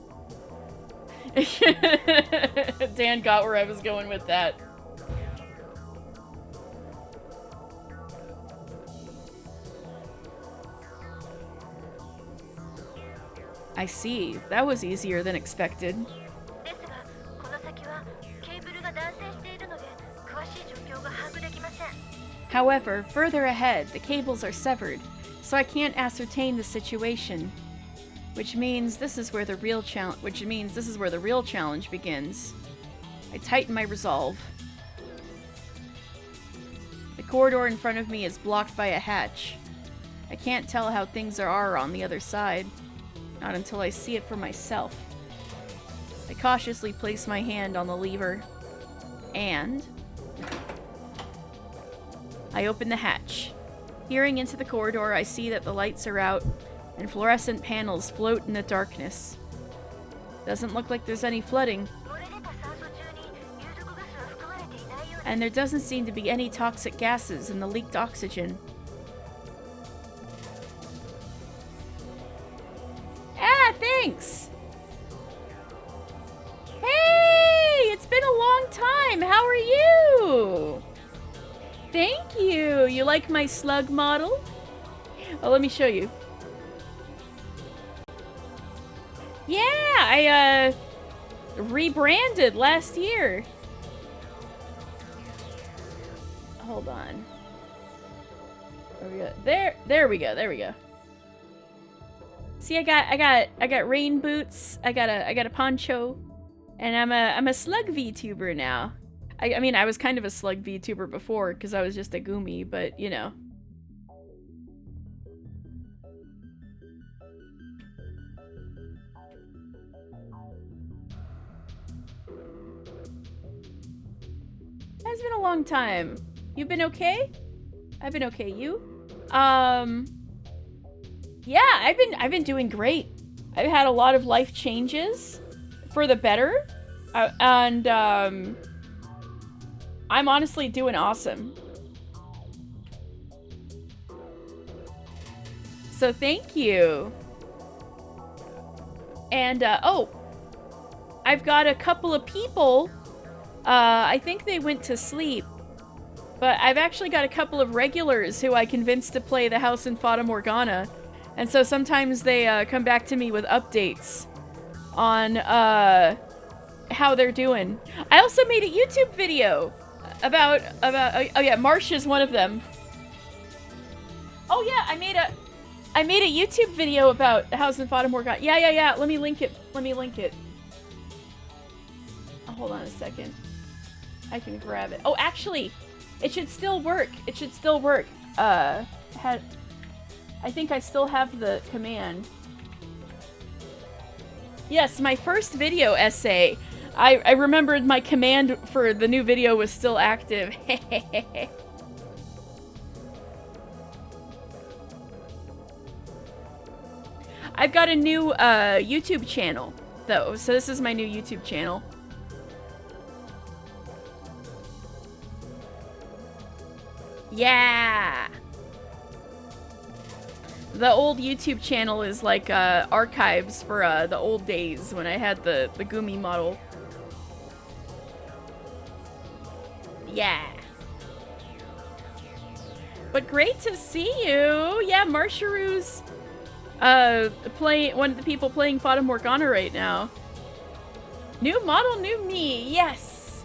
Dan got where I was going with that. I see. That was easier than expected. ですが、この先はケーブルが断線しているので、詳しい状況が把握できません。 However, further ahead, the cables are severed, so I can't ascertain the situation. Which means this is where the real challenge begins. I tighten my resolve. The corridor in front of me is blocked by a hatch. I can't tell how things are on the other side. Not until I see it for myself. I cautiously place my hand on the lever. And I open the hatch. Peering into the corridor, I see that the lights are out, and fluorescent panels float in the darkness. Doesn't look like there's any flooding. 漏れ出た And there doesn't seem to be any toxic gases in the leaked oxygen. Ah, thanks! Hey! It's been a long time! How are you? Thank you! You like my slug model? Oh, let me show you. Yeah, I, rebranded last year. Hold on. There we go. See, I got rain boots. I got a poncho, and I'm a slug VTuber now. I mean, I was kind of a slug VTuber before because I was just a Gumi, but you know. It's been a long time. You've been okay? I've been okay. You? Yeah, I've been doing great. I've had a lot of life changes for the better, and I'm honestly doing awesome. So thank you. And oh, I've got a couple of people. I think they went to sleep, but I've actually got a couple of regulars who I convinced to play the house in Fata Morgana, and so sometimes they come back to me with updates on how they're doing. I also made a YouTube video about oh yeah, Marsh is one of them. Oh yeah, I made a YouTube video about the house in Fata Morgana. Yeah. Let me link it. Oh, hold on a second. I can grab it. Oh, actually, it should still work. I think I still have the command. Yes, my first video essay. I remembered my command for the new video was still active. I've got a new YouTube channel, though. So this is my new YouTube channel. Yeah! The old YouTube channel is like archives for the old days when I had the Gumi model. Yeah. But great to see you! Yeah, Marsharu's one of the people playing Fata Morgana right now. New model, new me, yes!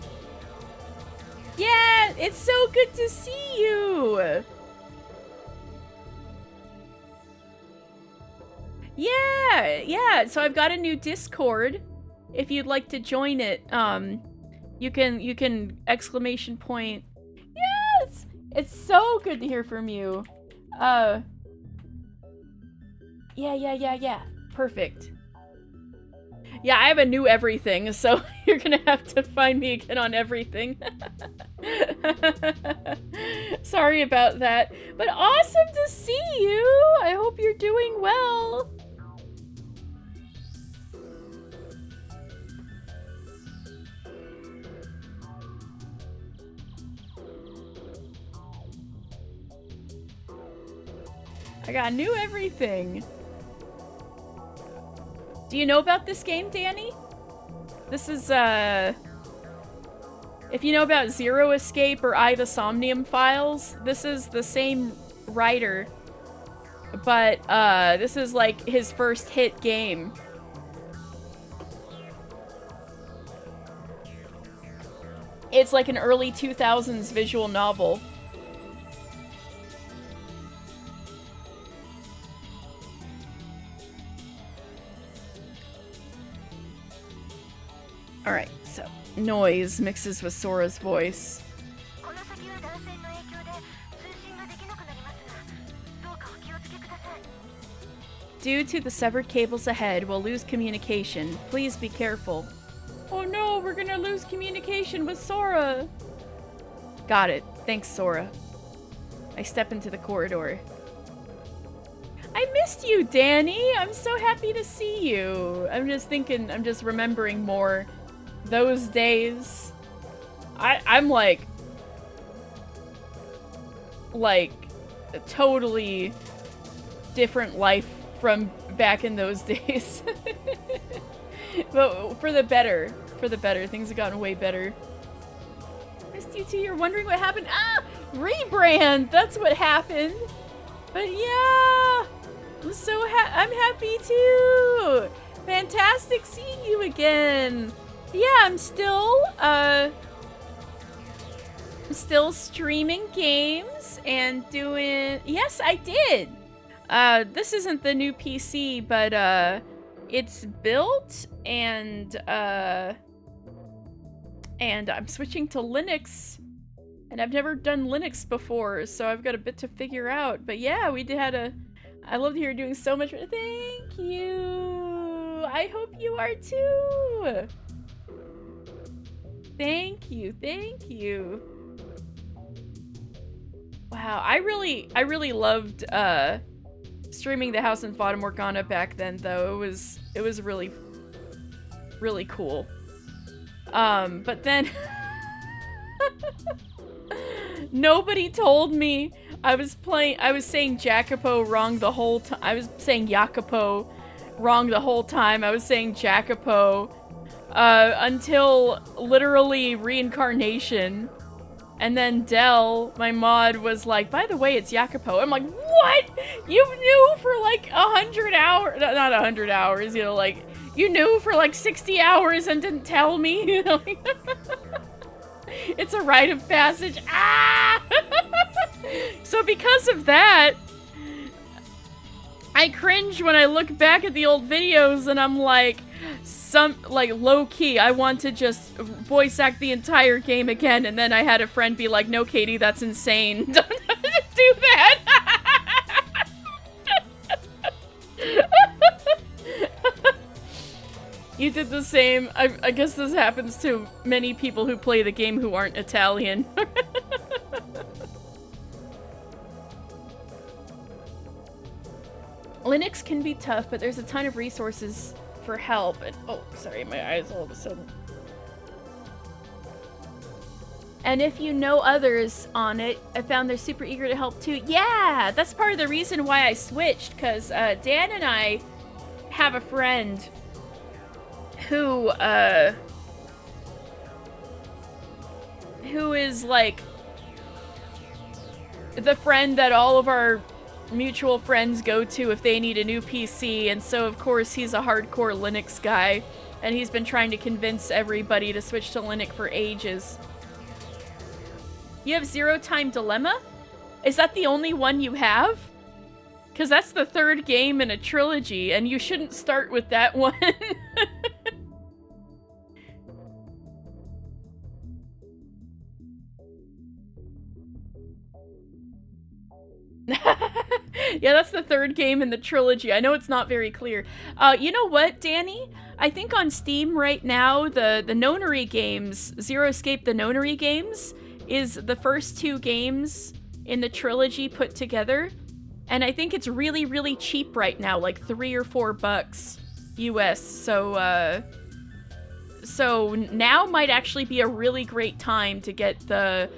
Yeah, it's so good to see you! Yeah, so I've got a new Discord. If you'd like to join it, you can exclamation point. Yes! It's so good to hear from you. Yeah. Perfect. Yeah, I have a new everything, so you're gonna have to find me again on everything. Sorry about that. But awesome to see you! I hope you're doing well. I got new everything. Do you know about this game, Danny? This is, if you know about Zero Escape or I, the Somnium Files, this is the same writer, but, this is, like, his first hit game. It's like an early 2000s visual novel. Alright, so noise mixes with Sora's voice. Due to the severed cables ahead, we'll lose communication. Please be careful. Oh no, we're gonna lose communication with Sora! Got it. Thanks, Sora. I step into the corridor. I missed you, Danny! I'm so happy to see you. I'm just remembering more those days. I'm like like a totally different life from back in those days. But for the better. For the better. Things have gotten way better. Missed you too. You're wondering what happened? Ah! Rebrand! That's what happened. But yeah! I'm happy too! Fantastic seeing you again! Yeah, I'm still streaming games and doing... Yes, I did! This isn't the new PC, but, it's built and I'm switching to Linux. And I've never done Linux before, so I've got a bit to figure out. But yeah, we had a... I love that you're doing so much... Thank you! I hope you are too! Thank you, thank you. Wow, I really loved, streaming the House and Fata Morgana back then, though. It was really, really cool. But then... Nobody told me I was saying Jacopo wrong the whole time. I was saying Jacopo wrong the whole time. I was saying Jacopo, until literally reincarnation. And then Dell, my mod, was like, by the way, it's Jacopo. I'm like, what? You knew for like 100 hours, not 100 hours, you know, like, you knew for like 60 hours and didn't tell me, you know? It's a rite of passage. Ah! So because of that, I cringe when I look back at the old videos and I'm like, low-key, I want to just voice act the entire game again, and then I had a friend be like, no, Katie, that's insane. Don't do that! You did the same. I guess this happens to many people who play the game who aren't Italian. Linux can be tough, but there's a ton of resources for help. And oh, sorry, my eyes all of a sudden. And if you know others on it, I found they're super eager to help too. Yeah, that's part of the reason why I switched, because Dan and I have a friend who is like the friend that all of our mutual friends go to if they need a new PC, and so of course he's a hardcore Linux guy, and he's been trying to convince everybody to switch to Linux for ages. You have Zero Time Dilemma? Is that the only one you have? Because that's the third game in a trilogy, and you shouldn't start with that one. Yeah, that's the third game in the trilogy. I know it's not very clear. You know what, Danny? I think on Steam right now, the Nonary games, Zero Escape the Nonary games, is the first two games in the trilogy put together. And I think it's really, really cheap right now, like $3 or $4 US. So now might actually be a really great time to get the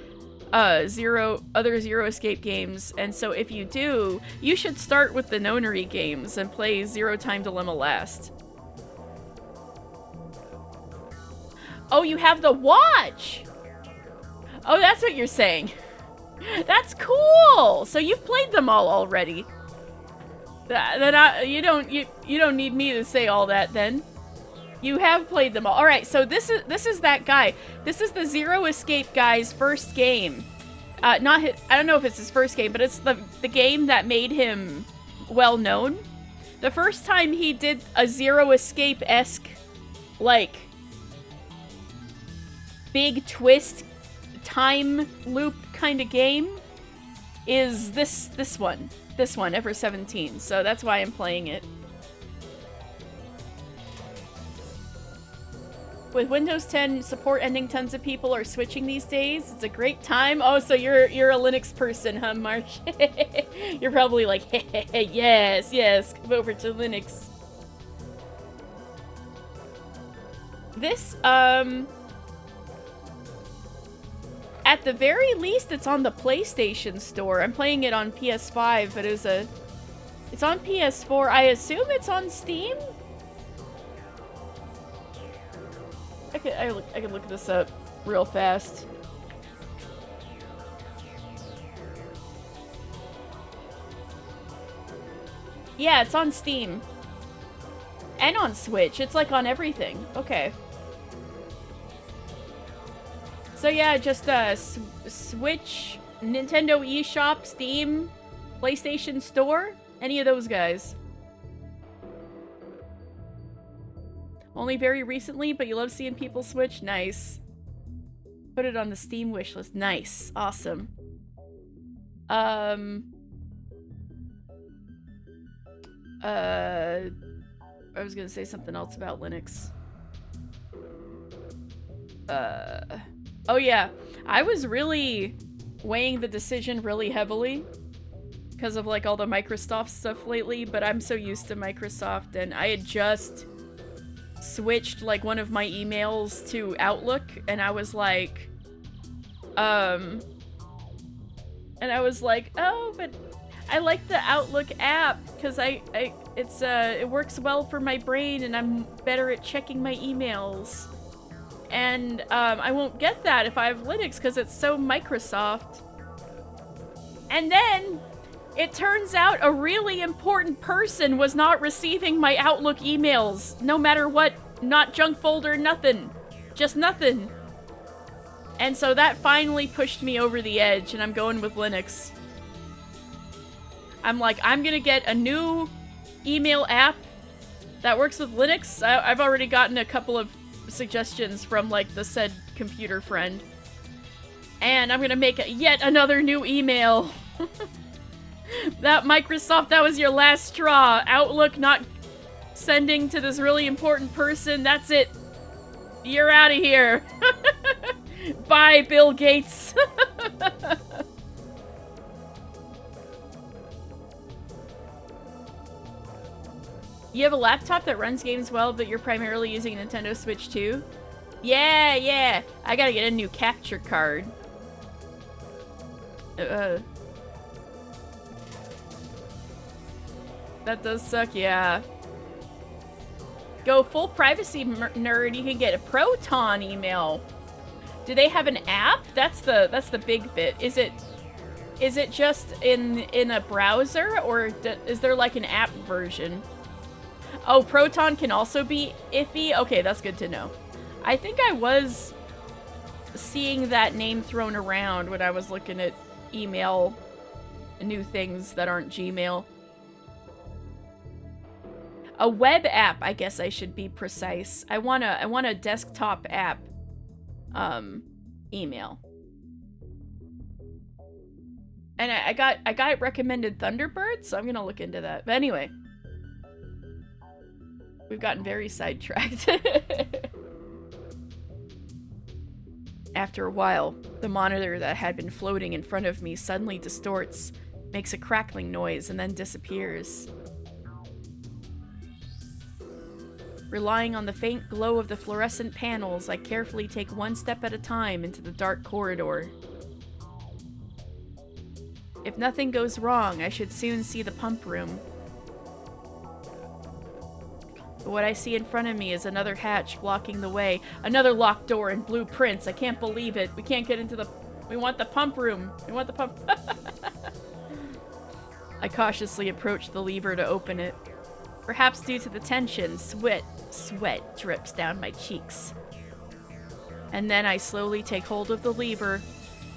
other Zero Escape games, and so if you do, you should start with the Nonary games and play Zero Time Dilemma last. Oh, you have the watch! Oh, that's what you're saying. That's cool! So you've played them all already. You don't need me to say all that then. You have played them all. Alright, so this is that guy. This is the Zero Escape guy's first game. I don't know if it's his first game, but it's the game that made him well known. The first time he did a Zero Escape-esque, like, big twist, time loop kind of game is this one. This one, Ever17. So that's why I'm playing it. With Windows 10 support ending, tons of people are switching these days. It's a great time. Oh, so you're a Linux person, huh, Marsh? You're probably like, hey, yes, come over to Linux. This, as at the very least, it's on the PlayStation Store. I'm playing it on PS5, but it's on PS4. I assume it's on Steam? I could look this up real fast. Yeah, it's on Steam. And on Switch. It's like on everything. Okay. So yeah, just Switch, Nintendo eShop, Steam, PlayStation Store, any of those guys. Only very recently, but you love seeing people switch? Nice. Put it on the Steam wishlist. Nice. Awesome. I was gonna say something else about Linux. Oh yeah. I was really weighing the decision really heavily because of like all the Microsoft stuff lately, but I'm so used to Microsoft, and I had just switched like one of my emails to Outlook, and I was like, oh, but I like the Outlook app because it works well for my brain, and I'm better at checking my emails. And I won't get that if I have Linux because it's so Microsoft. And then it turns out a really important person was not receiving my Outlook emails, no matter what, not junk folder, nothing, just nothing. And so that finally pushed me over the edge, and I'm going with Linux. I'm like, I'm gonna get a new email app that works with Linux. I've already gotten a couple of suggestions from like the said computer friend. And I'm gonna make yet another new email. That Microsoft, that was your last straw. Outlook not sending to this really important person. That's it. You're out of here. Bye, Bill Gates. You have a laptop that runs games well, but you're primarily using a Nintendo Switch too? Yeah. I gotta get a new capture card. That does suck, yeah. Go full privacy nerd, you can get a Proton email. Do they have an app? That's the big bit. Is it just in a browser, or is there like an app version? Oh, Proton can also be iffy? Okay, that's good to know. I think I was seeing that name thrown around when I was looking at email new things that aren't Gmail. A web app, I guess I should be precise. I want a desktop app email. And I got recommended Thunderbird, so I'm gonna look into that. But anyway, we've gotten very sidetracked. After a while, the monitor that had been floating in front of me suddenly distorts, makes a crackling noise, and then disappears. Relying on the faint glow of the fluorescent panels, I carefully take one step at a time into the dark corridor. If nothing goes wrong, I should soon see the pump room. But what I see in front of me is another hatch blocking the way. Another locked door and blueprints. I can't believe it. We can't get into the... We want the pump room. We want the pump... I cautiously approach the lever to open it. Perhaps due to the tension, sweat drips down my cheeks. And then I slowly take hold of the lever.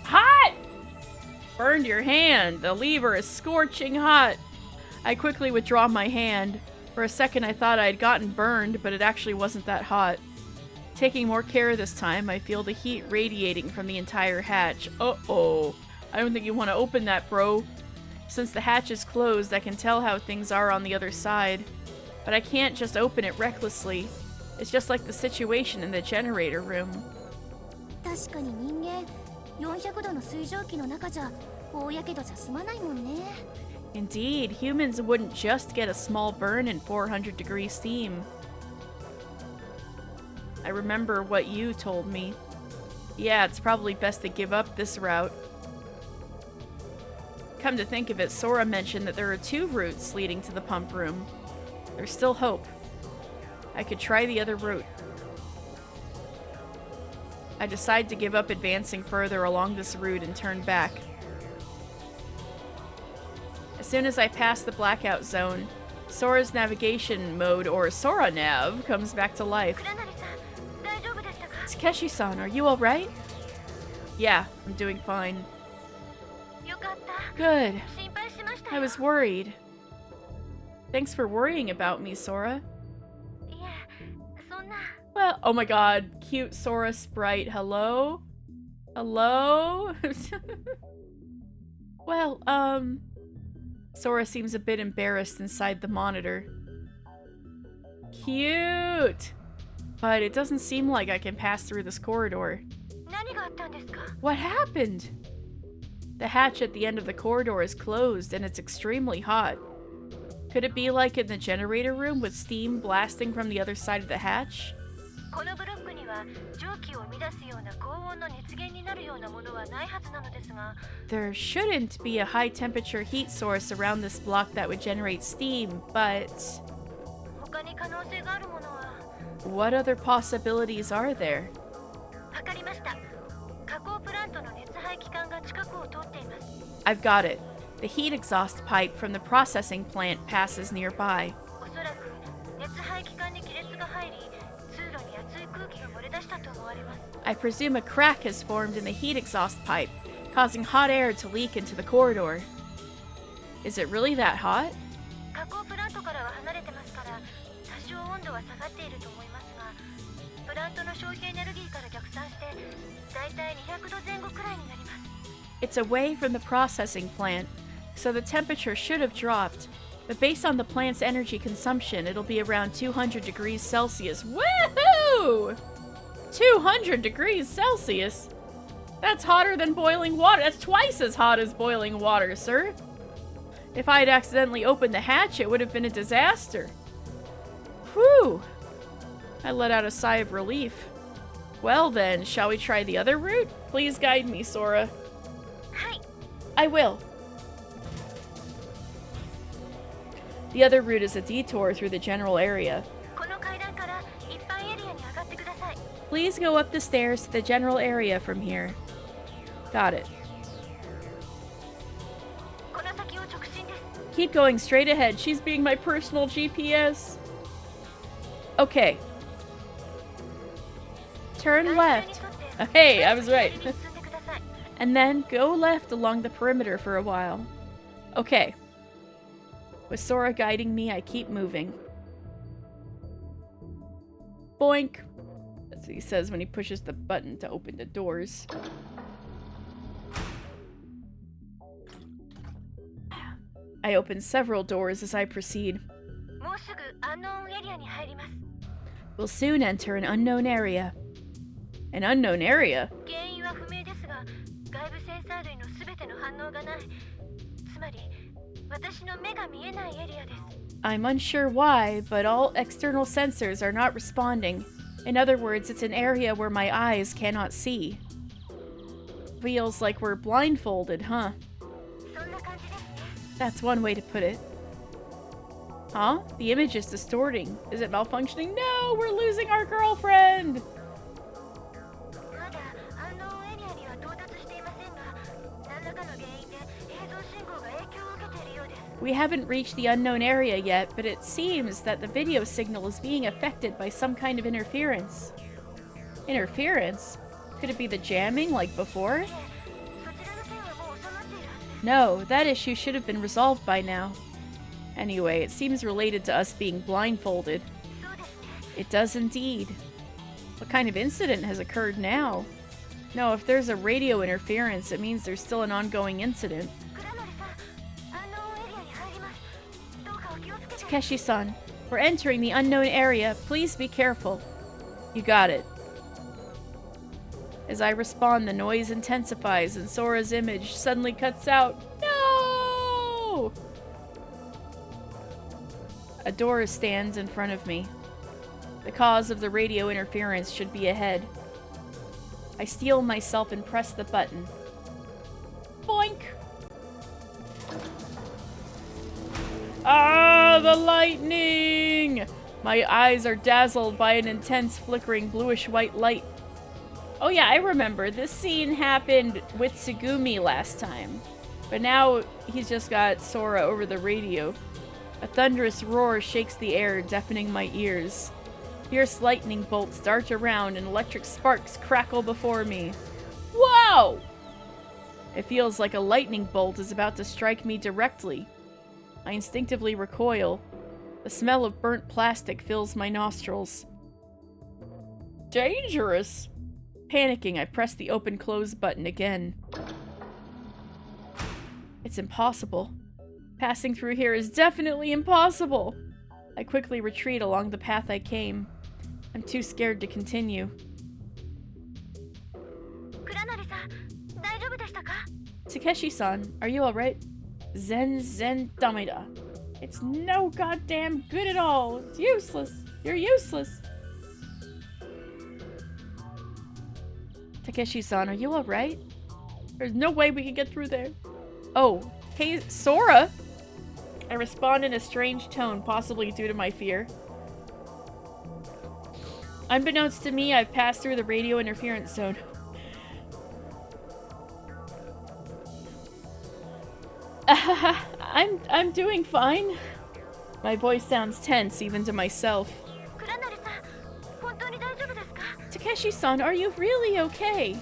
Hot! Burned your hand. The lever is scorching hot. I quickly withdraw my hand. For a second I thought I had gotten burned, but it actually wasn't that hot. Taking more care this time, I feel the heat radiating from the entire hatch. Uh-oh. I don't think you want to open that, bro. Since the hatch is closed, I can tell how things are on the other side. But I can't just open it recklessly. It's just like the situation in the generator room. 確かに人間400度の水蒸気の中じゃ大やけどじゃ済まないもんね。 Indeed, humans wouldn't just get a small burn in 400-degree steam. I remember what you told me. Yeah, it's probably best to give up this route. Come to think of it, Sora mentioned that there are 2 routes leading to the pump room. There's still hope. I could try the other route. I decide to give up advancing further along this route and turn back. As soon as I pass the blackout zone, Sora's navigation mode, or Sora Nav, comes back to life. 倉成さん大丈夫でしたか？ Takeshi-san, are you alright? Yeah, I'm doing fine. よかった。 Good. 心配しました I よ。 was worried. Thanks for worrying about me, Sora. いえ、そんな。 Well, oh my god, cute Sora sprite. Hello? Hello? Well, Sora seems a bit embarrassed inside the monitor. Cute! But it doesn't seem like I can pass through this corridor. 何があったんですか？ What happened? The hatch at the end of the corridor is closed and it's extremely hot. Could it be like in the generator room with steam blasting from the other side of the hatch? このブロックには蒸気を生み出すような高温の熱源になるようなものはないはずなのですが、 There shouldn't be a high temperature heat source around this block that would generate steam, but 他に可能性があるものは。 what other possibilities are there? わかりました。加工プラントの熱排気管が近くを通っています。 I've got it. The heat exhaust pipe from the processing plant passes nearby. おそらく熱排気管に亀裂が入り、通路に熱い空気が漏れ出したと思われます。 I presume a crack has formed in the heat exhaust pipe, causing hot air to leak into the corridor. Is it really that hot? 加工プラントからは離れてますから、多少温度は下がっていると思いますが、プラントの消費エネルギーから逆算して、だいたい200度前後くらいになります。 It's away from the processing plant, so the temperature should have dropped. But based on the plant's energy consumption, it'll be around 200 degrees Celsius. Woohoo! 200 degrees Celsius? That's hotter than boiling water. That's twice as hot as boiling water, sir. If I'd accidentally opened the hatch, it would have been a disaster. Whew! I let out a sigh of relief. Well then, shall we try the other route? Please guide me, Sora. はい、 I will. The other route is a detour through the general area. この階段から一般エリアに上がってください。 Please go up the stairs to the general area from here. Got it. この先を直進です。 Keep going straight ahead. She's being my personal GPS. Okay. Turn 台車に left. 沿って Hey, I was right. 左に進んでください。 And then go left along the perimeter for a while. Okay. With Sora guiding me, I keep moving. Boink. That's what he says when he pushes the button to open the doors. I open several doors as I proceed. もうすぐアンノーンエリアに入ります。 We'll soon enter an unknown area. An unknown area? 原因は不明ですが、外部センサー類のすべての反応がない。つまり、私の目が見えないエリアです。 I'm unsure why, but all external sensors are not responding. In other words, it's an area where my eyes cannot see. Feels like we're blindfolded, huh? そんな感じですね。 That's one way to put it. Huh? The image is distorting. Is it malfunctioning? No, we're losing our girlfriend! まだアンノーンエリアには到達していませんが、何らかの原因で映像信号が影響を受けているようです。 We haven't reached the unknown area yet, but it seems that the video signal is being affected by some kind of interference. Interference? Could it be the jamming like before? そちらの件はもう収まっているはずです。 No, that issue should have been resolved by now. Anyway, it seems related to us being blindfolded. そうですね。 It does indeed. What kind of incident has occurred now? No, if there's a radio interference, it means there's still an ongoing incident. 倉成さん、アンノーンエリアに入ります。どうかお気をつけて。 Takeshi-san, we're entering the unknown area. Please be careful. You got it. As I respond, the noise intensifies and Sora's image suddenly cuts out. No! A door stands in front of me. The cause of the radio interference should be ahead. I steel myself and press the button. Boink! Ah, the lightning! My eyes are dazzled by an intense flickering bluish-white light. Oh yeah, I remember. This scene happened with Tsugumi last time. But now he's just got Sora over the radio. A thunderous roar shakes the air, deafening my ears. Fierce lightning bolts dart around and electric sparks crackle before me. Wow! It feels like a lightning bolt is about to strike me directly. I instinctively recoil. The smell of burnt plastic fills my nostrils. Dangerous! Panicking, I press the open-close button again. It's impossible. Passing through here is definitely impossible. I quickly retreat along the path I came. I'm too scared to continue. Takeshi-san, are you alright? Zen Dameda. It's no goddamn good at all. It's useless. You're useless. Takeshi-san, are you alright? There's no way we can get through there. Oh, hey, Sora! I respond in a strange tone, possibly due to my fear. Unbeknownst to me, I've passed through the radio interference zone. I'm doing fine. My voice sounds tense, even to myself. Takeshi-san, are you really okay?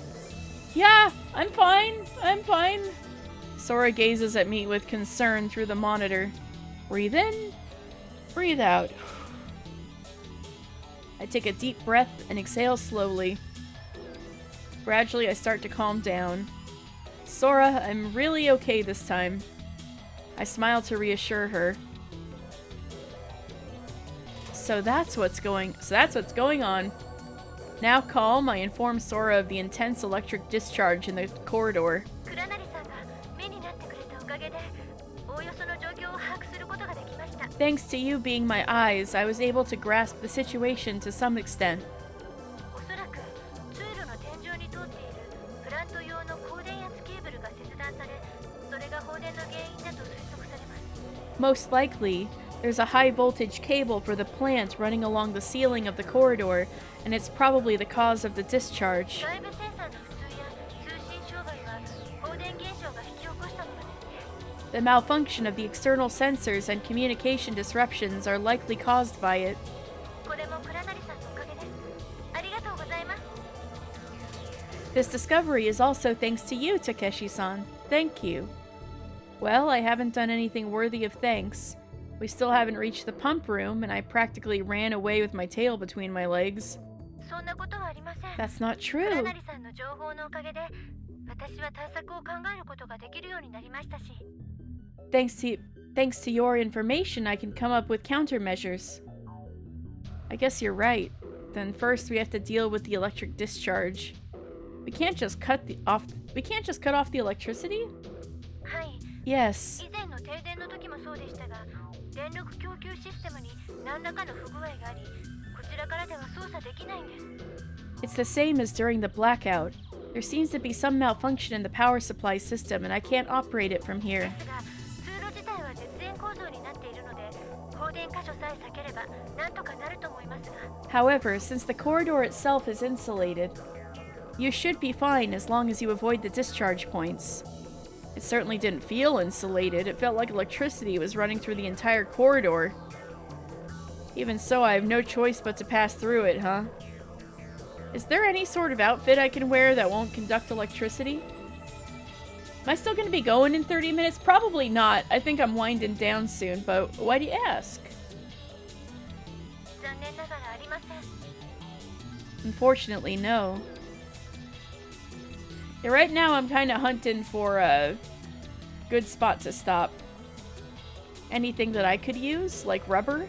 Yeah, I'm fine. I'm fine. Sora gazes at me with concern through the monitor. Breathe in, breathe out. I take a deep breath and exhale slowly. Gradually, I start to calm down. Sora, I'm really okay this time. I smile to reassure her. So that's what's going on. Now calm, I inform Sora of the intense electric discharge in the corridor. Thanks to you being my eyes, I was able to grasp the situation to some extent. Most likely, there's a high voltage cable for the plant running along the ceiling of the corridor, and it's probably the cause of the discharge. The malfunction of the external sensors and communication disruptions are likely caused by it. This discovery is also thanks to you, Takeshi-san. Thank you. Well, I haven't done anything worthy of thanks. We still haven't reached the pump room, and I practically ran away with my tail between my legs. That's not true. Thanks to your information, I can come up with countermeasures. I guess you're right. Then first we have to deal with the electric discharge. We can't just cut off the electricity? Yes. It's the same as during the blackout. There seems to be some malfunction in the power supply system, and I can't operate it from here. However, since the corridor itself is insulated, you should be fine as long as you avoid the discharge points. It certainly didn't feel insulated. It felt like electricity was running through the entire corridor. Even so, I have no choice but to pass through it, huh? Is there any sort of outfit I can wear that won't conduct electricity? Am I still going to be going in 30 minutes? Probably not. I think I'm winding down soon, but why do you ask? Unfortunately, no. Yeah, right now I'm kind of hunting for a good spot to stop. Anything that I could use, like rubber?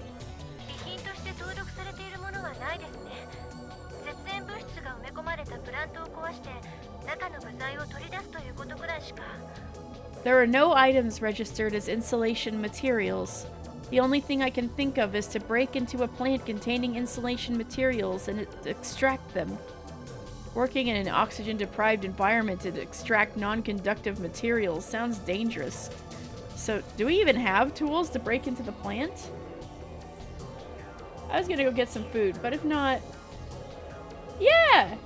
There are no items registered as insulation materials. The only thing I can think of is to break into a plant containing insulation materials and extract them. Working in an oxygen-deprived environment to extract non-conductive materials sounds dangerous. So, do we even have tools to break into the plant? I was gonna go get some food, but if not... Yeah!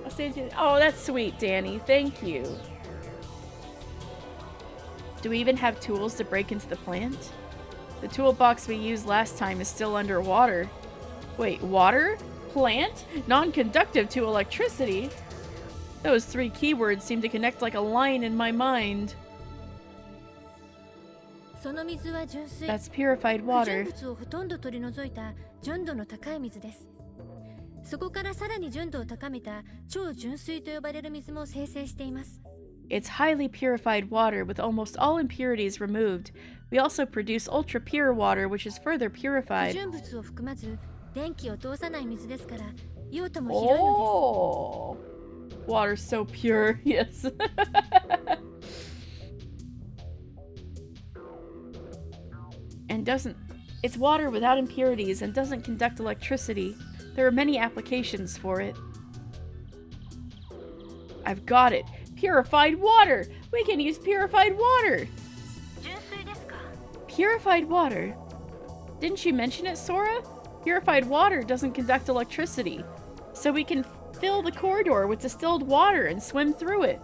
I'll stay tuned. Oh, that's sweet, Danny. Thank you. Do we even have tools to break into the plant? The toolbox we used last time is still underwater. Wait, water? Plant? Non-conductive to electricity? Those 3 keywords seem to connect like a line in my mind. その水は純水。 That's purified 不純 water. 物をほとんど取り除いた純度の高い水です。そこからさらに純度を高めた超純水と呼ばれる水も生成しています。 It's highly purified water with almost all impurities removed. We also produce ultra-pure water, which is further 不 purified. 純物を含まず電気を通さない水ですから用途も広いのです。 Oh! Water's so pure, yes. And doesn't... It's water without impurities and doesn't conduct electricity. There are many applications for it. I've got it. Purified water! We can use purified water! 純水ですか? Purified water? Didn't you mention it, Sora? Purified water doesn't conduct electricity. So we can fill the corridor with distilled water and swim through it.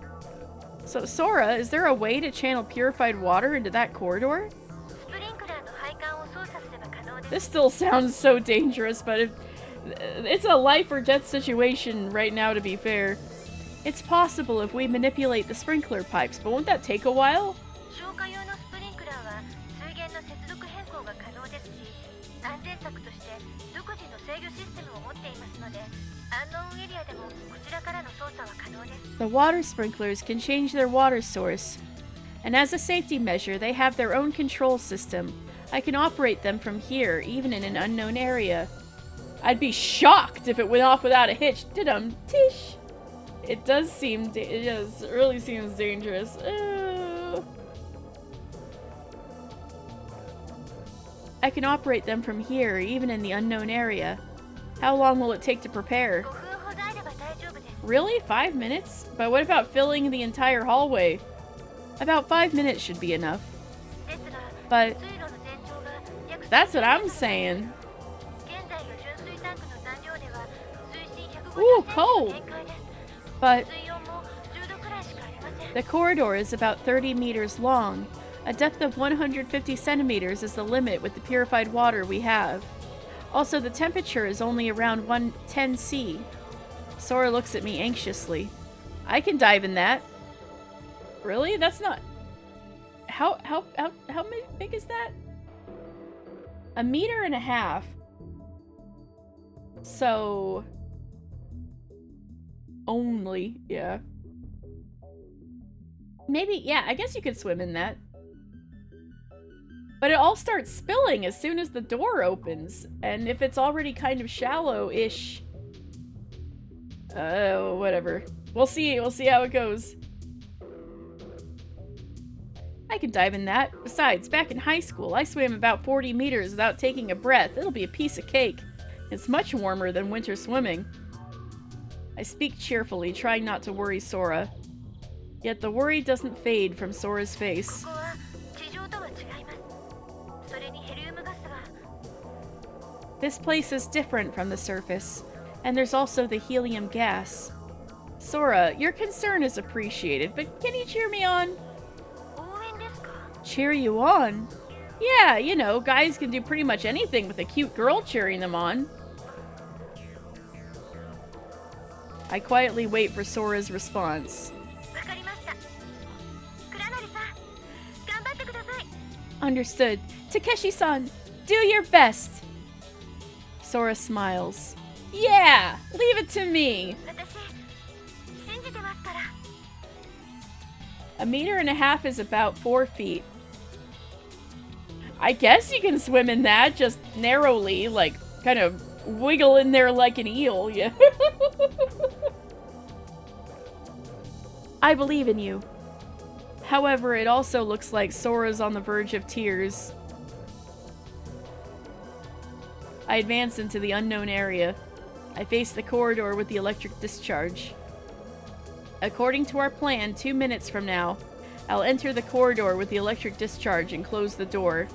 So, Sora, is there a way to channel purified water into that corridor? スプリンクラーの配管を操作すれば可能です。 This still sounds so dangerous, but it's a life or death situation right now, to be fair. It's possible if we manipulate the sprinkler pipes, but won't that take a while? 消火用のスプリンクラーは水源の接続変更が可能ですし、安全策として独自の制御システムを持っていますので、アンノーンエリアでもこちらからの操作は可能です。 The water sprinklers can change their water source, and as a safety measure, they have their own control system. I can operate them from here, even in an unknown area. I'd be shocked if it went off without a hitch. Didum tish. It does seem, it really seems dangerous. I can operate them from here, even in the unknown area. How long will it take to prepare? 5分ほどあれば大丈夫です。 Really? 5 minutes? But what about filling the entire hallway? About 5 minutes should be enough. ですが、 But 水路の全長が約 that's what I'm saying. 現在の純水タンクの残量では水深Ooh, 150センチ cold. が限界です。 But 水温も10度くらいしかありません。 the corridor is about 30 meters long. A depth of 150 centimeters is the limit with the purified water we have. Also, the temperature is only around 110 C. Sora looks at me anxiously. I can dive in that. Really? That's not... How big is that? 1.5 meters. So... Only, yeah. Maybe, yeah, I guess you could swim in that. But it all starts spilling as soon as the door opens. And if it's already kind of shallow-ish... whatever. We'll see how it goes. I can dive in that. Besides, back in high school, I swam about 40 meters without taking a breath. It'll be a piece of cake. It's much warmer than winter swimming. I speak cheerfully, trying not to worry Sora. Yet the worry doesn't fade from Sora's face. ここは地上とは違います。それにヘリウムガスは This place is different from the surface, and there's also the helium gas. Sora, your concern is appreciated, but can you cheer me on? 応援ですか? Cheer you on? Yeah, you know, guys can do pretty much anything with a cute girl cheering them on. I quietly wait for Sora's response. わかりました。倉成さん、頑張ってください。 Understood. Takeshi-san, do your best. Sora smiles. Yeah, leave it to me. 私、信じてますから。 1.5 meters is about 4 feet. I guess you can swim in that, just narrowly, like, kind of wiggle in there like an eel, yeah. I believe in you. However, it also looks like Sora's on the verge of tears. I advance into the unknown area. I face the corridor with the electric discharge. According to our plan, 2 minutes from now, I'll enter the corridor with the electric discharge and close the door.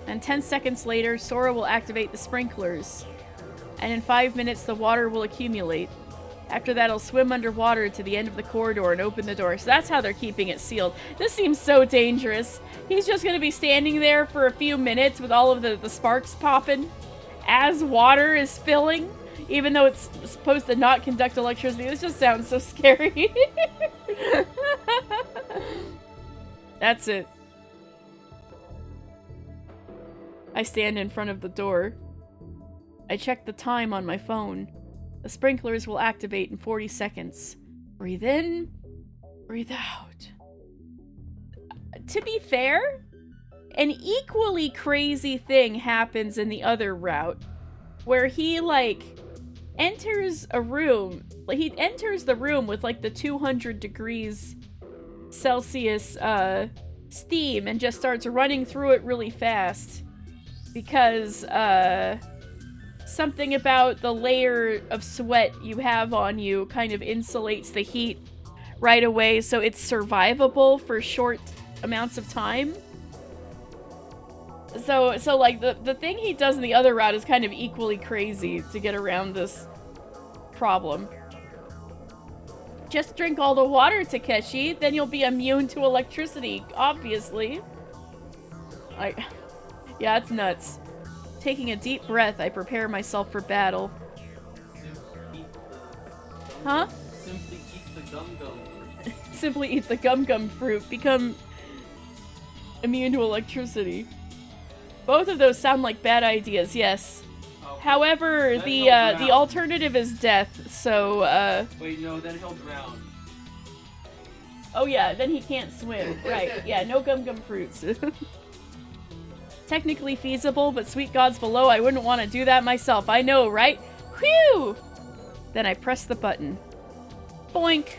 And 10 seconds later, Sora will activate the sprinklers. And in 5 minutes, the water will accumulate. After that, I'll swim underwater to the end of the corridor and open the door. So that's how they're keeping it sealed. This seems so dangerous. He's just going to be standing there for a few minutes with all of the sparks popping as water is filling, even though it's supposed to not conduct electricity. This just sounds so scary. That's it. I stand in front of the door. I check the time on my phone. The sprinklers will activate in 40 seconds. Breathe in, breathe out. To be fair, an equally crazy thing happens in the other route, where he, like, enters a room. Like, he enters the room with, like, the 200 degrees Celsius, steam and just starts running through it really fast. Because, something about the layer of sweat you have on you kind of insulates the heat right away, so it's survivable for short amounts of time. So like, the thing he does in the other route is kind of equally crazy to get around this problem. Just drink all the water, Takeshi, then you'll be immune to electricity, obviously. Yeah, it's nuts. Taking a deep breath, I prepare myself for battle. Huh? Simply eat the gum-gum fruit. Simply eat the gum-gum fruit. Become immune to electricity. Both of those sound like bad ideas, yes. Oh, However, the alternative is death, so, Wait, no, then he'll drown. Oh yeah, then he can't swim. Right, yeah, no gum-gum fruits. Technically feasible, but sweet gods below, I wouldn't want to do that myself. I know, right? Whew! Then I press the button. Boink!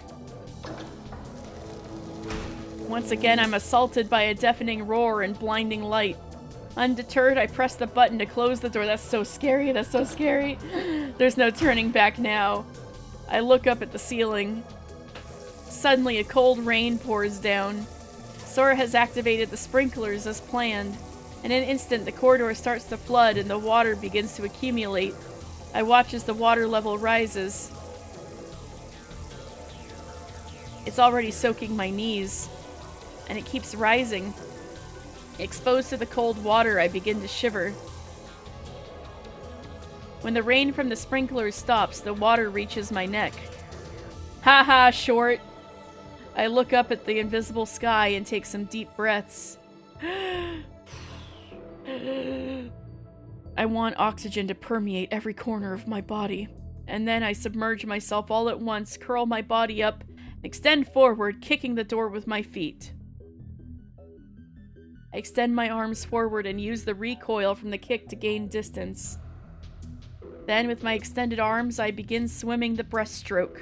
Once again, I'm assaulted by a deafening roar and blinding light. Undeterred, I press the button to close the door. That's so scary, that's so scary. There's no turning back now. I look up at the ceiling. Suddenly, a cold rain pours down. Sora has activated the sprinklers as planned. In an instant, the corridor starts to flood and the water begins to accumulate. I watch as the water level rises. It's already soaking my knees, and it keeps rising. Exposed to the cold water, I begin to shiver. When the rain from the sprinklers stops, the water reaches my neck. Haha, short. I look up at the invisible sky and take some deep breaths. I want oxygen to permeate every corner of my body. And then I submerge myself all at once, curl my body up, and extend forward, kicking the door with my feet. I extend my arms forward and use the recoil from the kick to gain distance. Then, with my extended arms, I begin swimming the breaststroke.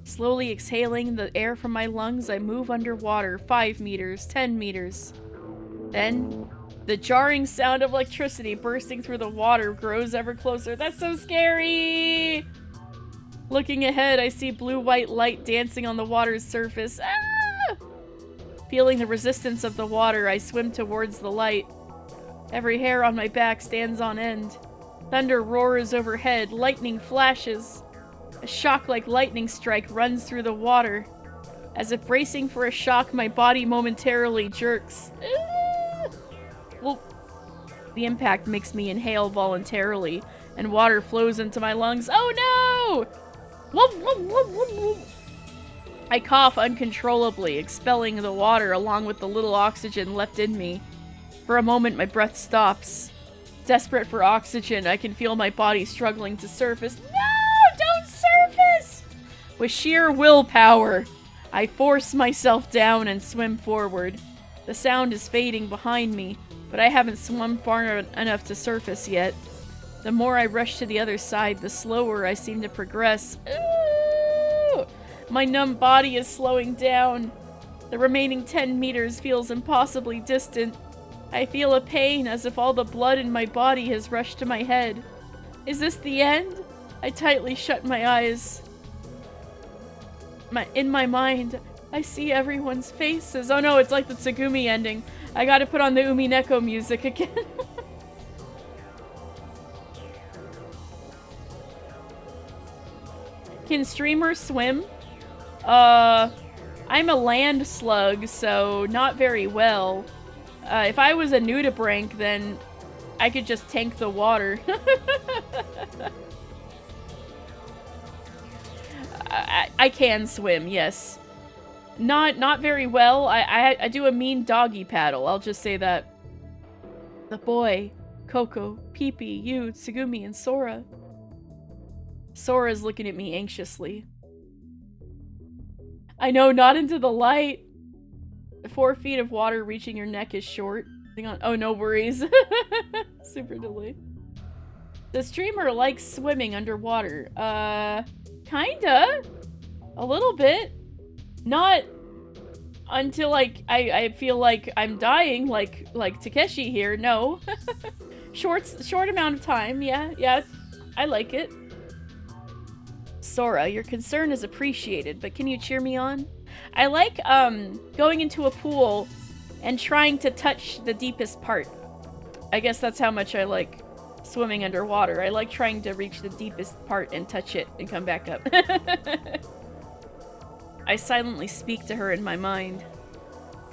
Slowly exhaling the air from my lungs, I move underwater, 5 meters, 10 meters. Then, the jarring sound of electricity bursting through the water grows ever closer. That's so scary! Looking ahead, I see blue-white light dancing on the water's surface. Ah! Feeling the resistance of the water, I swim towards the light. Every hair on my back stands on end. Thunder roars overhead, lightning flashes. A shock like lightning strike runs through the water. As if bracing for a shock, my body momentarily jerks. Well, the impact makes me inhale voluntarily, and water flows into my lungs. Oh no! I cough uncontrollably, expelling the water along with the little oxygen left in me. For a moment, my breath stops. Desperate for oxygen, I can feel my body struggling to surface. No! Don't surface! With sheer willpower, I force myself down and swim forward. The sound is fading behind me, but I haven't swum far enough to surface yet. The more I rush to the other side, the slower I seem to progress. Ooh! My numb body is slowing down. The remaining 10 meters feels impossibly distant. I feel a pain as if all the blood in my body has rushed to my head. Is this the end? I tightly shut my eyes. In my mind, I see everyone's faces. Oh no, it's like the Tsugumi ending. I gotta put on the Umineko music again. Can streamers swim? I'm a land slug, so not very well. If I was a nudibranch, then I could just tank the water. I can swim, yes. Not very well. I do a mean doggy paddle, I'll just say that. The boy, Coco, Peepee, you, Tsugumi, and Sora. Sora's looking at me anxiously. I know, not into the light. 4 feet of water reaching your neck is short. Hang on. Oh, no worries. Super delay. The streamer likes swimming underwater. Kinda. A little bit. Not until, like, I feel like I'm dying, like Takeshi here. No. Short amount of time. Yeah. I like it. Sora, your concern is appreciated, but can you cheer me on? I like, going into a pool and trying to touch the deepest part. I guess that's how much I like swimming underwater. I like trying to reach the deepest part and touch it and come back up. I silently speak to her in my mind.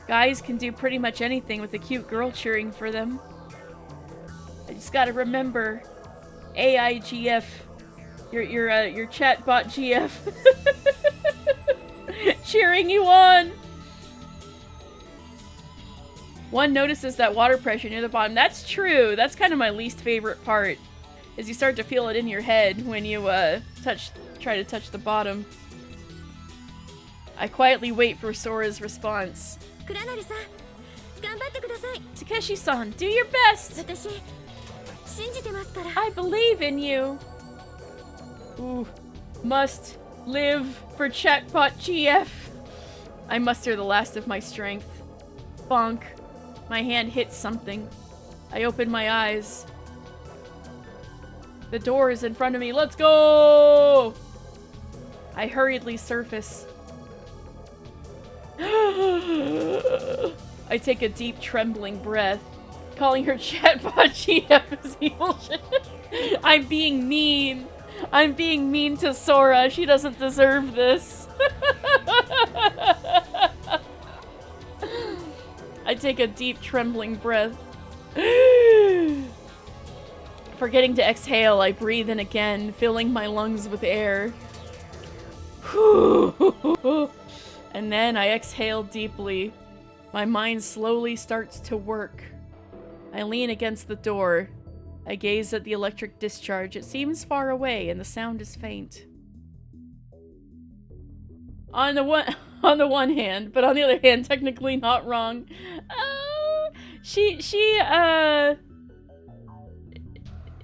Guys can do pretty much anything with a cute girl cheering for them. I just gotta remember, AIGF. Your chatbot GF. Cheering you on! One notices that water pressure near the bottom. That's true. That's kind of my least favorite part. Is you start to feel it in your head when you try to touch the bottom. I quietly wait for Sora's response. Takeshi-san, do your best! I believe in you! Ooh, must live for chatbot GF. I muster the last of my strength. Bonk. My hand hits something. I open my eyes. The door is in front of me. Let's go! I hurriedly surface. I take a deep, trembling breath. Calling her chatbot GF is evil shit. I'm being mean. I'm being mean to Sora. She doesn't deserve this. I take a deep, trembling breath. Forgetting to exhale, I breathe in again, filling my lungs with air. And then I exhale deeply. My mind slowly starts to work. I lean against the door. I gaze at the electric discharge. It seems far away, and the sound is faint. On the one hand, but on the other hand, technically not wrong.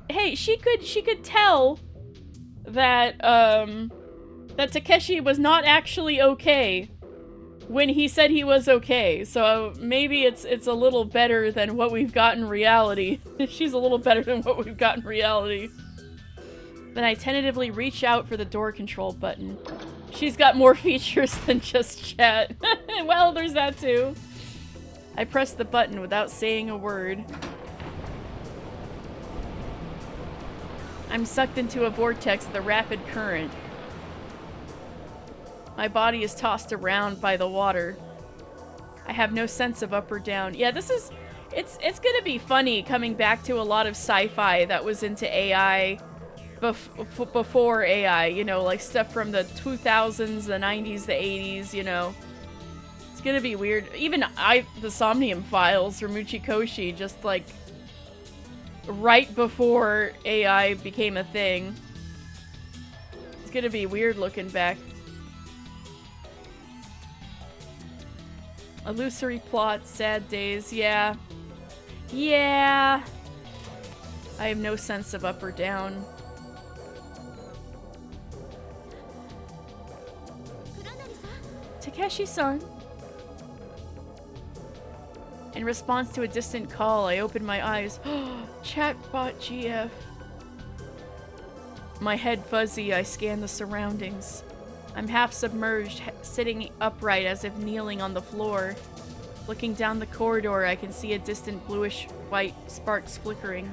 Hey, she could tell that that Takeshi was not actually okay when he said he was okay, so maybe it's a little better than what we've got in reality. She's a little better than what we've got in reality. Then I tentatively reach out for the door control button. She's got more features than just chat. Well, there's that too. I press the button without saying a word. I'm sucked into a vortex with a rapid current. My body is tossed around by the water. I have no sense of up or down. Yeah, it's gonna be funny coming back to a lot of sci-fi that was into AI before AI, you know, like stuff from the 2000s, the 90s, the 80s, you know. It's gonna be weird. Even the Somnium Files from Uchikoshi, just like right before AI became a thing. It's gonna be weird looking back. Illusory plot, sad days, yeah. Yeah. I have no sense of up or down. Takeshi-san. In response to a distant call, I open my eyes. Chatbot GF. My head fuzzy, I scan the surroundings. I'm half submerged, sitting upright as if kneeling on the floor. Looking down the corridor, I can see a distant bluish-white sparks flickering.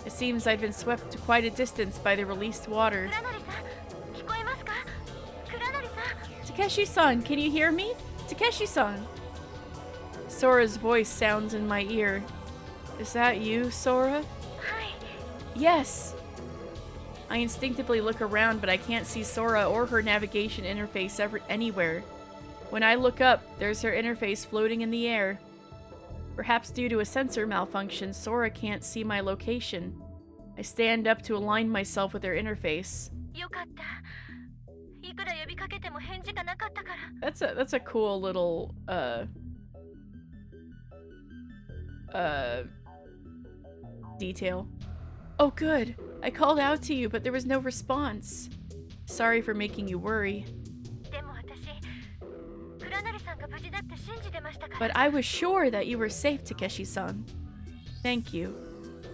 It seems I've been swept to quite a distance by the released water. Takeshi-san, can you hear me? Takeshi-san! Sora's voice sounds in my ear. Is that you, Sora? Yes! I instinctively look around, but I can't see Sora or her navigation interface anywhere. When I look up, there's her interface floating in the air. Perhaps due to a sensor malfunction, Sora can't see my location. I stand up to align myself with her interface. That's a cool little, detail. Oh good! I called out to you, but there was no response. Sorry for making you worry. But I was sure that you were safe, Takeshi-san. Thank you.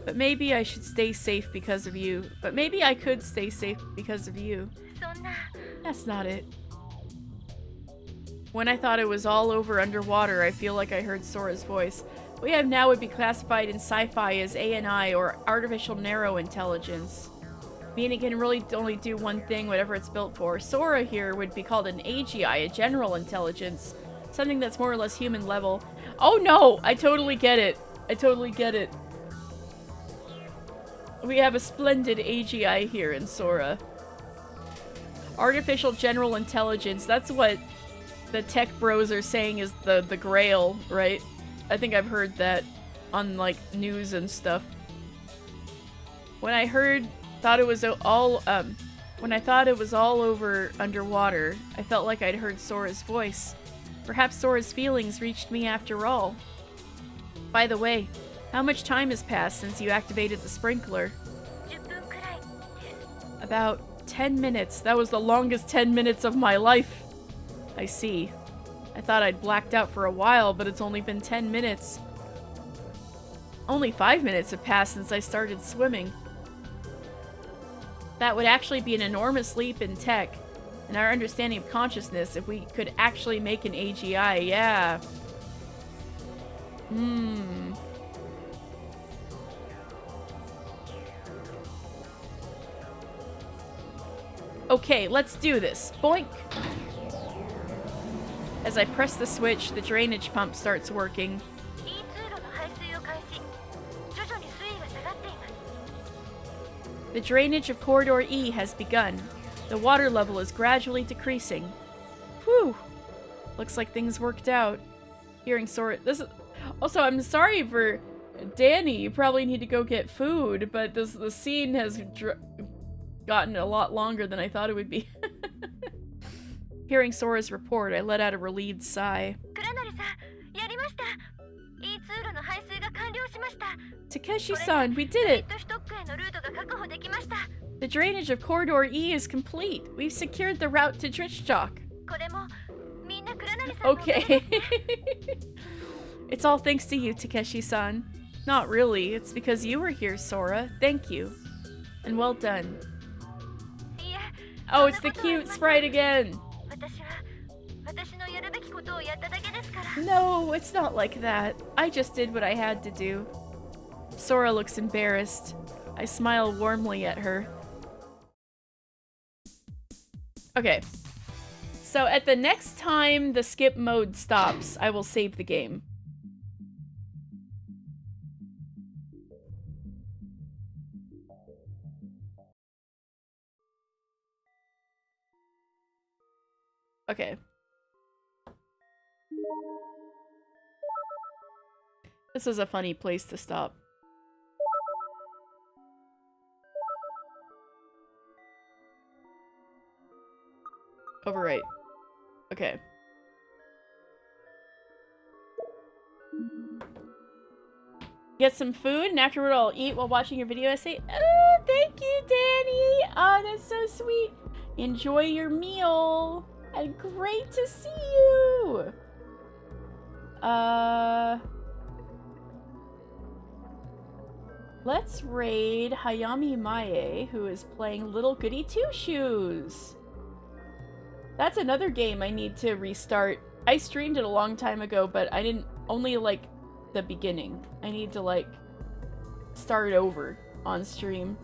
But maybe I should stay safe because of you. But maybe I could stay safe because of you. That's not it. When I thought it was all over underwater, I feel like I heard Sora's voice. What we have now would be classified in sci-fi as ANI, or Artificial Narrow Intelligence. Meaning it can really only do one thing, whatever it's built for. Sora here would be called an AGI, a General Intelligence. Something that's more or less human level. Oh no! I totally get it. I totally get it. We have a splendid AGI here in Sora. Artificial General Intelligence, that's what the tech bros are saying is the grail, right? I think I've heard that on, like, news and stuff. When I thought it was all over underwater, I felt like I'd heard Sora's voice. Perhaps Sora's feelings reached me after all. By the way, how much time has passed since you activated the sprinkler? About 10 minutes. That was the longest 10 minutes of my life. I see. I thought I'd blacked out for a while, but it's only been 10 minutes. Only 5 minutes have passed since I started swimming. That would actually be an enormous leap in tech and our understanding of consciousness if we could actually make an AGI, yeah. Okay, let's do this. Boink! As I press the switch, the drainage pump starts working. The drainage of Corridor E has begun. The water level is gradually decreasing. Whew! Looks like things worked out. Hearing Sora... Also, I'm sorry for Danny. You probably need to go get food, but the scene has gotten a lot longer than I thought it would be. Hearing Sora's report, I let out a relieved sigh. Takeshi-san, we did it! The drainage of Corridor E is complete. We've secured the route to Drichchok. Okay. It's all thanks to you, Takeshi-san. Not really. It's because you were here, Sora. Thank you. And well done. Oh, it's the cute sprite again! No, it's not like that. I just did what I had to do. Sora looks embarrassed. I smile warmly at her. Okay. So at the next time the skip mode stops, I will save the game. Okay. This is a funny place to stop. Overwrite. Okay. Get some food, and afterward I'll eat while watching your video essay. Oh, thank you, Danny! Oh, that's so sweet. Enjoy your meal. And great to see you! Let's raid Hayami Mae, who is playing Little Goody Two Shoes. That's another game I need to restart. I streamed it a long time ago, but I didn't, only like the beginning. I need to like start over on stream.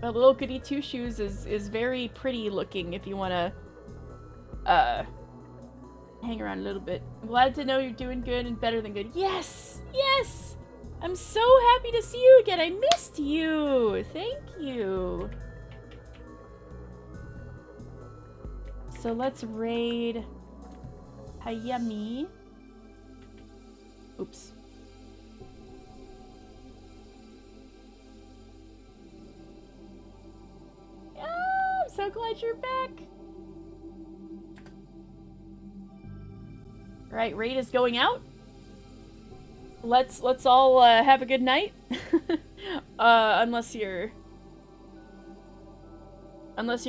But Little Goody Two Shoes is very pretty looking if you want to hang around a little bit. I'm glad to know you're doing good and better than good. Yes! Yes! I'm so happy to see you again. I missed you. Thank you. So let's raid Hayami. Oops. I'm so glad you're back. Alright, raid is going out. Let's all have a good night. Unless you're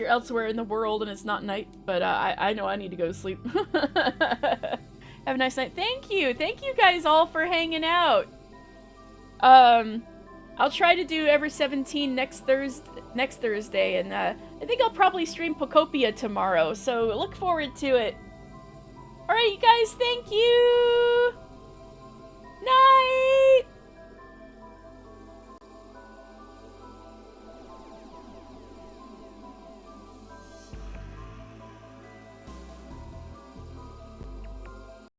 elsewhere in the world and it's not night, but I know I need to go to sleep. Have a nice night. Thank you guys all for hanging out. I'll try to do Ever17 next Thursday, and I think I'll probably stream Pocopia tomorrow, so look forward to it. Alright, you guys, thank you!